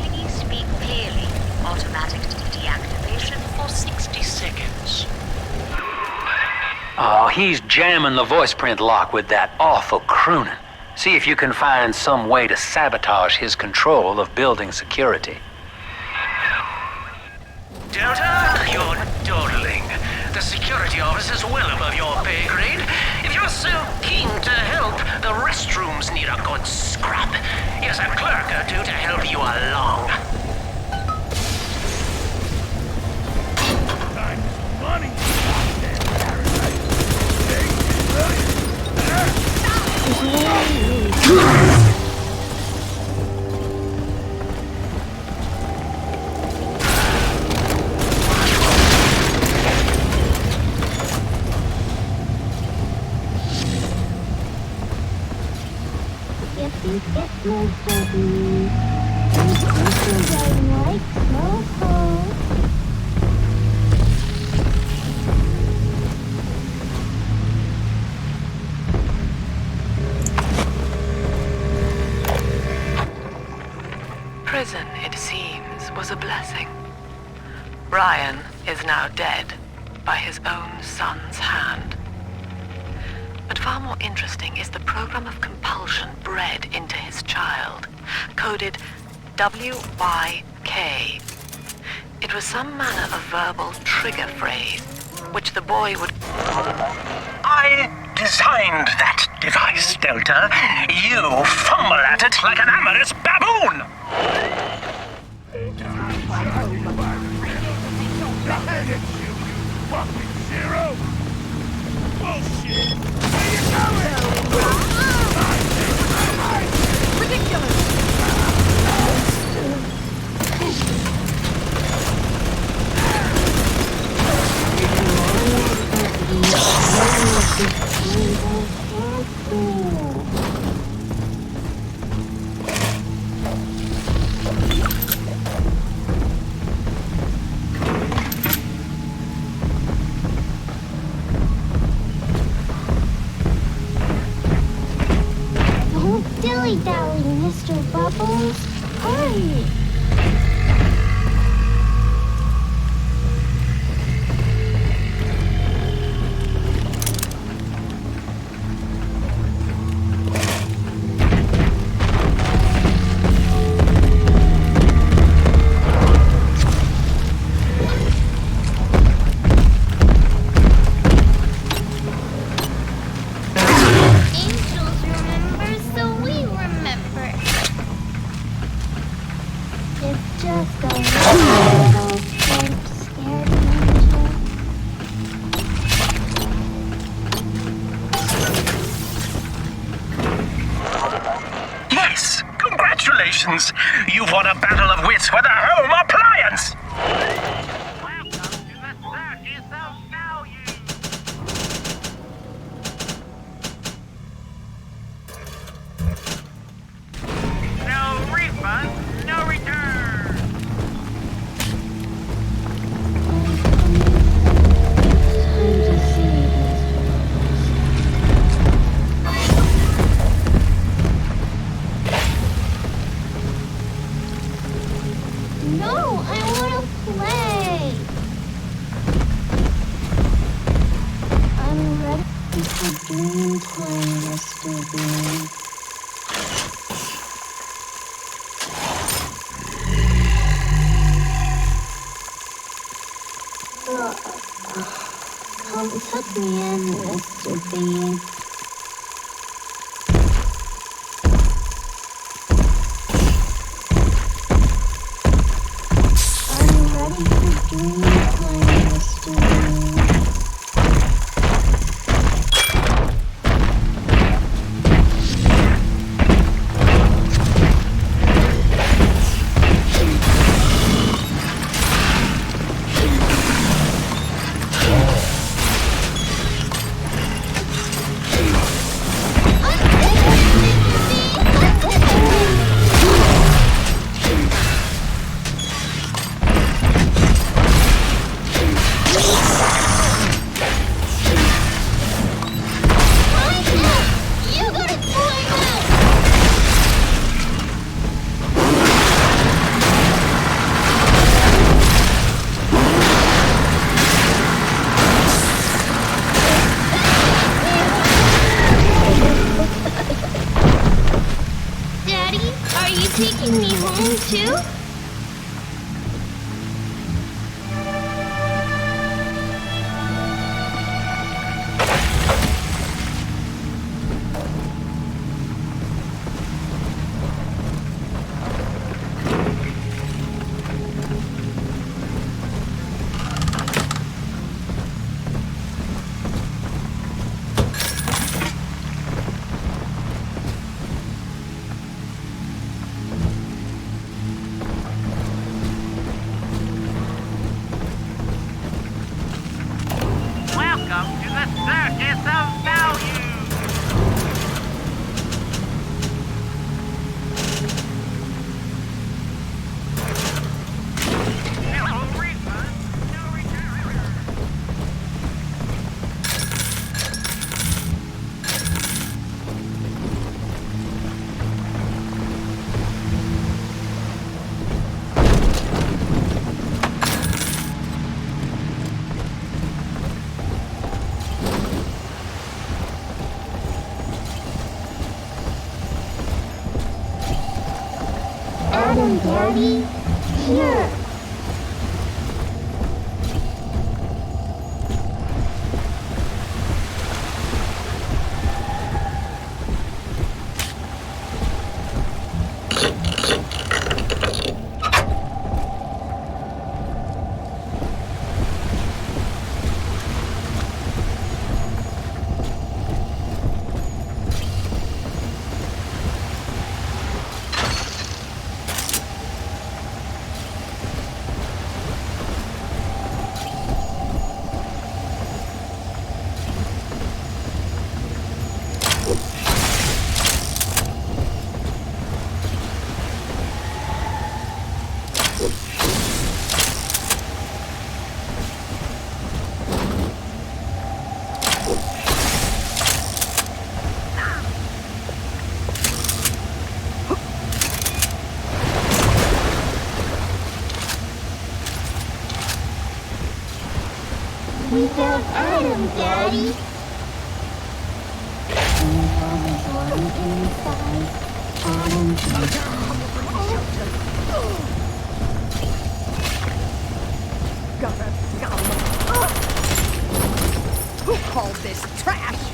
Please speak clearly. Automatic deactivation for 60 seconds. Oh, he's jamming the voice print lock with that awful crooning. See if you can find some way to sabotage his control of building security. Delta, you're dawdling. The security office is well above your pay grade. If you're so keen to help, the restrooms need a good scrub. Here's a clerk or two to help you along. Time is money. Prison, it seems, was a blessing. Ryan is now dead by his own son's hand. But far more interesting is the program of compulsion bred into his child, coded WYK. It was some manner of verbal trigger phrase, which the boy would... I designed that device, Delta. You fumble at it like an amorous baboon! Fucking zero! Bullshit! Where you going? Ridiculous! Bubbles, hurry! Yes! Congratulations! You've won a battle of wits with a home appliance! No refund, no return! No, I want to play! I'm ready for dream time, Mr. Bean. Come tuck me in, Mr. Bean. I'm ready for dream time, Mr. Bean. Daddy, are you taking me home too? Welcome to the Circus of Value! No refund, no return! Adam, Daddy, here. Daddy? Gutter scum! Who called this trash?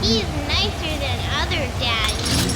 He's nicer than other daddies.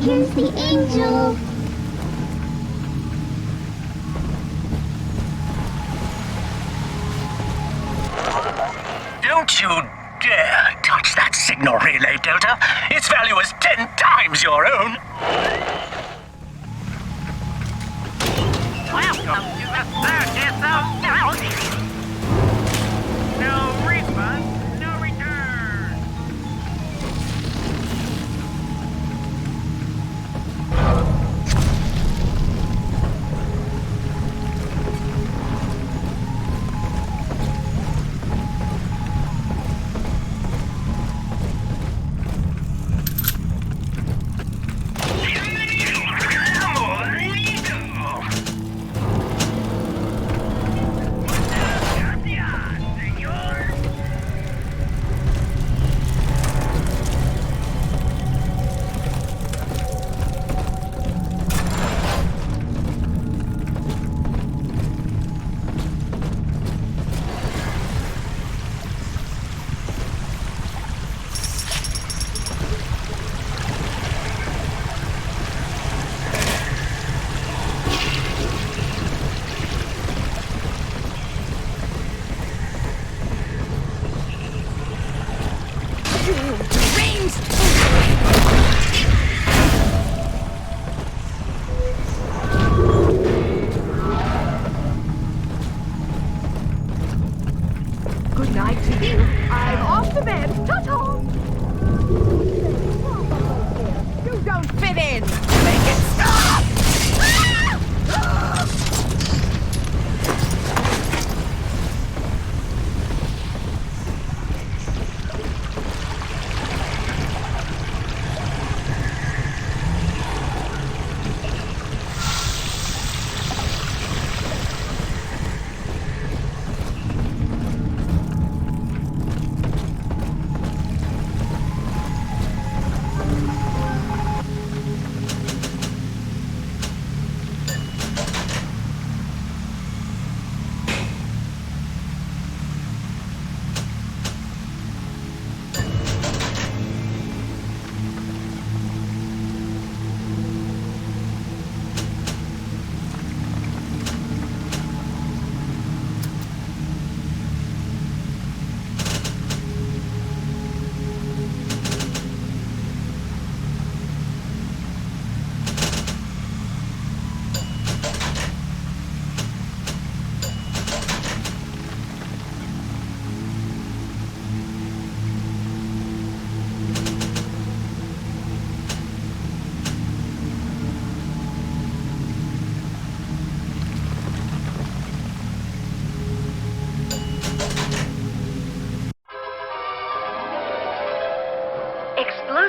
Here's the angel. Don't you dare touch that signal relay, Delta. Its value is 10 times your own. Welcome to the circus of Galaxy. No refund, no return.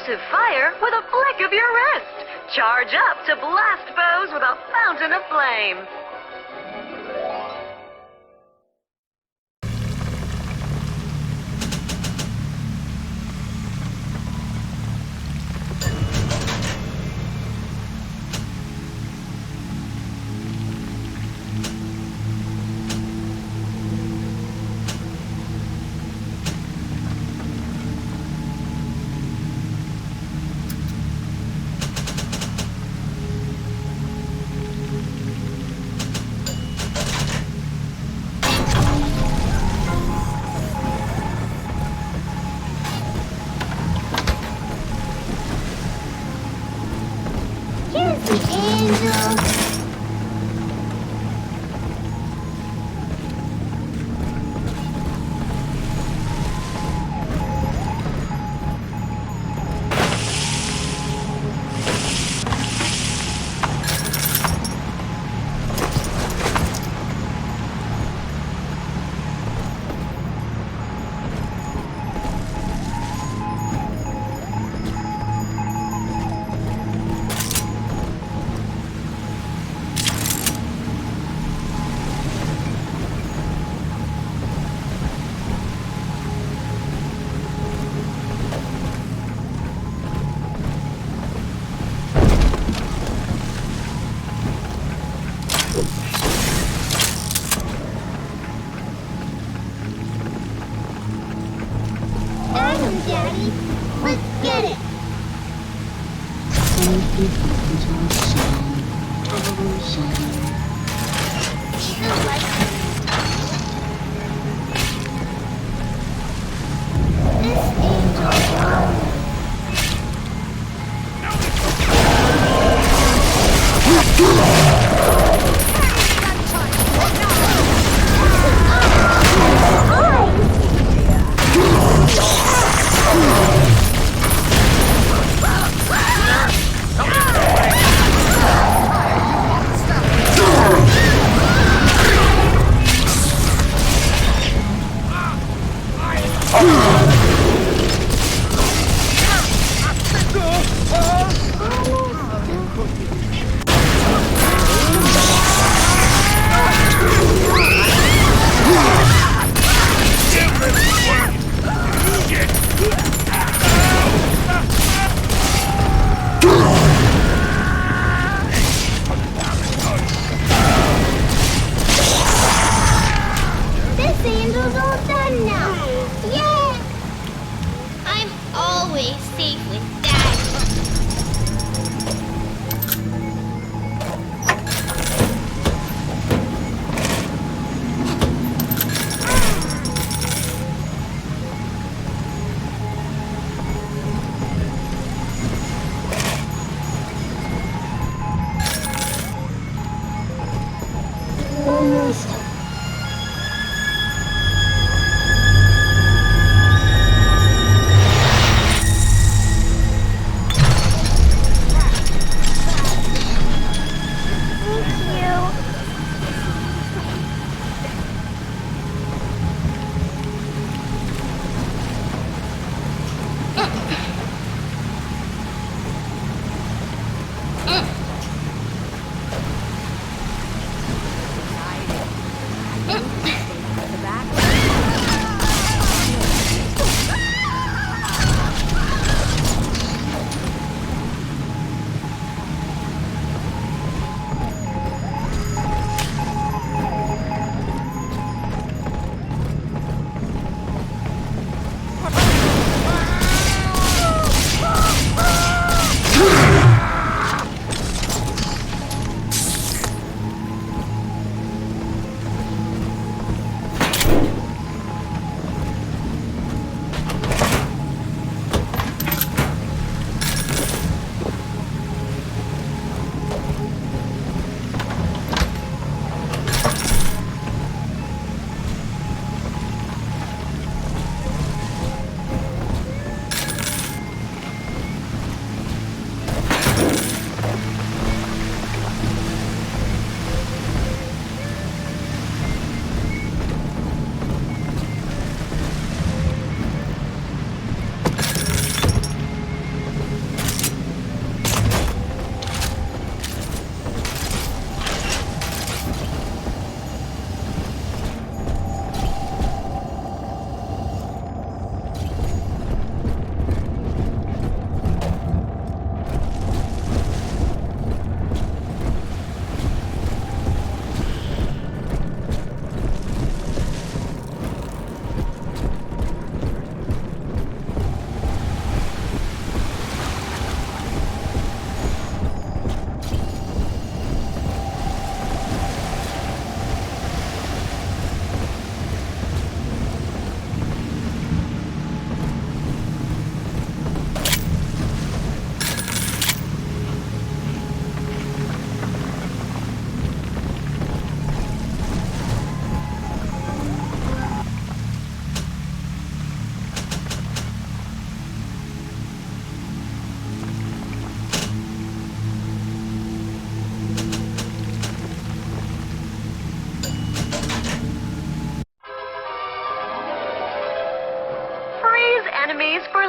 explosive fire with a flick of your wrist. Charge up to blast foes with a fountain of flame.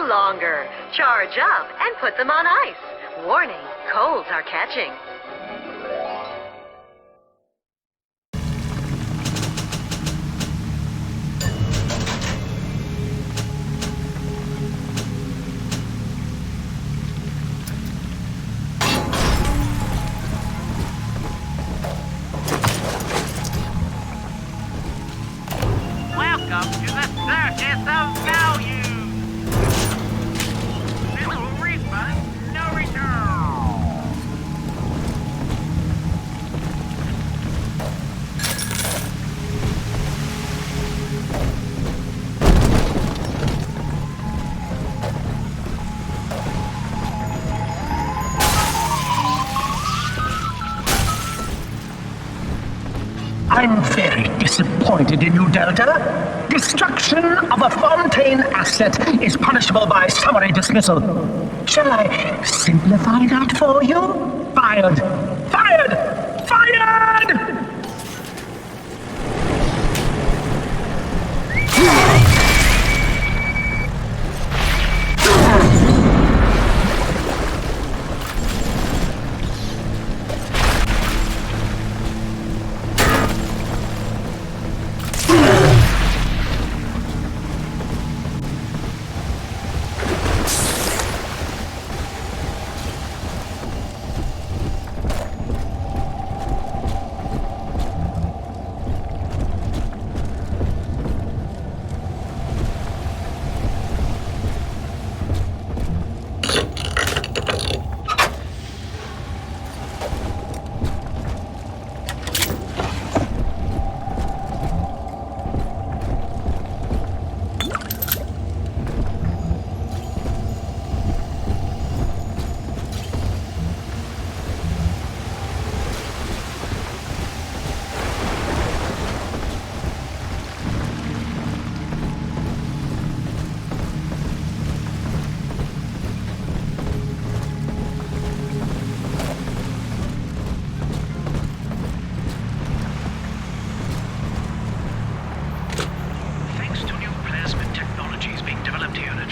no longer. Charge up and put them on ice. Warning, colds are catching. Welcome to the circus of value. Little refund, no return. I'm very disappointed in you, Delta. Destruction of a Fontaine asset is punishable by summary dismissal. Shall I simplify that for you? Fired! Fired! Fired!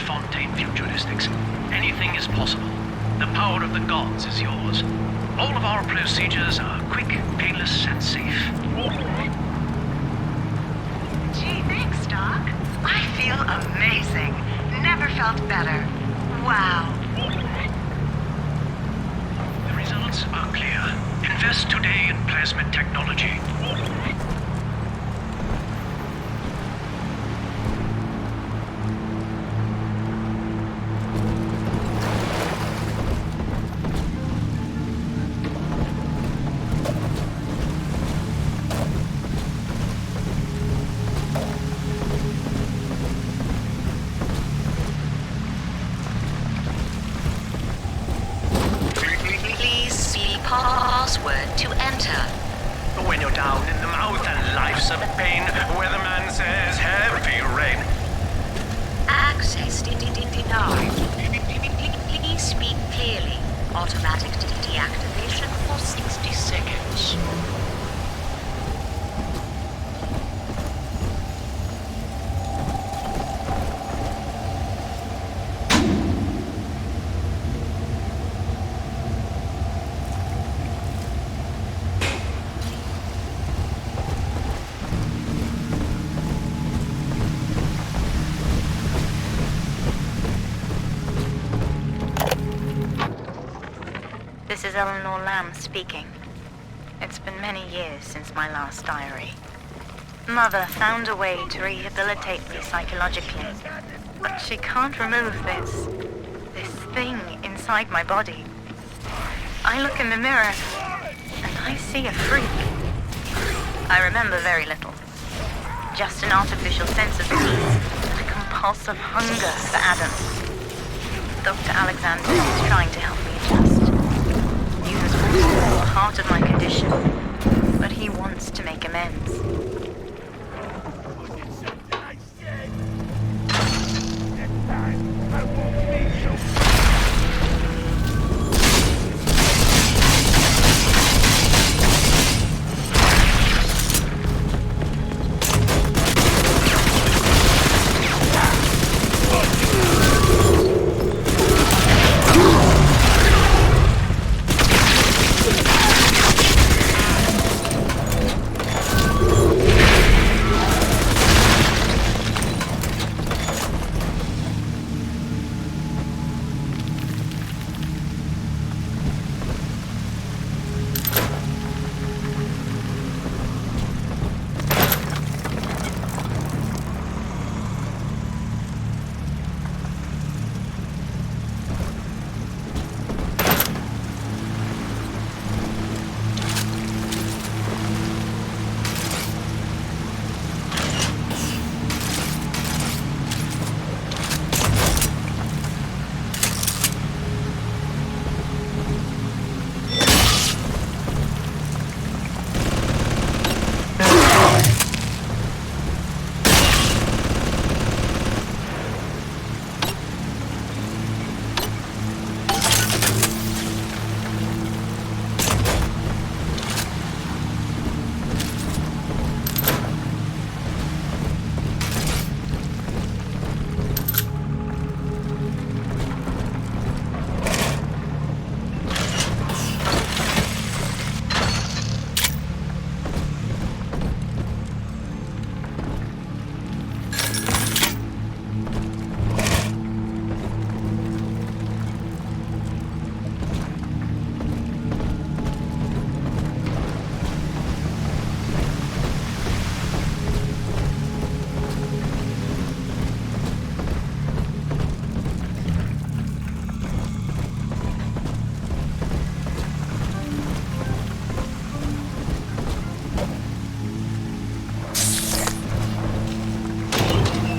Fontaine Futuristics. Anything is possible. The power of the gods is yours. All of our procedures are quick, painless, and safe. Gee, thanks, Doc. I feel amazing. Never felt better. Wow. The results are clear. Invest today in plasmid technology. Password to enter. When you're down in the mouth and life's a pain, weatherman says heavy rain. Access denied. Please speak clearly. Automatic deactivation for 60 seconds. This is Eleanor Lamb speaking. It's been many years since my last diary. Mother found a way to rehabilitate me psychologically, but she can't remove this thing inside my body. I look in the mirror, and I see a freak. I remember very little. Just an artificial sense of peace and a compulsive hunger for Adam. Dr. Alexander is trying to help me adjust. Part of my condition, but he wants to make amends.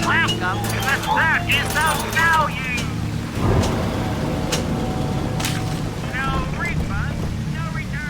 Welcome to the circus of value! No refund, no return!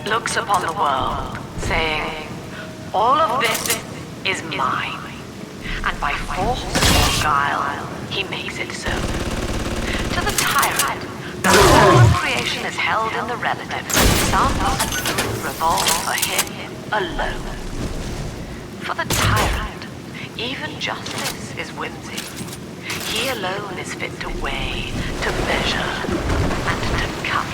Looks upon the world, saying, all of this is mine. And by force or guile, he makes it so. To the tyrant, the whole of creation is held in the relative. Some revolve for him alone. For the tyrant, even justice is whimsy. He alone is fit to weigh, to measure, and to cut.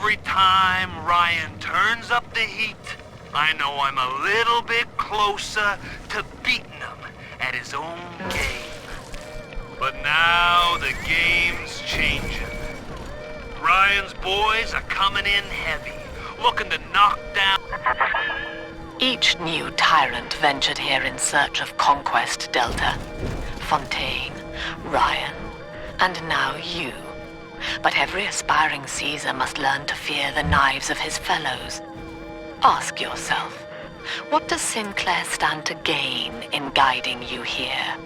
Every time Ryan turns up the heat, I know I'm a little bit closer to beating him at his own game. But now the game's changing. Ryan's boys are coming in heavy, looking to knock down... Each new tyrant ventured here in search of conquest, Delta. Fontaine, Ryan, and now you. But every aspiring Caesar must learn to fear the knives of his fellows. Ask yourself, what does Sinclair stand to gain in guiding you here?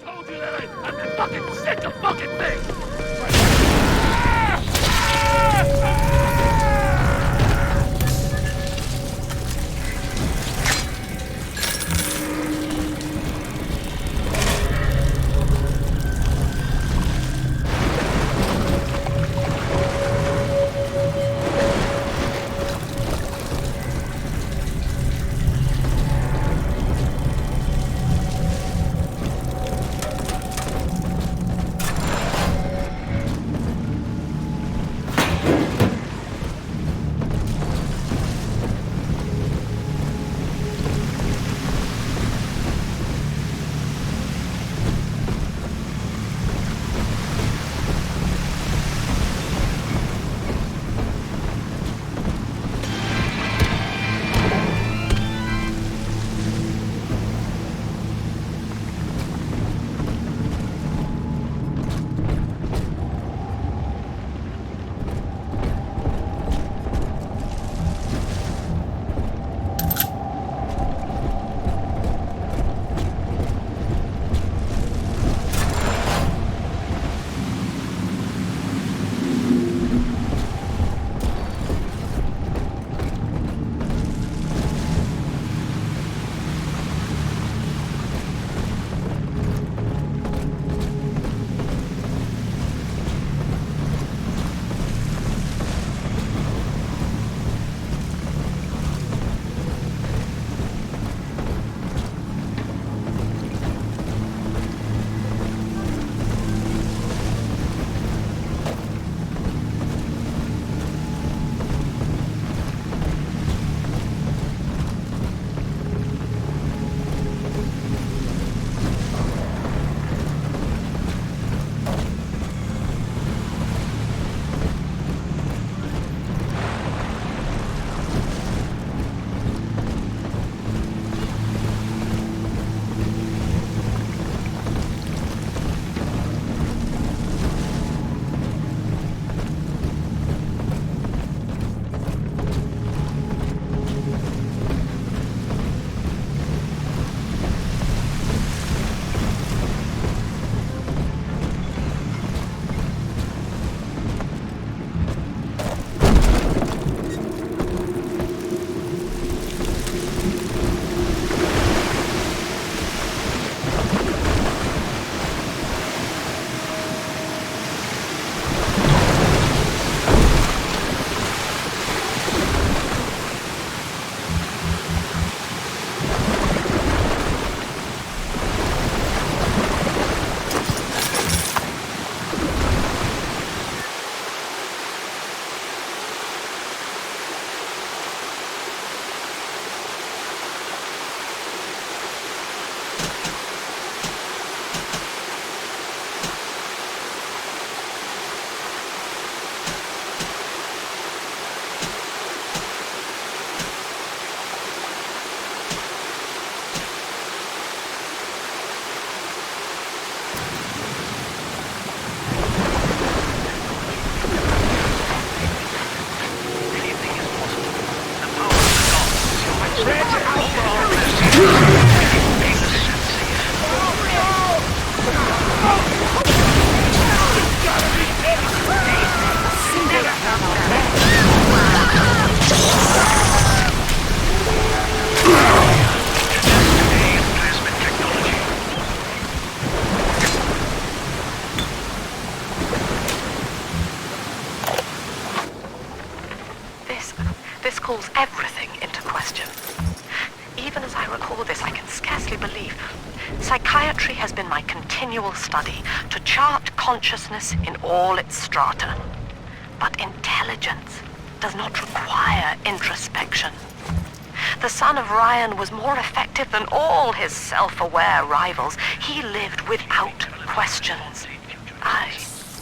Told you that I'm fucking sick of fucking things! This calls everything into question. Even as I recall this, I can scarcely believe. Psychiatry has been my continual study to chart consciousness in all its strata. But intelligence does not require introspection. The son of Ryan was more effective than all his self-aware rivals. He lived without questions. I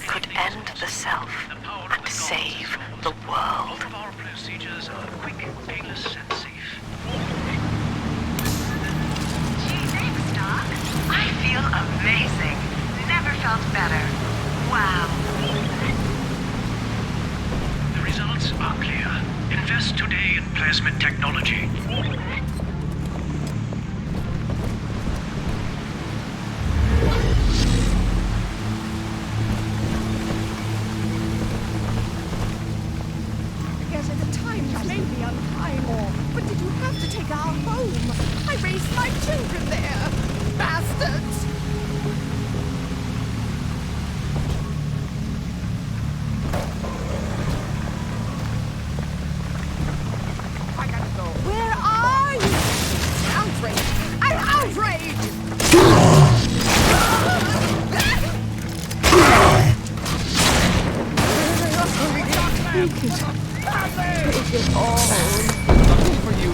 could end the self and save the world. Our procedures are quick, painless, and safe. Gee, thanks, Doc. I feel amazing. Never felt better. Wow. The results are clear. Invest today in plasmid technology. Yes, at the time you made me unkind. But did you have to take our home? I raised my children there. Bastards! I gotta go. Where are you? Outrage! I'm outraged! Take it all. Nothing for you.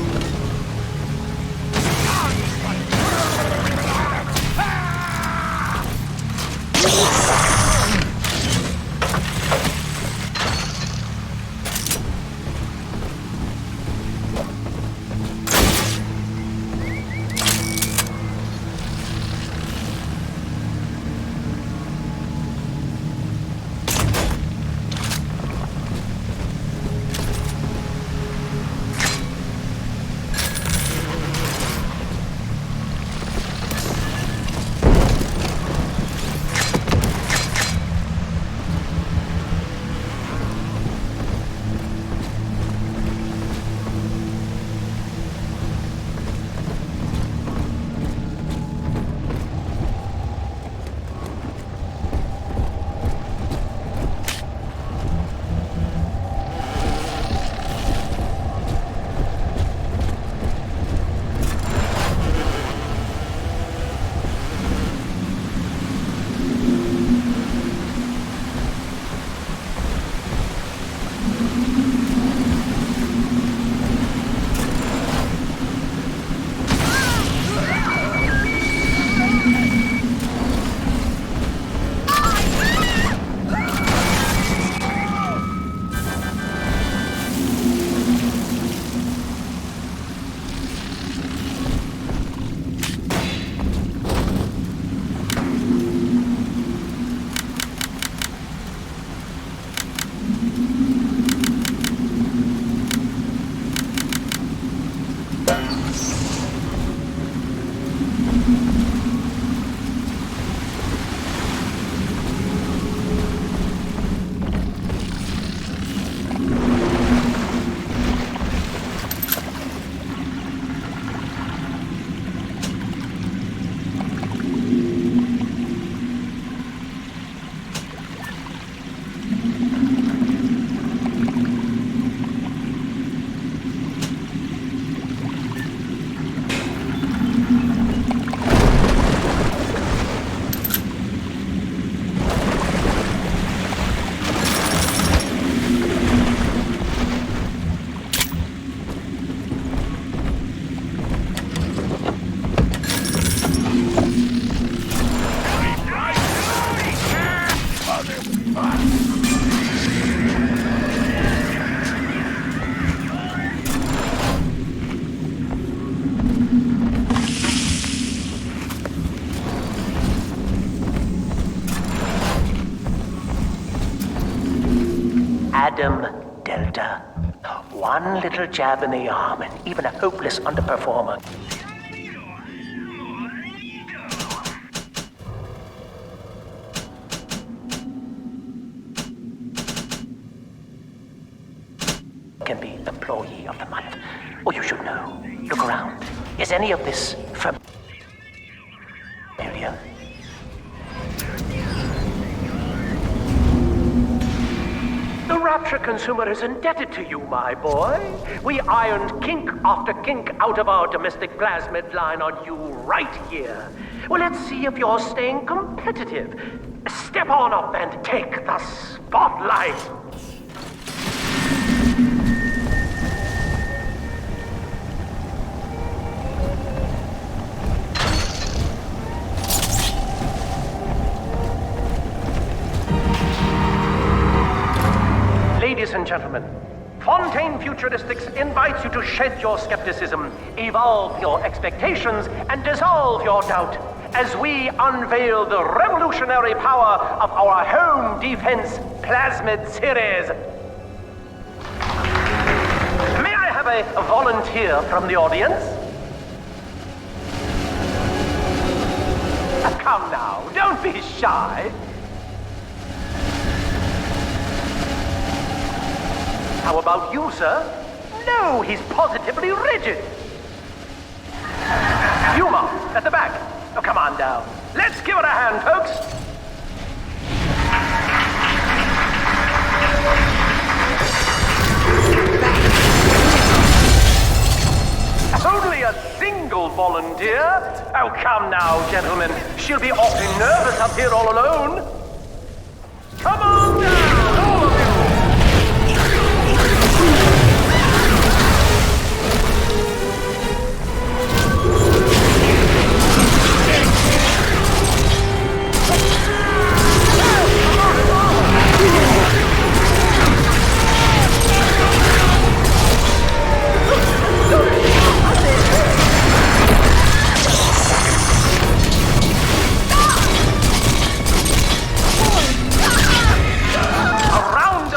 Adam Delta. One little jab in the arm, and even a hopeless underperformer can be Employee of the Month. Or you should know. Look around. Is any of this familiar? The Rapture consumer is indebted to you, my boy. We ironed kink after kink out of our domestic plasmid line on you right here. Well, let's see if you're staying competitive. Step on up and take the spotlight. Ladies and gentlemen, Fontaine Futuristics invites you to shed your skepticism, evolve your expectations, and dissolve your doubt as we unveil the revolutionary power of our home defense plasmid series. May I have a volunteer from the audience? Come now, don't be shy. How about you, sir? No, he's positively rigid. Yuma, at the back. Oh, come on down. Let's give it a hand, folks. Only a single volunteer? Oh, come now, gentlemen. She'll be awfully nervous up here all alone. Come on down, all of you.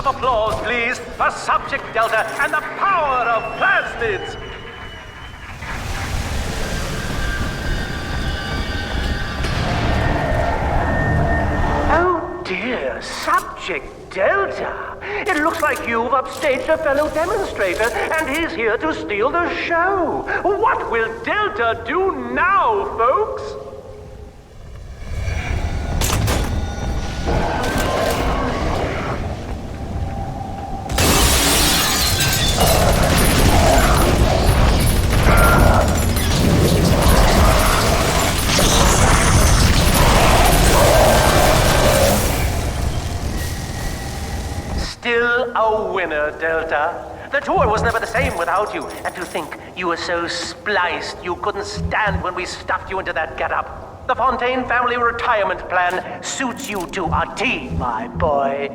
Applause, please, for Subject Delta and the power of plasmids. Oh dear, Subject Delta. It looks like you've upstaged a fellow demonstrator, and he's here to steal the show. What will Delta do now, folks? Still a winner, Delta. The tour was never the same without you. And to think you were so spliced you couldn't stand when we stuffed you into that getup. The Fontaine family retirement plan suits you to a T, my boy.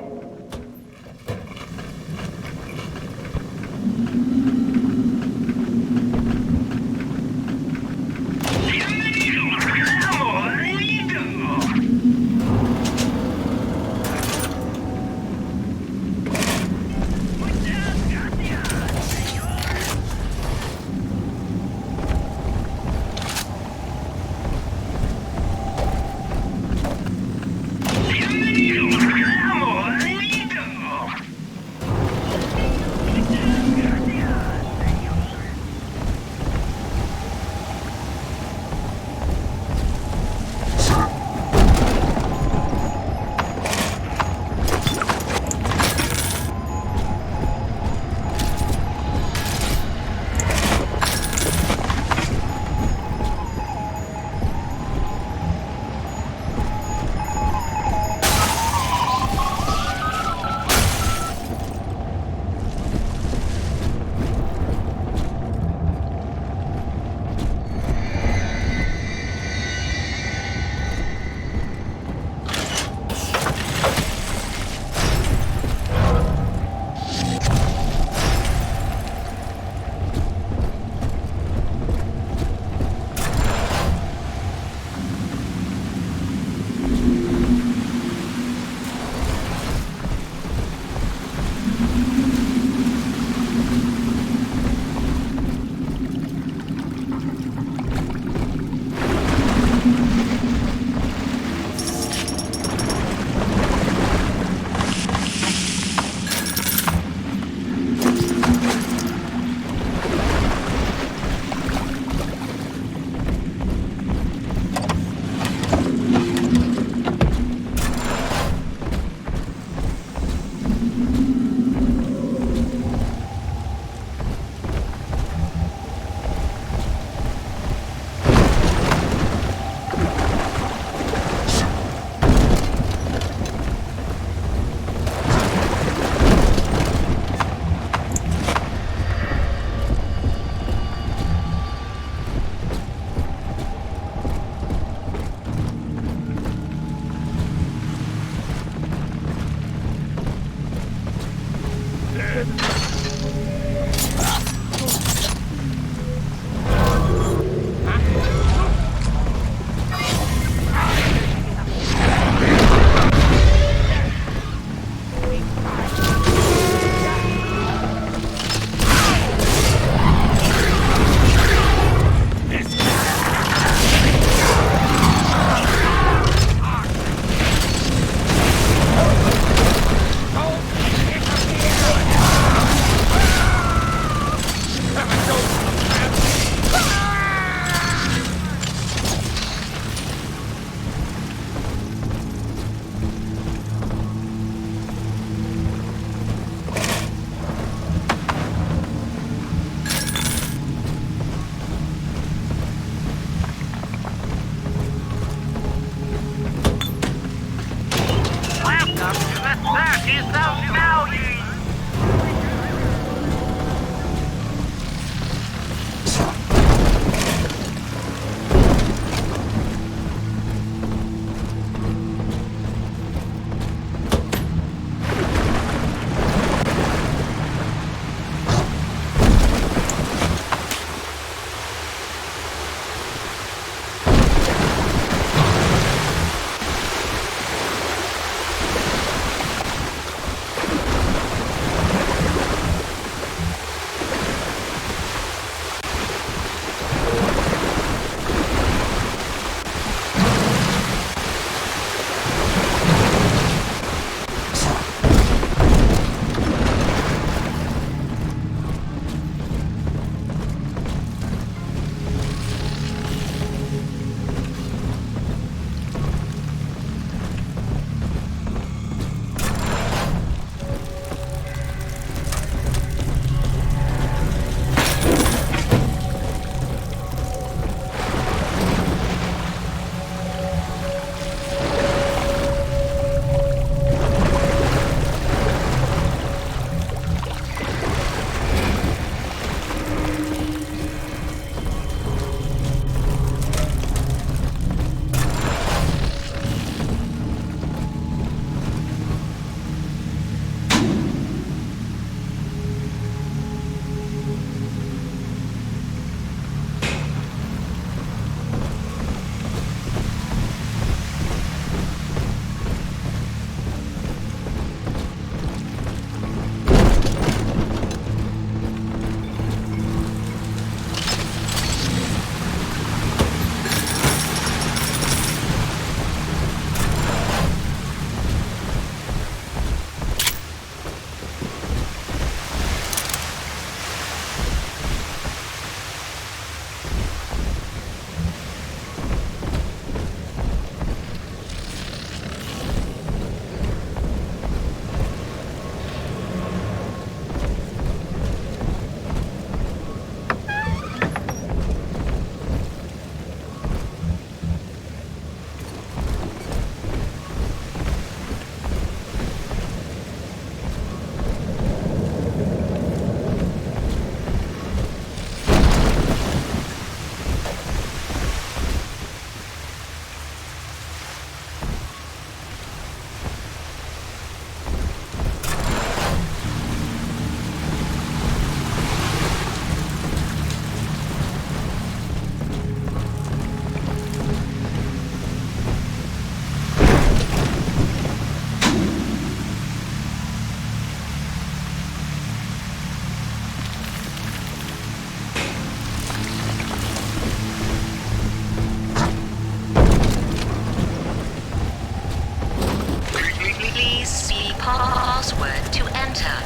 password to enter.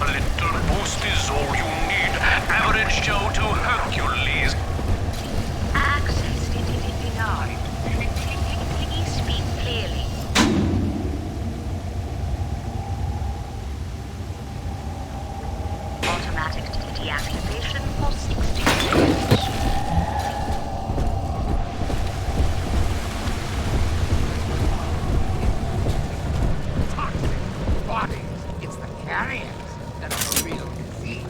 A little boost is all you need. Average Joe to Hercules. Access denied. Please speak clearly. Automatic deactivation for 60 seconds. It's the carriers that are the real disease.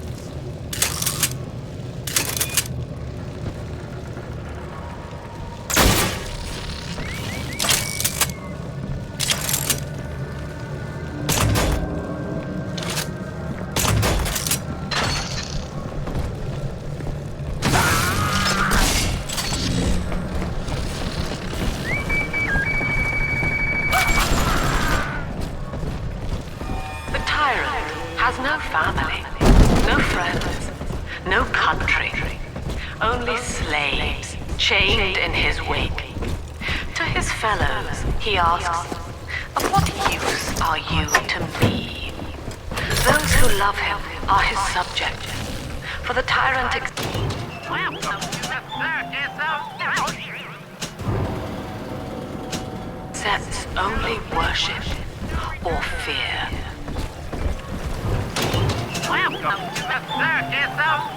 has no family, no friends, no country, only slaves chained in his wake. To his fellows, he asks, "Of what use are you to me?" Those who love him are his subjects, for the tyrant Welcome to the circus of accepts only worship or fear. Welcome to the circus of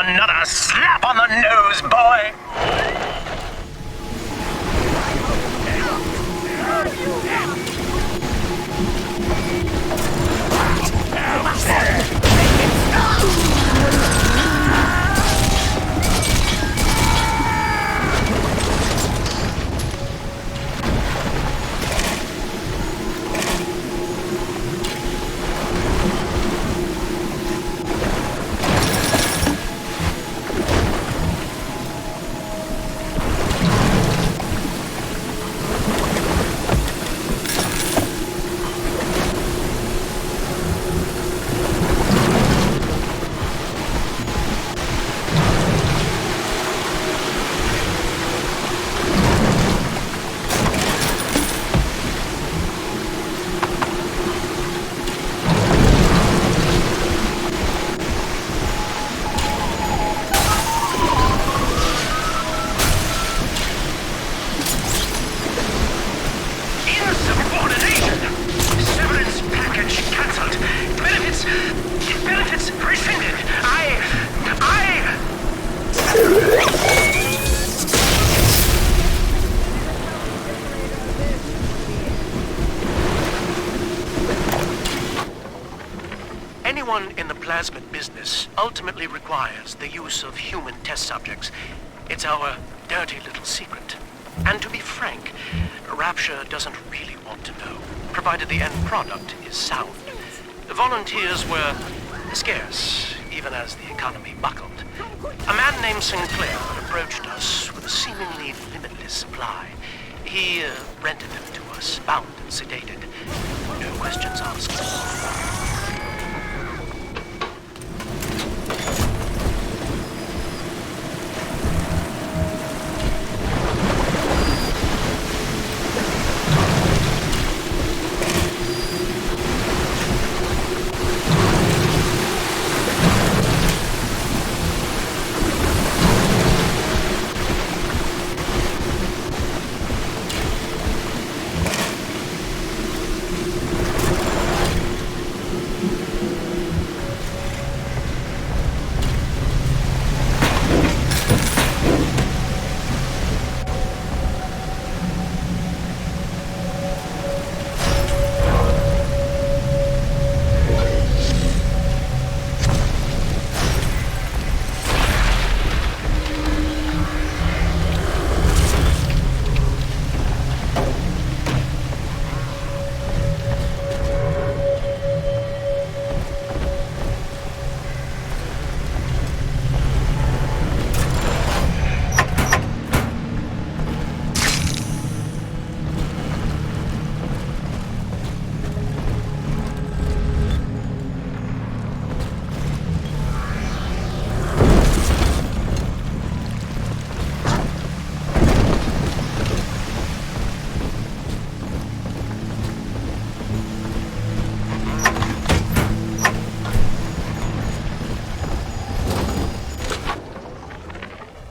another slap on the nose, boy! Anyone in the plasmid business ultimately requires the use of human test subjects. It's our dirty little secret. And to be frank, Rapture doesn't really want to know, provided the end product is sound. The volunteers were scarce, even as the economy buckled. A man named Sinclair approached us with a seemingly limitless supply. He rented them to us, bound and sedated. No questions asked.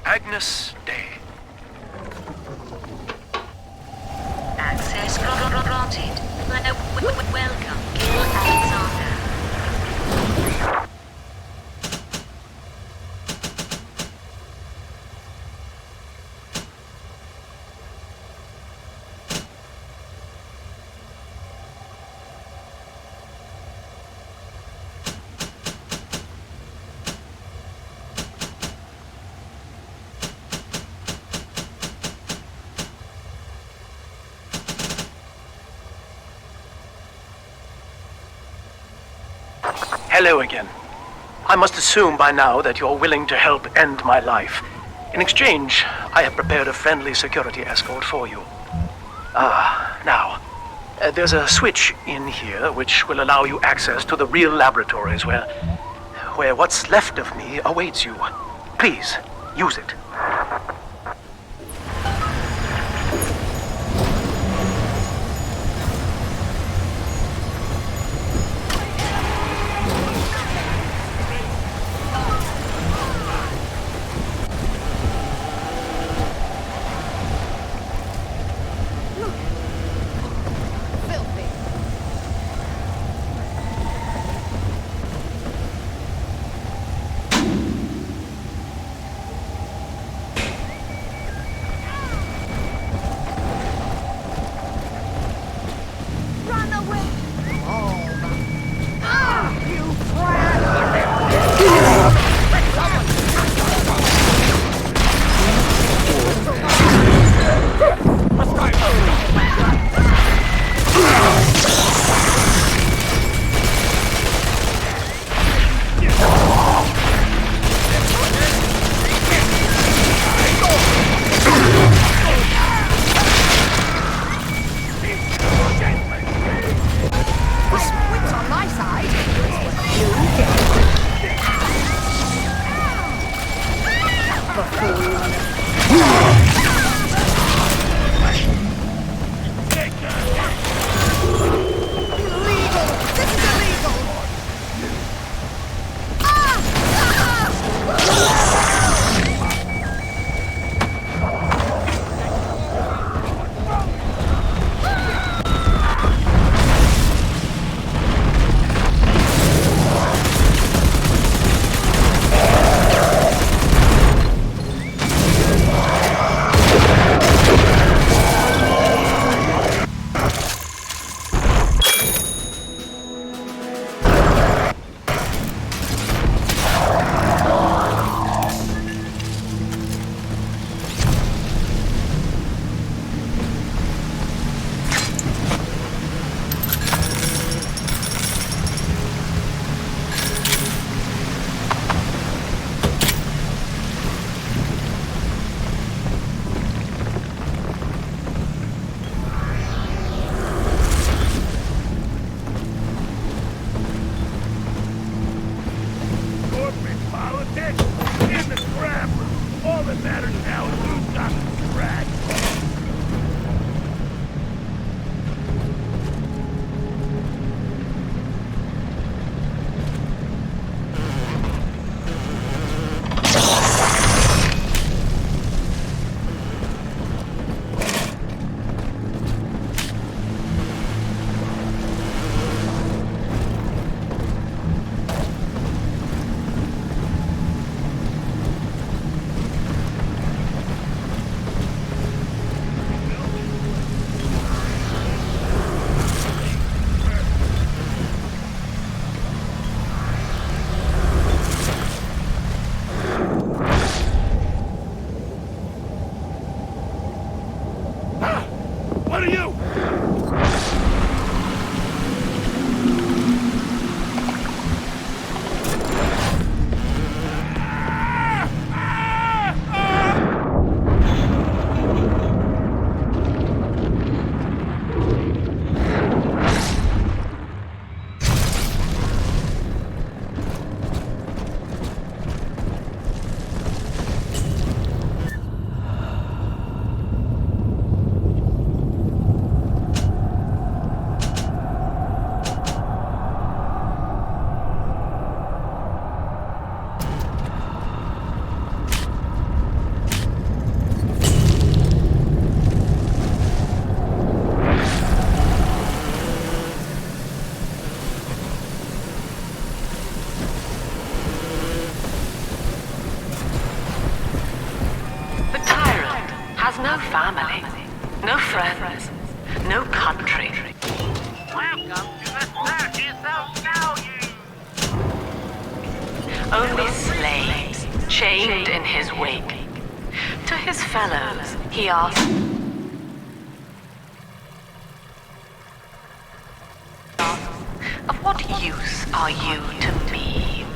Agnes Day. Access granted. Welcome, Gil Alexander. Hello again. I must assume by now that you're willing to help end my life. In exchange, I have prepared a friendly security escort for you. Now, there's a switch in here which will allow you access to the real laboratories where what's left of me awaits you. Please, use it. No family, no friends, no country. Welcome to the circus of value. Only slaves, chained in his wake. To his fellows, he asked, "Of what use are you to me?"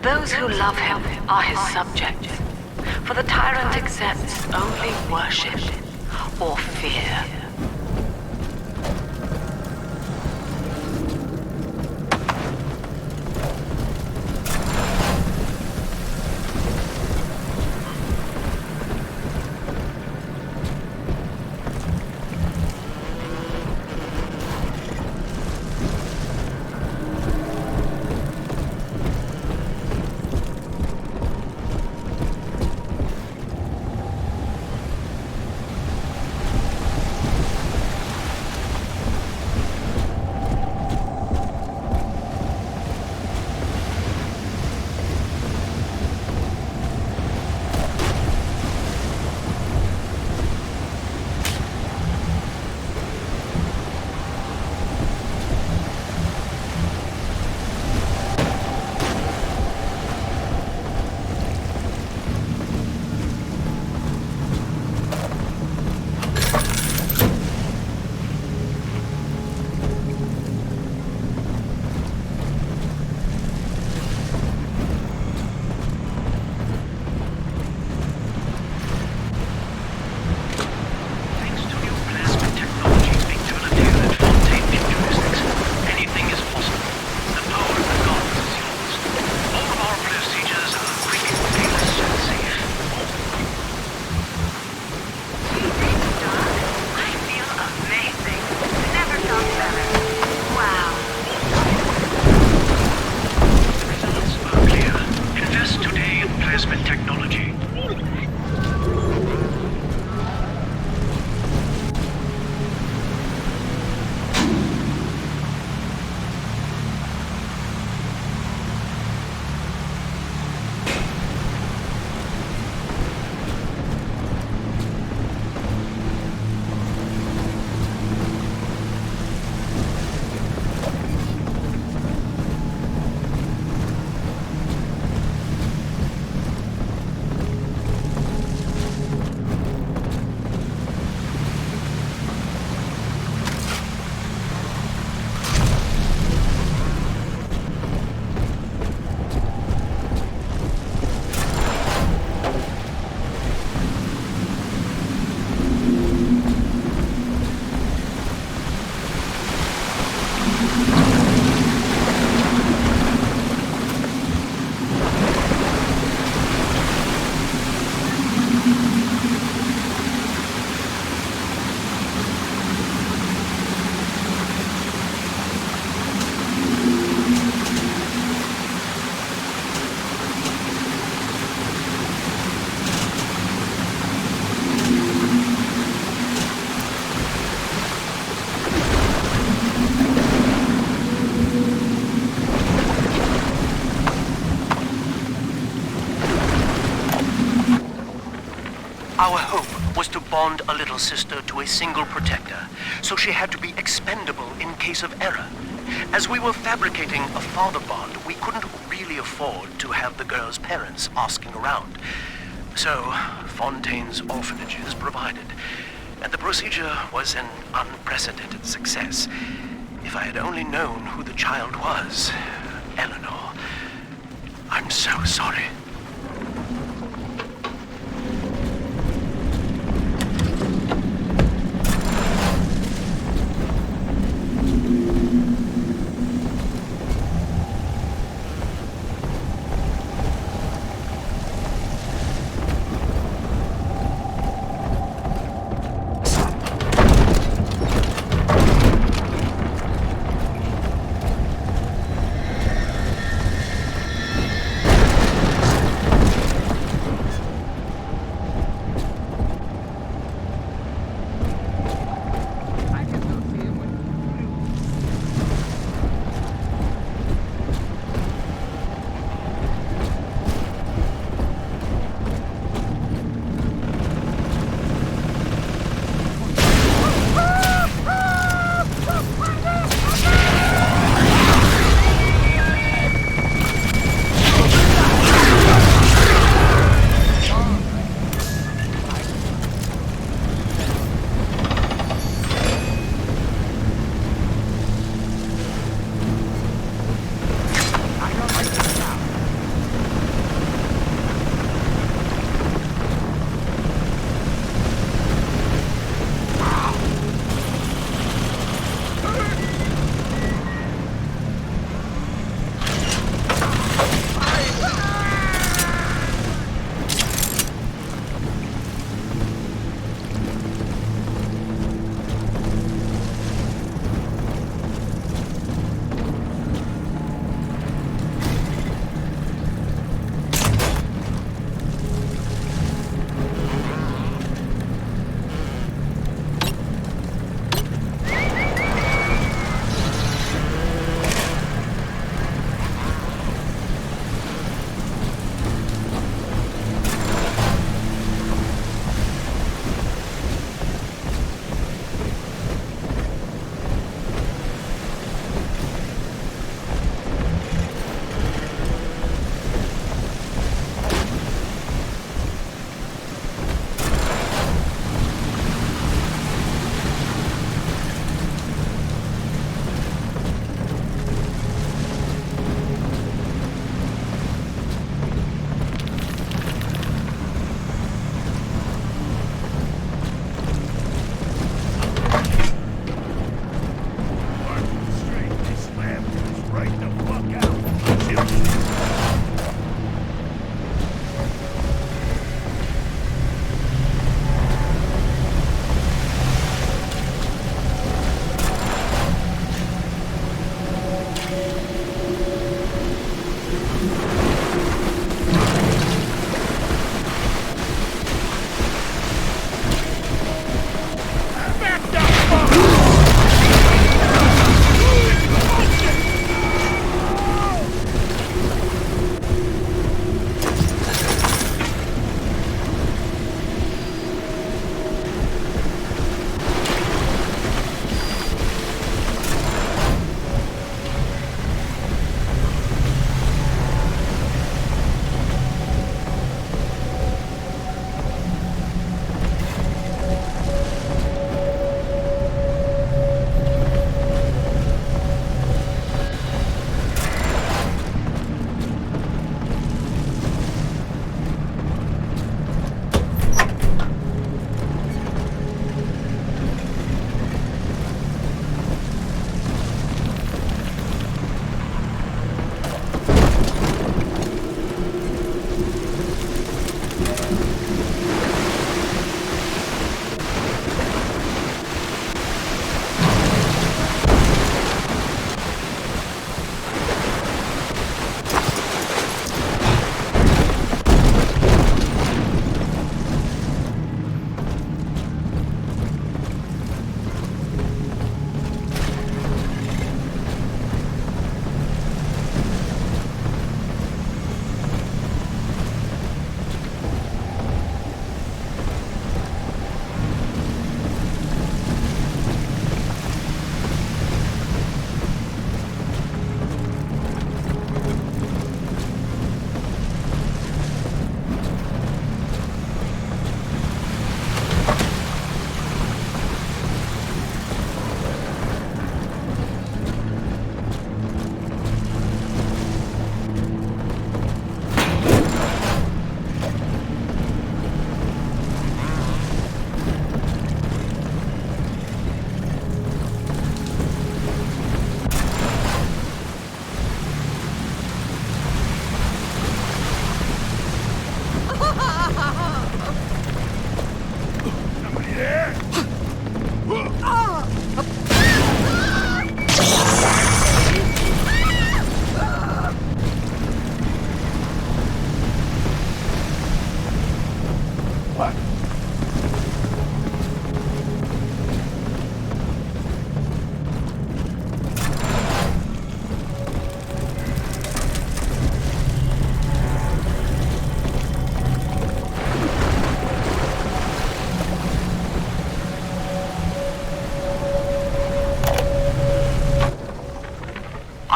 Those who love him are his subjects. For the tyrant accepts only worship or fear. Our hope was to bond a little sister to a single protector, so she had to be expendable in case of error. As we were fabricating a father bond, we couldn't really afford to have the girl's parents asking around. So, Fontaine's orphanages provided. and the procedure was an unprecedented success. If I had only known who the child was, Eleanor, I'm so sorry.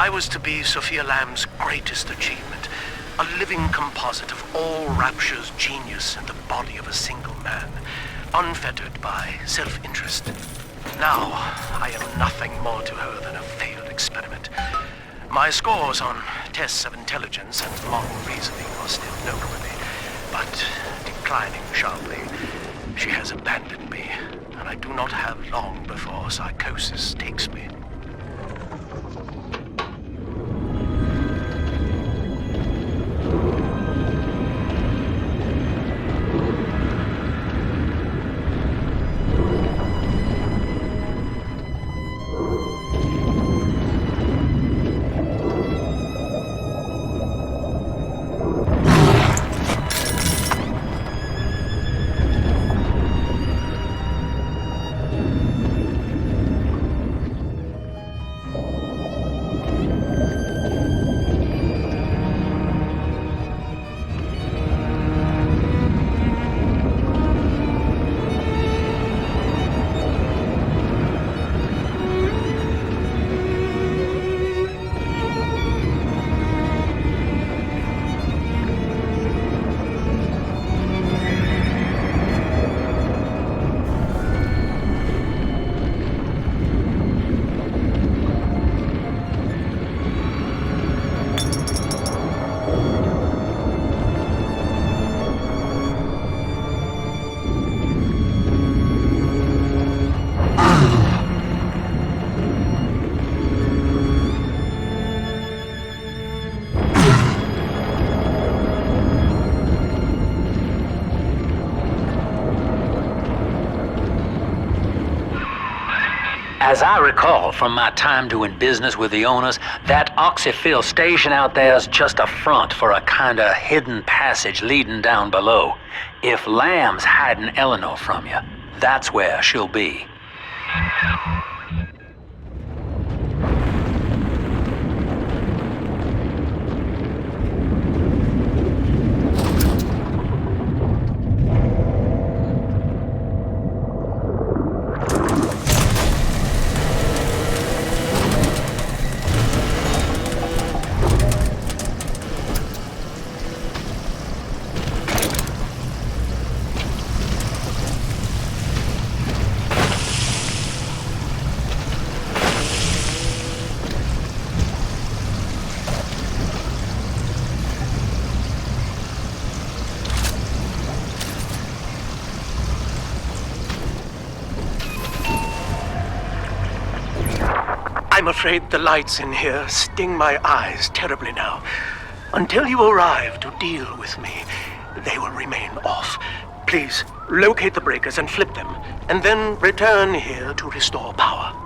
I was to be Sophia Lamb's greatest achievement, a living composite of all Rapture's genius in the body of a single man, unfettered by self-interest. Now, I am nothing more to her than a failed experiment. My scores on tests of intelligence and moral reasoning are still noteworthy, but declining sharply. She has abandoned me, and I do not have long before psychosis takes me. As I recall from my time doing business with the owners, that oxyfill station out there's just a front for a kinda hidden passage leading down below. If Lamb's hiding Eleanor from you, that's where she'll be. I'm afraid the lights in here sting my eyes terribly now. Until you arrive to deal with me, they will remain off. Please, locate the breakers and flip them, and then return here to restore power.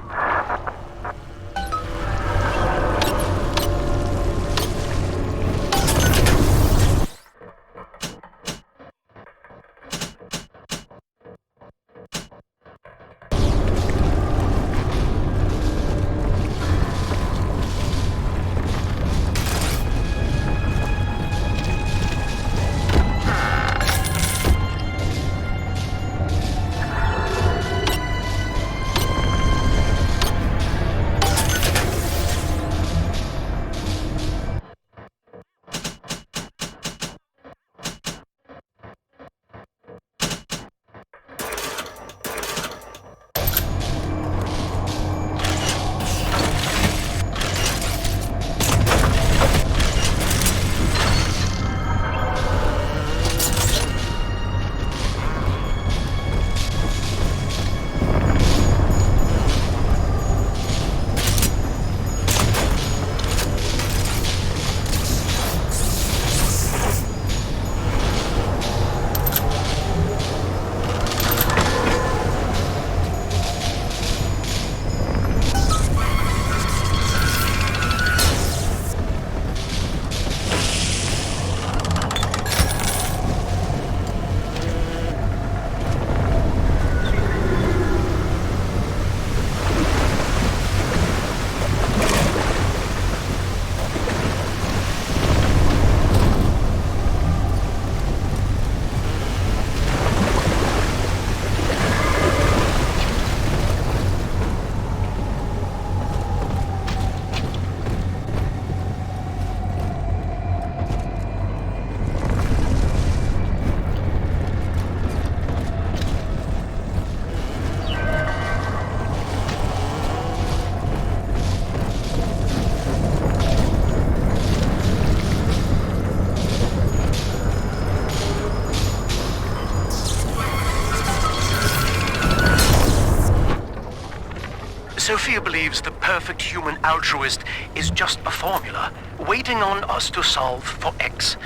Sophia believes the perfect human altruist is just a formula, waiting on us to solve for X.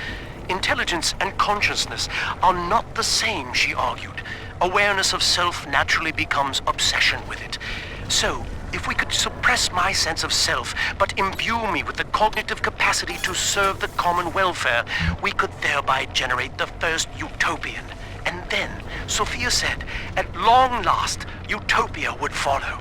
Intelligence and consciousness are not the same, she argued. Awareness of self naturally becomes obsession with it. So, if we could suppress my sense of self, but imbue me with the cognitive capacity to serve the common welfare, we could thereby generate the first utopian. And then, Sophia said, at long last, utopia would follow.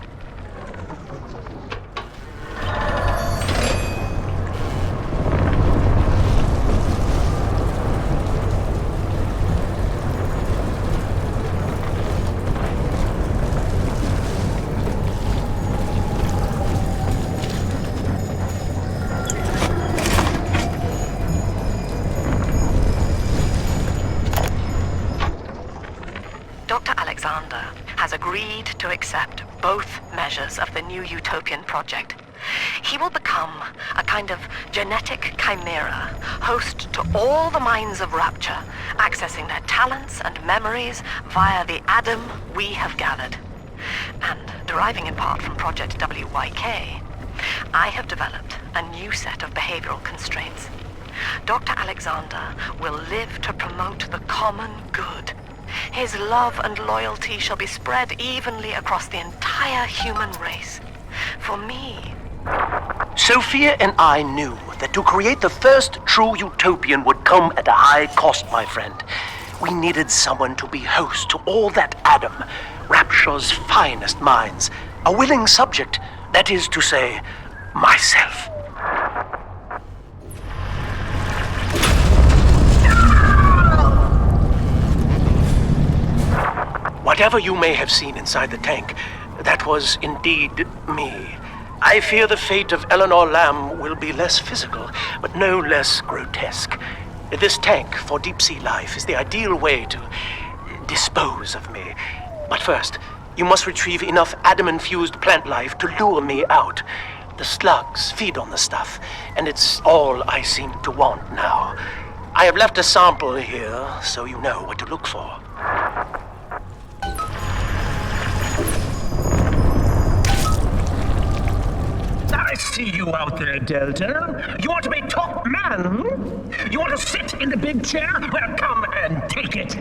Dr. Alexander has agreed to accept both measures of the new utopian project. He will become a kind of genetic chimera, host to all the minds of Rapture, accessing their talents and memories via the Adam we have gathered. And deriving in part from Project WYK, I have developed a new set of behavioral constraints. Dr. Alexander will live to promote the common good. His love and loyalty shall be spread evenly across the entire human race. For me... Sophia and I knew that to create the first true utopian would come at a high cost, my friend. We needed someone to be host to all that Adam, Rapture's finest minds. A willing subject, that is to say, myself. Whatever you may have seen inside the tank, that was indeed me. I fear the fate of Eleanor Lamb will be less physical, but no less grotesque. This tank for deep-sea life is the ideal way to dispose of me. But first, you must retrieve enough Adam-infused plant life to lure me out. The slugs feed on the stuff, and it's all I seem to want now. I have left a sample here, so you know what to look for. I see you out there, Delta. You want to be top man? You want to sit in the big chair? Well, come and take it.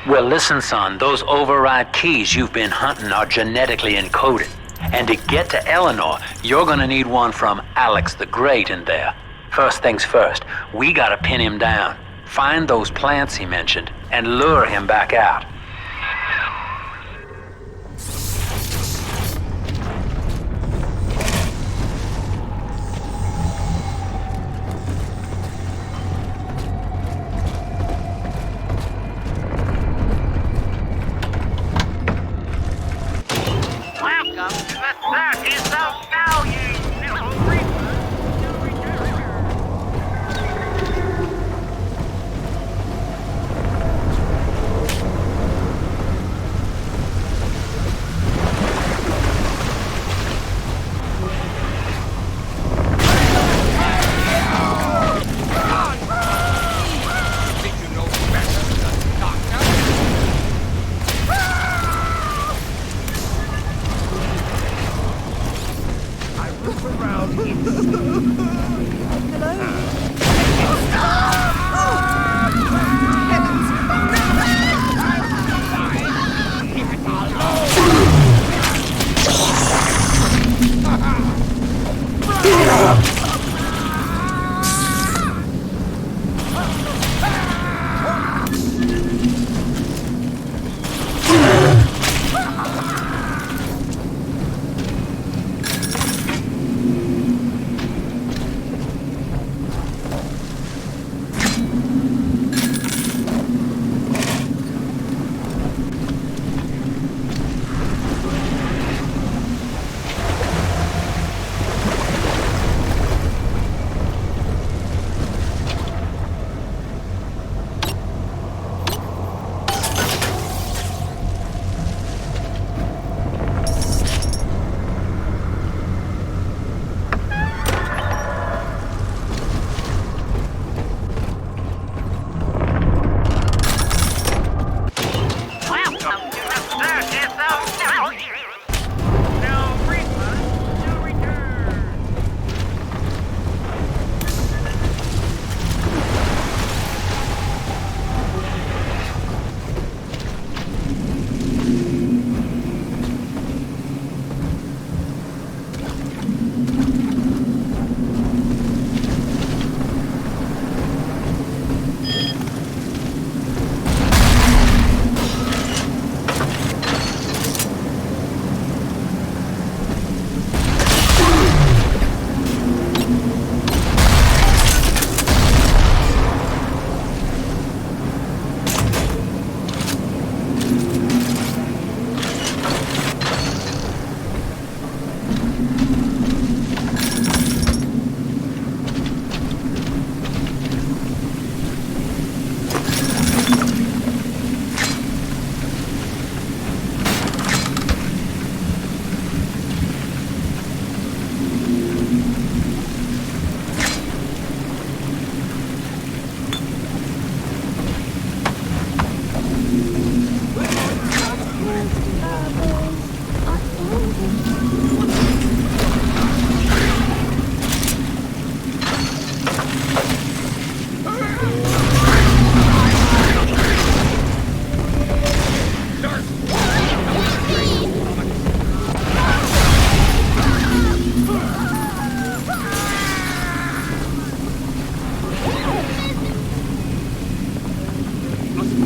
Well, listen, son, those override keys you've been hunting are genetically encoded. And to get to Eleanor, you're gonna need one from Alex the Great in there. First things first, we gotta pin him down. Find those plants he mentioned, and lure him back out. Welcome to the circus of value, little reaper.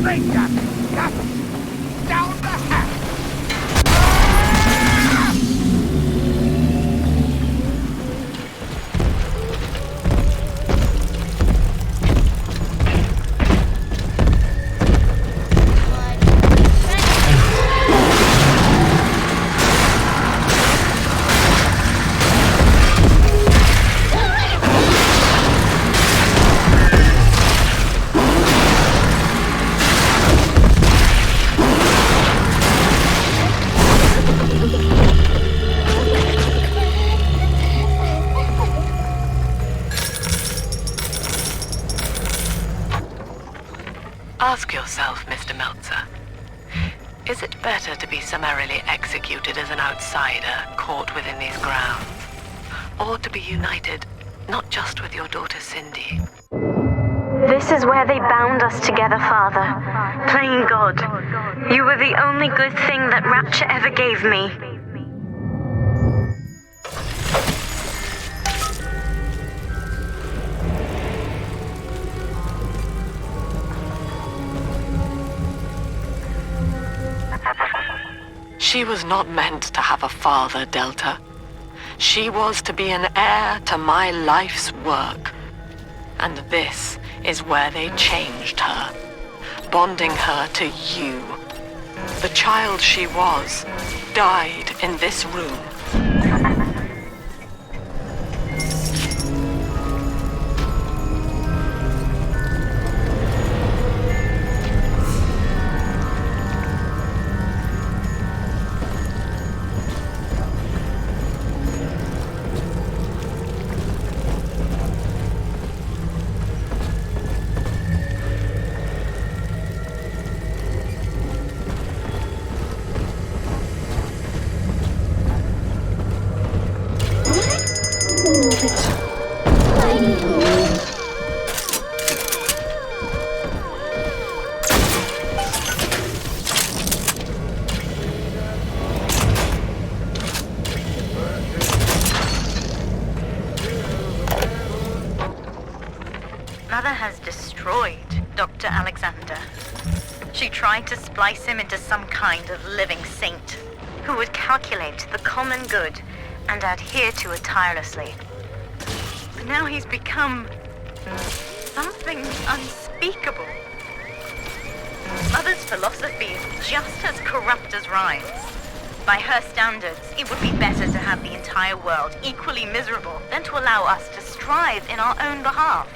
finger! Just down the hatch! Ask yourself, Mr. Meltzer, is it better to be summarily executed as an outsider caught within these grounds, or to be united not just with your daughter Cindy? This is where they bound us together, Father. Playing God. You were the only good thing that Rapture ever gave me. She was not meant to have a father, Delta. She was to be an heir to my life's work. And this is where they changed her, bonding her to you. The child she was died in this room. Mother has destroyed Dr. Alexander. She tried to splice him into some kind of living saint who would calculate the common good and adhere to it tirelessly. But now he's become something unspeakable. Mother's philosophy is just as corrupt as Ryan's. By her standards, it would be better to have the entire world equally miserable than to allow us to strive in our own behalf.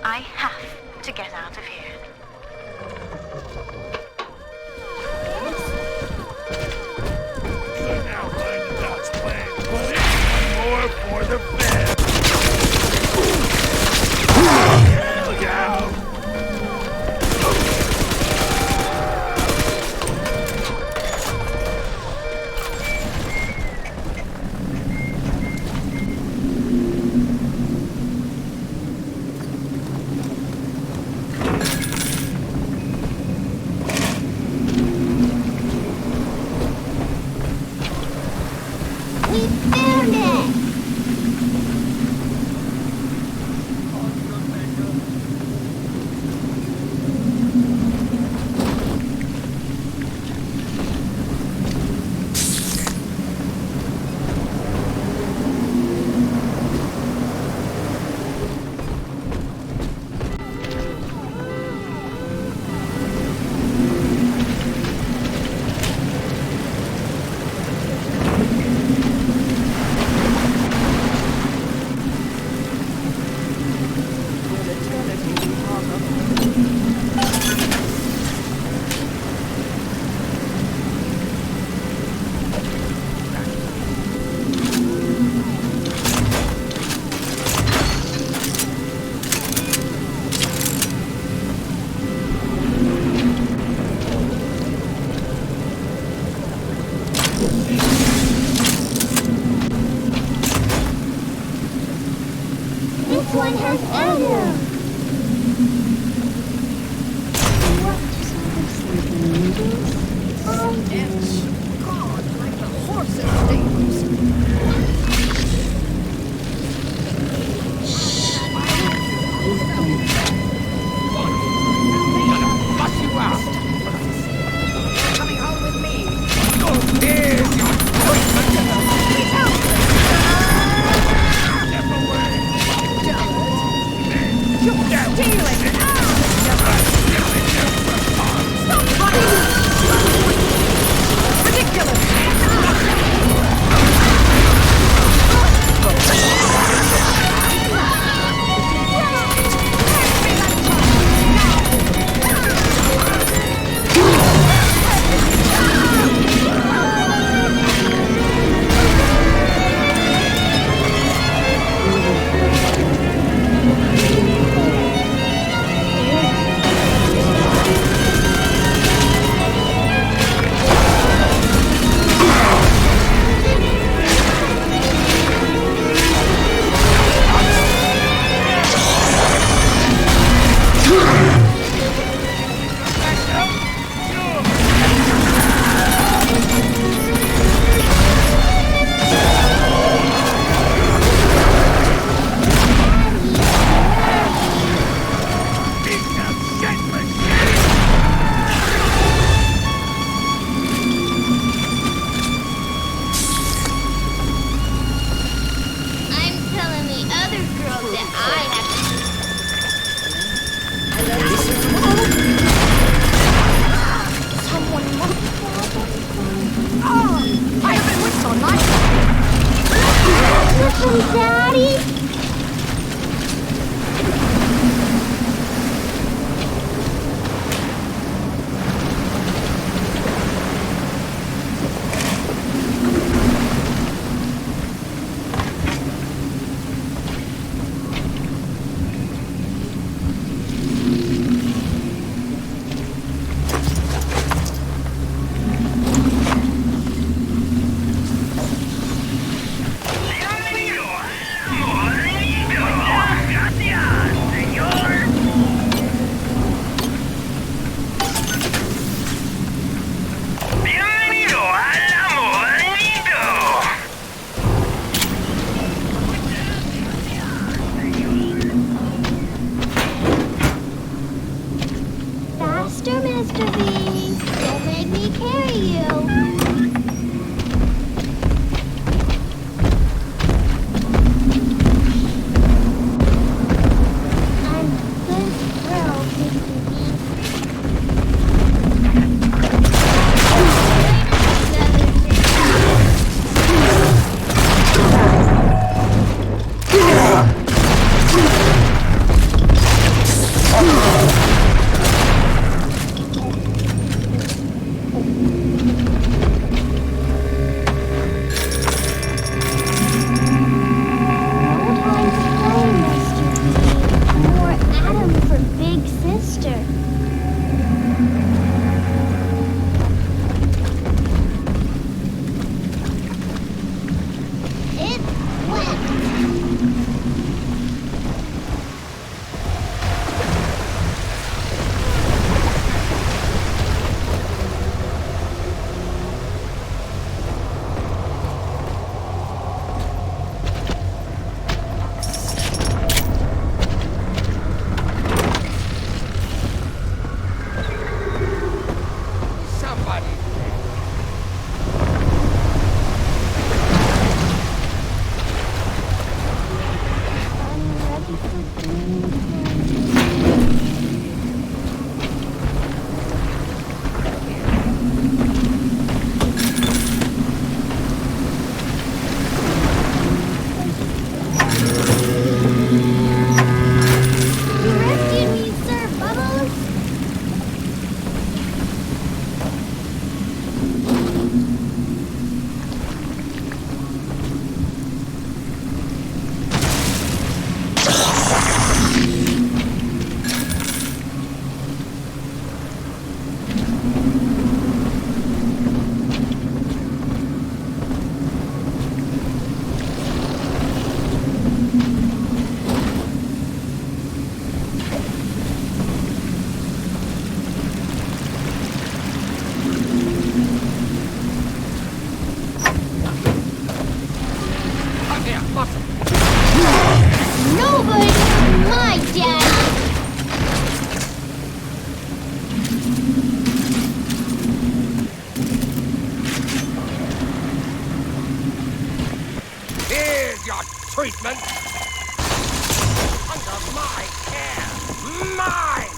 I have to get out of here. Good outline of Doc's plan, but it's one more for the bed. Look out! Mr. B. Don't make me carry you. Treatment under my care. Mine!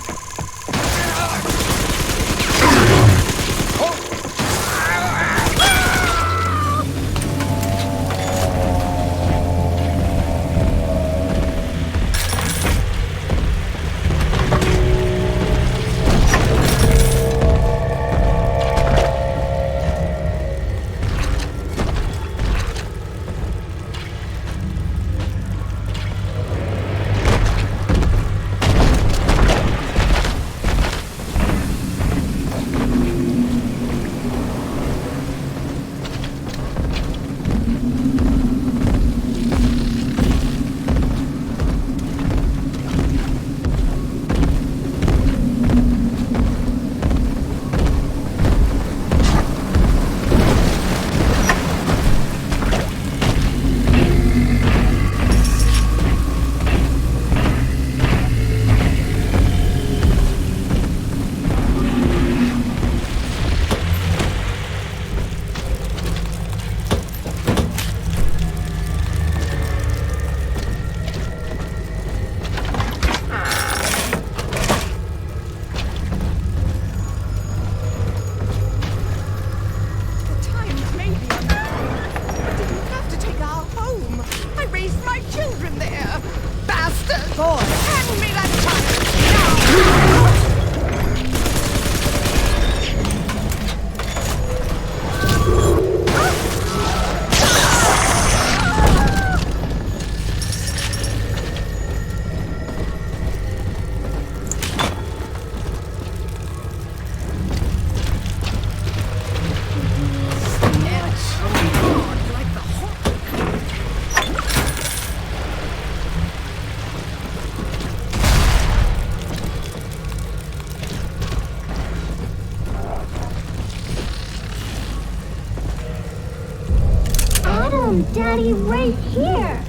Daddy, right here!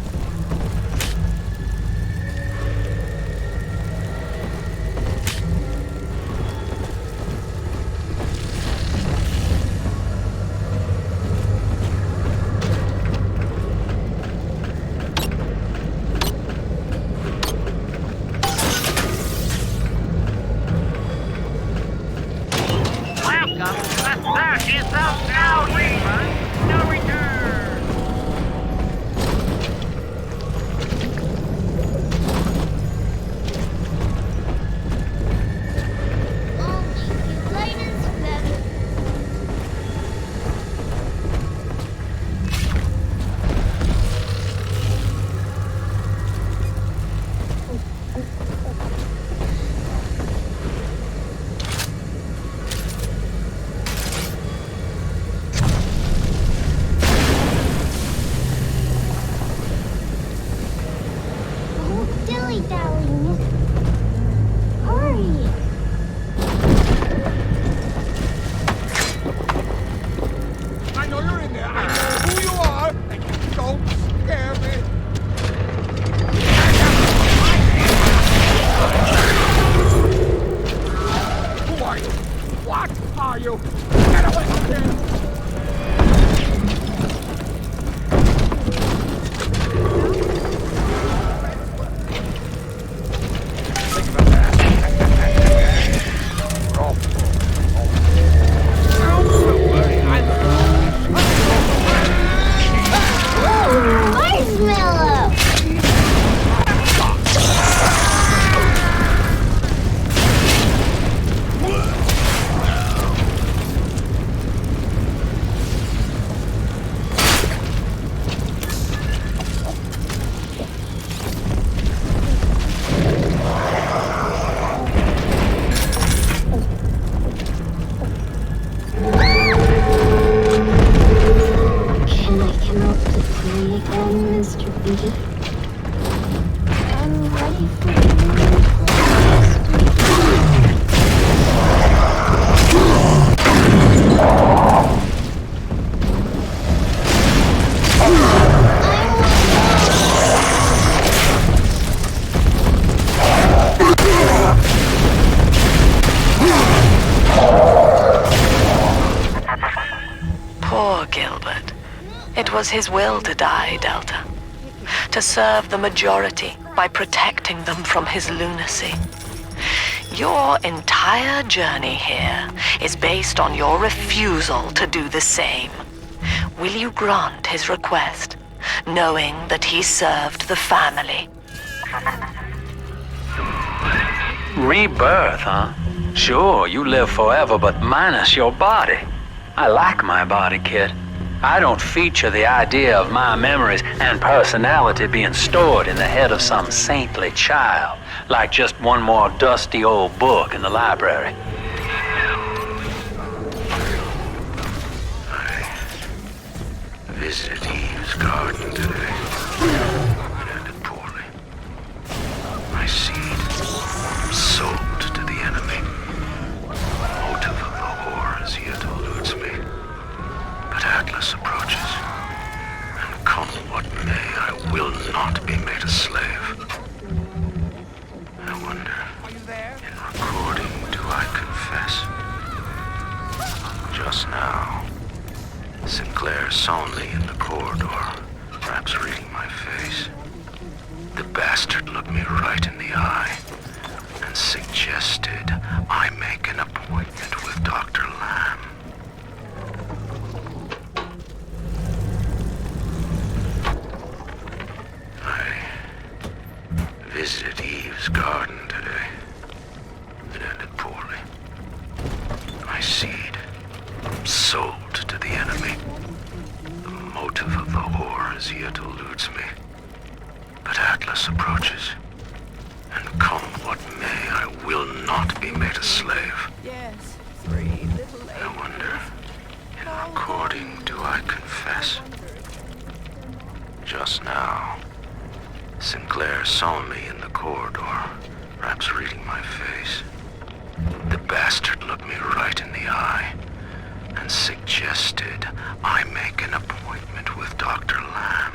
It's up now, refund. No return. Dilly-dallying. Hurry. I know you're in there. I know who you are. And you don't scare me. Who are you? What are you? Get away from here! Marshmallow! Can I come out to play again, Mr. B? I'm ready for the new Poor Gilbert. It was his will to die, Delta. To serve the majority by protecting them from his lunacy. Your entire journey here is based on your refusal to do the same. Will you grant his request, knowing that he served the family? Rebirth, huh? Sure, you live forever, but minus your body. I like my body, kid. I don't feature the idea of my memories and personality being stored in the head of some saintly child, like just one more dusty old book in the library. I visited Eve's garden today. It ended poorly. My seed sold to the enemy. The motive of the whore as yet eludes me. But Atlas approaches, and come what may, I will not be made a slave. I wonder, in recording, do I confess? Just now, Sinclair saw me in the corridor, perhaps reading my face. The bastard looked me right in the eye and suggested I make an appointment with Dr. Lamb. Visited Eve's garden today. It ended poorly. My seed sold to the enemy. The motive of the whore as yet eludes me. But Atlas approaches, and come what may, I will not be made a slave. Yes, 3 little ladies. I wonder, in recording, do I confess? Just now, Sinclair saw me in the corridor, perhaps reading my face. The bastard looked me right in the eye and suggested I make an appointment with Dr. Lamb.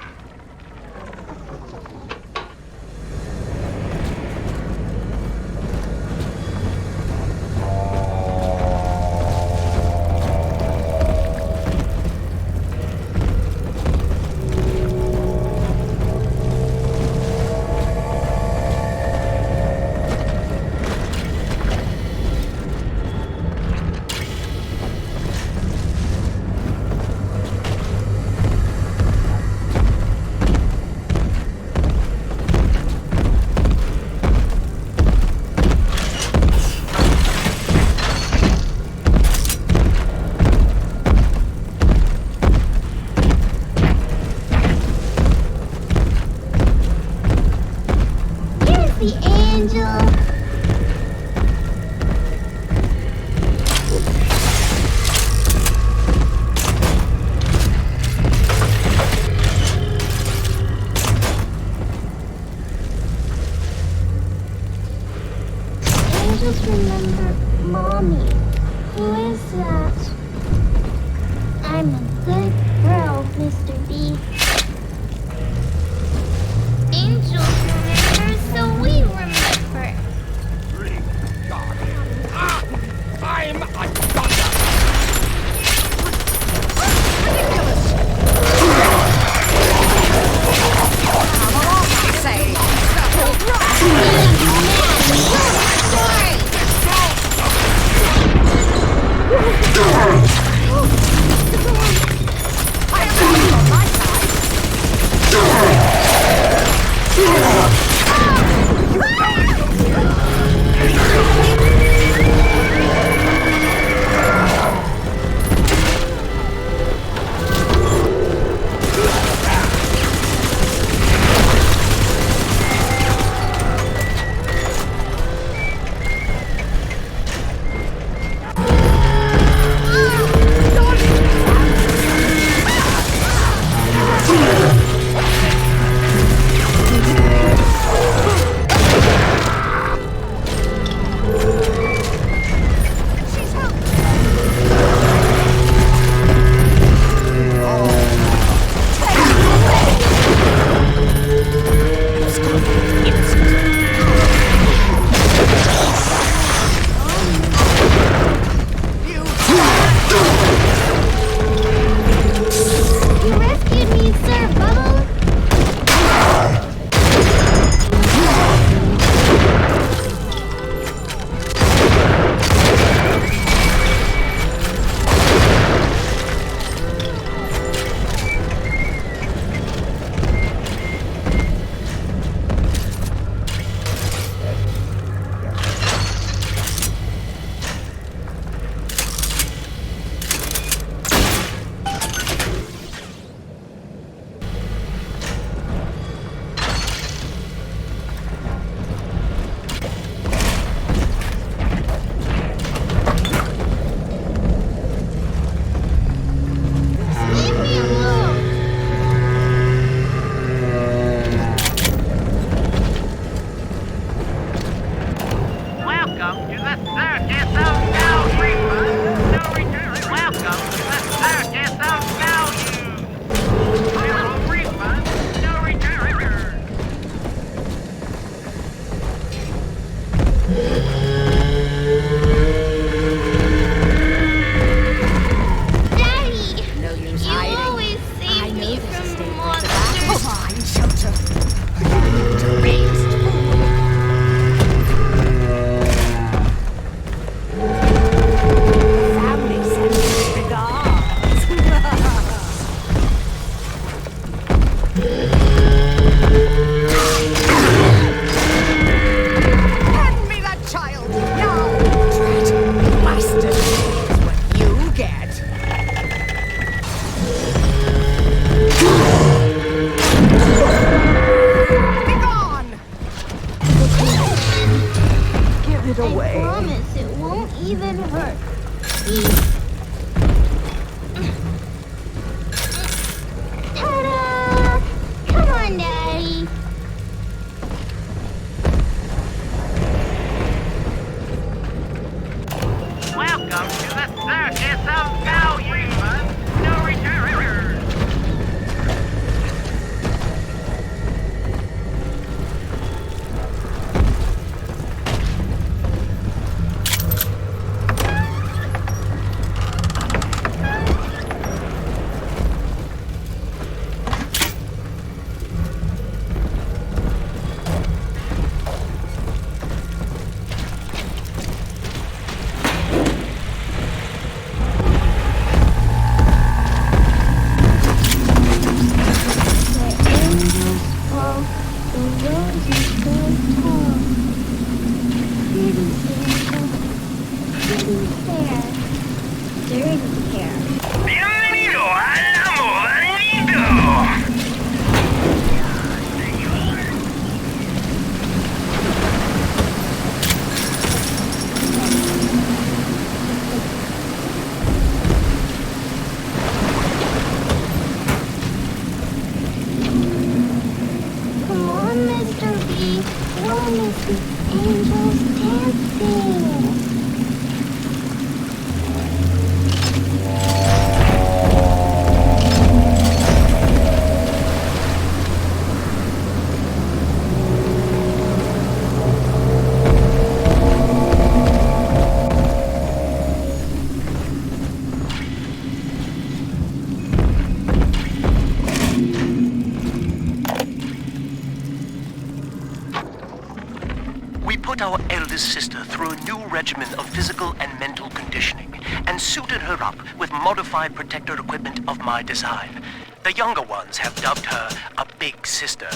Our eldest sister through a new regimen of physical and mental conditioning, and suited her up with modified protector equipment of my design. The younger ones have dubbed her a big sister.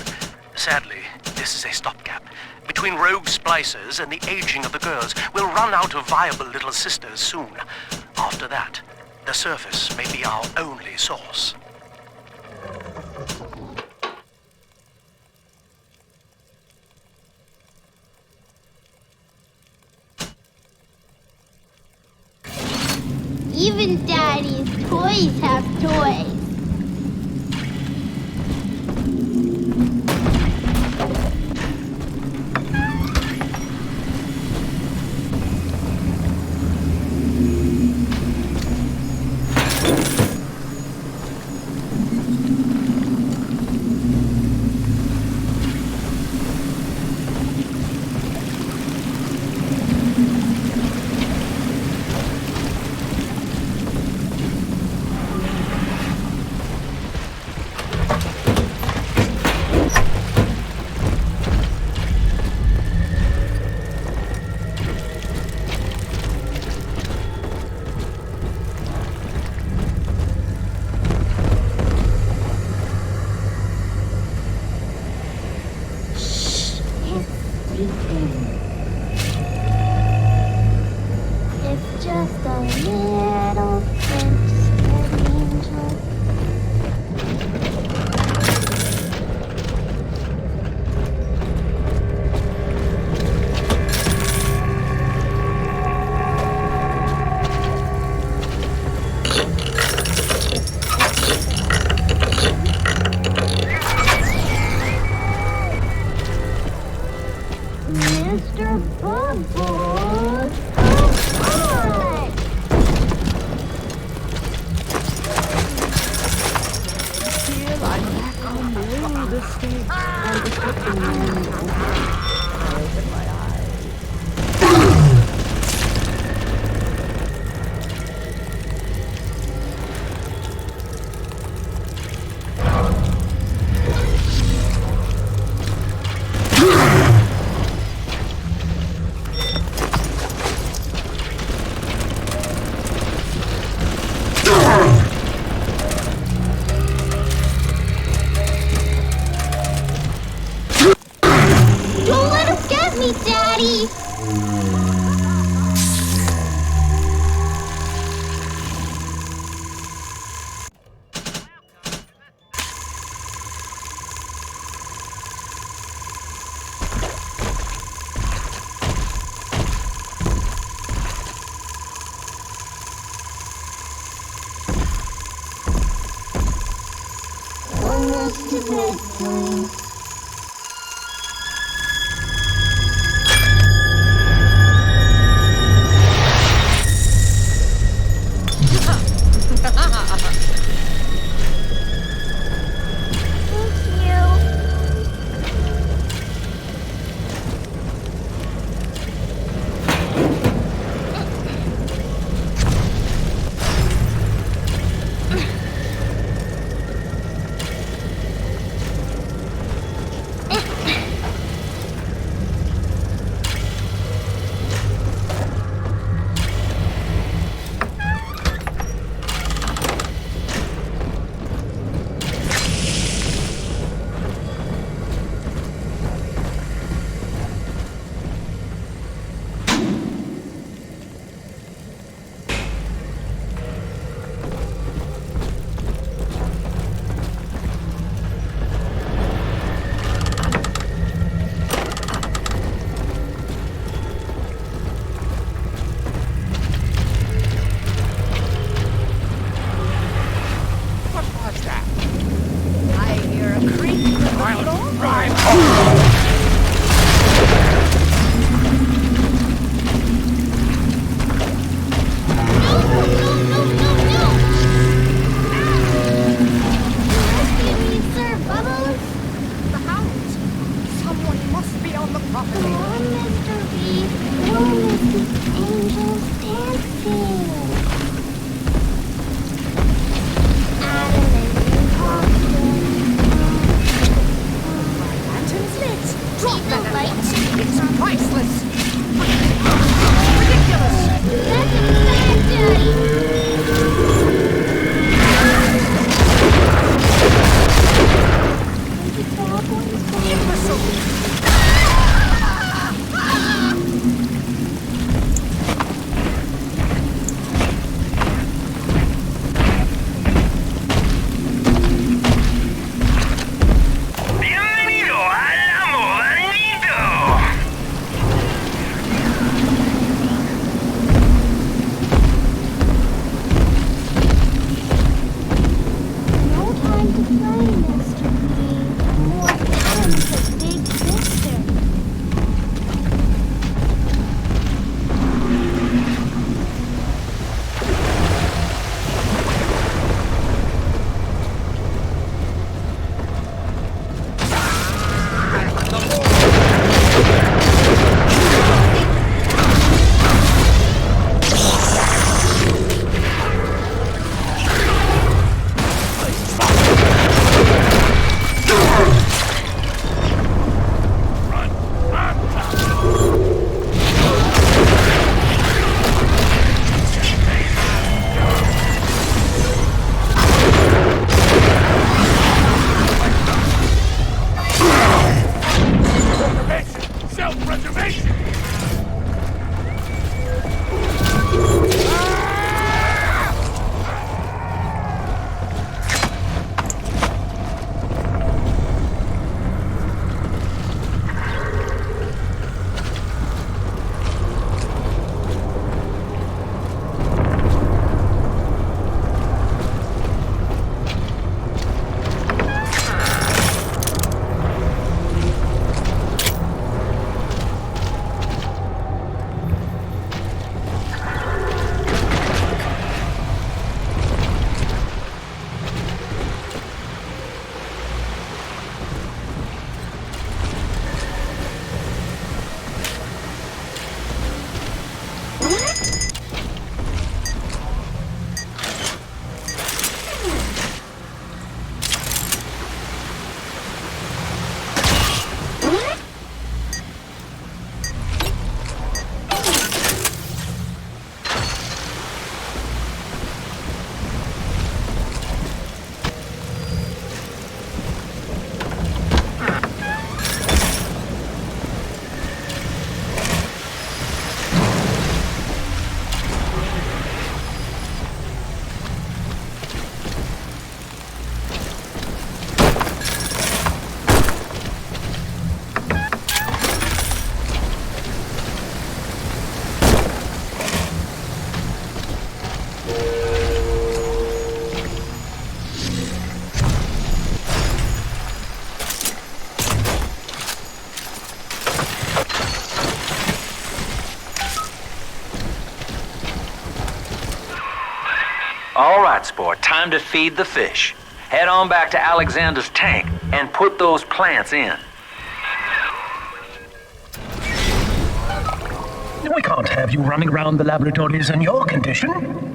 Sadly, this is a stopgap. Between rogue splicers and the aging of the girls, we'll run out of viable little sisters soon. After that, the surface may be our only source. Even Daddy's toys have toys. It's just a little French scared angel. Mr. Bubbles, come on! Here I'm back on the stage and the flipping window. I open my eyes. Don't let him get me, Daddy! Almost to bedtime. Thank you. All right, sport, time to feed the fish. Head on back to Alexander's tank and put those plants in. We can't have you running around the laboratories in your condition.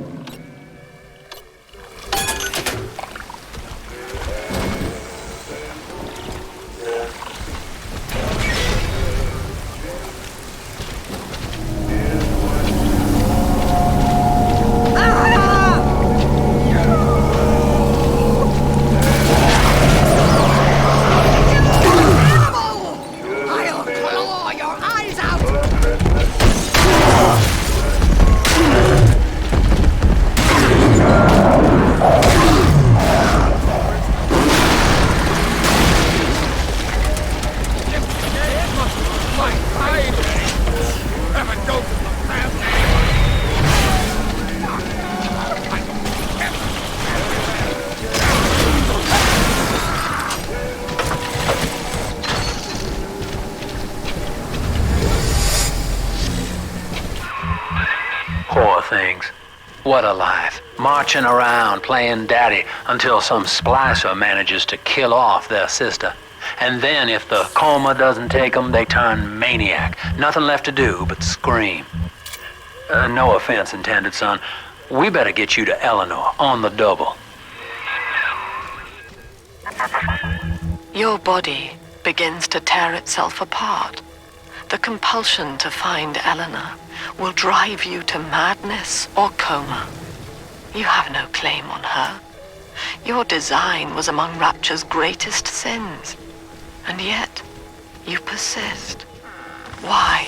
Poor things. What a life. Marching around playing daddy until some splicer manages to kill off their sister. And then if the coma doesn't take them, they turn maniac. Nothing left to do but scream. No offense intended, son. We better get you to Eleanor on the double. Your body begins to tear itself apart. The compulsion to find Eleanor will drive you to madness or coma. You have no claim on her. Your design was among Rapture's greatest sins. And yet, you persist. Why?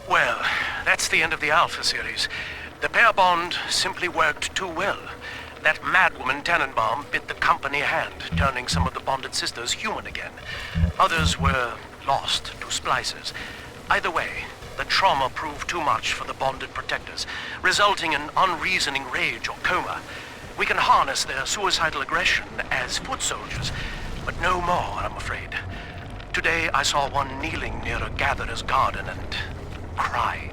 Well, that's the end of the Alpha series. The pair bond simply worked too well. That madwoman Tannenbaum bit the company hand, turning some of the bonded sisters human again. Others were lost to splicers. Either way, the trauma proved too much for the bonded protectors, resulting in unreasoning rage or coma. We can harness their suicidal aggression as foot soldiers, but no more, I'm afraid. Today I saw one kneeling near a gatherer's garden and crying.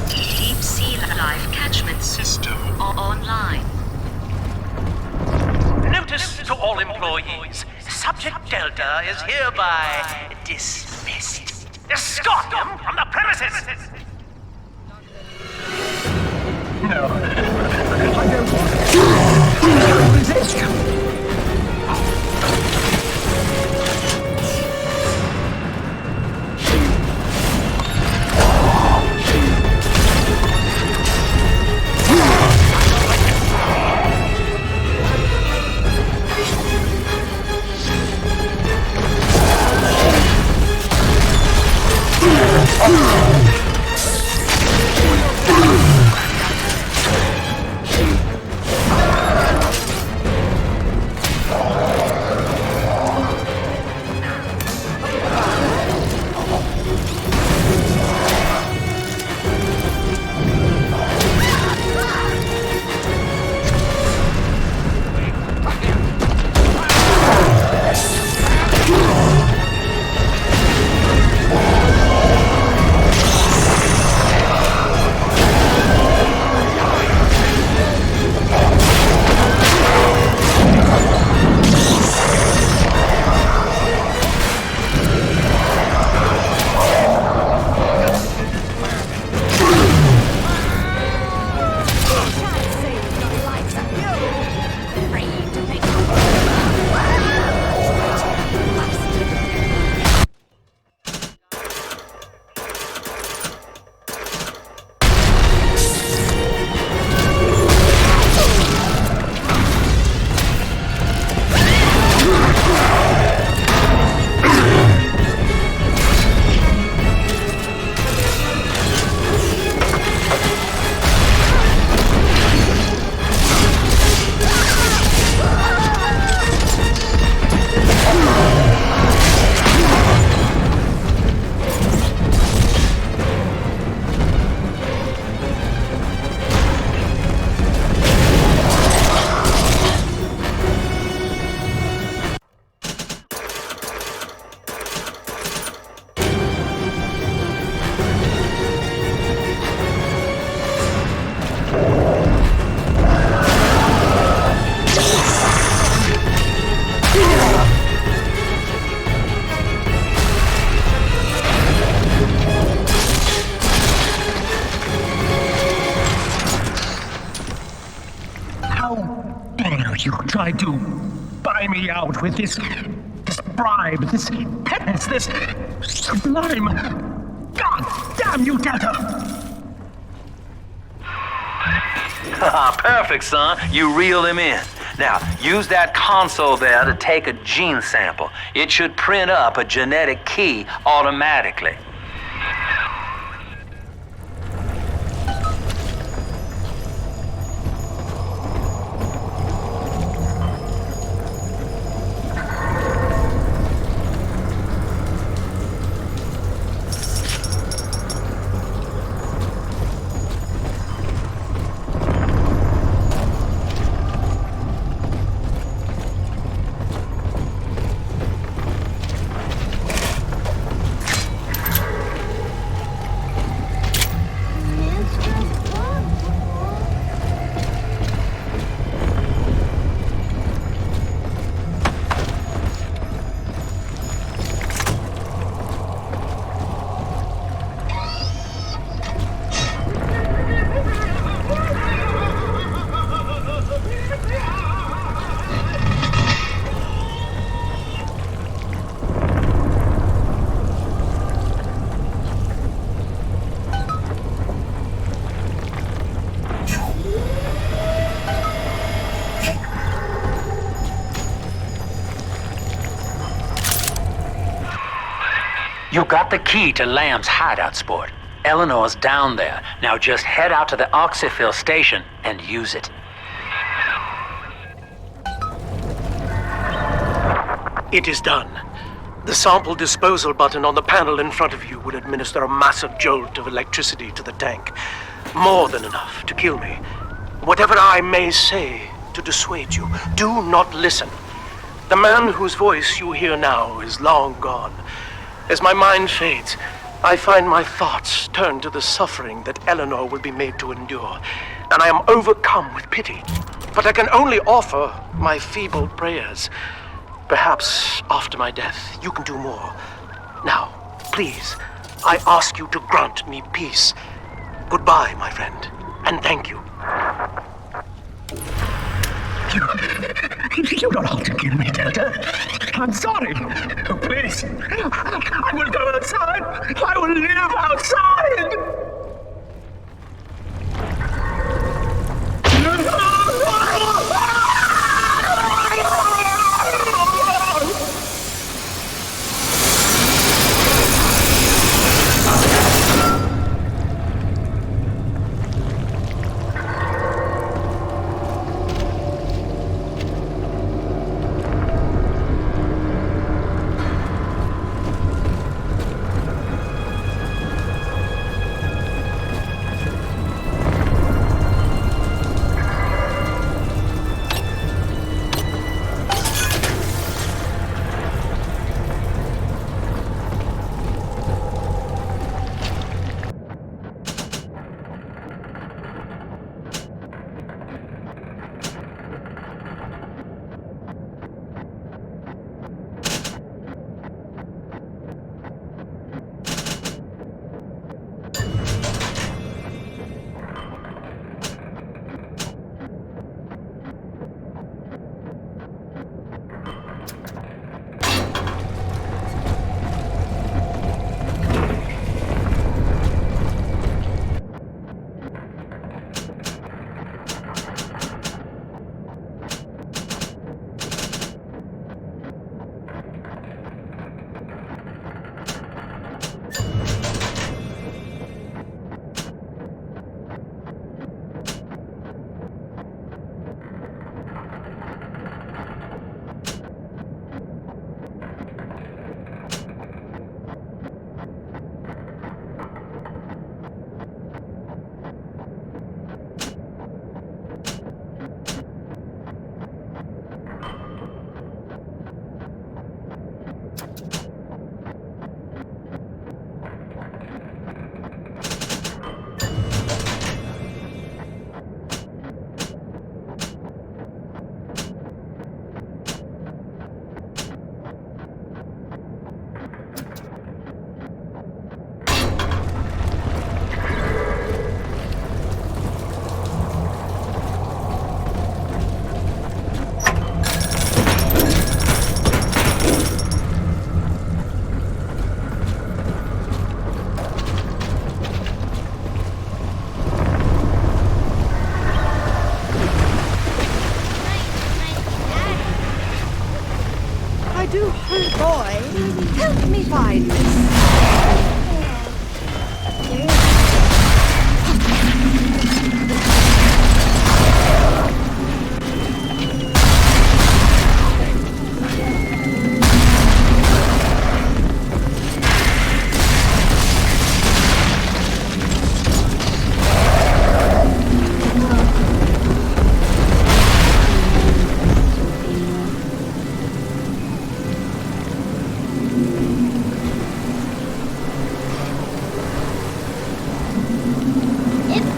Deep Sea Life Catchment System online. Notice to all employees, Subject Delta is hereby dismissed. Escort them from the premises! No. I don't want it. I can't resist. I do? Buy me out with this bribe, this penance, this sublime... God damn you, Delta! Perfect, son. You reeled him in. Now, use that console there to take a gene sample. It should print up a genetic key automatically. You got the key to Lamb's hideout, sport. Eleanor's down there. Now just head out to the oxyfill station and use it. It is done. The sample disposal button on the panel in front of you will administer a massive jolt of electricity to the tank. More than enough to kill me. Whatever I may say to dissuade you, do not listen. The man whose voice you hear now is long gone. As my mind fades, I find my thoughts turn to the suffering that Eleanor will be made to endure, and I am overcome with pity. But I can only offer my feeble prayers. Perhaps after my death, you can do more. Now, please, I ask you to grant me peace. Goodbye, my friend, and thank you. You don't have to kill me, Delta. I'm sorry. Oh, please. I will go outside. I will live outside.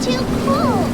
too cool.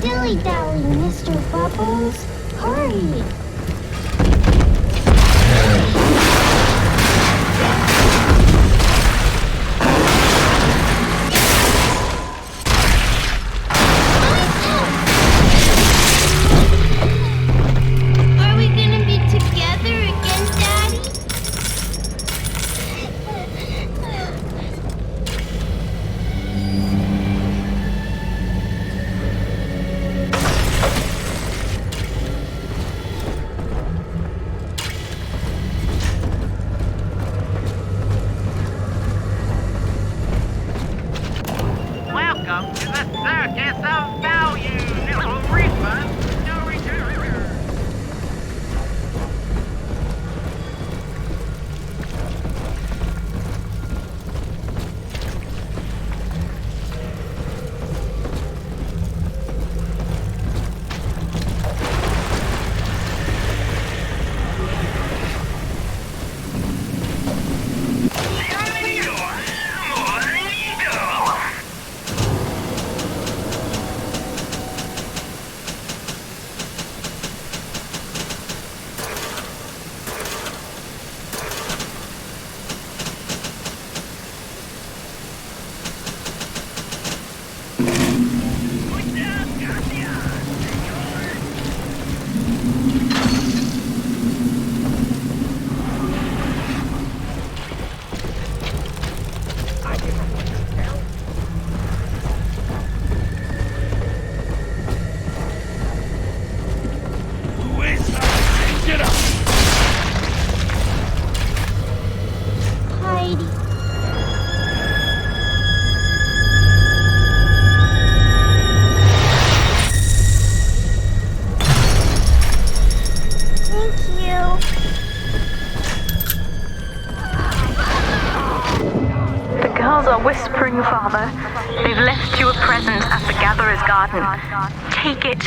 Dilly-dally, Mr. Bubbles. Hurry! Are we gonna be together again, Daddy? take it.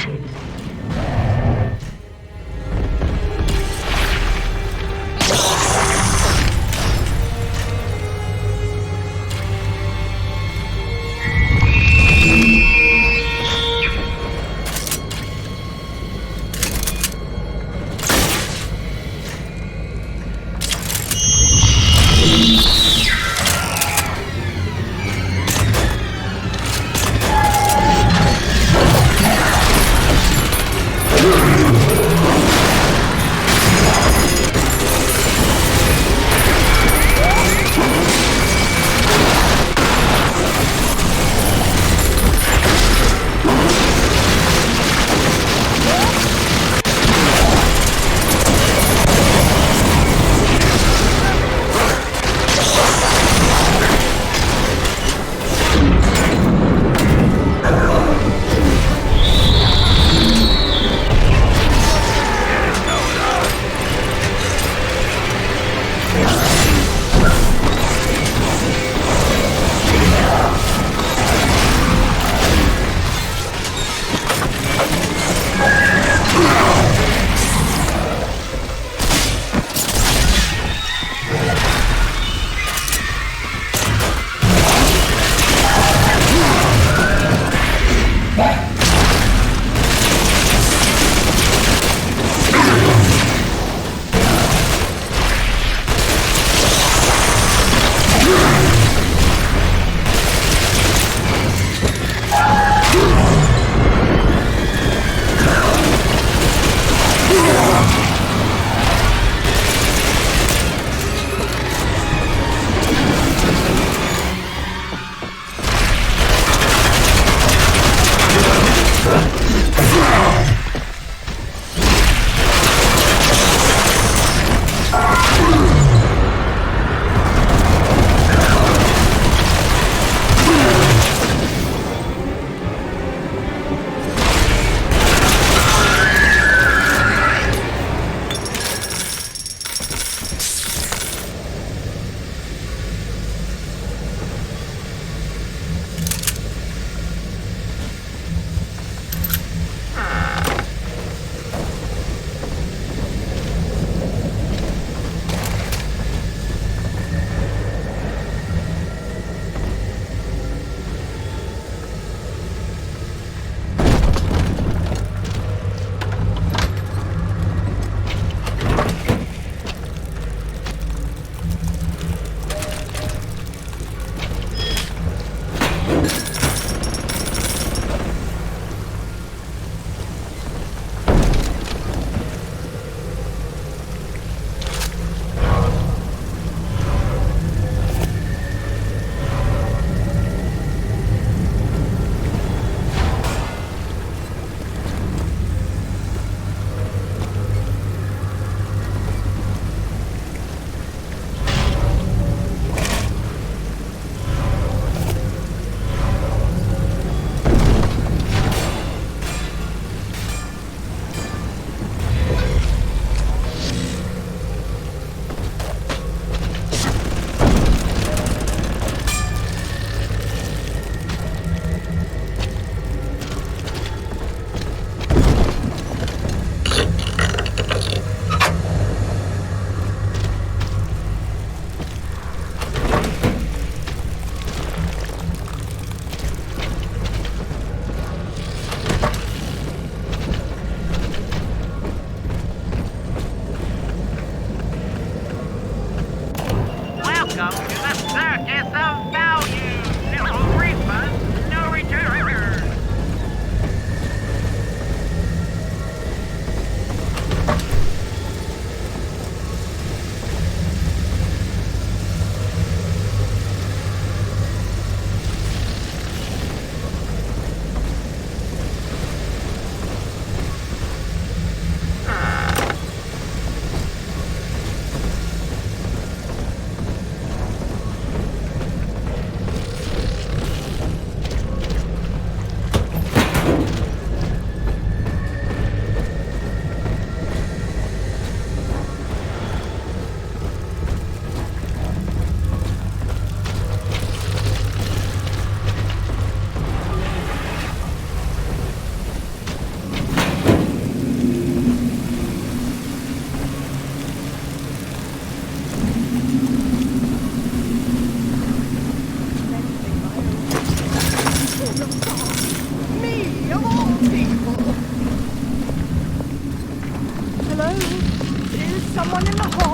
someone in the hall?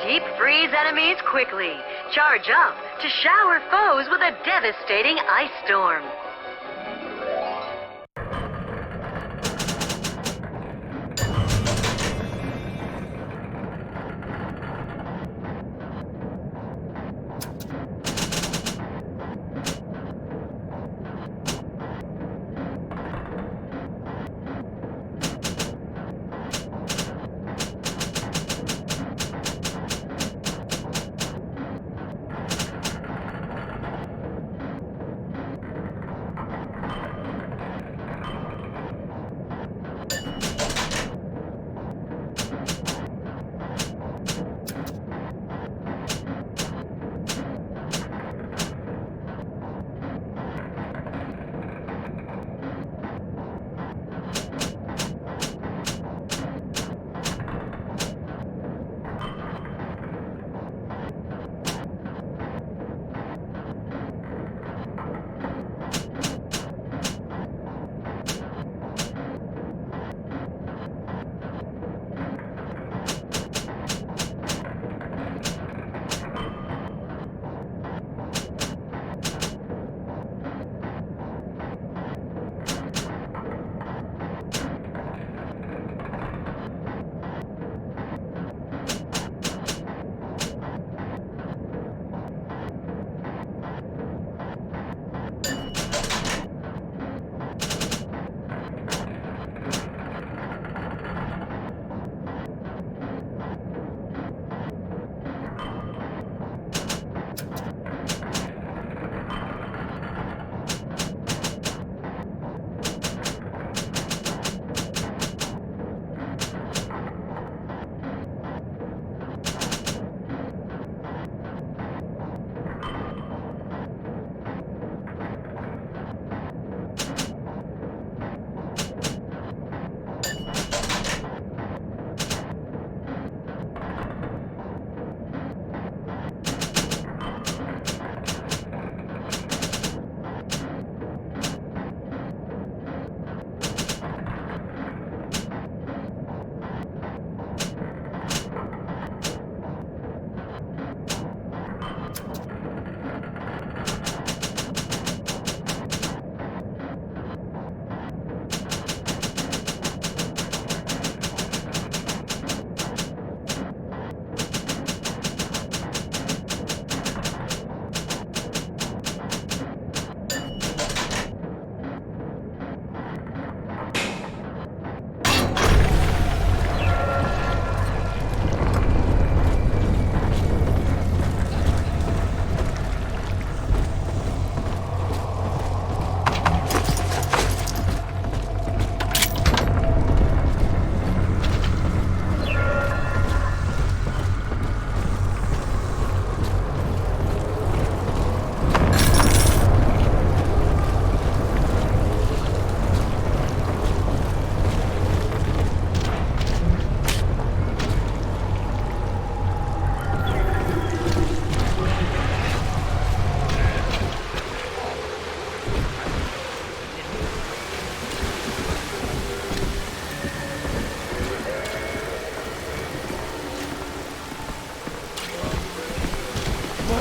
Deep freeze enemies quickly. Charge up to shower foes with a devastating ice storm.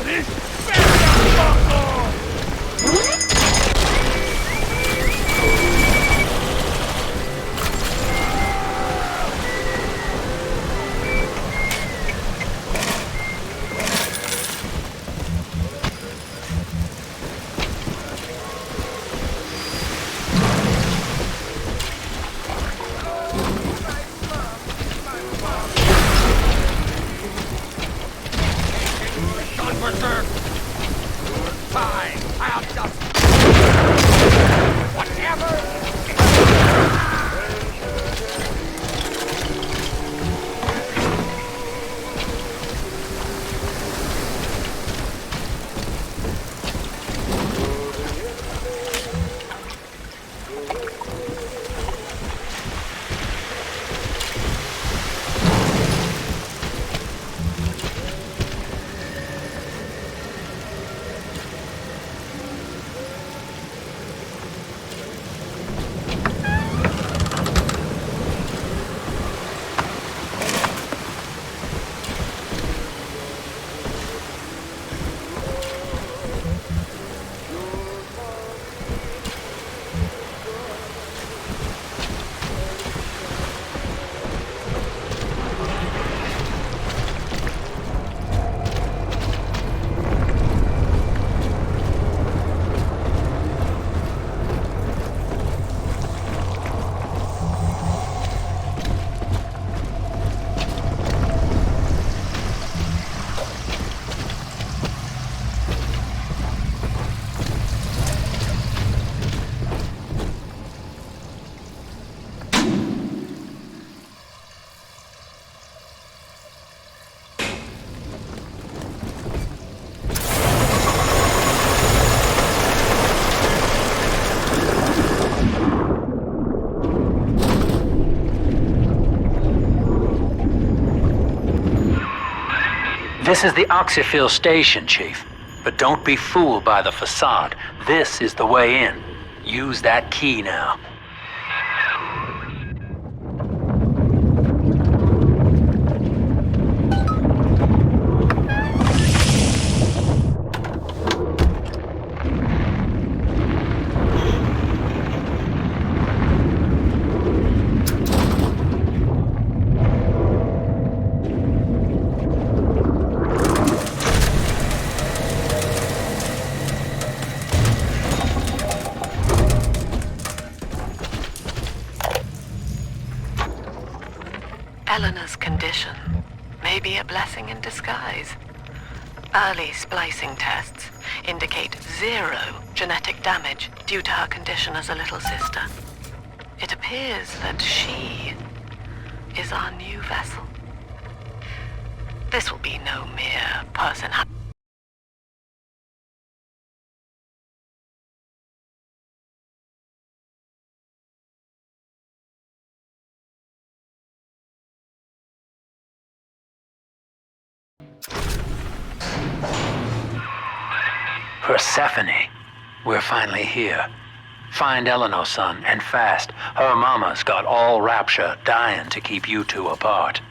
this buckle! This is the Oxyphil station, Chief. But don't be fooled by the facade. This is the way in. Use that key now. Eleanor's condition may be a blessing in disguise. Early splicing tests indicate 0 genetic damage due to her condition as a little sister. It appears that she is our new vessel. This will be no mere person. Persephone, we're finally here. Find Eleanor, son, and fast. Her mama's got all rapture, dying to keep you two apart.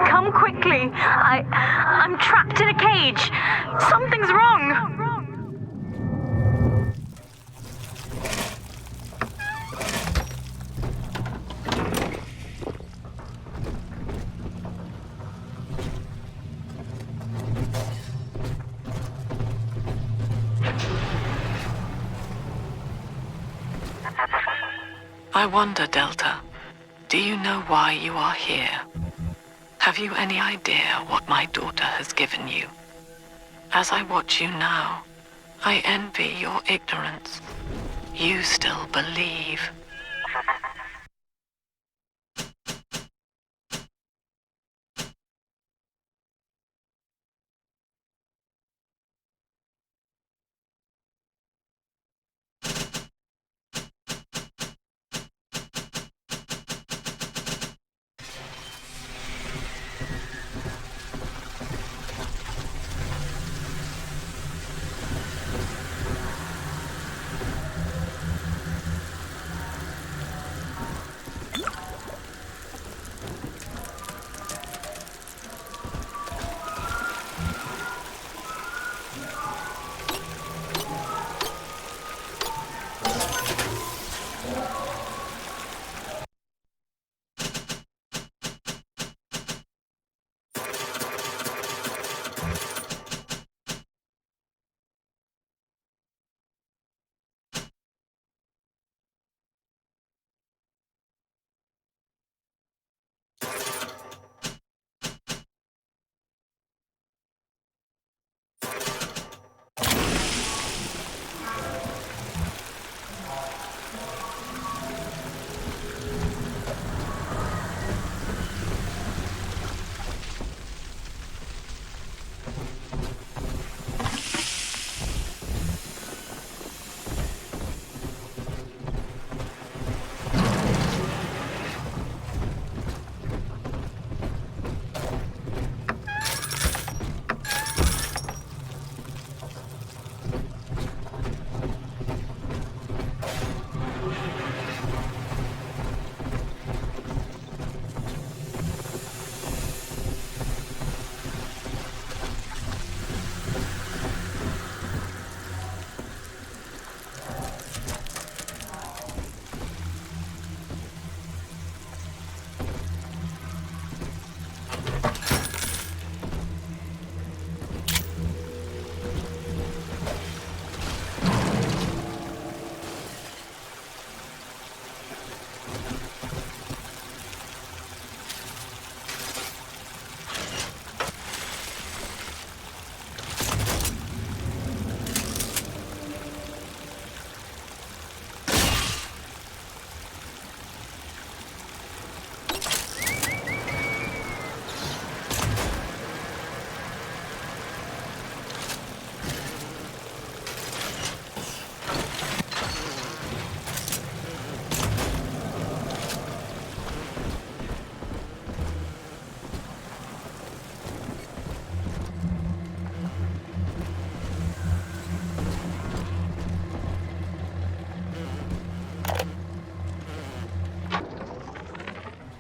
Come quickly. I'm trapped in a cage. Something's wrong. I wonder, Delta, do you know why you are here? Have you any idea what my daughter has given you? As I watch you now, I envy your ignorance. You still believe.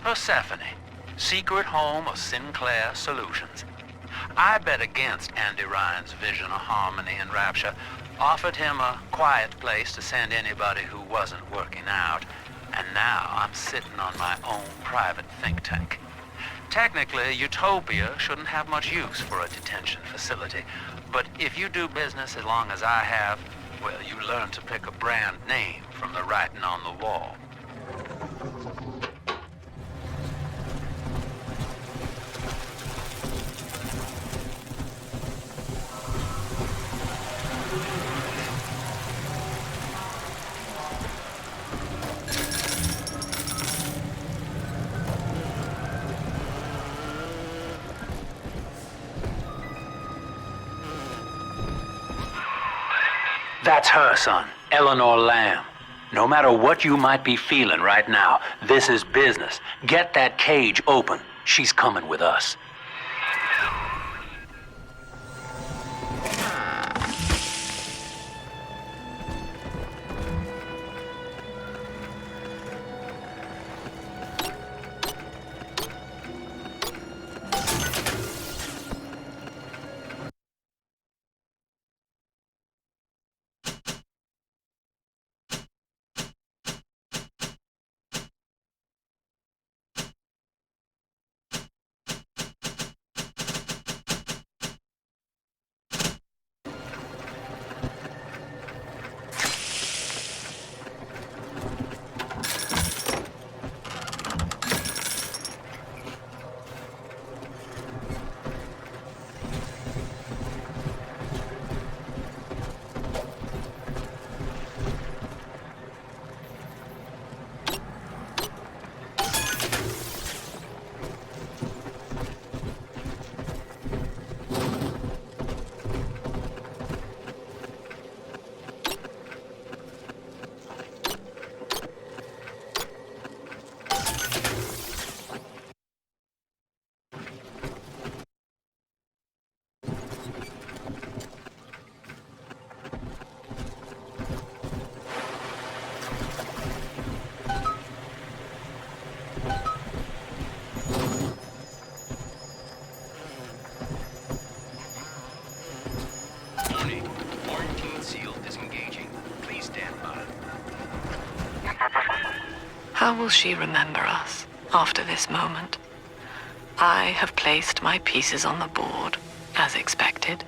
Persephone, secret home of Sinclair Solutions. I bet against Andy Ryan's vision of harmony and rapture, offered him a quiet place to send anybody who wasn't working out, and now I'm sitting on my own private think tank. Technically, Utopia shouldn't have much use for a detention facility, but if you do business as long as I have, well, you learn to pick a brand name from the writing on the wall. That's her, son, Eleanor Lamb. No matter what you might be feeling right now, this is business. Get that cage open. She's coming with us. will she remember us after this moment? I have placed my pieces on the board, as expected,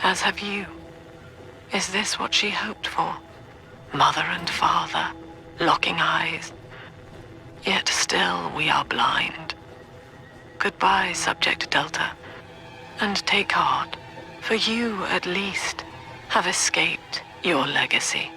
as have you. Is this what she hoped for? Mother and father, locking eyes. Yet still we are blind. Goodbye, Subject Delta. And take heart, for you, at least, have escaped your legacy.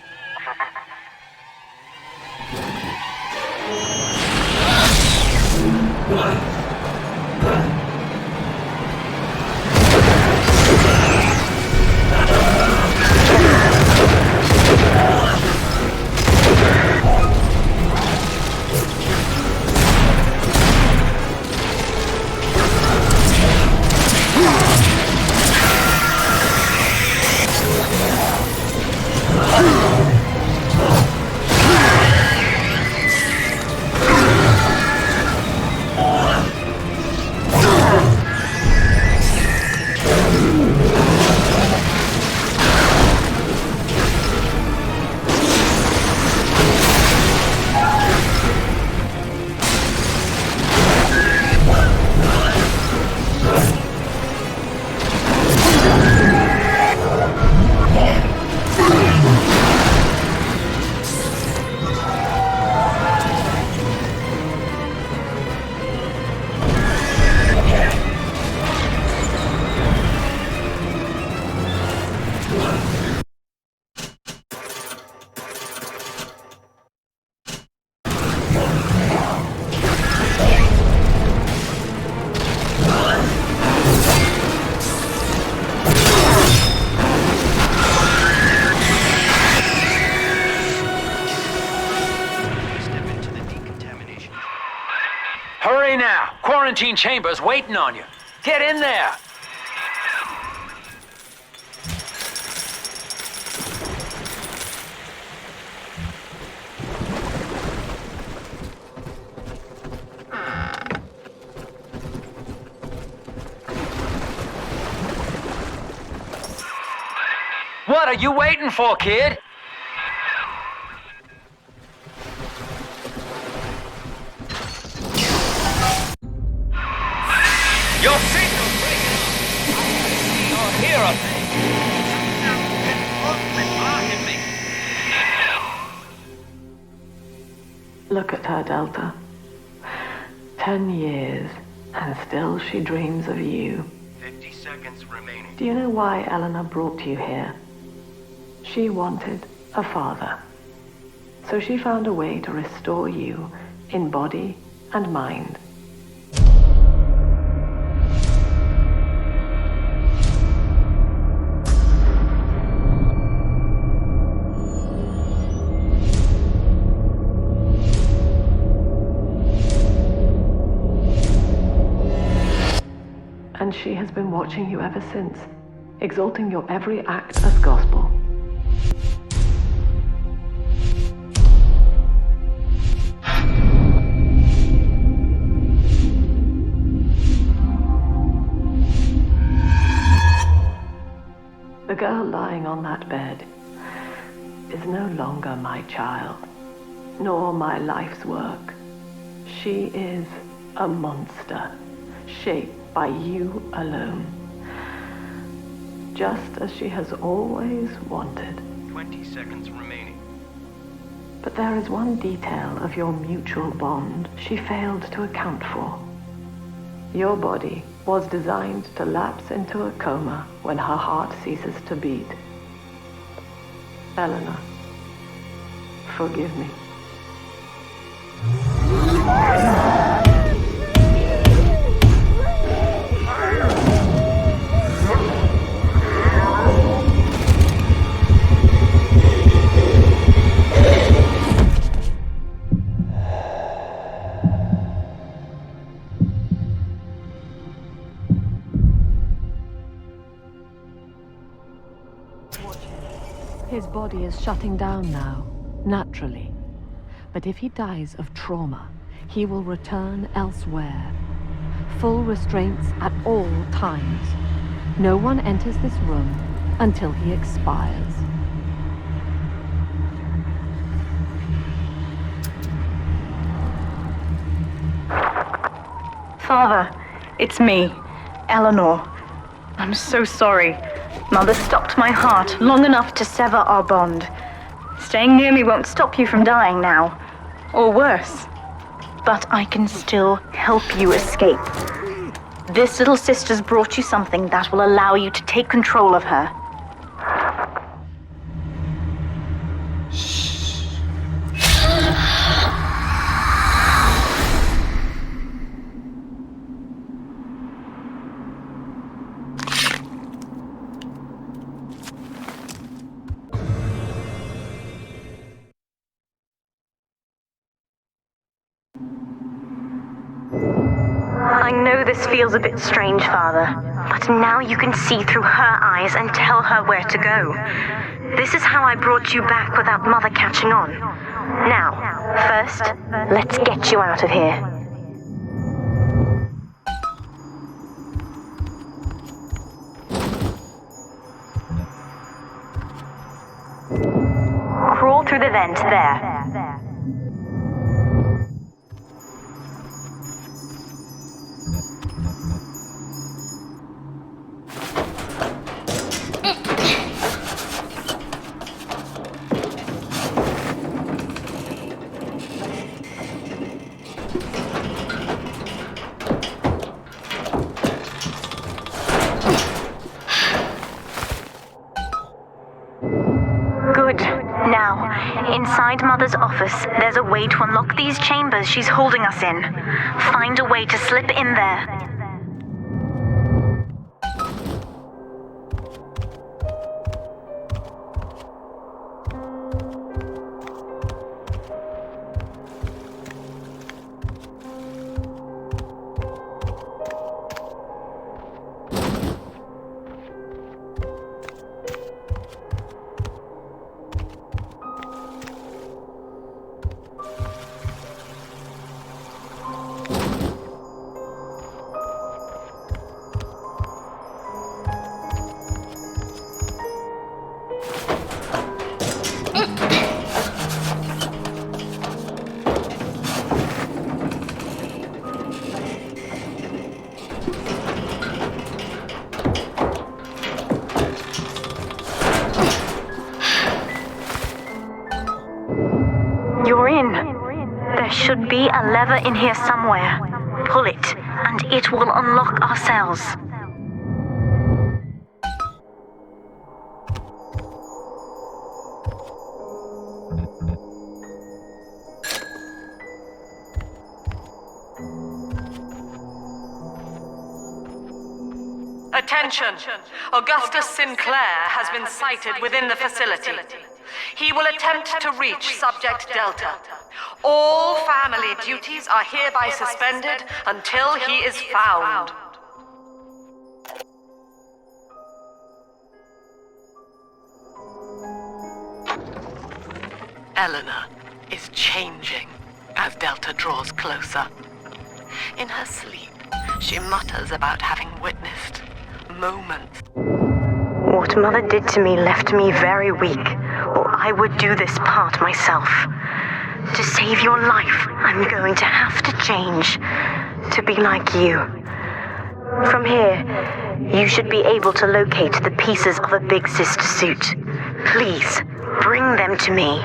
Hurry now! Quarantine chamber's waiting on you. Get in there! What are you waiting for, kid? Your signal breaking. Or hear a thing. Look at her, Delta. 10 years, and still she dreams of you. 50 seconds remaining. Do you know why Eleanor brought you here? She wanted a father. So she found a way to restore you in body and mind. And she has been watching you ever since, exalting your every act as gospel. The girl lying on that bed is no longer my child, nor my life's work. She is a monster, shaped by you alone. Just as she has always wanted. 20 seconds remaining. But there is one detail of your mutual bond she failed to account for. Your body was designed to lapse into a coma when her heart ceases to beat. Eleanor, forgive me. His body is shutting down now, naturally. But if he dies of trauma, he will return elsewhere. Full restraints at all times. No one enters this room until he expires. Father, it's me, Eleanor. I'm so sorry. Mother stopped my heart long enough to sever our bond. Staying near me won't stop you from dying now. Or worse. But I can still help you escape. This little sister's brought you something that will allow you to take control of her. I know this feels a bit strange, Father, but now you can see through her eyes and tell her where to go. This is how I brought you back without Mother catching on. Now, first, let's get you out of here. Crawl through the vent there. Inside Mother's office, there's a way to unlock these chambers she's holding us in. Find a way to slip in there. You're in. There should be a lever in here somewhere. Pull it, and it will unlock our cells. Attention! Augustus Sinclair has been sighted within the facility. He will attempt to reach Subject Delta. All family duties are hereby suspended until he is found. Eleanor is changing as Delta draws closer. In her sleep, she mutters about having witnessed moments. What Mother did to me left me very weak, or I would do this part myself. To save your life, I'm going to have to change, to be like you. From here, you should be able to locate the pieces of a big sister suit. Please, bring them to me.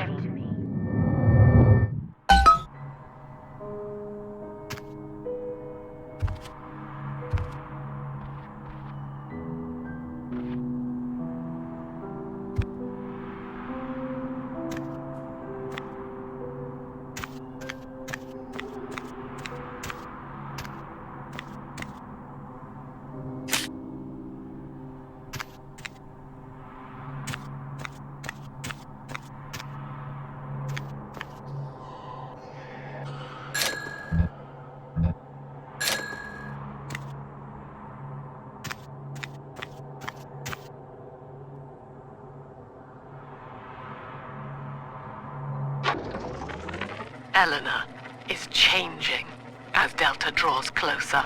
Eleanor is changing as Delta draws closer.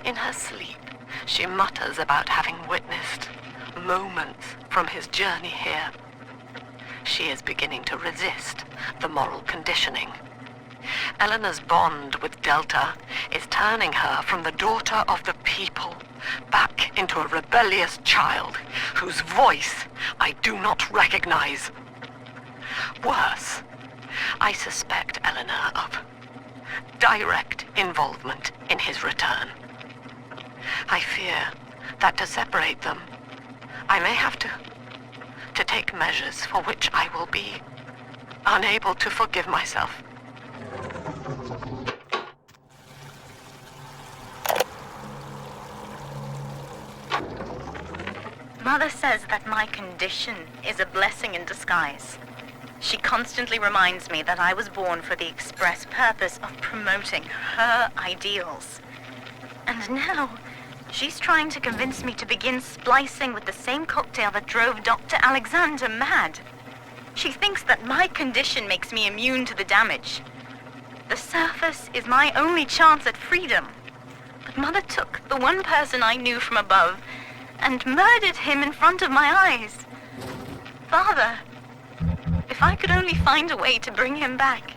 In her sleep, she mutters about having witnessed moments from his journey here. She is beginning to resist the moral conditioning. Eleanor's bond with Delta is turning her from the daughter of the people back into a rebellious child whose voice I do not recognize. Worse, I suspect Eleanor of direct involvement in his return. I fear that to separate them, I may have to take measures for which I will be unable to forgive myself. Mother says that my condition is a blessing in disguise. She constantly reminds me that I was born for the express purpose of promoting her ideals. And now, she's trying to convince me to begin splicing with the same cocktail that drove Dr. Alexander mad. She thinks that my condition makes me immune to the damage. The surface is my only chance at freedom. But Mother took the one person I knew from above and murdered him in front of my eyes. Father, if I could only find a way to bring him back.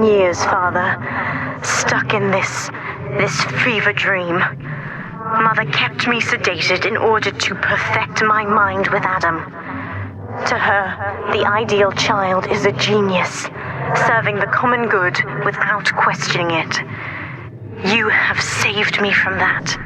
Years, Father, stuck in this fever dream. Mother kept me sedated in order to perfect my mind with Adam. To her, the ideal child is a genius, serving the common good without questioning it. You have saved me from that.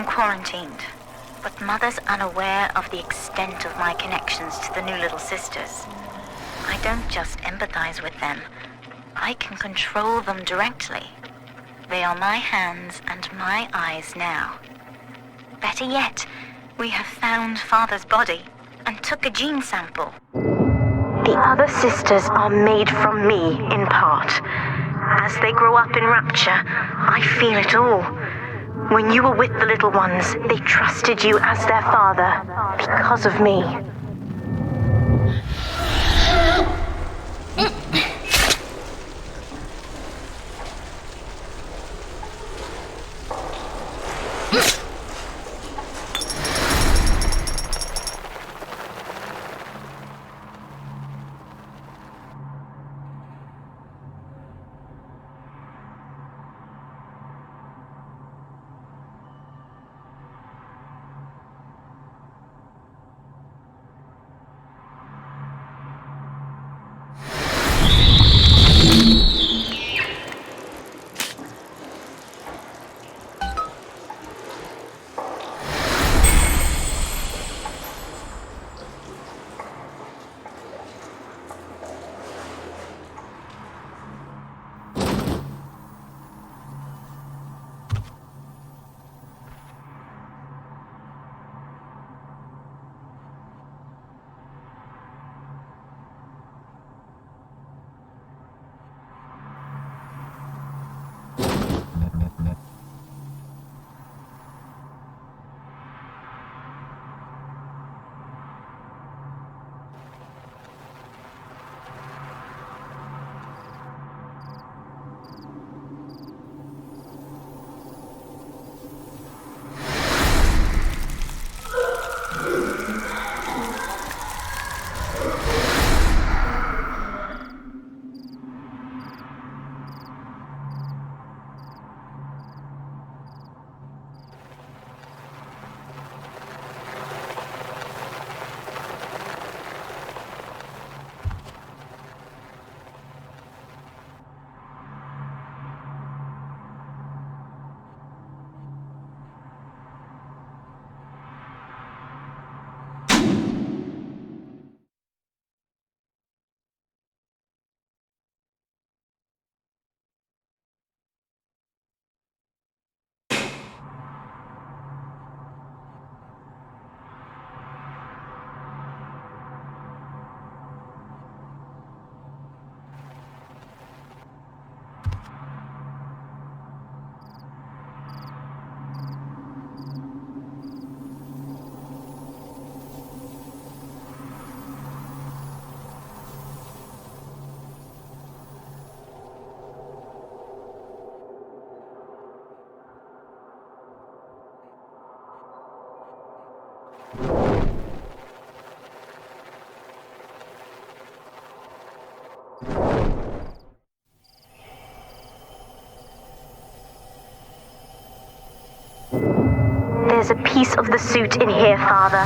Quarantined, but Mother's unaware of the extent of my connections to the new little sisters. I don't just empathize with them, I can control them directly. They are my hands and my eyes now. Better yet, we have found Father's body and took a gene sample. The other sisters are made from me, in part. As they grow up in rapture, I feel it all. When you were with the little ones, they trusted you as their father, because of me. There's a piece of the suit in here, Father.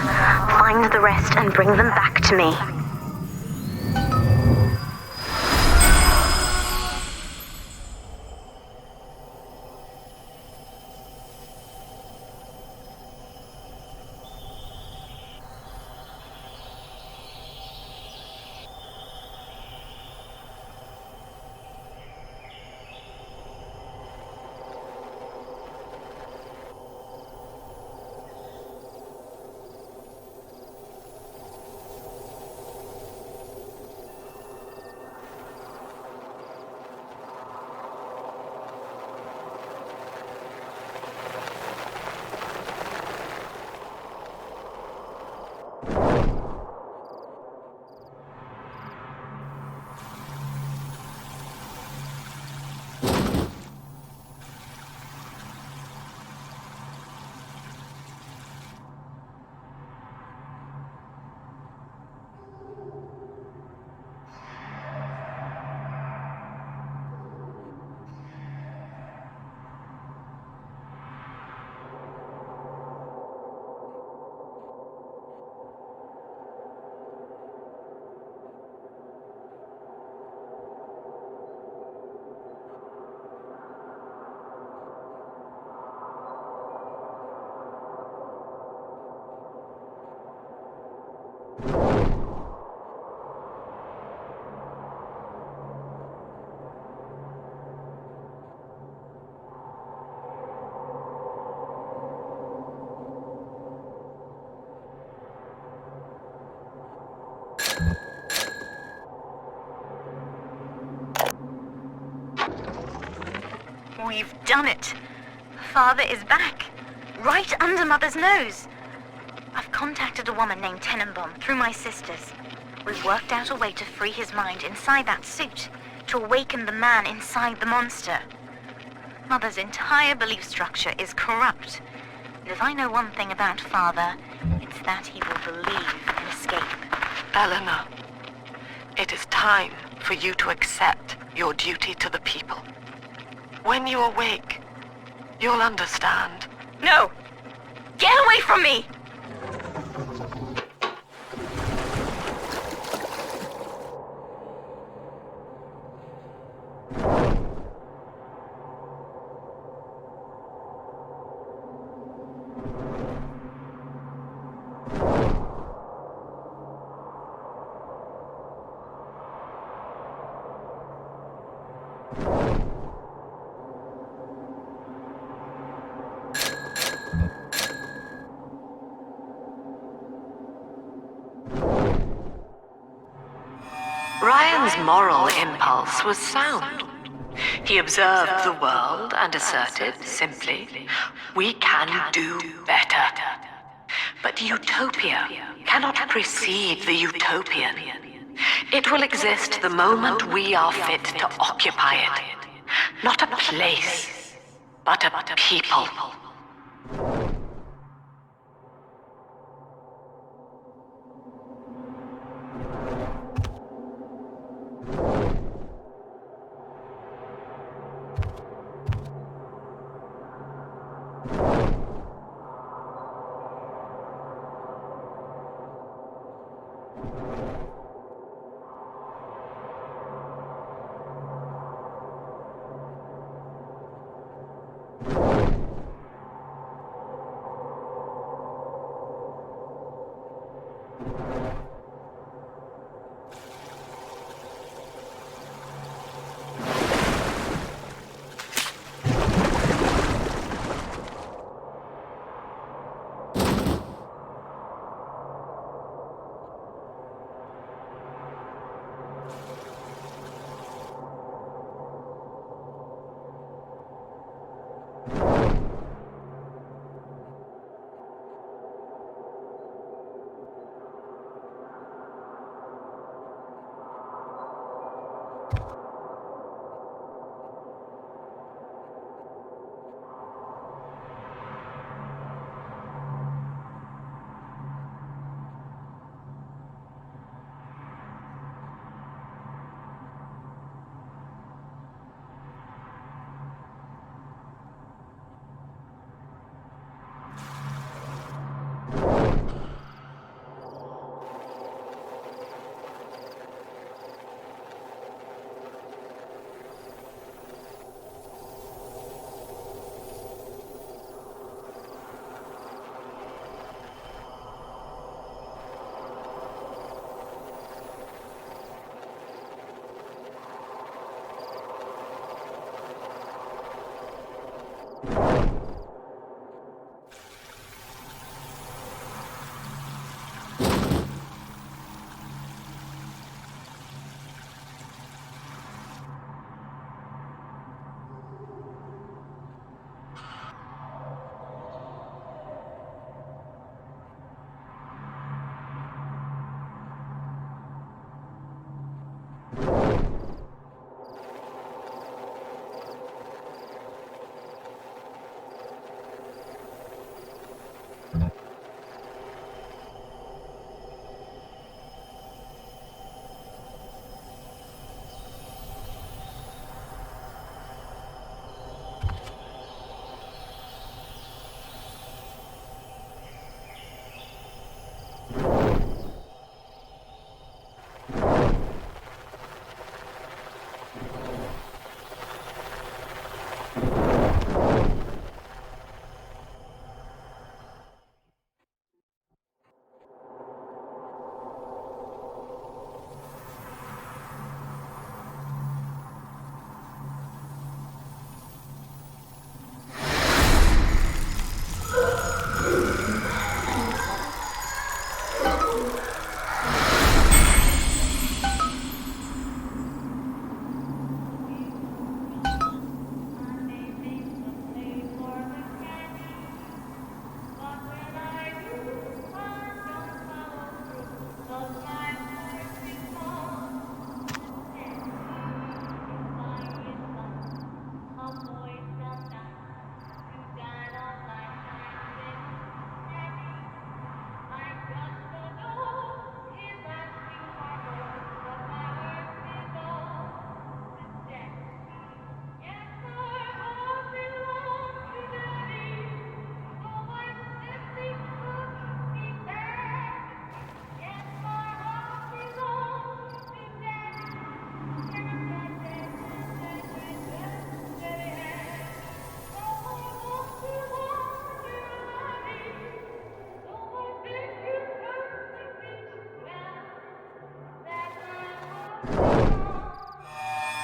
Find the rest and bring them back to me. We've done it. Father is back. Right under Mother's nose. I've contacted a woman named Tenenbaum through my sisters. We've worked out a way to free his mind inside that suit, to awaken the man inside the monster. Mother's entire belief structure is corrupt. And if I know one thing about Father, it's that he will believe in escape. Eleanor, it is time for you to accept your duty to the people. When you awake, you'll understand. No! Get away from me! Ryan's moral impulse was sound. He observed the world and asserted, simply, we can do better. But utopia cannot precede the utopian. It will exist the moment we are fit to occupy it. Not a place, but a people.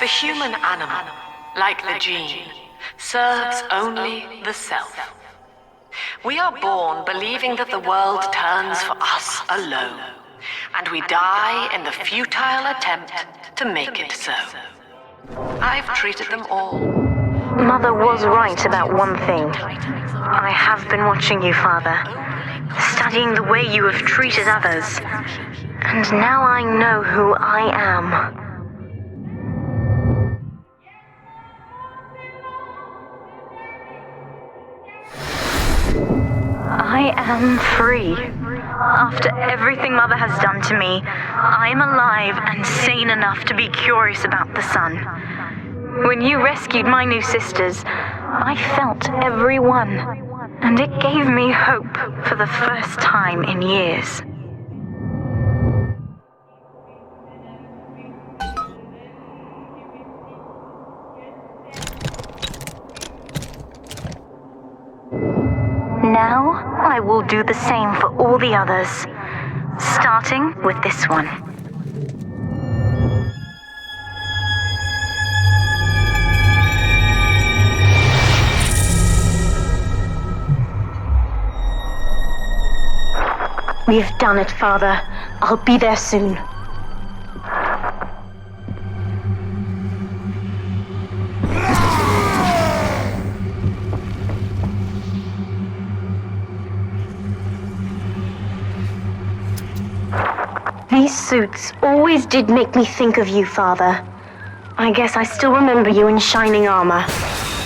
The human animal, like the gene, serves only the self. We are born believing that the world turns for us alone, and we die in the futile attempt to make it so. I've treated them all. Mother was right about one thing. I have been watching you, Father, studying the way you have treated others, and now I know who I am. I am free. After everything Mother has done to me, I am alive and sane enough to be curious about the sun. When you rescued my new sisters, I felt every one, and it gave me hope for the first time in years. Now, I will do the same for all the others, starting with this one. We've done it, Father. I'll be there soon. These suits always did make me think of you, Father. I guess I still remember you in shining armor.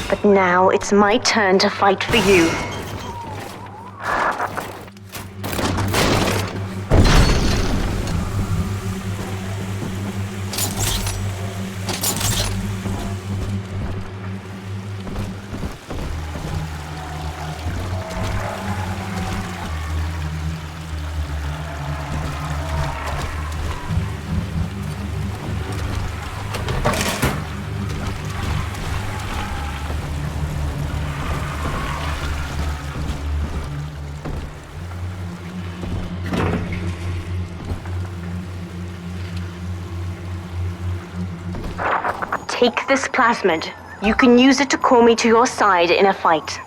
But now it's my turn to fight for you. Take this plasmid. You can use it to call me to your side in a fight.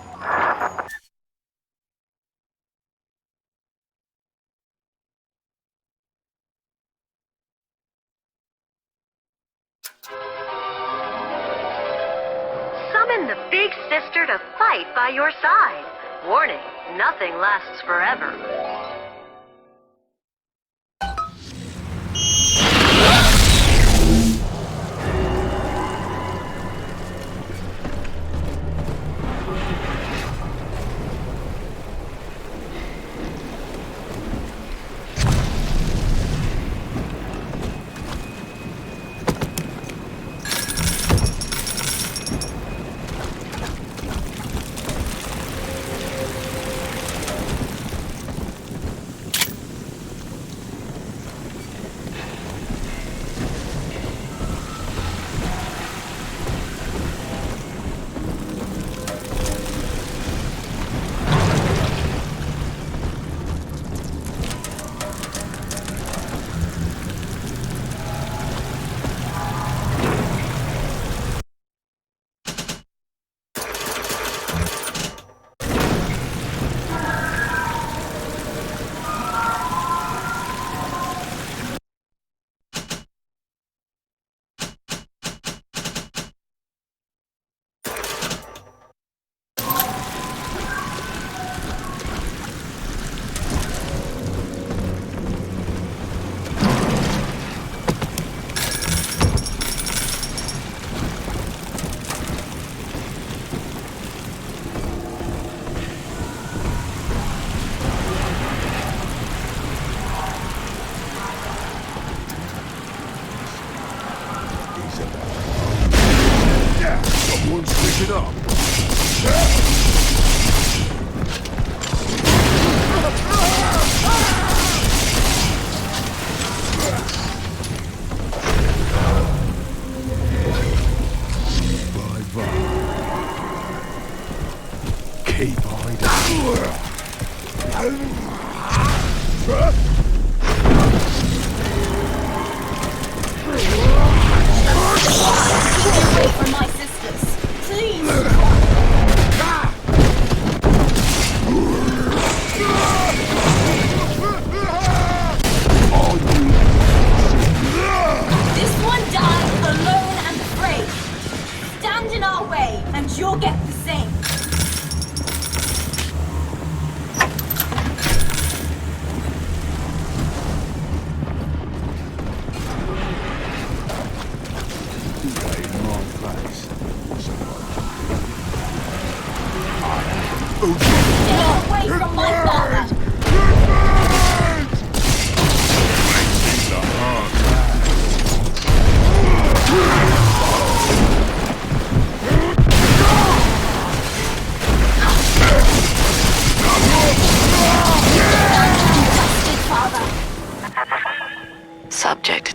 Summon the big sister to fight by your side. Warning, nothing lasts forever. Switch it up. Keep on.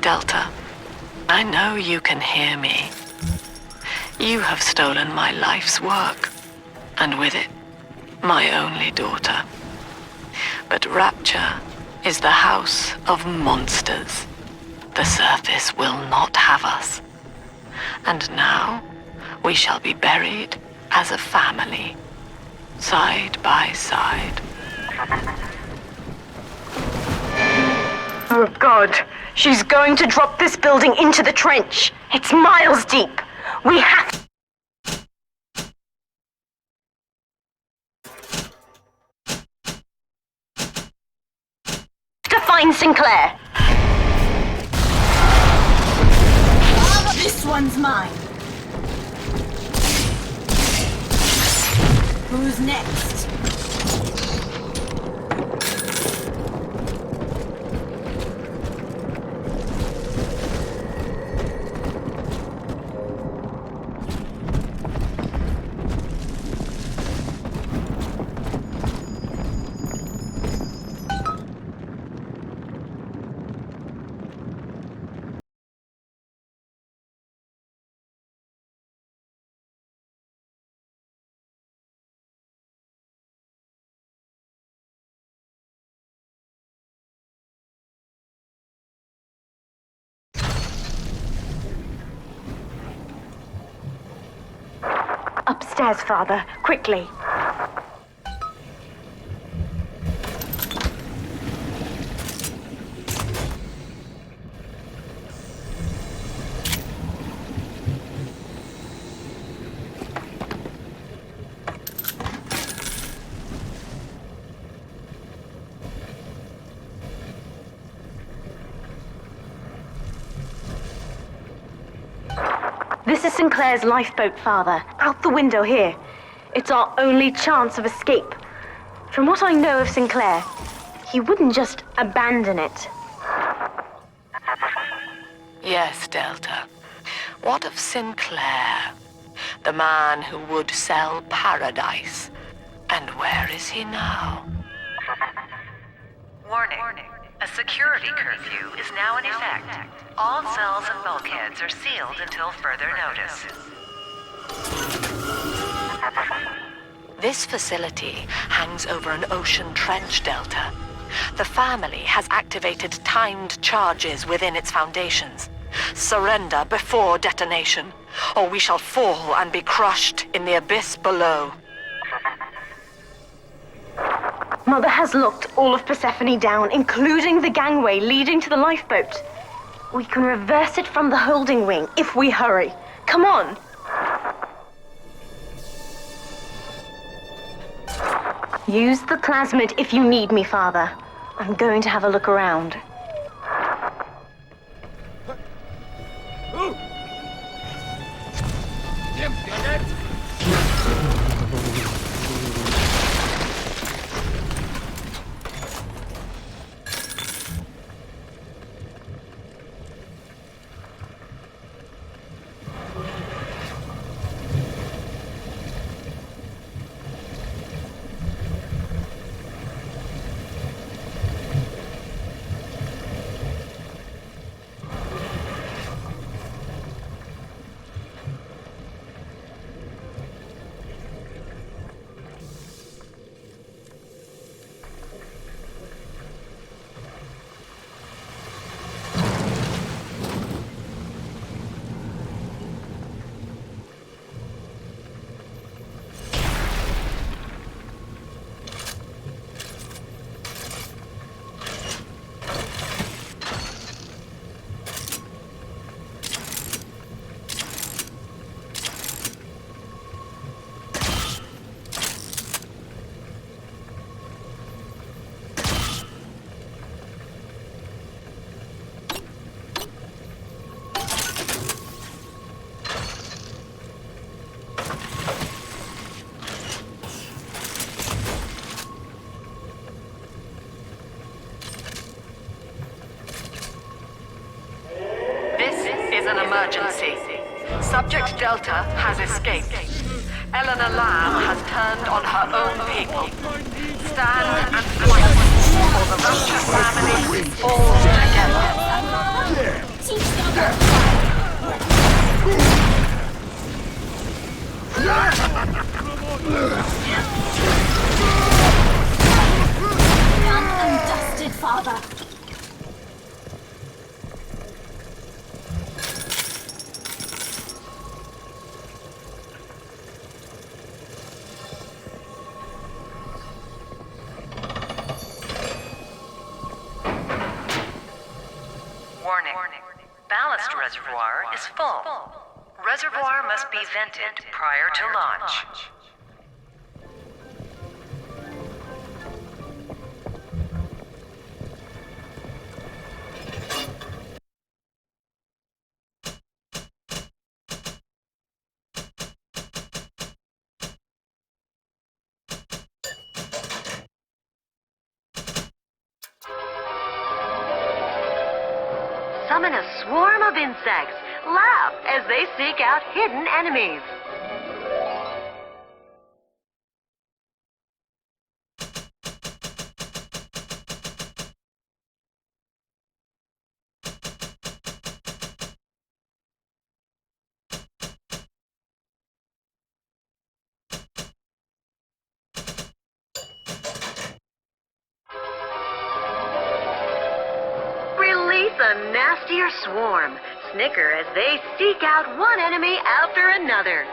Delta, I know you can hear me. You have stolen my life's work, and with it, my only daughter. But Rapture is the house of monsters. The surface will not have us. And now, we shall be buried as a family, side by side. Oh God, she's going to drop this building into the trench. It's miles deep. We have to find Sinclair. This one's mine. Who's next? Upstairs, Father, quickly. This is Sinclair's lifeboat, Father. Out the window here. It's our only chance of escape. From what I know of Sinclair, he wouldn't just abandon it. Yes, Delta. What of Sinclair? The man who would sell paradise. And where is he now? Warning. A security curfew is now in effect. All cells and bulkheads are sealed until further notice. This facility hangs over an ocean trench, Delta. The family has activated timed charges within its foundations. Surrender before detonation, or we shall fall and be crushed in the abyss below. Mother has locked all of Persephone down, including the gangway leading to the lifeboat. We can reverse it from the holding wing if we hurry. Come on! Use the plasmid if you need me, Father. I'm going to have a look around. Jim, did it? Emergency. Subject Delta has escaped. Eleanor Lamb has turned on her own people. Stand and fight for the Rapture family all together. Warning. Ballast reservoir is full. Reservoir must be vented prior to launch. Summon a swarm of insects. Laugh as they seek out hidden enemies. Release a nastier swarm. Snicker as they seek out one enemy after another.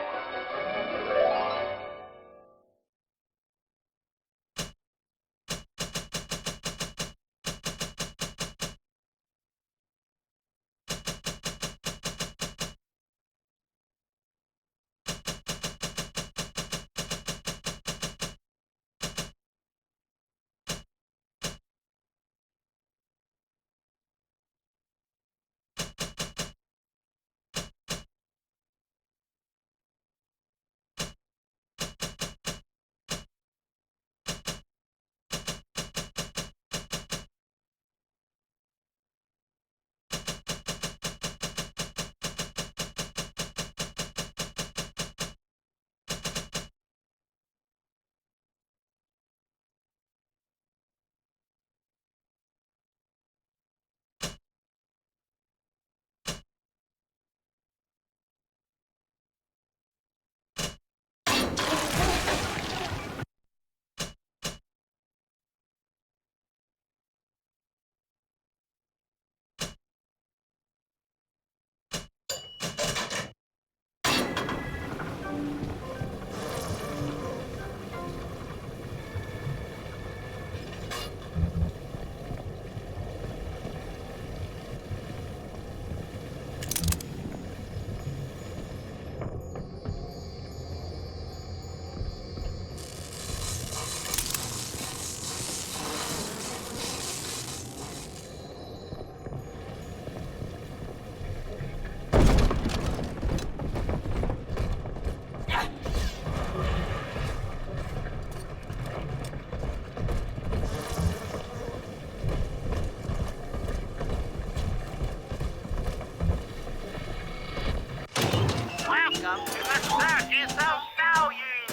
Welcome to the Circus of Value!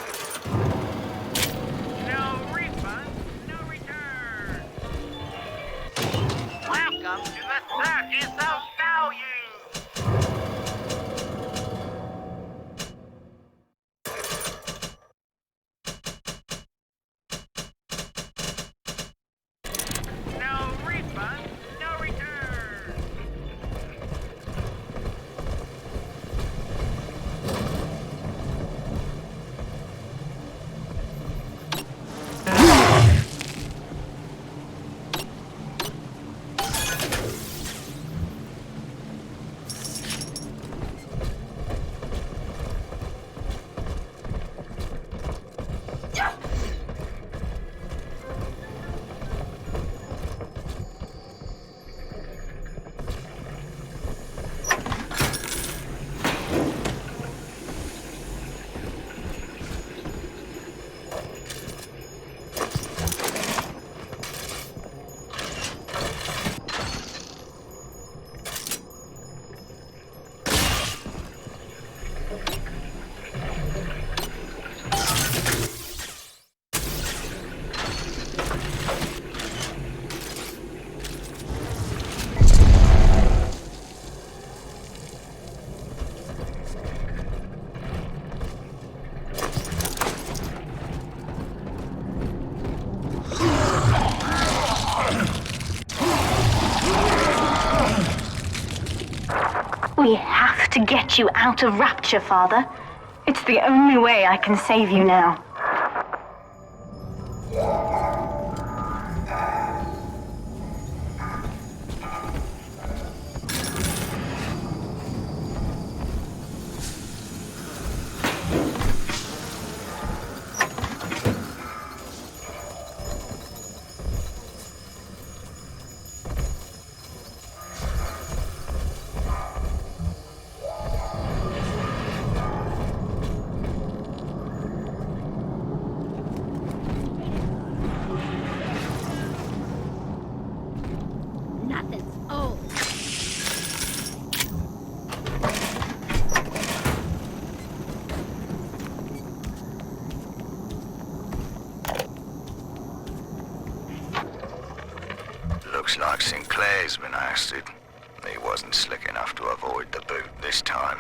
No refund, no return! Welcome to the Circus of Value! No refund, no return! We have to get you out of Rapture, Father. It's the only way I can save you now. Looks like Sinclair's been ousted. He wasn't slick enough to avoid the boot this time.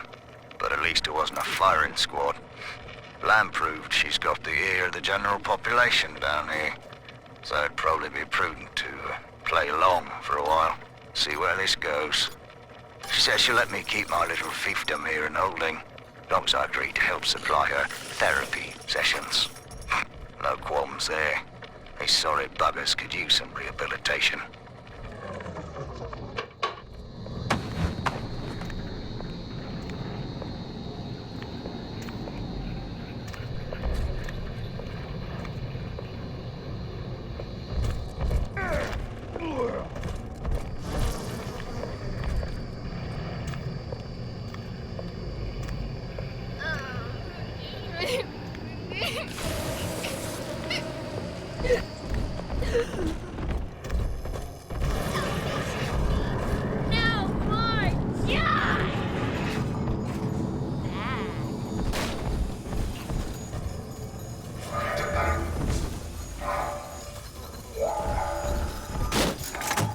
But at least it wasn't a firing squad. Lamb proved she's got the ear of the general population down here. So it'd probably be prudent to play along for a while. See where this goes. She says she'll let me keep my little fiefdom here in holding. Long as I agree to help supply her therapy sessions. No qualms there. These sorry buggers could use some rehabilitation.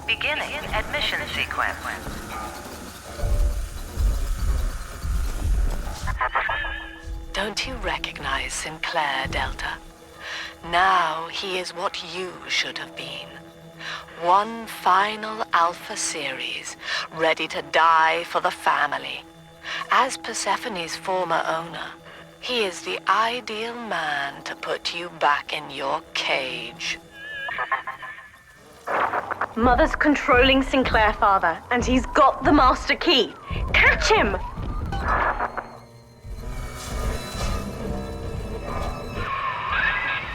Beginning admission sequence. Don't you recognize Sinclair, Delta? Now he is what you should have been. One final Alpha series, ready to die for the family. As Persephone's former owner, he is the ideal man to put you back in your cage. Mother's controlling Sinclair, Father, and he's got the master key. Catch him!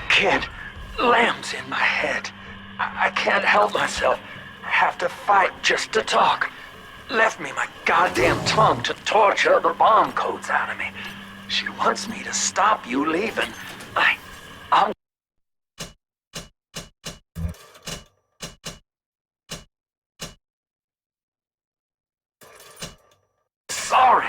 Kid, Lamb's in my head. I can't help myself. Have to fight just to talk. Left me my goddamn tongue to torture the bomb codes out of me. She wants me to stop you leaving. I'm sorry.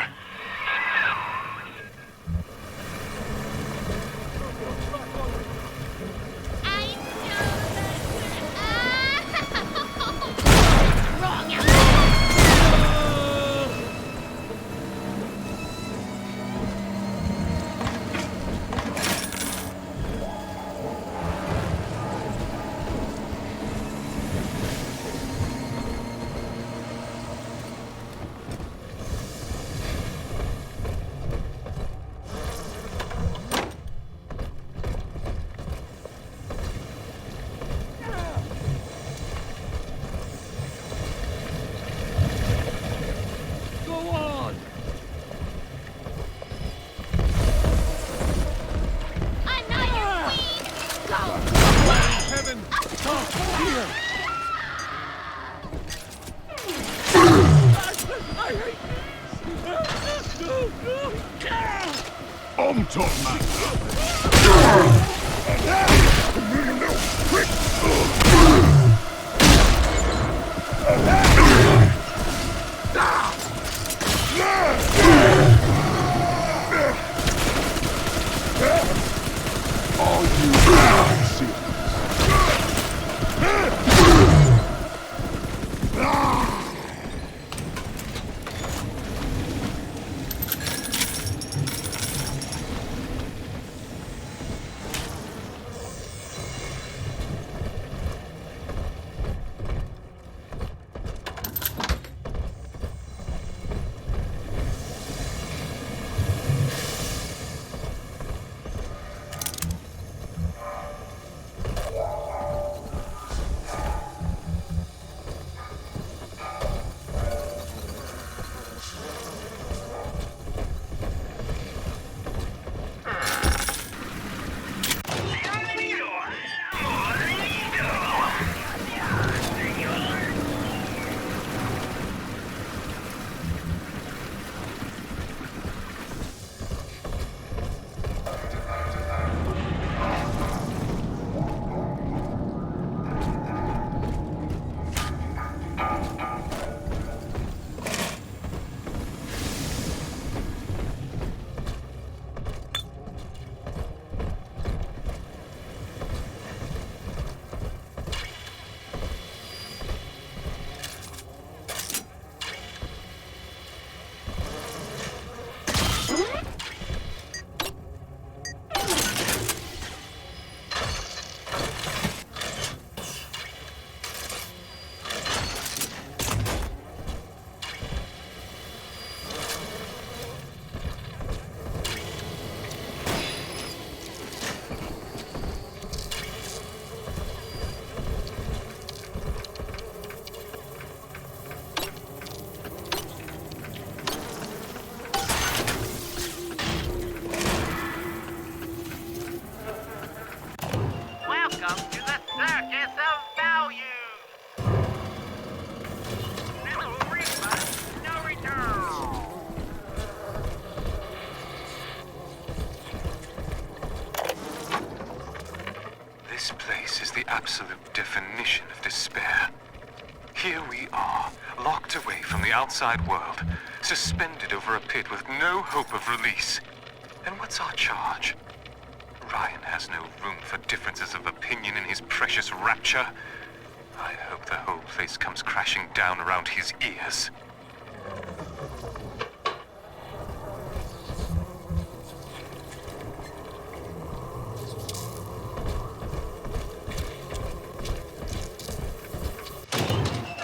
On top, man. absolute definition of despair. Here we are, locked away from the outside world, suspended over a pit with no hope of release. And what's our charge? Ryan has no room for differences of opinion in his precious rapture. I hope the whole place comes crashing down around his ears.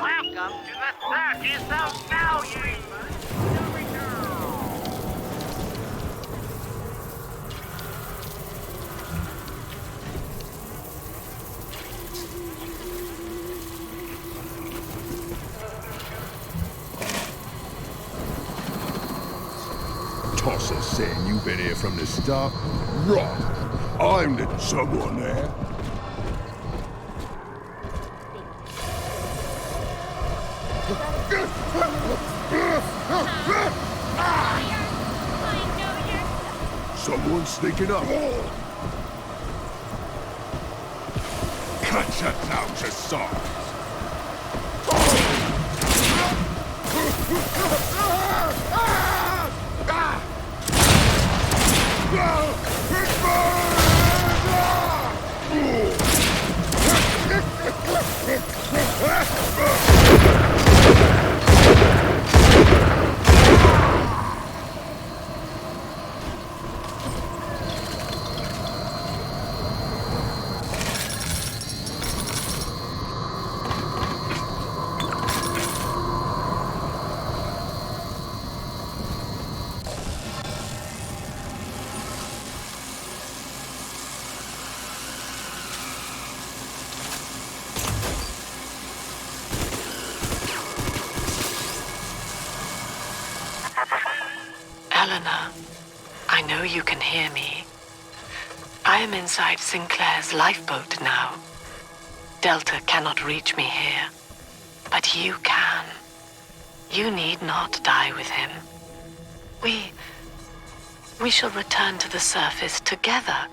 Welcome to the Circus of Value! Tosser saying you've been here from the start? Right. I'm the someone there. Someone's sneaking up. Cut you down to size. Eleanor, I know you can hear me. I am inside Sinclair's lifeboat now. Delta cannot reach me here, but you can. You need not die with him. We shall return to the surface together,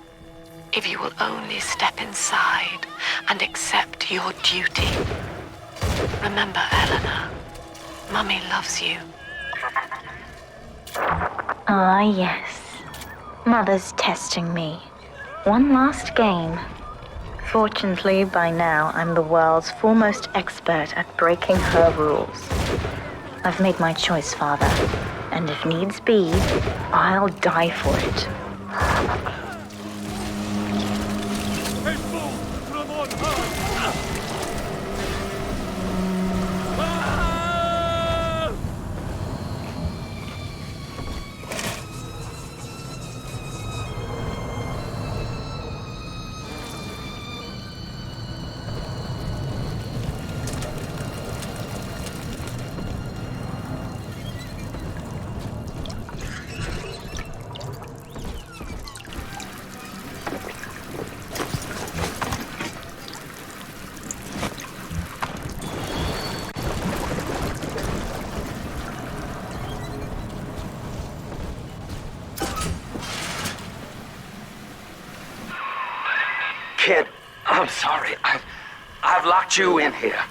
if you will only step inside and accept your duty. Remember, Eleanor, Mummy loves you. Ah, yes. Mother's testing me. One last game. Fortunately, by now, I'm the world's foremost expert at breaking her rules. I've made my choice, Father, and if needs be, I'll die for it. Hey, fool! Put 'em on high! Kid, I'm sorry. I've locked you in here.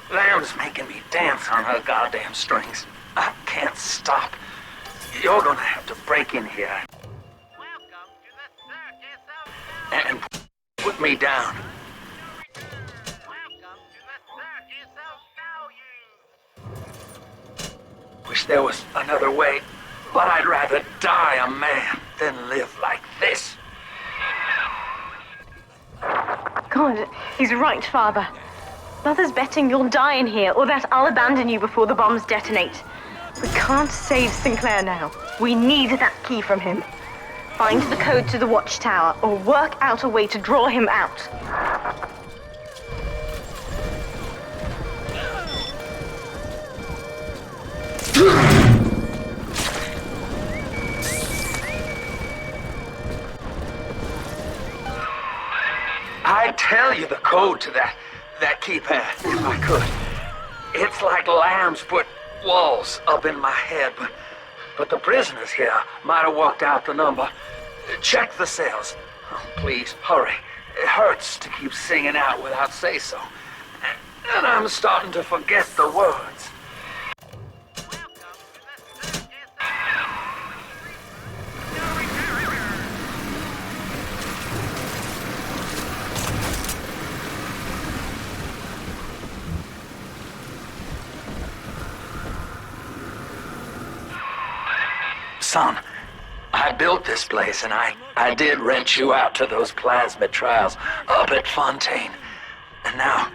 Lamb's making me dance on her goddamn strings. I can't stop. You're gonna have to break in here. Welcome to the Circus of And put me down. Welcome to the Circus of Value! Wish there was another way, but I'd rather die a man than live like this. God, he's right, Father. Mother's betting you'll die in here, or that I'll abandon you before the bombs detonate. We can't save Sinclair now. We need that key from him. Find the code to the watchtower, or work out a way to draw him out. I'd tell you the code to that keypad, if I could. It's like Lamb's put walls up in my head, but the prisoners here might have worked out the number. Check the cells. Oh, please, hurry. It hurts to keep singing out without say-so. And I'm starting to forget the words. Son, I built this place, and I did rent you out to those plasmid trials up at Fontaine. And now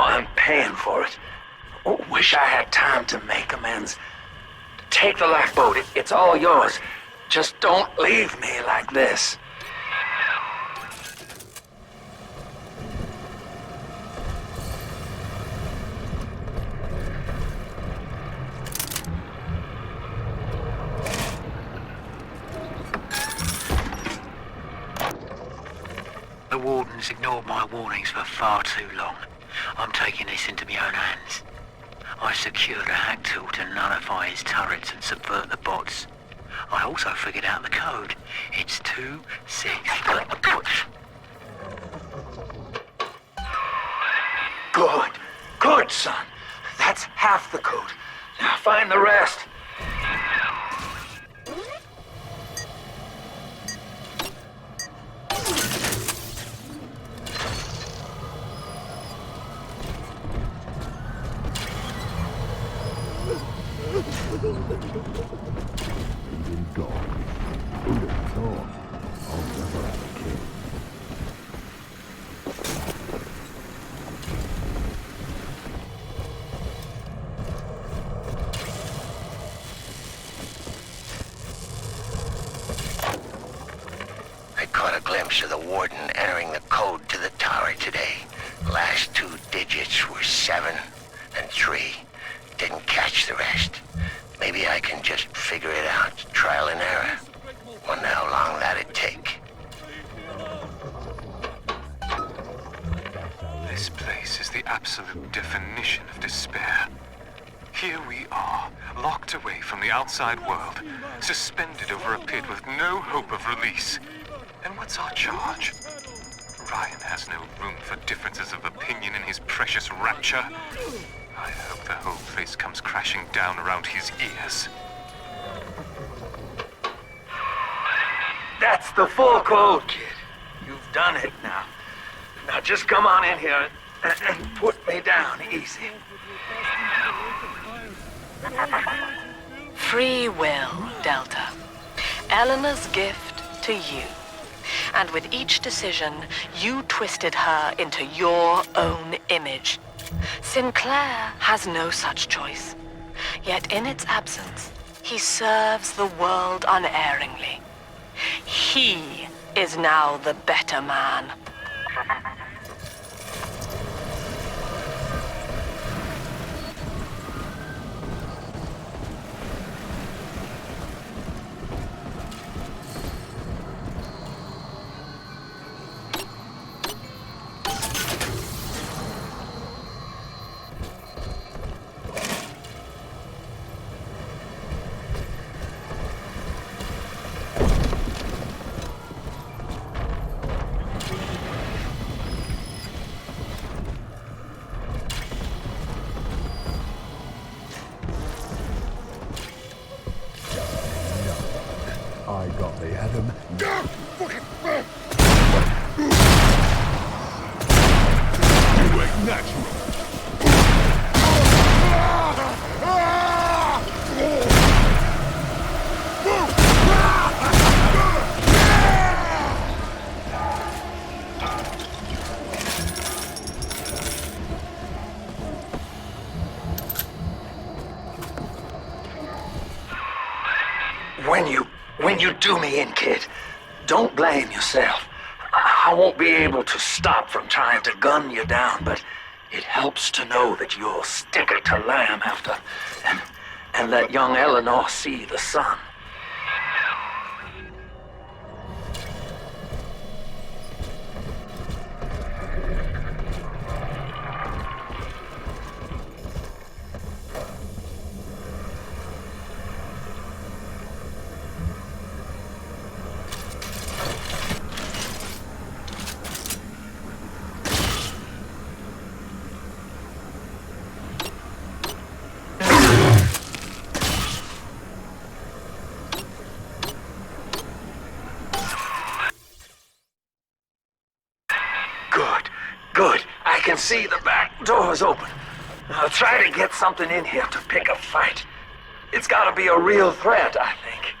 I'm paying for it. Wish I had time to make amends. Take the lifeboat, it's all yours. Just don't leave me like this. The Warden's ignored my warnings for far too long. I'm taking this into my own hands. I secured a hack tool to nullify his turrets and subvert the bots. I also figured out the code. It's 2-6. Good, son. That's half the code. Now find the rest. I caught a glimpse of the Warden entering the code to the tower today. Last 2 digits were 7 and 3. Didn't catch the rest. Maybe I can just figure it out, trial and error. Wonder how long that'd take. This place is the absolute definition of despair. Here we are, locked away from the outside world, suspended over a pit with no hope of release. And what's our charge? Ryan has no room for differences of opinion in his precious rapture. I hope the whole place comes crashing down around his ears. That's the full code, kid. You've done it now. Now just come on in here and put me down easy. Free will, Delta. Eleanor's gift to you. And with each decision, you twisted her into your own image. Sinclair has no such choice. Yet in its absence, he serves the world unerringly. He is now the better man. I got the Adam. You ain't natural. When you do me in, kid, don't blame yourself. I won't be able to stop from trying to gun you down, but it helps to know that you'll stick it to lamb after and let young Eleanor see the sun. see the back door's open. I'll try to get something in here to pick a fight. It's gotta be a real threat, I think.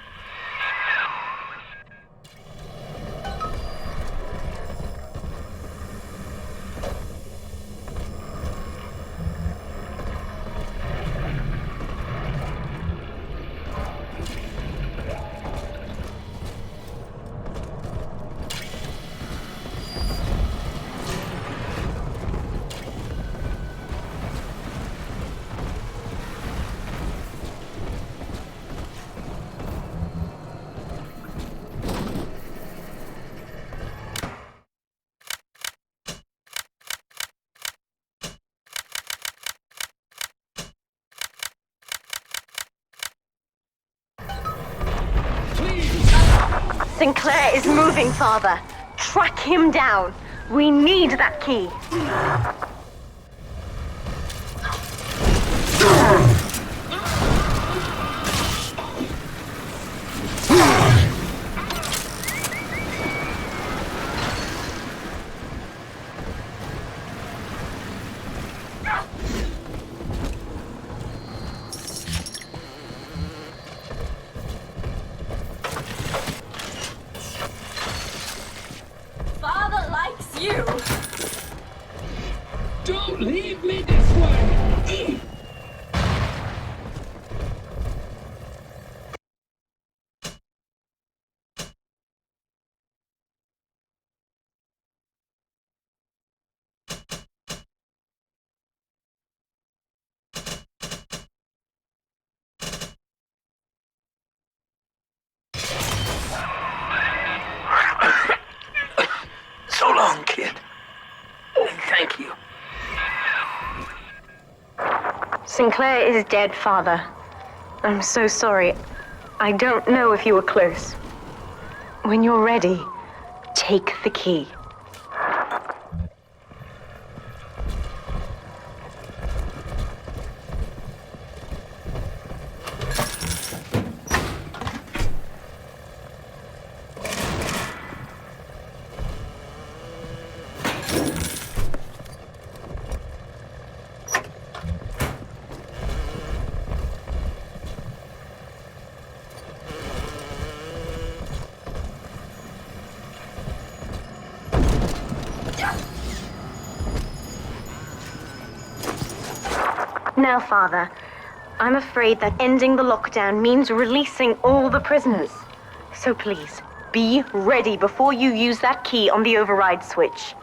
Sinclair is moving, Father. Track him down. We need that key. Father likes you. Don't leave me this way! So long, kid. And thank you. Sinclair is dead, Father. I'm so sorry. I don't know if you were close. When you're ready, take the key. Now, Father, I'm afraid that ending the lockdown means releasing all the prisoners. So please, be ready before you use that key on the override switch.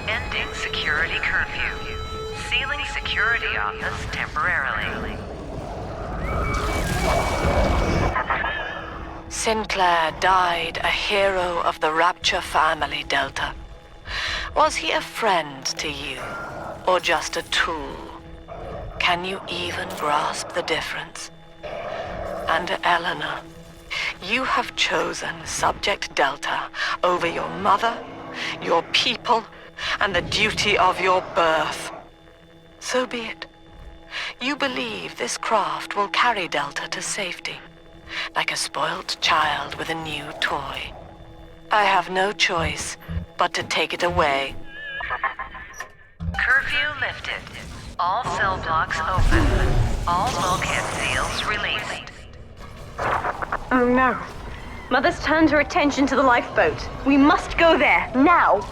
Ending security curfew. Sealing security office temporarily. Sinclair died a hero of the Rapture family, Delta. Was he a friend to you, or just a tool? Can you even grasp the difference? And Eleanor, you have chosen Subject Delta over your mother, your people, and the duty of your birth. So be it. You believe this craft will carry Delta to safety, like a spoilt child with a new toy. I have no choice but to take it away. Curfew lifted. All cell blocks open. All bulkhead seals released. Oh no. Mother's turned her attention to the lifeboat. We must go there, now!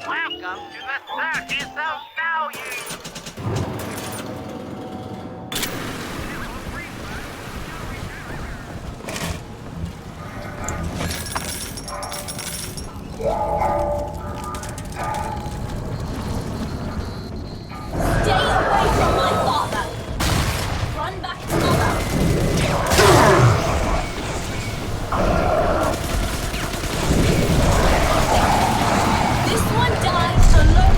Welcome to the 30th of value! Stay away from my father! Run back to mother! This one died alone!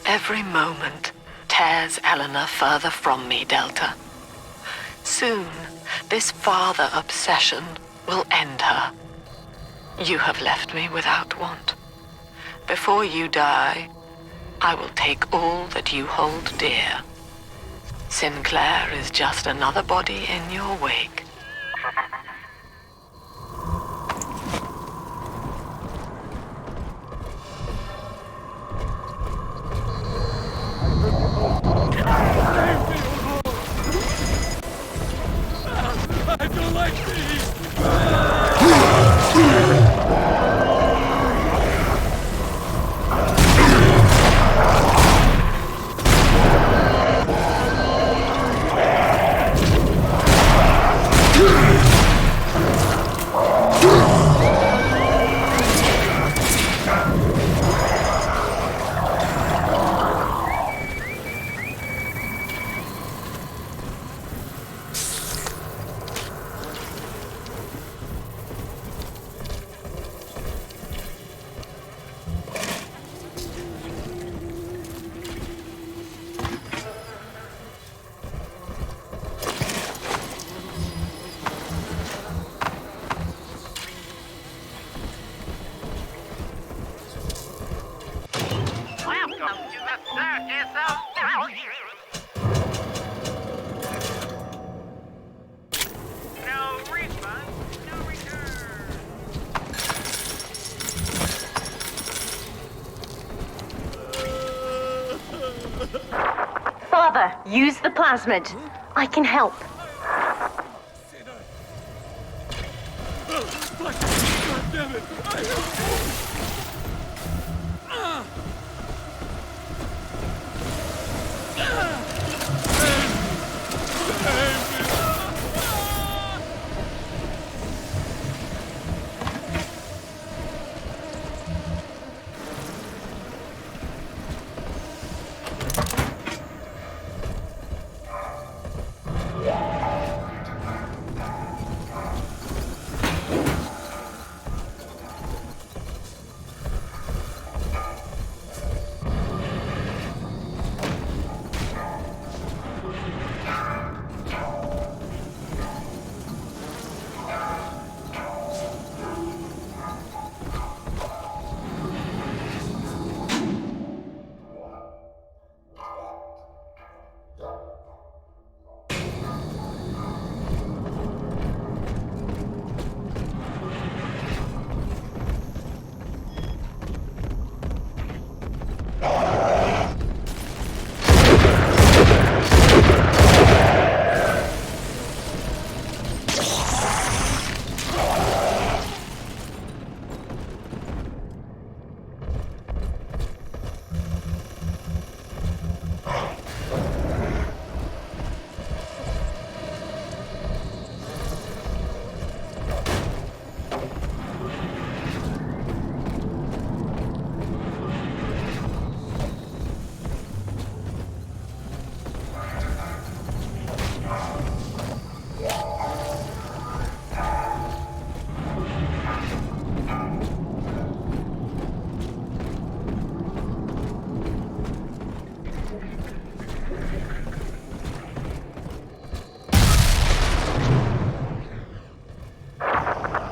Every moment tears Eleanor further from me, Delta. Soon, this father obsession will end her. You have left me without want. Before you die, I will take all that you hold dear. Sinclair is just another body in your wake. I don't like these! Father, use the plasmid. I can help. God damn it!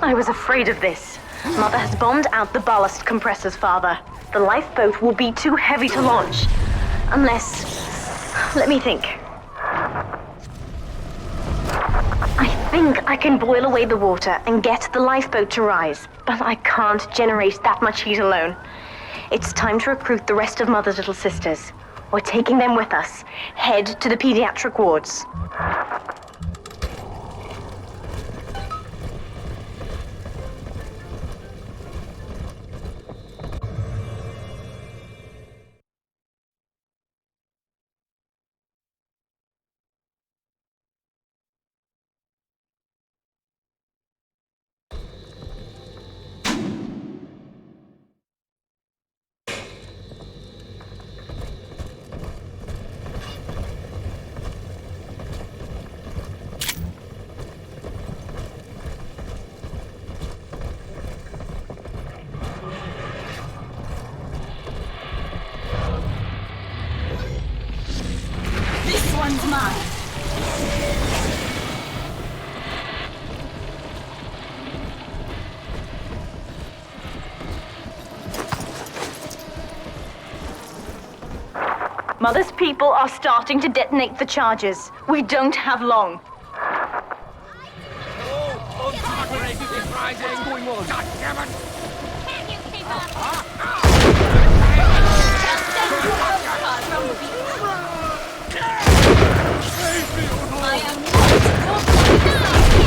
I was afraid of this. Mother has bombed out the ballast compressors, Father. The lifeboat will be too heavy to launch. Unless... let me think. I think I can boil away the water and get the lifeboat to rise, but I can't generate that much heat alone. It's time to recruit the rest of Mother's little sisters. We're taking them with us. Head to the pediatric wards. One's mine. Mother's people are starting to detonate the charges. We don't have long. What's going on? God damn it! Can you keep up? I am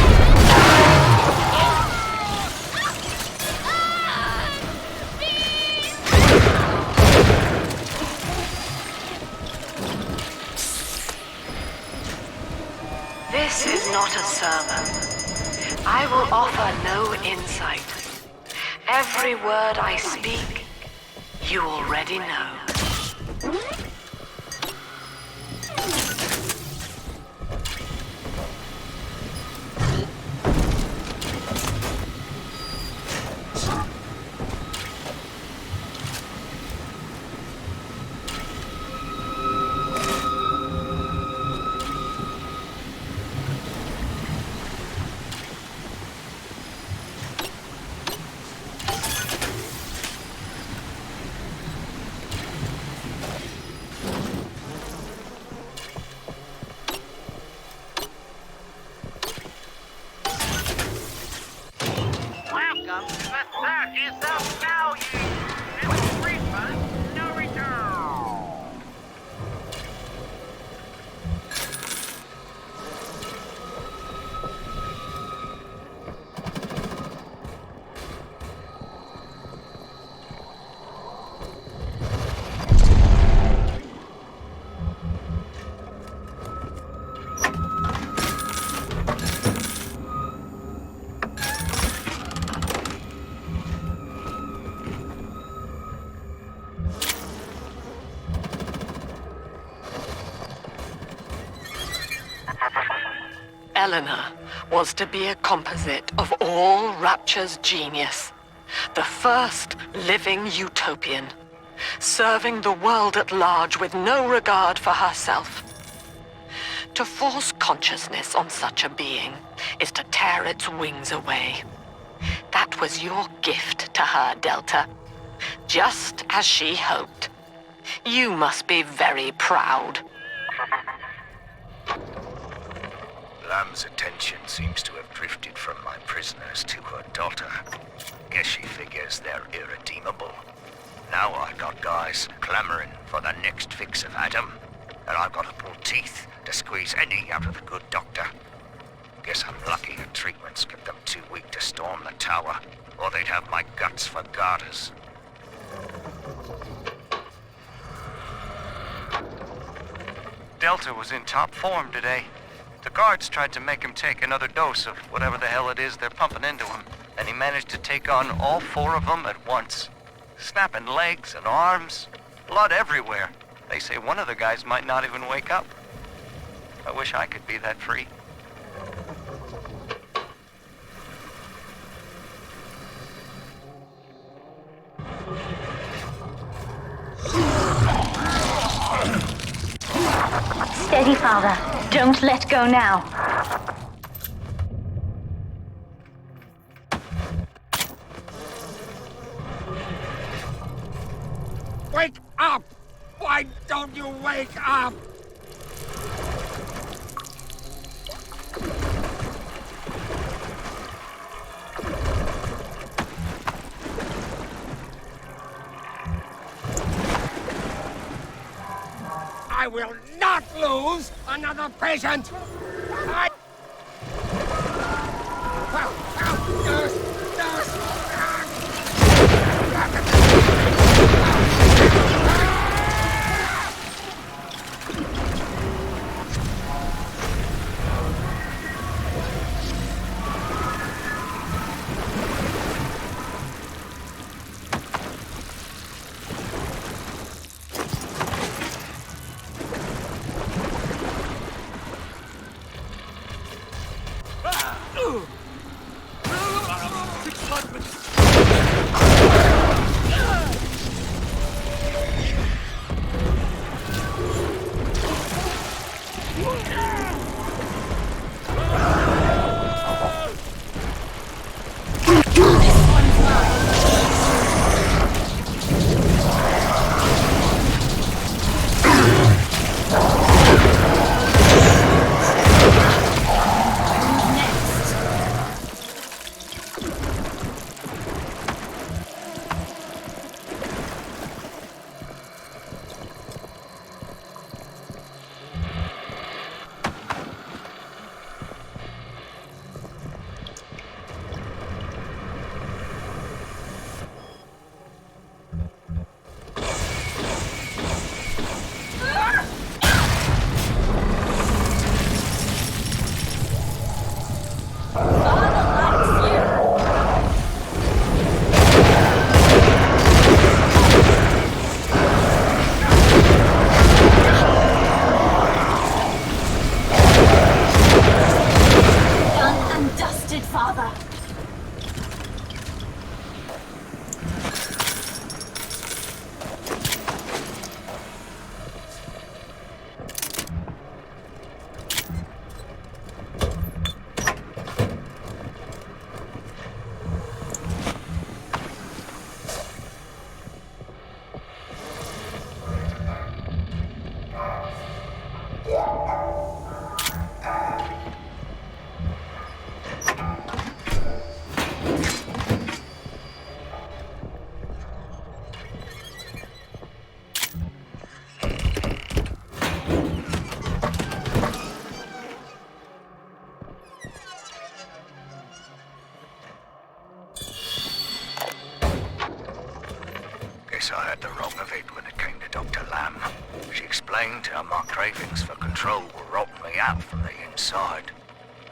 not This is not a sermon. I will offer no insight. Every word I speak, you already know. Welcome to the 30th of value. With refund, no return. Eleanor was to be a composite of all Rapture's genius. The first living utopian, serving the world at large with no regard for herself. To force consciousness on such a being is to tear its wings away. That was your gift to her, Delta. Just as she hoped. You must be very proud. Lamb's attention seems to have drifted from my prisoners to her daughter. Guess she figures they're irredeemable. Now I got guys clamoring for the next fix of Adam, and I've got to pull teeth to squeeze any out of the good doctor. Guess I'm lucky her treatments kept them too weak to storm the tower, or they'd have my guts for garters. Delta was in top form today. The guards tried to make him take another dose of whatever the hell it is they're pumping into him, and he managed to take on all 4 of them at once. Snapping legs and arms, blood everywhere. They say one of the guys might not even wake up. I wish I could be that free. Steady, Father. Don't let go now. Wake up! Why don't you wake up? I will not lose another patient! explained to him my cravings for control were rotting me out from the inside.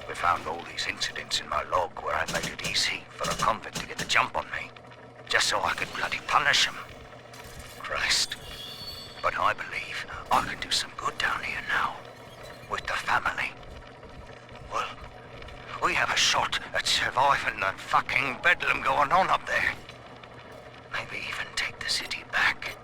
We found all these incidents in my log where I made it easy for a convict to get the jump on me, just so I could bloody punish him. Christ. But I believe I can do some good down here now, with the family. Well, we have a shot at surviving the fucking bedlam going on up there. Maybe even take the city back.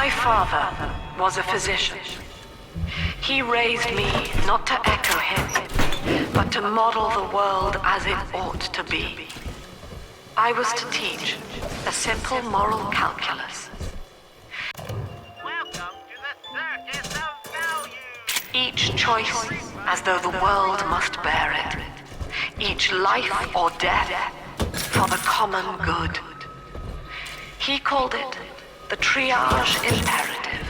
My father was a physician. He raised me not to echo him, but to model the world as it ought to be. I was to teach a simple moral calculus. Welcome to the Circus of Value. Each choice as though the world must bear it. Each life or death for the common good. He called it the triage imperative,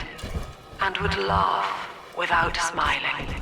and would laugh without smiling.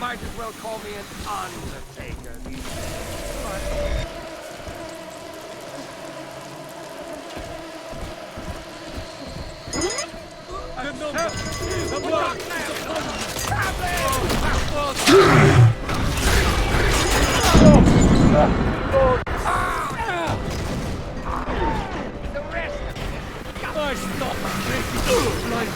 Might as well call me an undertaker these days. The number is a block The rest of it. I stop making like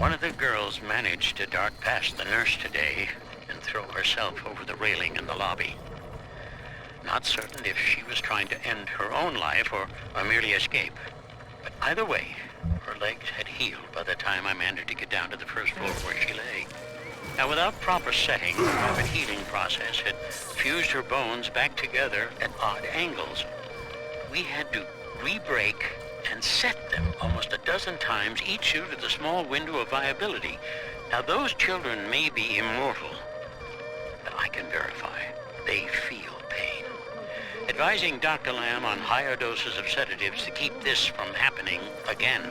One of the girls managed to dart past the nurse today and throw herself over the railing in the lobby. Not certain if she was trying to end her own life or merely escape. But either way, her legs had healed by the time I managed to get down to the first floor where she lay. Now, without proper setting, the rapid healing process had fused her bones back together at odd angles. We had to re-break and set them almost a dozen times, each due to the small window of viability. Now, those children may be immortal, but I can verify they feel pain. Advising Dr. Lamb on higher doses of sedatives to keep this from happening again.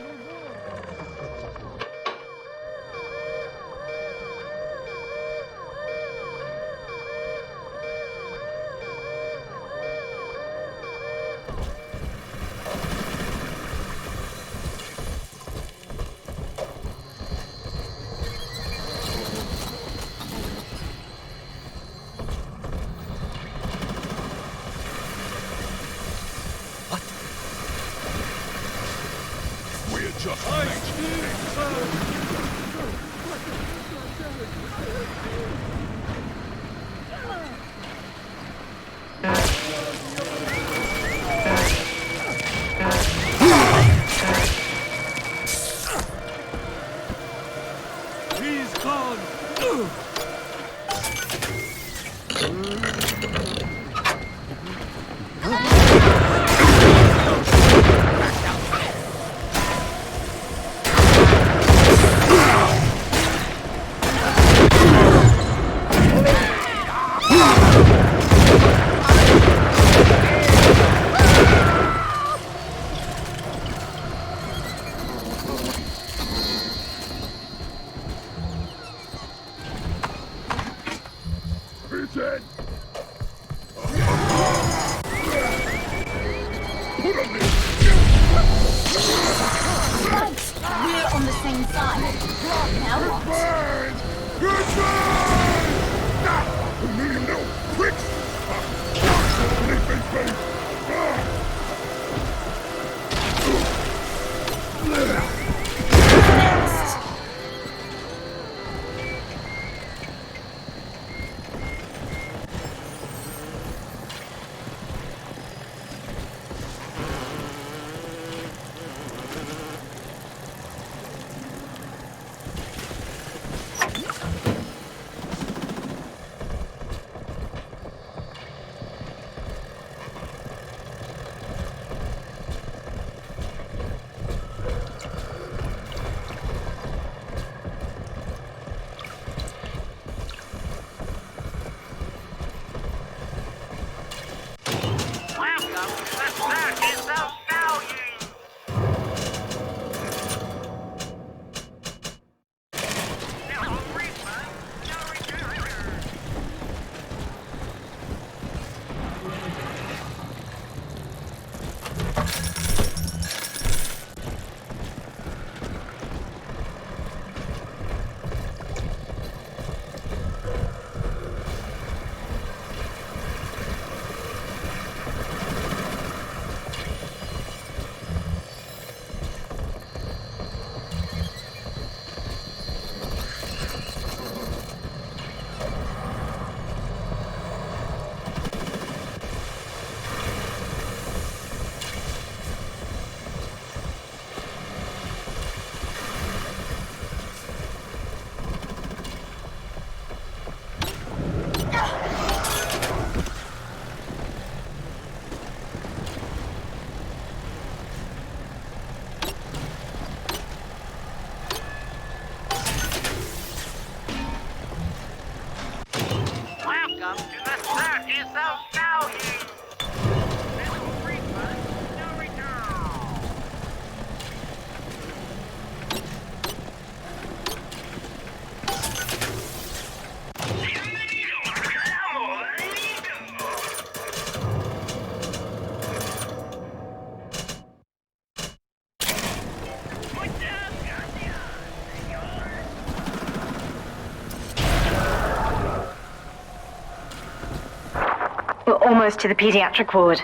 We're almost to the pediatric ward.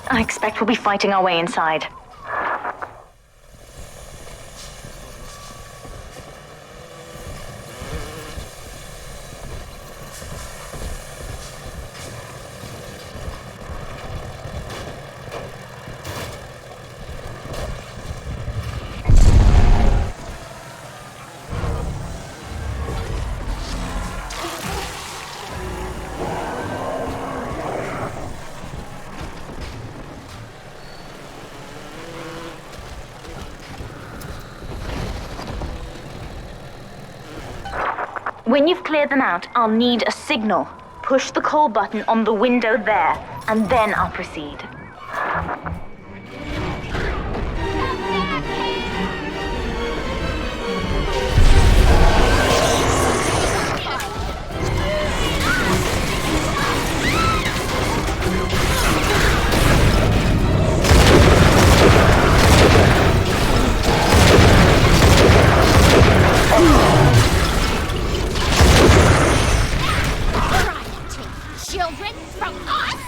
I expect we'll be fighting our way inside. When you've cleared them out, I'll need a signal. Push the call button on the window there, and then I'll proceed. Children from us?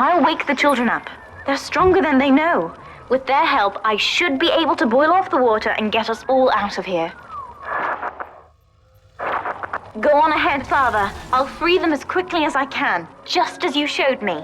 I'll wake the children up. They're stronger than they know. With their help, I should be able to boil off the water and get us all out of here. Go on ahead, Father. I'll free them as quickly as I can, just as you showed me.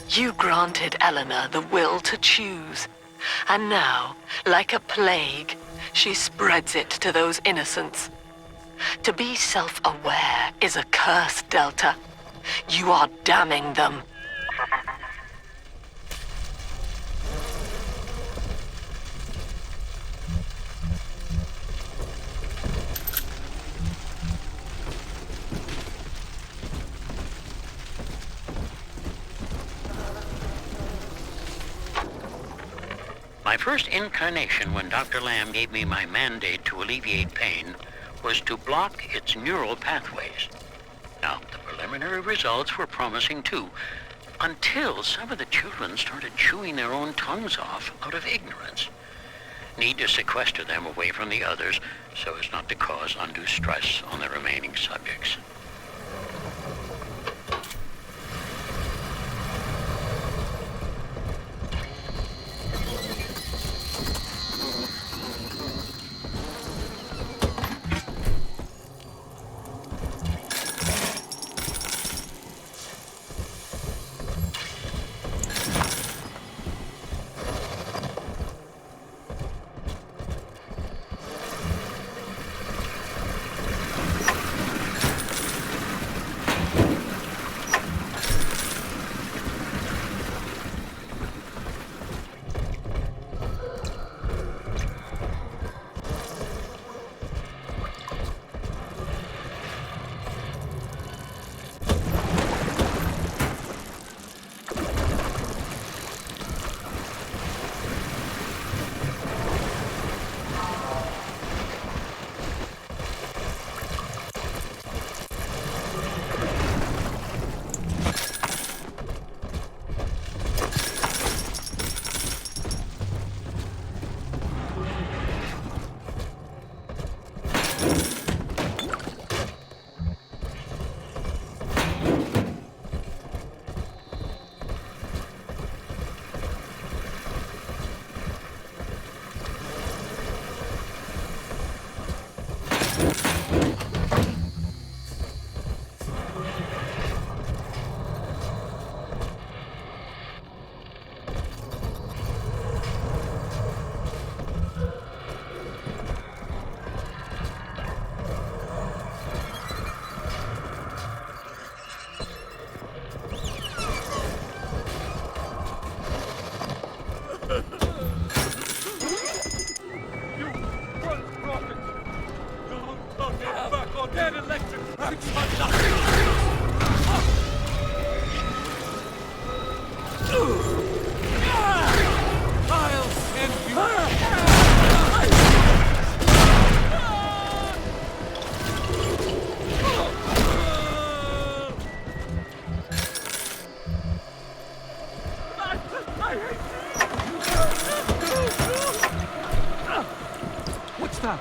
You granted Eleanor the will to choose, and now, like a plague, she spreads it to those innocents. To be self-aware is a curse, Delta. You are damning them. My first incarnation when Dr. Lamb gave me my mandate to alleviate pain was to block its neural pathways. Now, the preliminary results were promising too, until some of the children started chewing their own tongues off out of ignorance. Need to sequester them away from the others so as not to cause undue stress on the remaining subjects. What's that?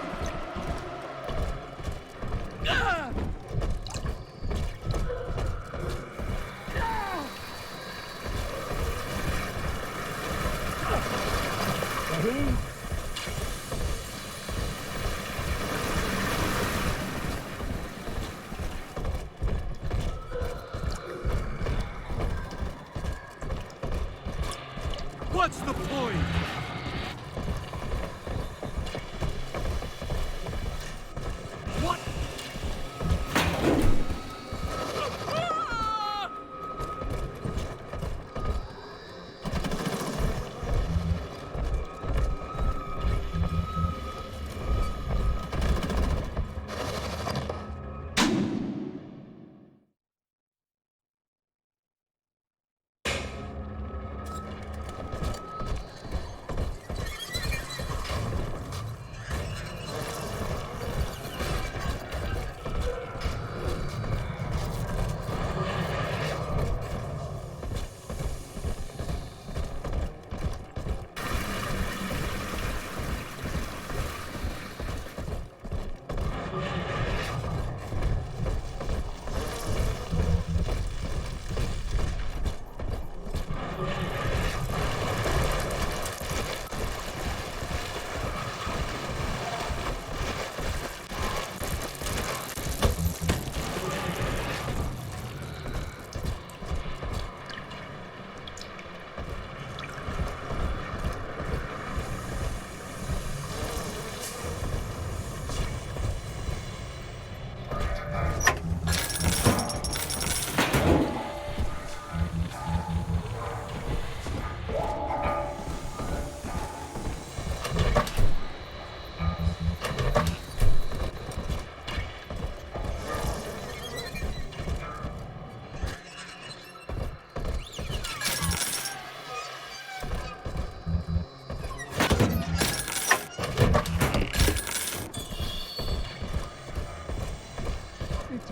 What's the point? What?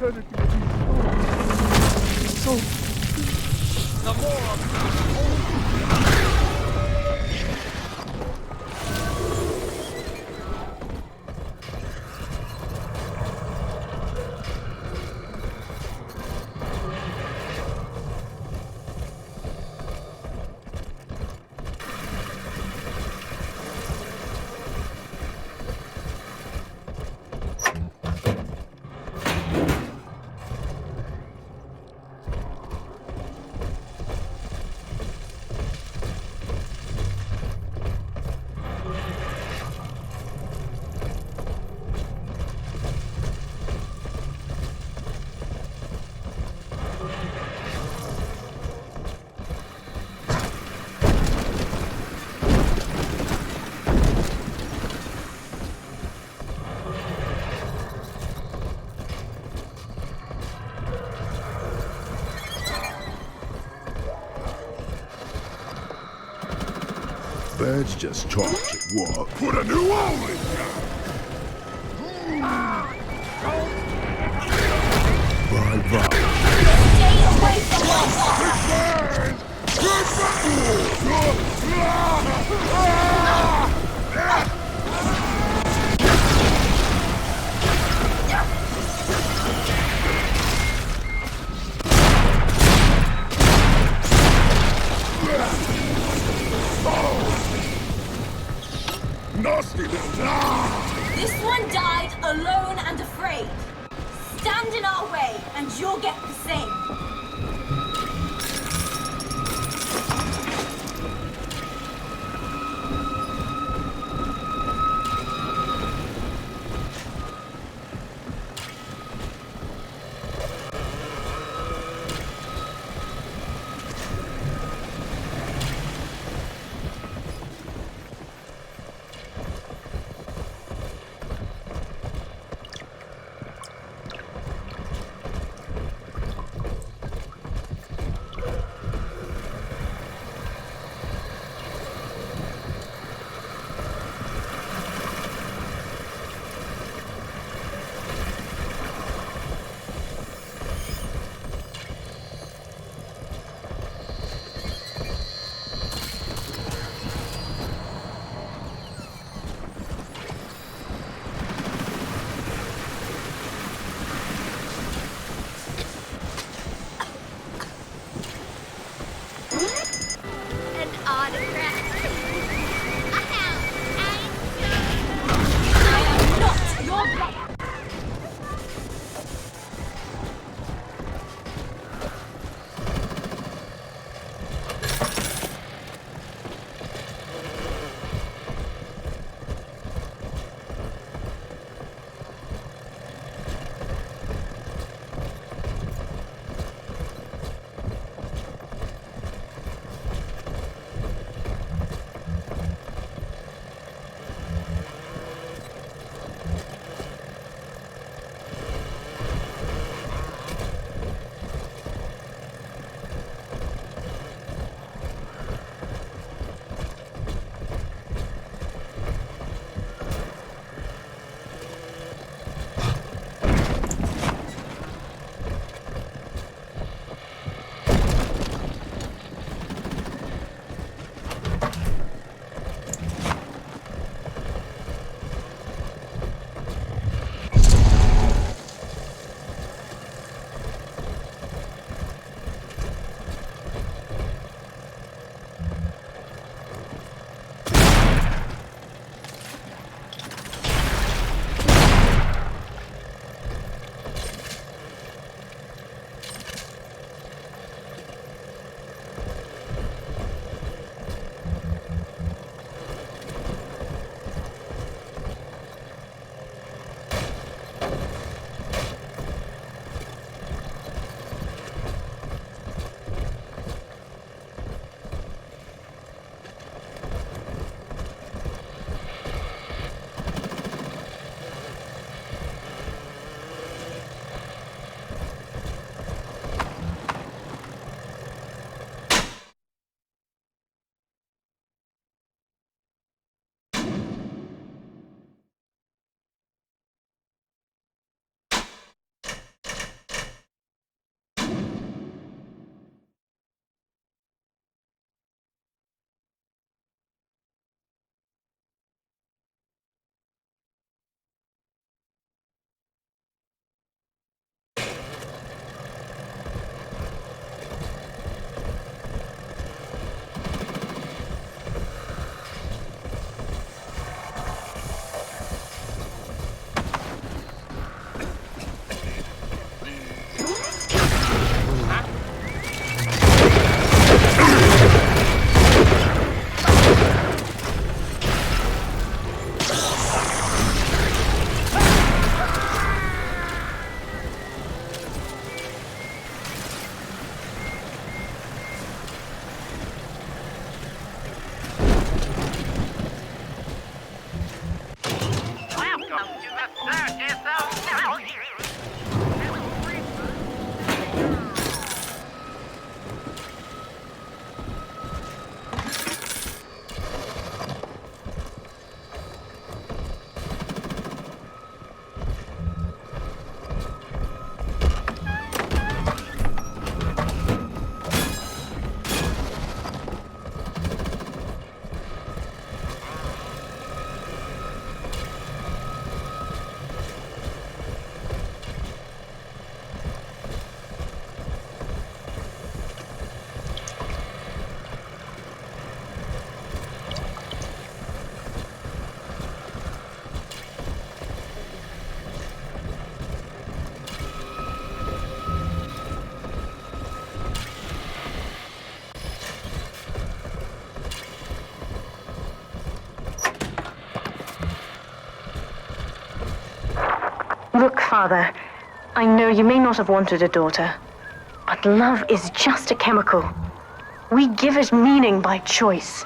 eternity of these souls. So, the more of Birds just charge at what? Put a new hole in Bye-bye. Stay away from my water! Nasty little... This one died alone and afraid. Stand in our way, and you'll get the same. Look, Father, I know you may not have wanted a daughter, but love is just a chemical. We give it meaning by choice.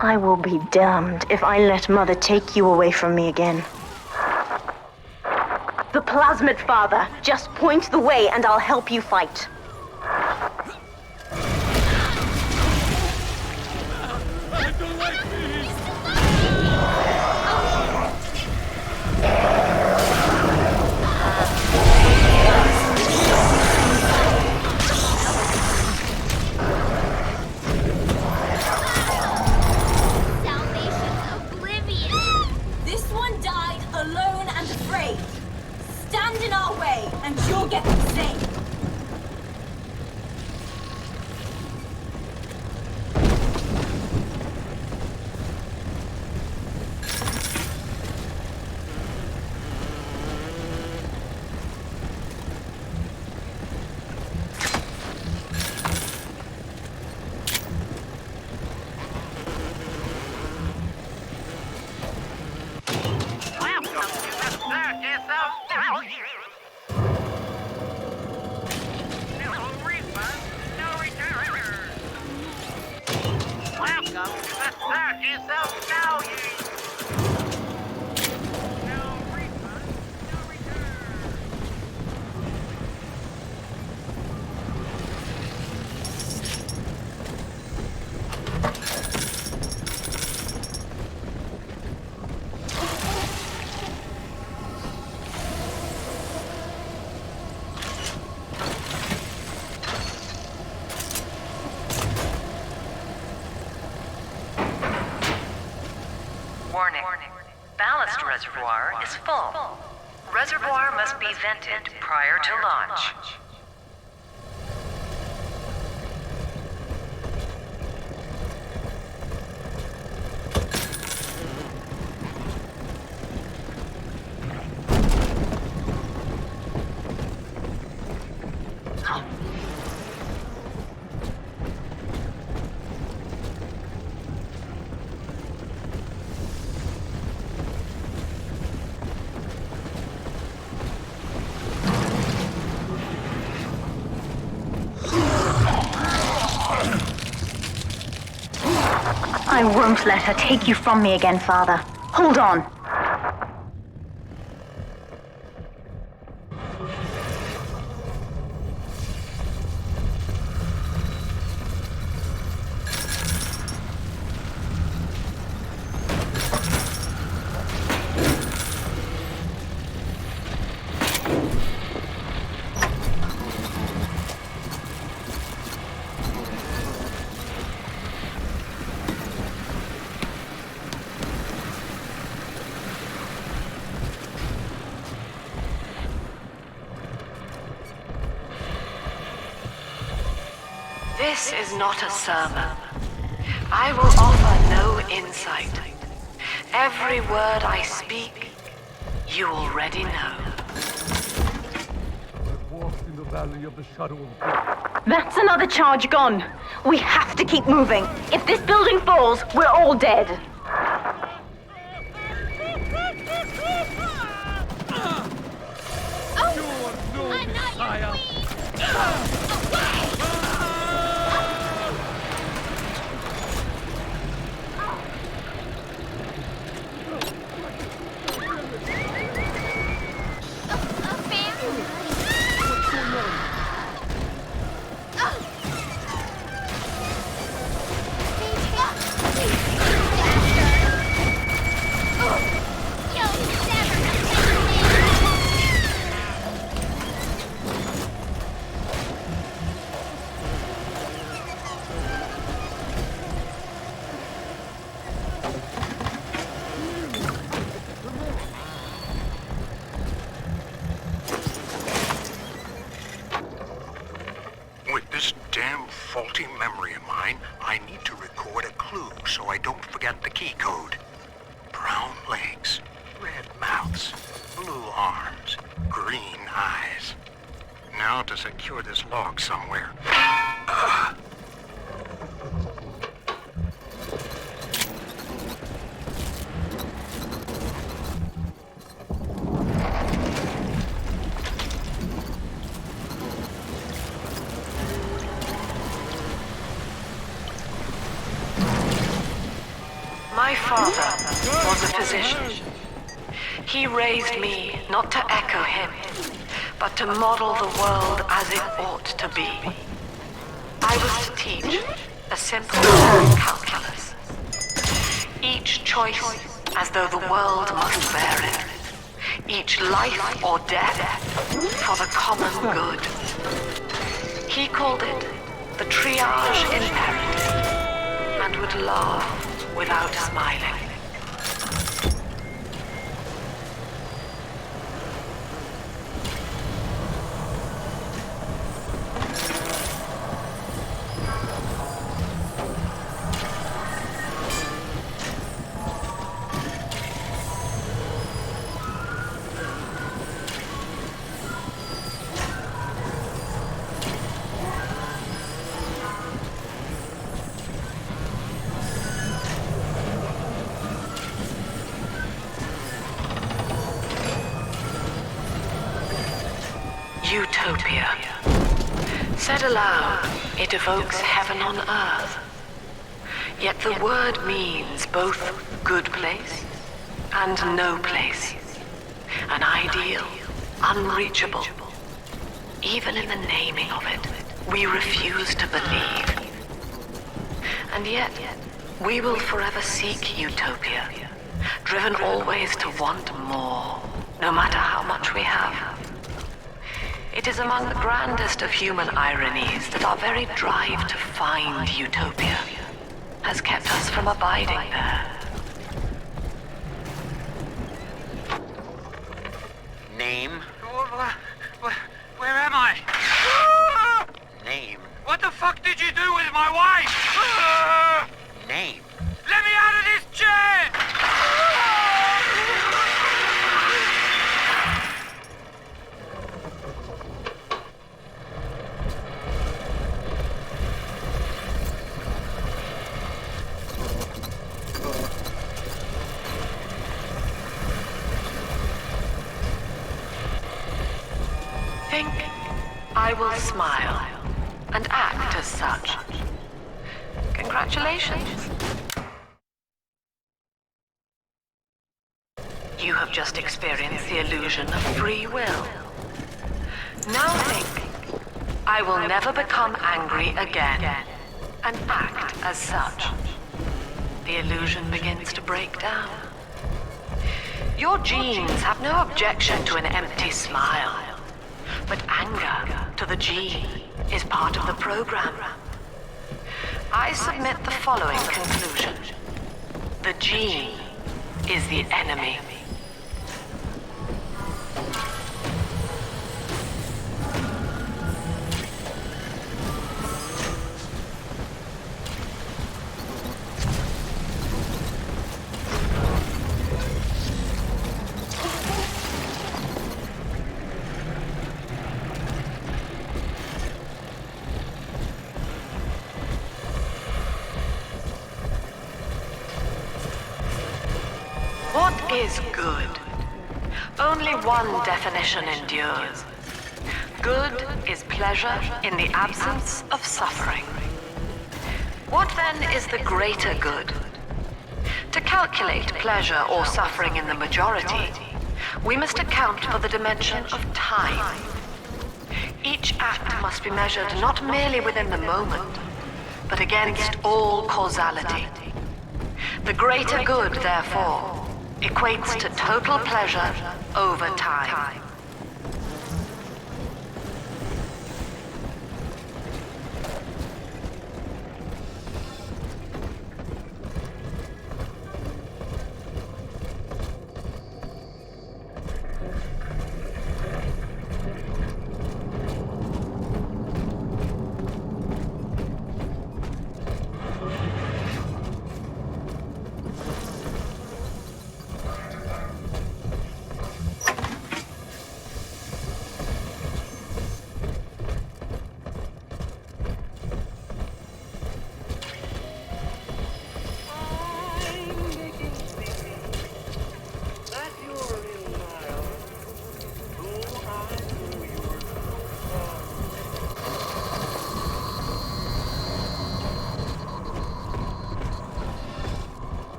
I will be damned if I let Mother take you away from me again. The plasmid, Father. Just point the way and I'll help you fight. I don't like these! This one died alone and afraid. Stand in our way, and you'll get the same. Warning. Ballast reservoir is full. Reservoir must be vented prior to launch. I won't let her take you from me again, Father. Hold on. This is not a sermon. I will offer no insight. Every word I speak, you already know. I've walked in the valley of the shadow of death. That's another charge gone. We have to keep moving. If this building falls, we're all dead. You're no Messiah! With this damn faulty memory of mine, I need to record a clue so I don't forget the key code. Brown legs, red mouths, blue arms, green eyes. Now to secure this log somewhere. My father was a physician. He raised me not to echo him, but to model the world as it ought to be. I was to teach a simple calculus. Each choice as though the world must bear it. Each life or death for the common good. He called it the triage imperative, and would laugh without smiling. Utopia. Said aloud, it evokes heaven on earth. Yet the word means both good place and no place. An ideal, unreachable. Even in the naming of it, we refuse to believe. And yet, we will forever seek utopia, driven always to want more, no matter how much we have. It is among the grandest of human ironies that our very drive to find utopia has kept us from abiding there. Name? Where am I? Name. What the fuck did you do with my wife? Name. Let me out of this chair! Think I will smile and act as such. Congratulations. You have just experienced the illusion of free will. Now think, I will never become angry again, and act as such. The illusion begins to break down. Your genes have no objection to an empty smile. But anger to the gene is part of the program. I submit the following conclusion. The gene is the enemy. What is good? Only one definition endures. Good is pleasure in the absence of suffering. What then is the greater good? To calculate pleasure or suffering in the majority, we must account for the dimension of time. Each act must be measured not merely within the moment, but against all causality. The greater good, therefore, equates to total pleasure over time.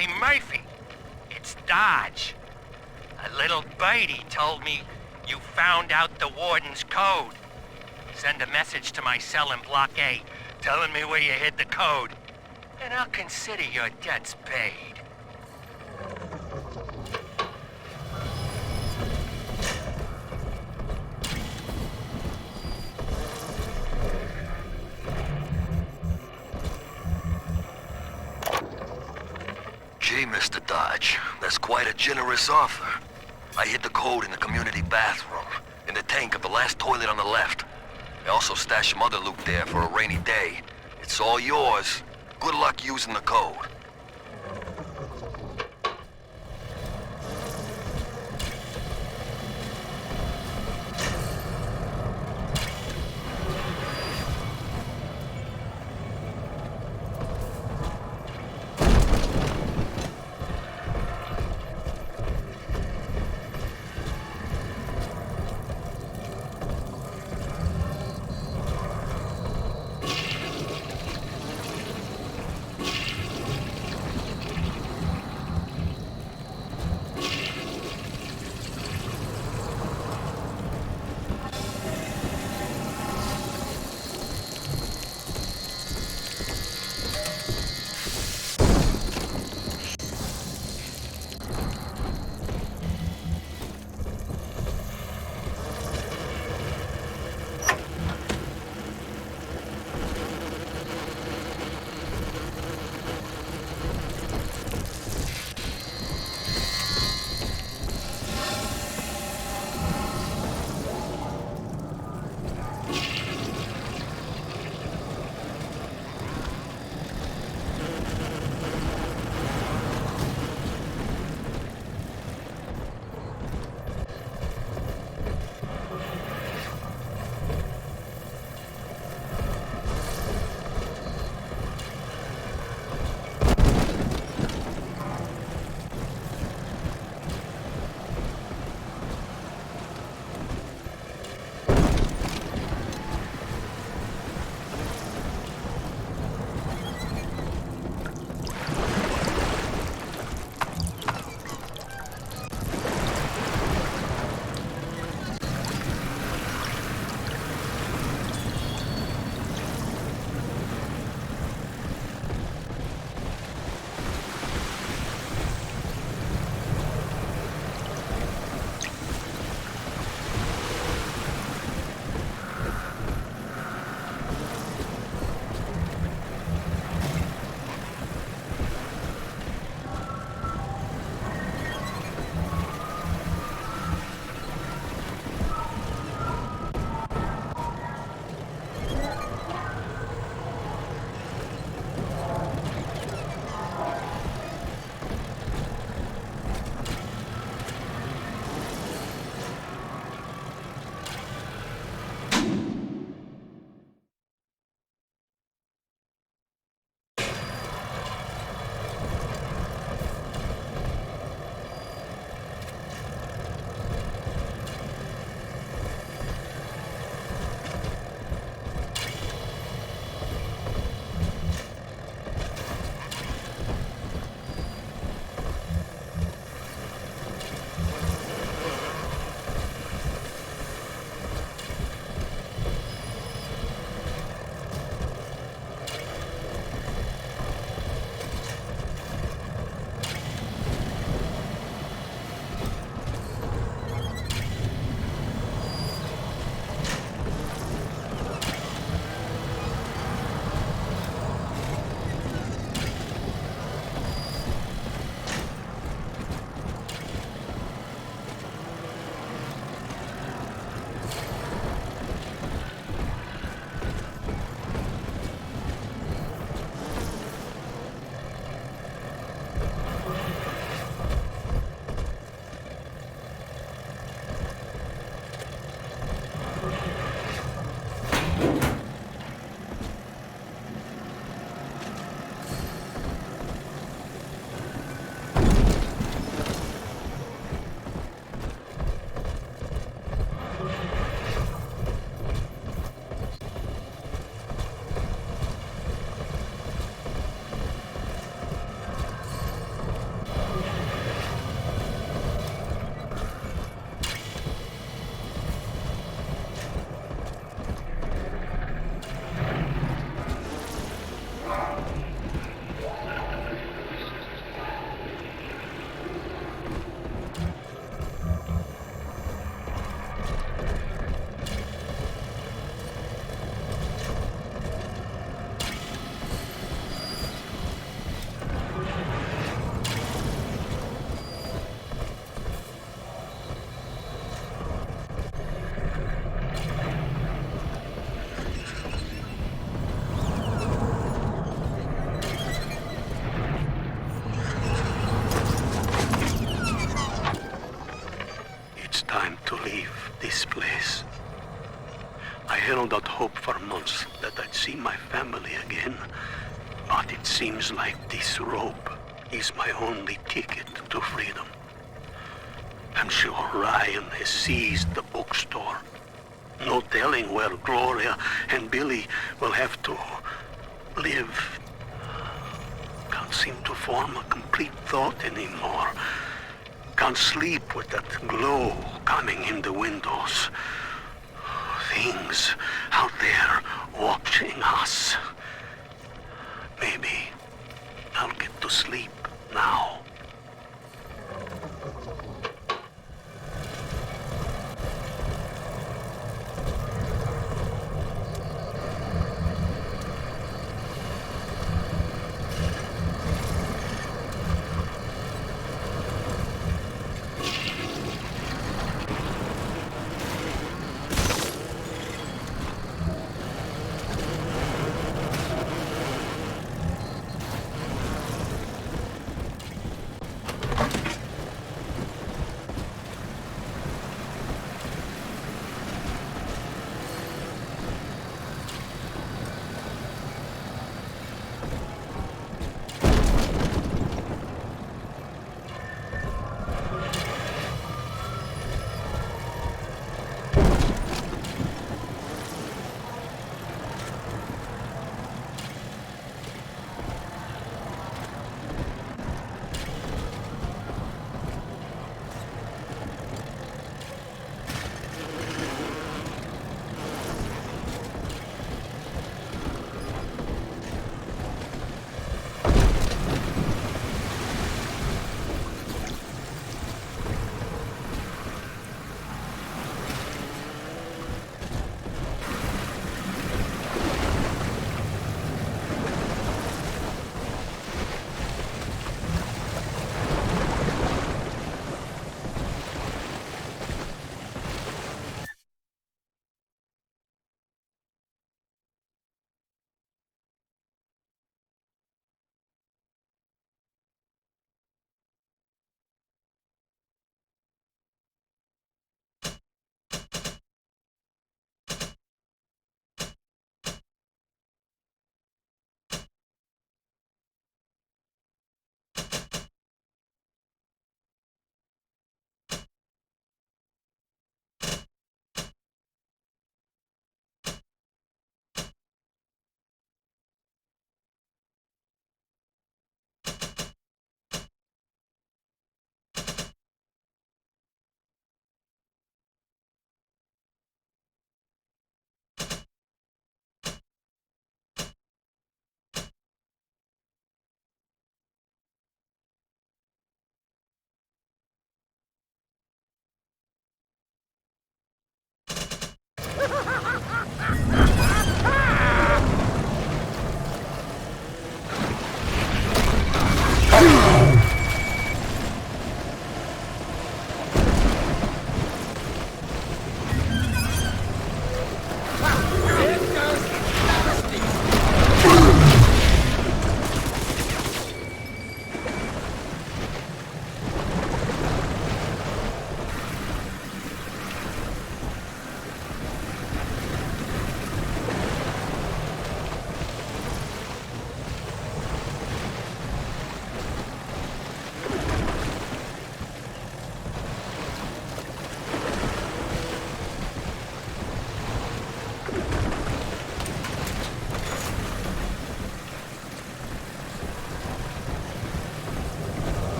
Hey, Murphy. It's Dodge. A little birdie told me you found out the warden's code. Send a message to my cell in Block A, telling me where you hid the code, and I'll consider your debts paid. Gee, Mr. Dodge, that's quite a generous offer. I hid the code in the community bathroom, in the tank of the last toilet on the left. I also stashed some other loot there for a rainy day. It's all yours. Good luck using the code. this place. I held out hope for months that I'd see my family again, but it seems like this rope is my only ticket to freedom. I'm sure Ryan has seized the bookstore. No telling where Gloria and Billy will have to live. Can't seem to form a complete thought anymore. Can't sleep with that glow coming in the windows. Things out there watching us. Maybe I'll get to sleep now.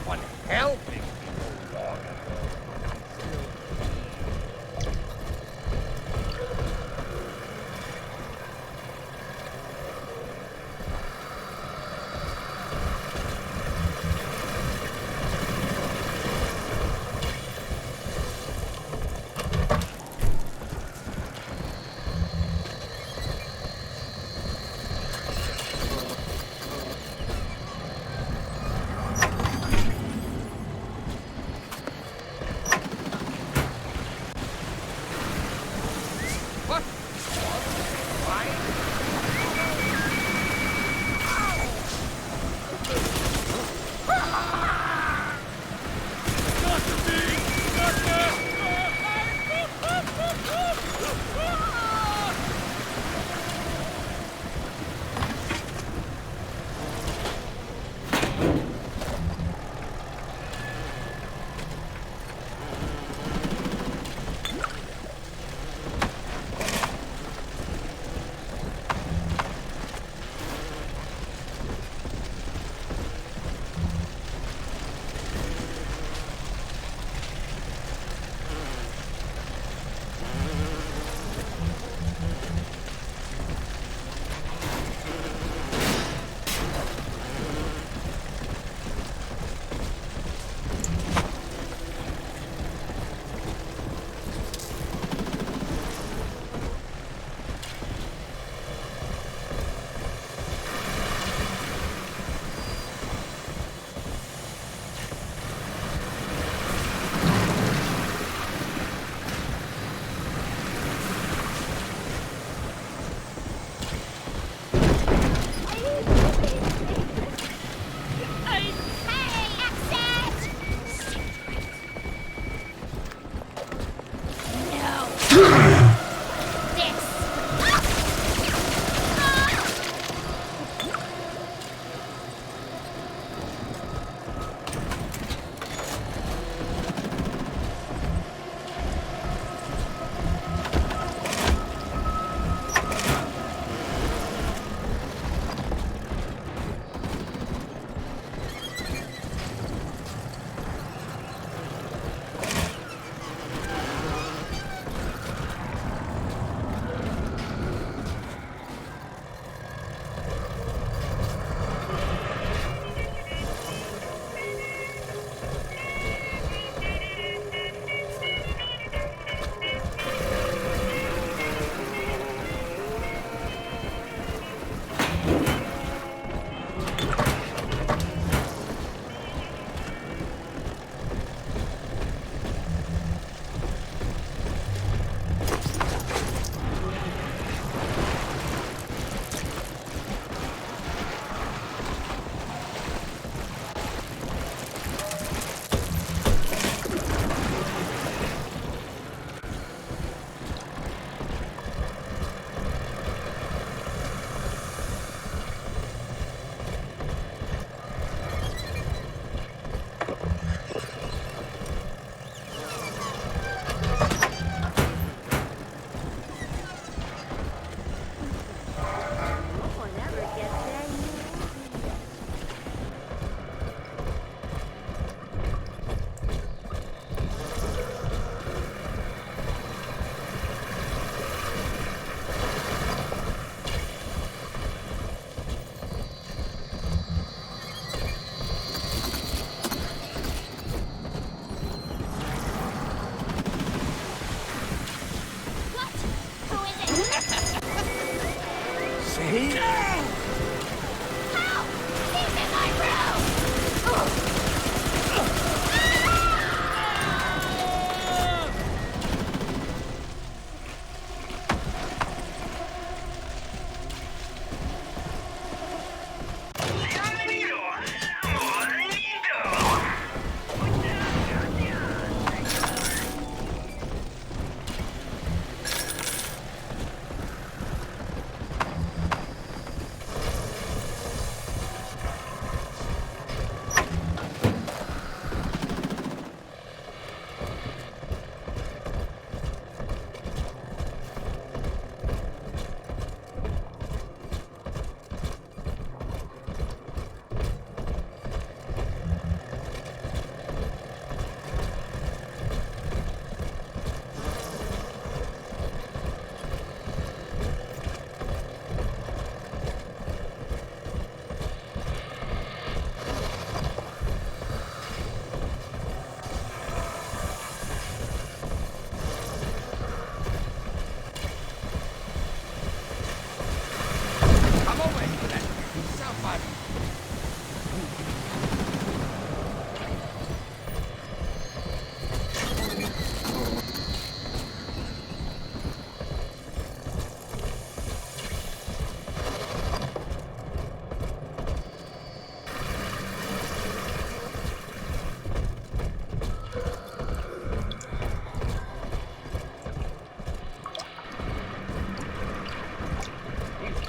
on helping people, Lord.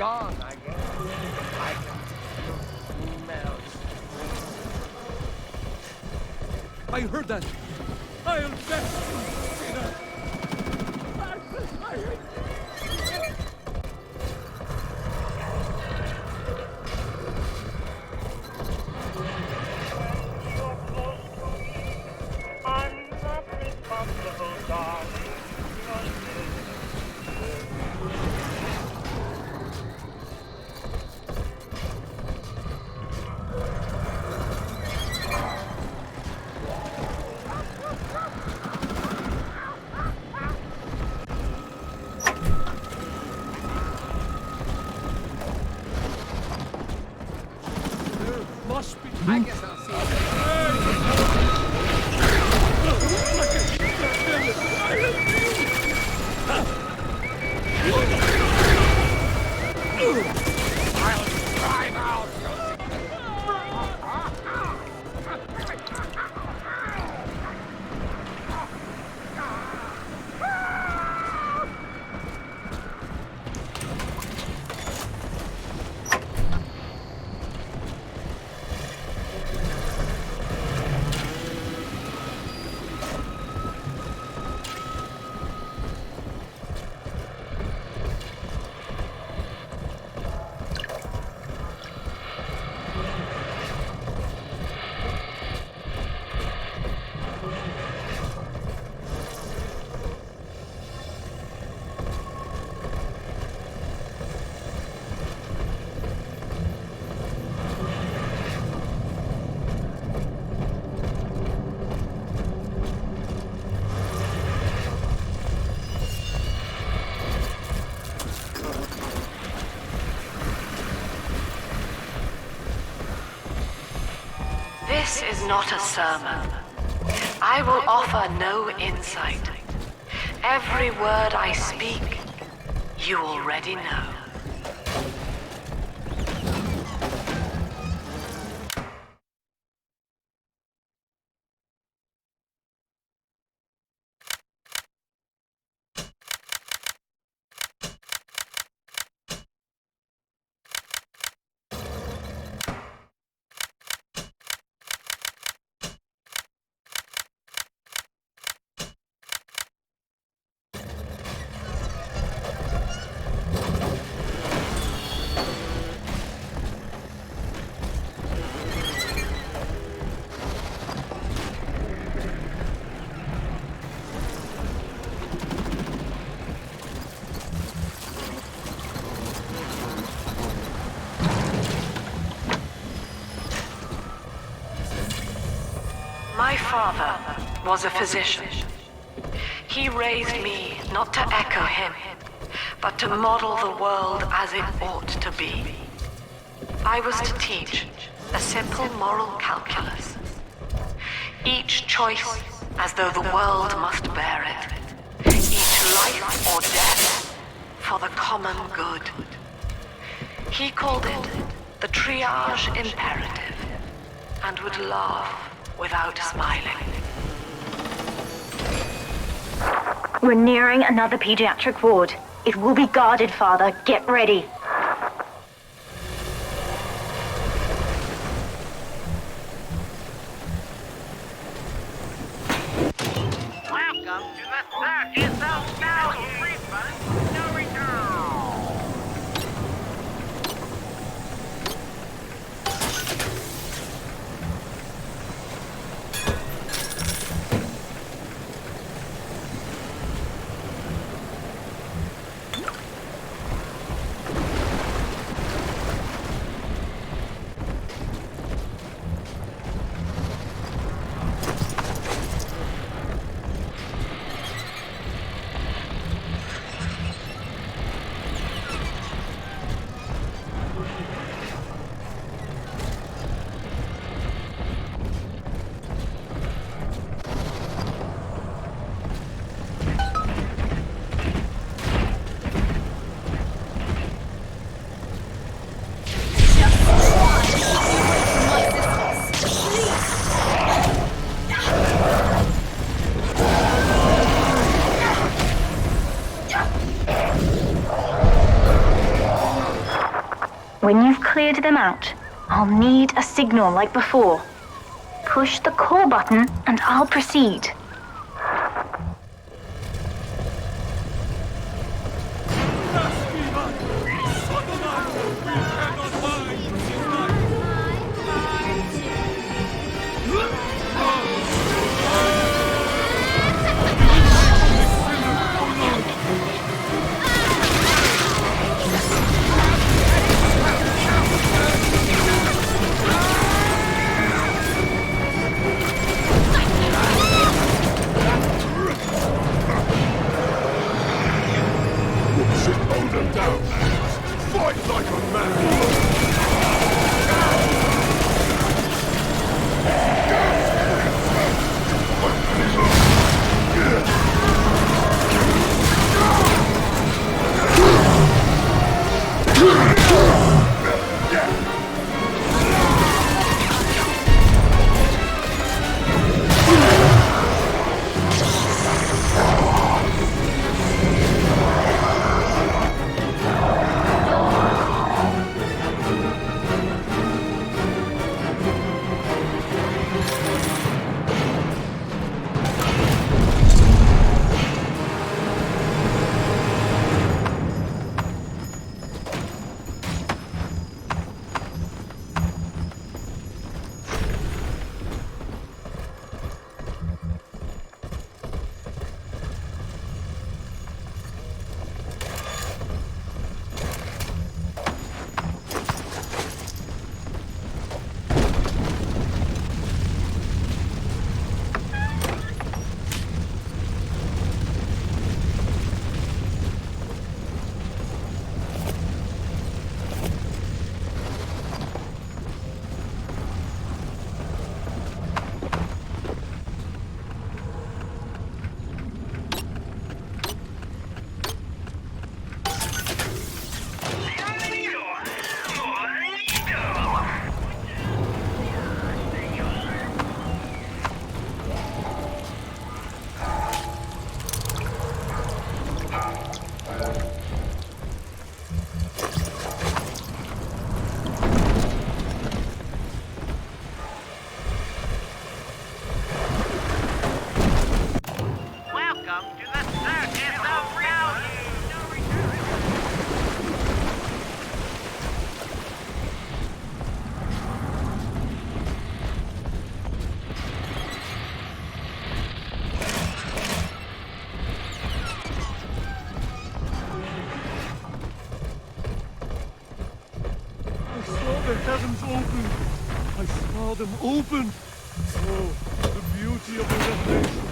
gone, I guess. I can smell. I heard that. I'll bet you, I hate I'm not responsible, darling. Must be. I guess I'll see I'll drive out. This is not a sermon. I will offer no insight. Every word I speak, you already know. My father was a physician. He raised me not to echo him, but to model the world as it ought to be. I was to teach a simple moral calculus. Each choice as though the world must bear it. Each life or death for the common good. He called it the triage imperative, and would laugh without smiling. We're nearing another pediatric ward. It will be guarded, Father. Get ready. Welcome to the 30th of Value Refund. No return. When you've cleared them out, I'll need a signal like before. Push the call button and I'll proceed. Hold him down, man. Fight like a man. Them open. Oh, the beauty of the revelation.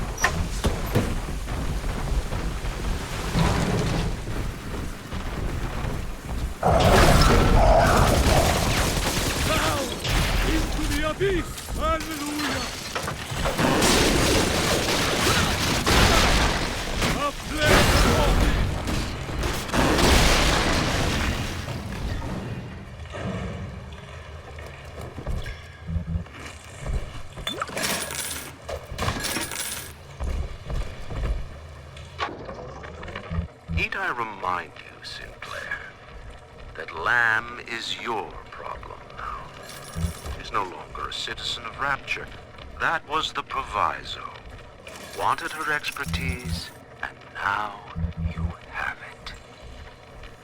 Down into the abyss. Hallelujah. Up there. Need I remind you, Sinclair, that Lamb is your problem now. She's no longer a citizen of Rapture. That was the proviso. You wanted her expertise, and now you have it.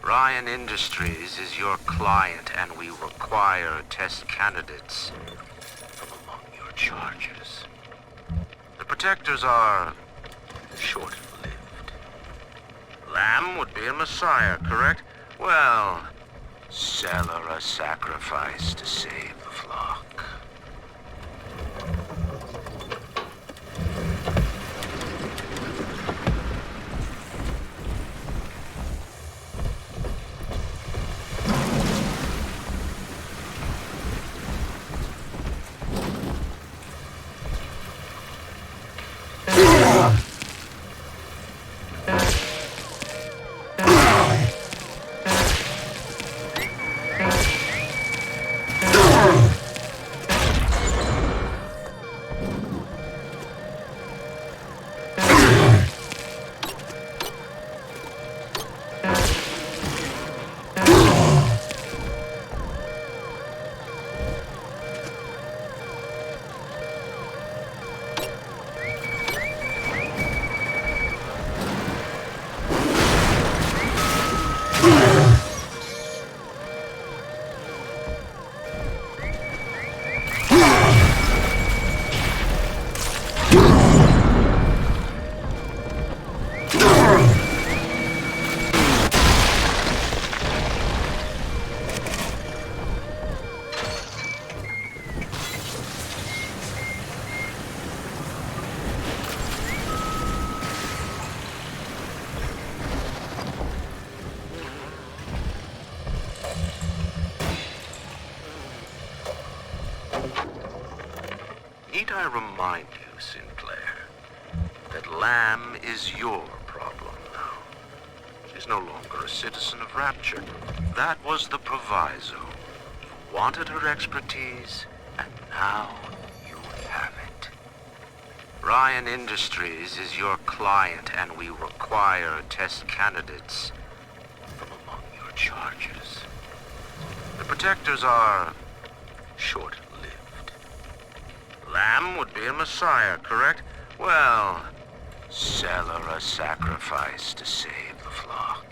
Ryan Industries is your client, and we require test candidates from among your charges. The protectors are short-lived. Lamb would be a messiah, correct? Well, sell her a sacrifice to save the flock. Need I remind you, Sinclair, that Lamb is your problem now. She's no longer a citizen of Rapture. That was the proviso. You wanted her expertise, and now you have it. Ryan Industries is your client, and we require test candidates from among your charges. The protectors are short-lived. Lamb would be a messiah, correct? Well, sell her a sacrifice to save the flock.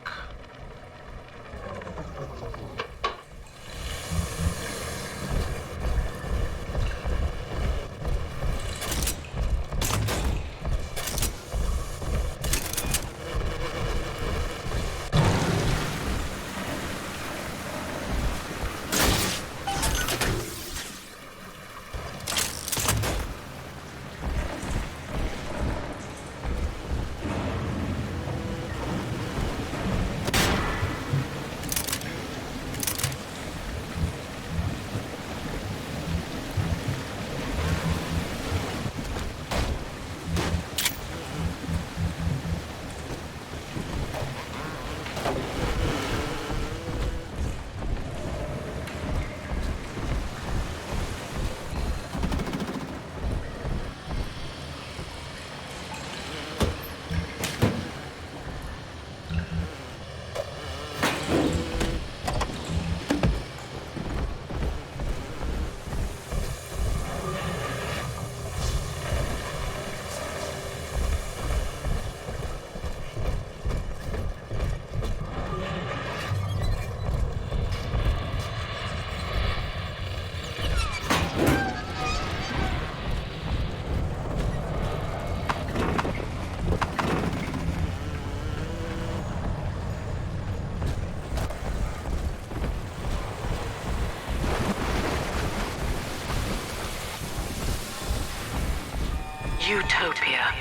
Utopia.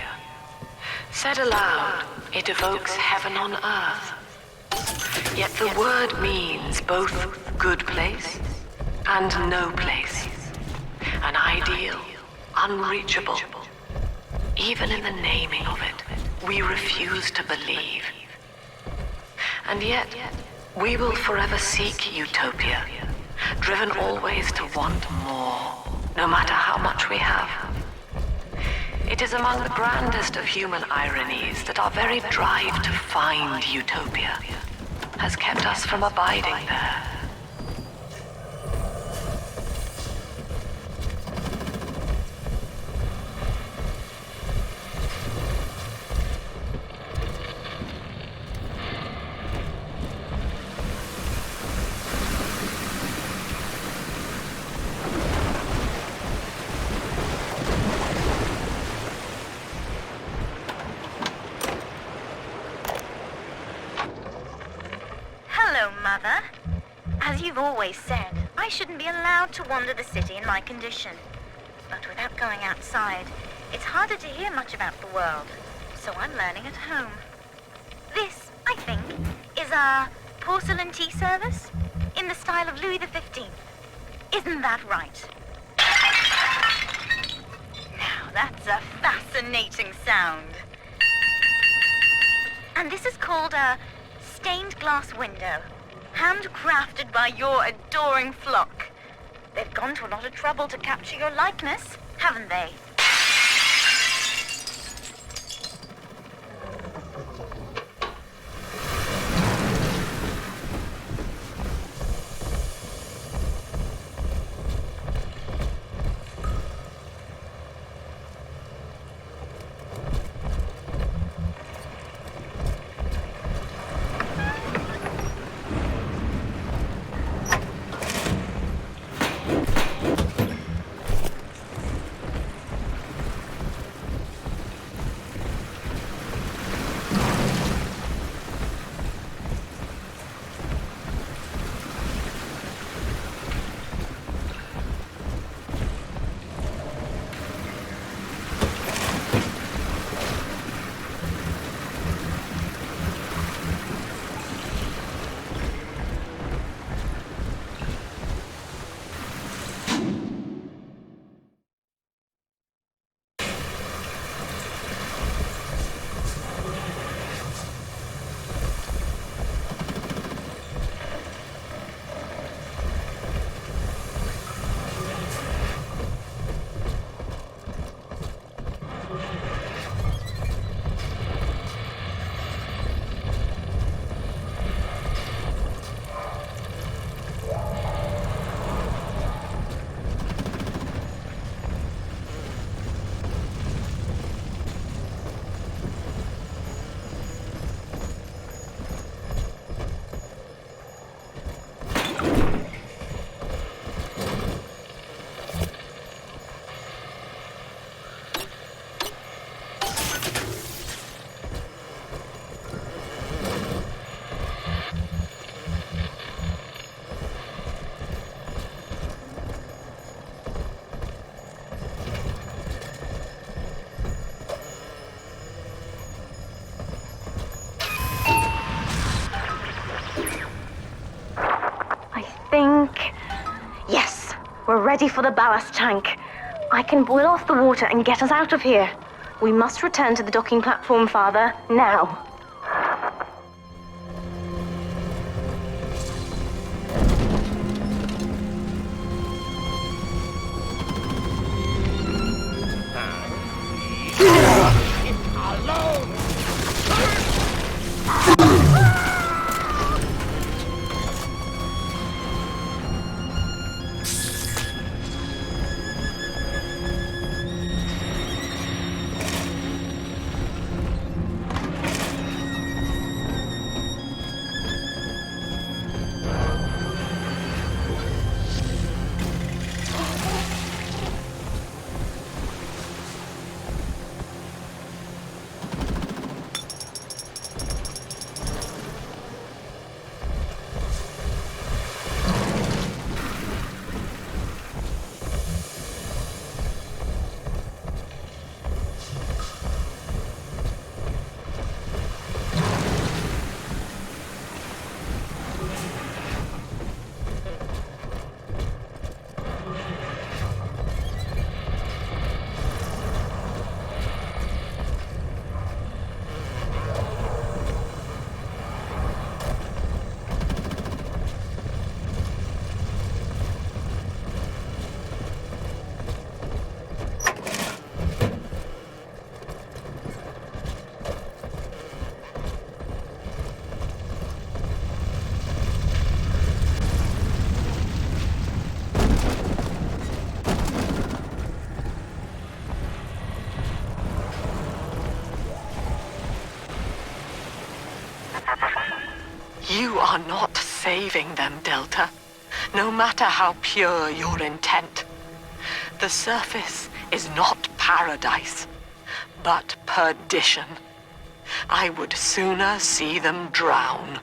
Said aloud, it evokes heaven on earth. Yet the word means both good place and no place. An ideal, unreachable. Even in the naming of it, we refuse to believe. And yet, we will forever seek utopia, driven always to want more, no matter how much we have. It is among the grandest of human ironies that our very drive to find utopia has kept us from abiding there. Mother. As you've always said, I shouldn't be allowed to wander the city in my condition. But without going outside, it's harder to hear much about the world, so I'm learning at home. This, I think, is a porcelain tea service in the style of Louis XV. Isn't that right? Now, that's a fascinating sound. And this is called a stained glass window. Handcrafted by your adoring flock. They've gone to a lot of trouble to capture your likeness, haven't they? We're ready for the ballast tank. I can boil off the water and get us out of here. We must return to the docking platform, Father, now. You are not saving them, Delta, no matter how pure your intent. The surface is not paradise, but perdition. I would sooner see them drown.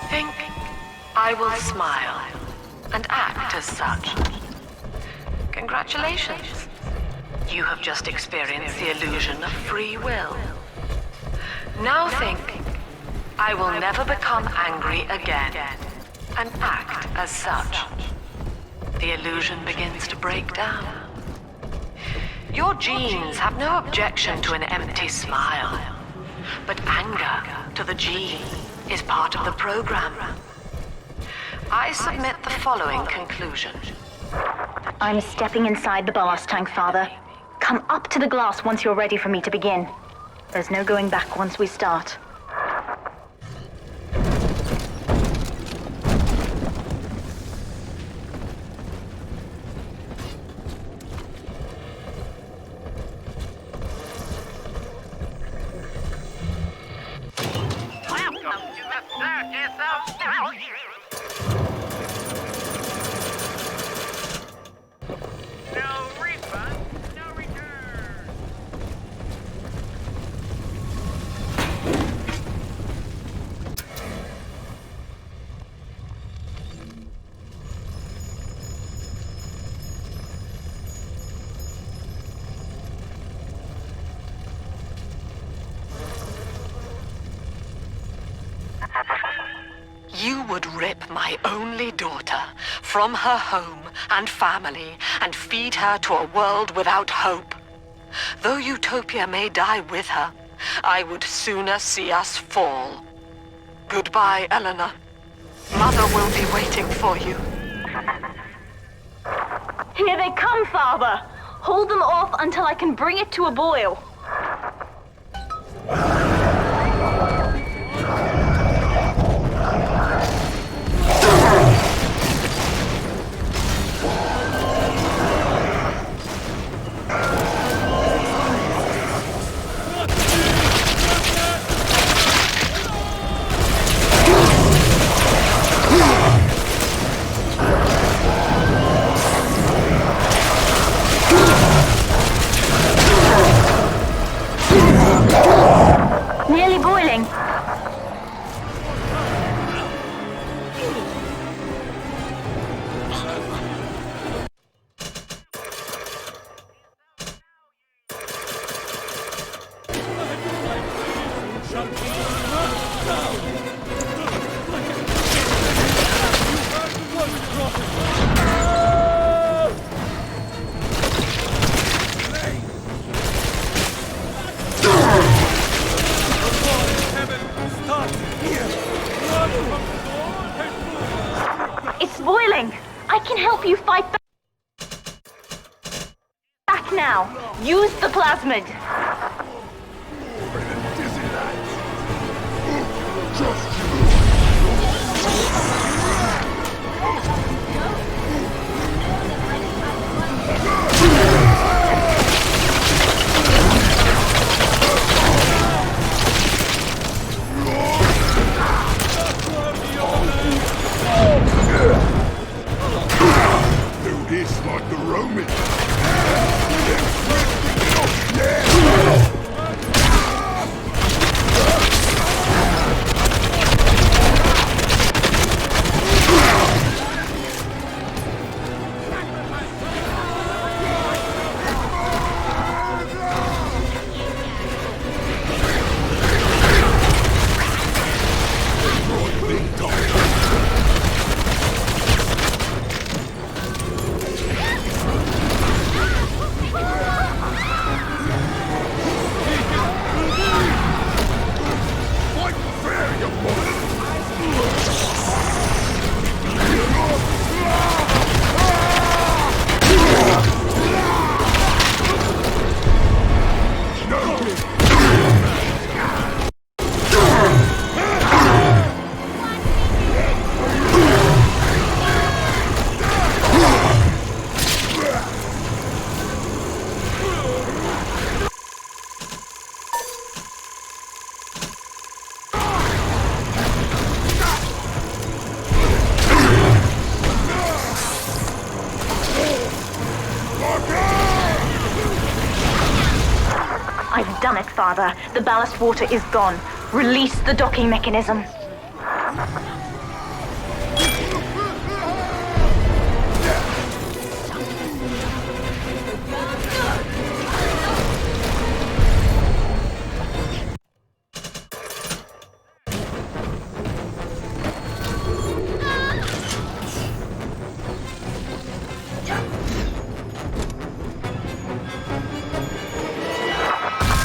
Think I will smile and act as such. Congratulations. You have just experienced the illusion of free will. Now think, I will never become angry again, and act as such. The illusion begins to break down. Your genes have no objection to an empty smile, but anger to the gene is part of the program. I submit the following conclusion. I'm stepping inside the ballast tank, Father. Come up to the glass once you're ready for me to begin. There's no going back once we start. Welcome to the circus of value. No refund, no return. You would rip my only daughter from her home and family and feed her to a world without hope. Though Utopia may die with her, I would sooner see us fall. Goodbye, Eleanor. Mother will be waiting for you. Here they come, Father! Hold them off until I can bring it to a boil. Nearly boiling. It's boiling! I can help you fight back now! Use the plasmid! Do this like the Romans. I've done it, Father. The ballast water is gone. Release the docking mechanism.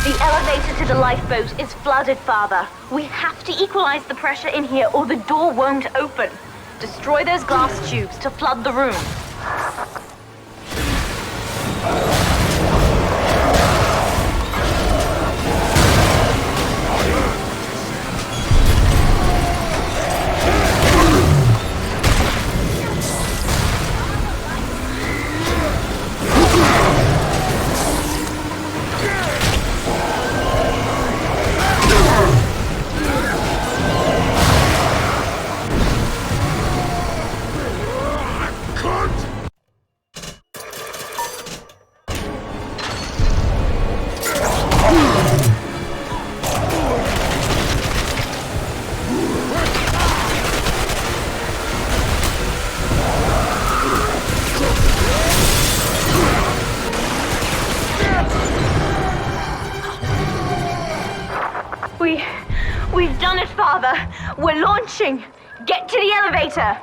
The elevator to the lifeboat is flooded, Father. We have to equalize the pressure in here or the door won't open. Destroy those glass tubes to flood the room. We've done it, Father. We're launching. Get to the elevator.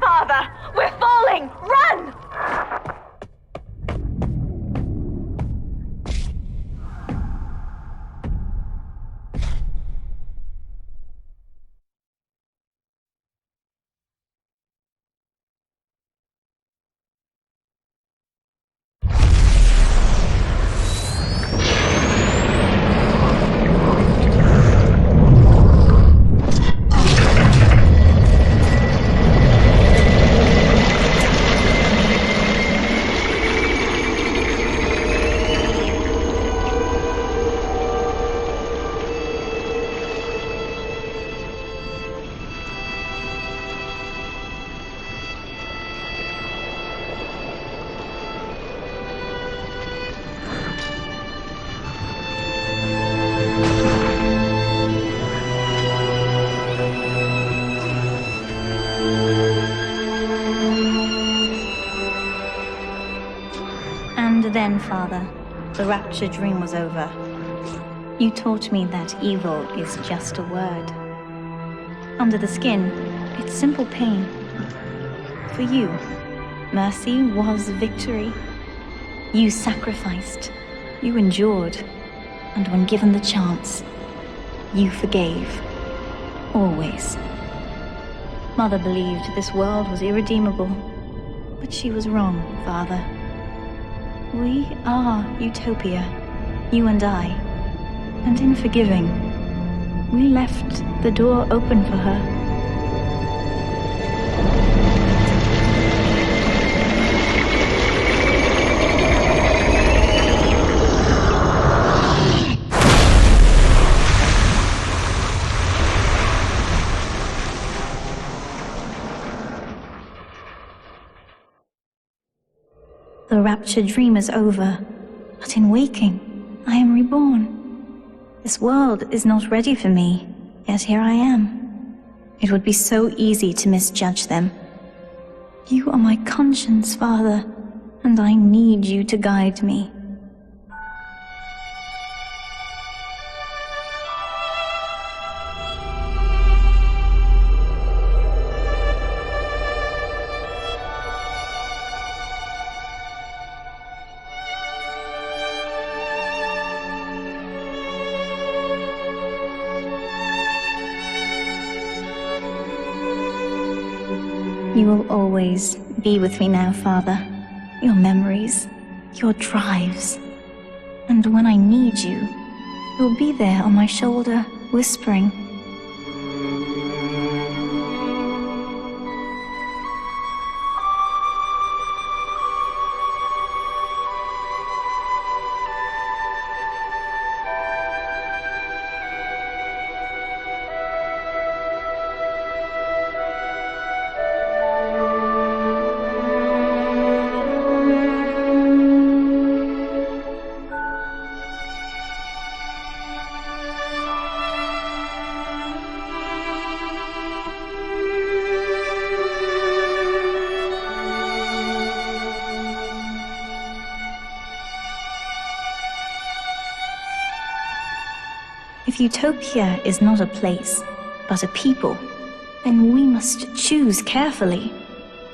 Father! We're falling! Run! Then, Father, the rapture dream was over. You taught me that evil is just a word. Under the skin, it's simple pain. For you, mercy was victory. You sacrificed, you endured, and when given the chance, you forgave. Always. Mother believed this world was irredeemable, but she was wrong, Father. We are Utopia, you and I, and in forgiving, we left the door open for her. The rapture dream is over, but in waking, I am reborn. This world is not ready for me, yet here I am. It would be so easy to misjudge them. You are my conscience, Father, and I need you to guide me. You will always be with me now, Father. Your memories, your drives. And when I need you, you'll be there on my shoulder, whispering. If Utopia is not a place, but a people, then we must choose carefully,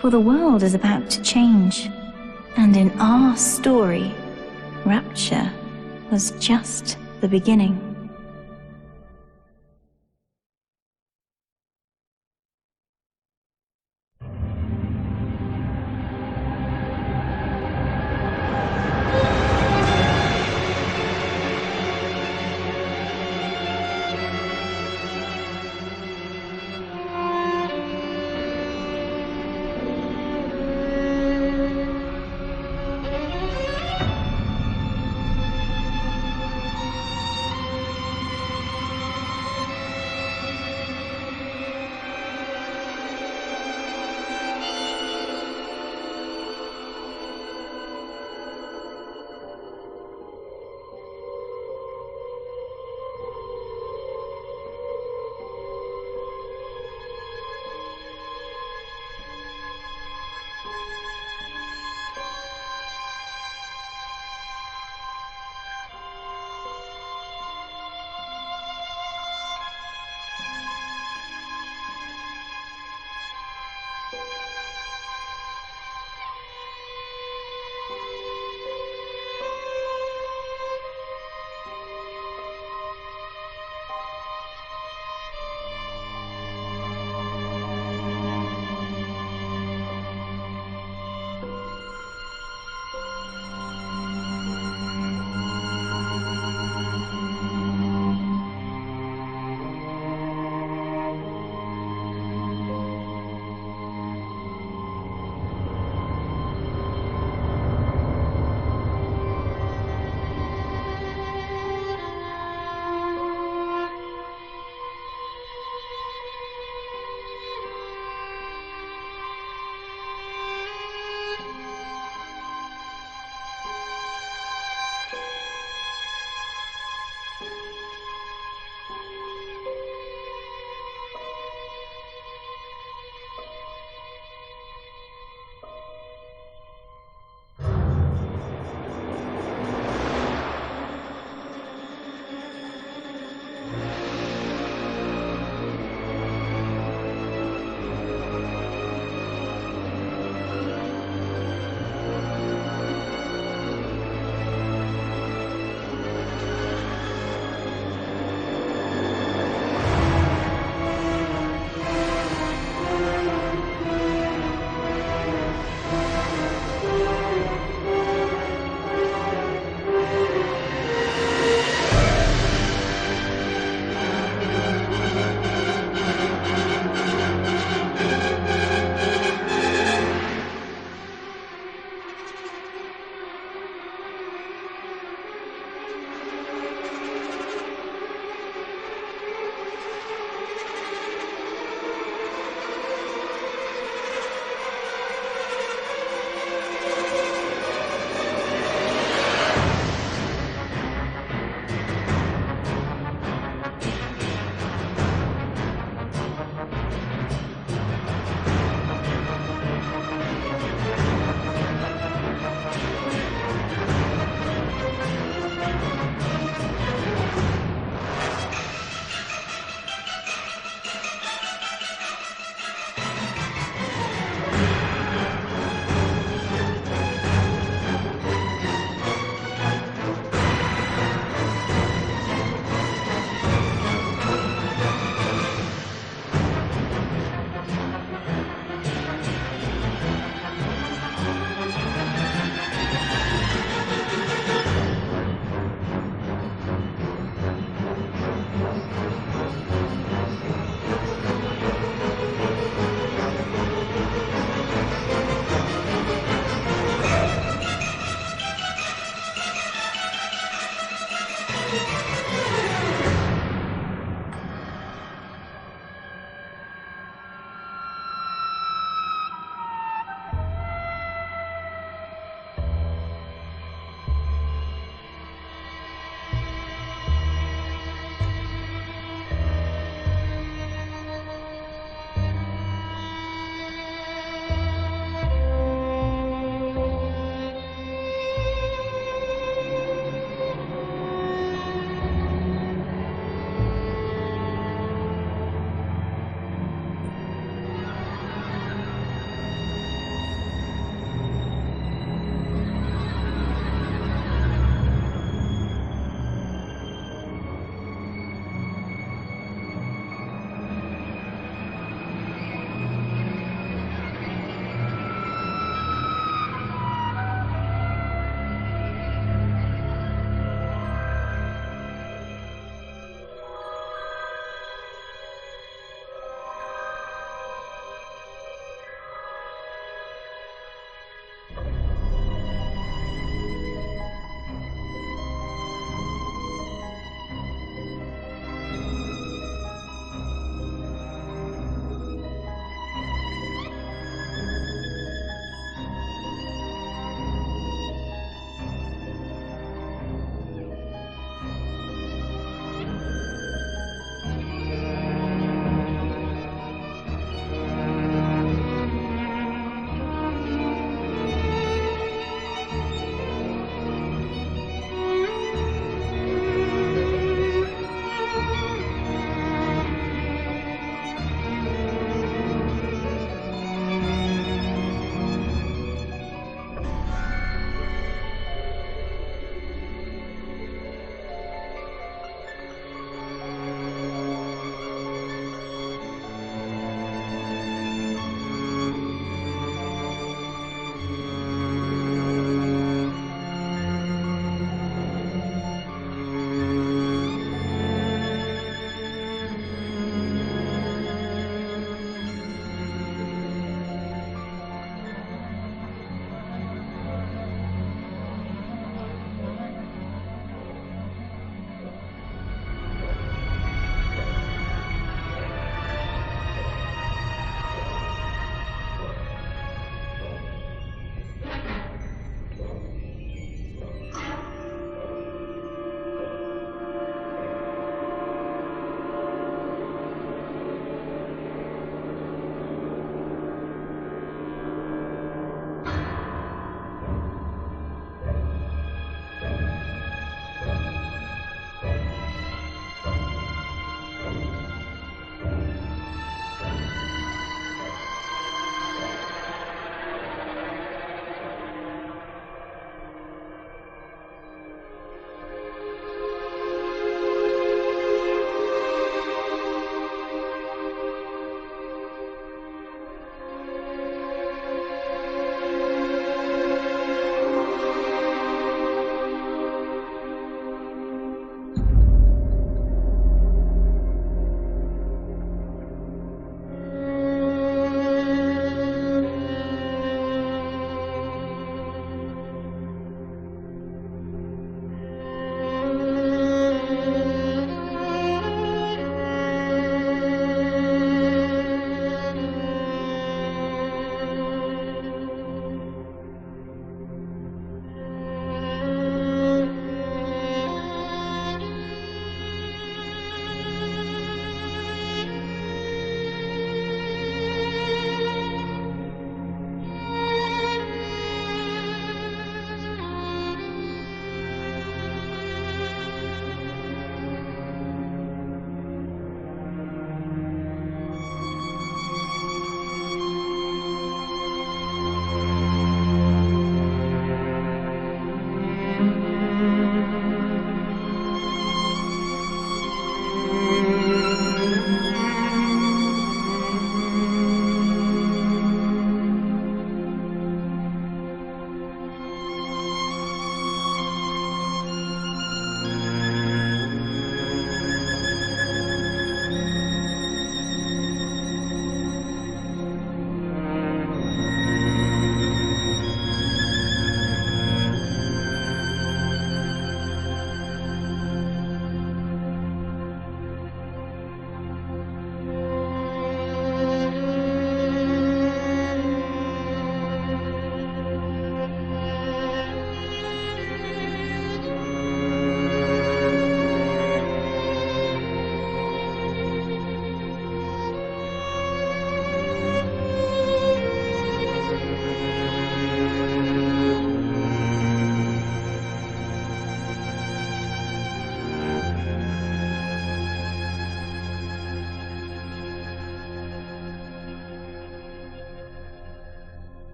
for the world is about to change. And in our story, Rapture was just the beginning.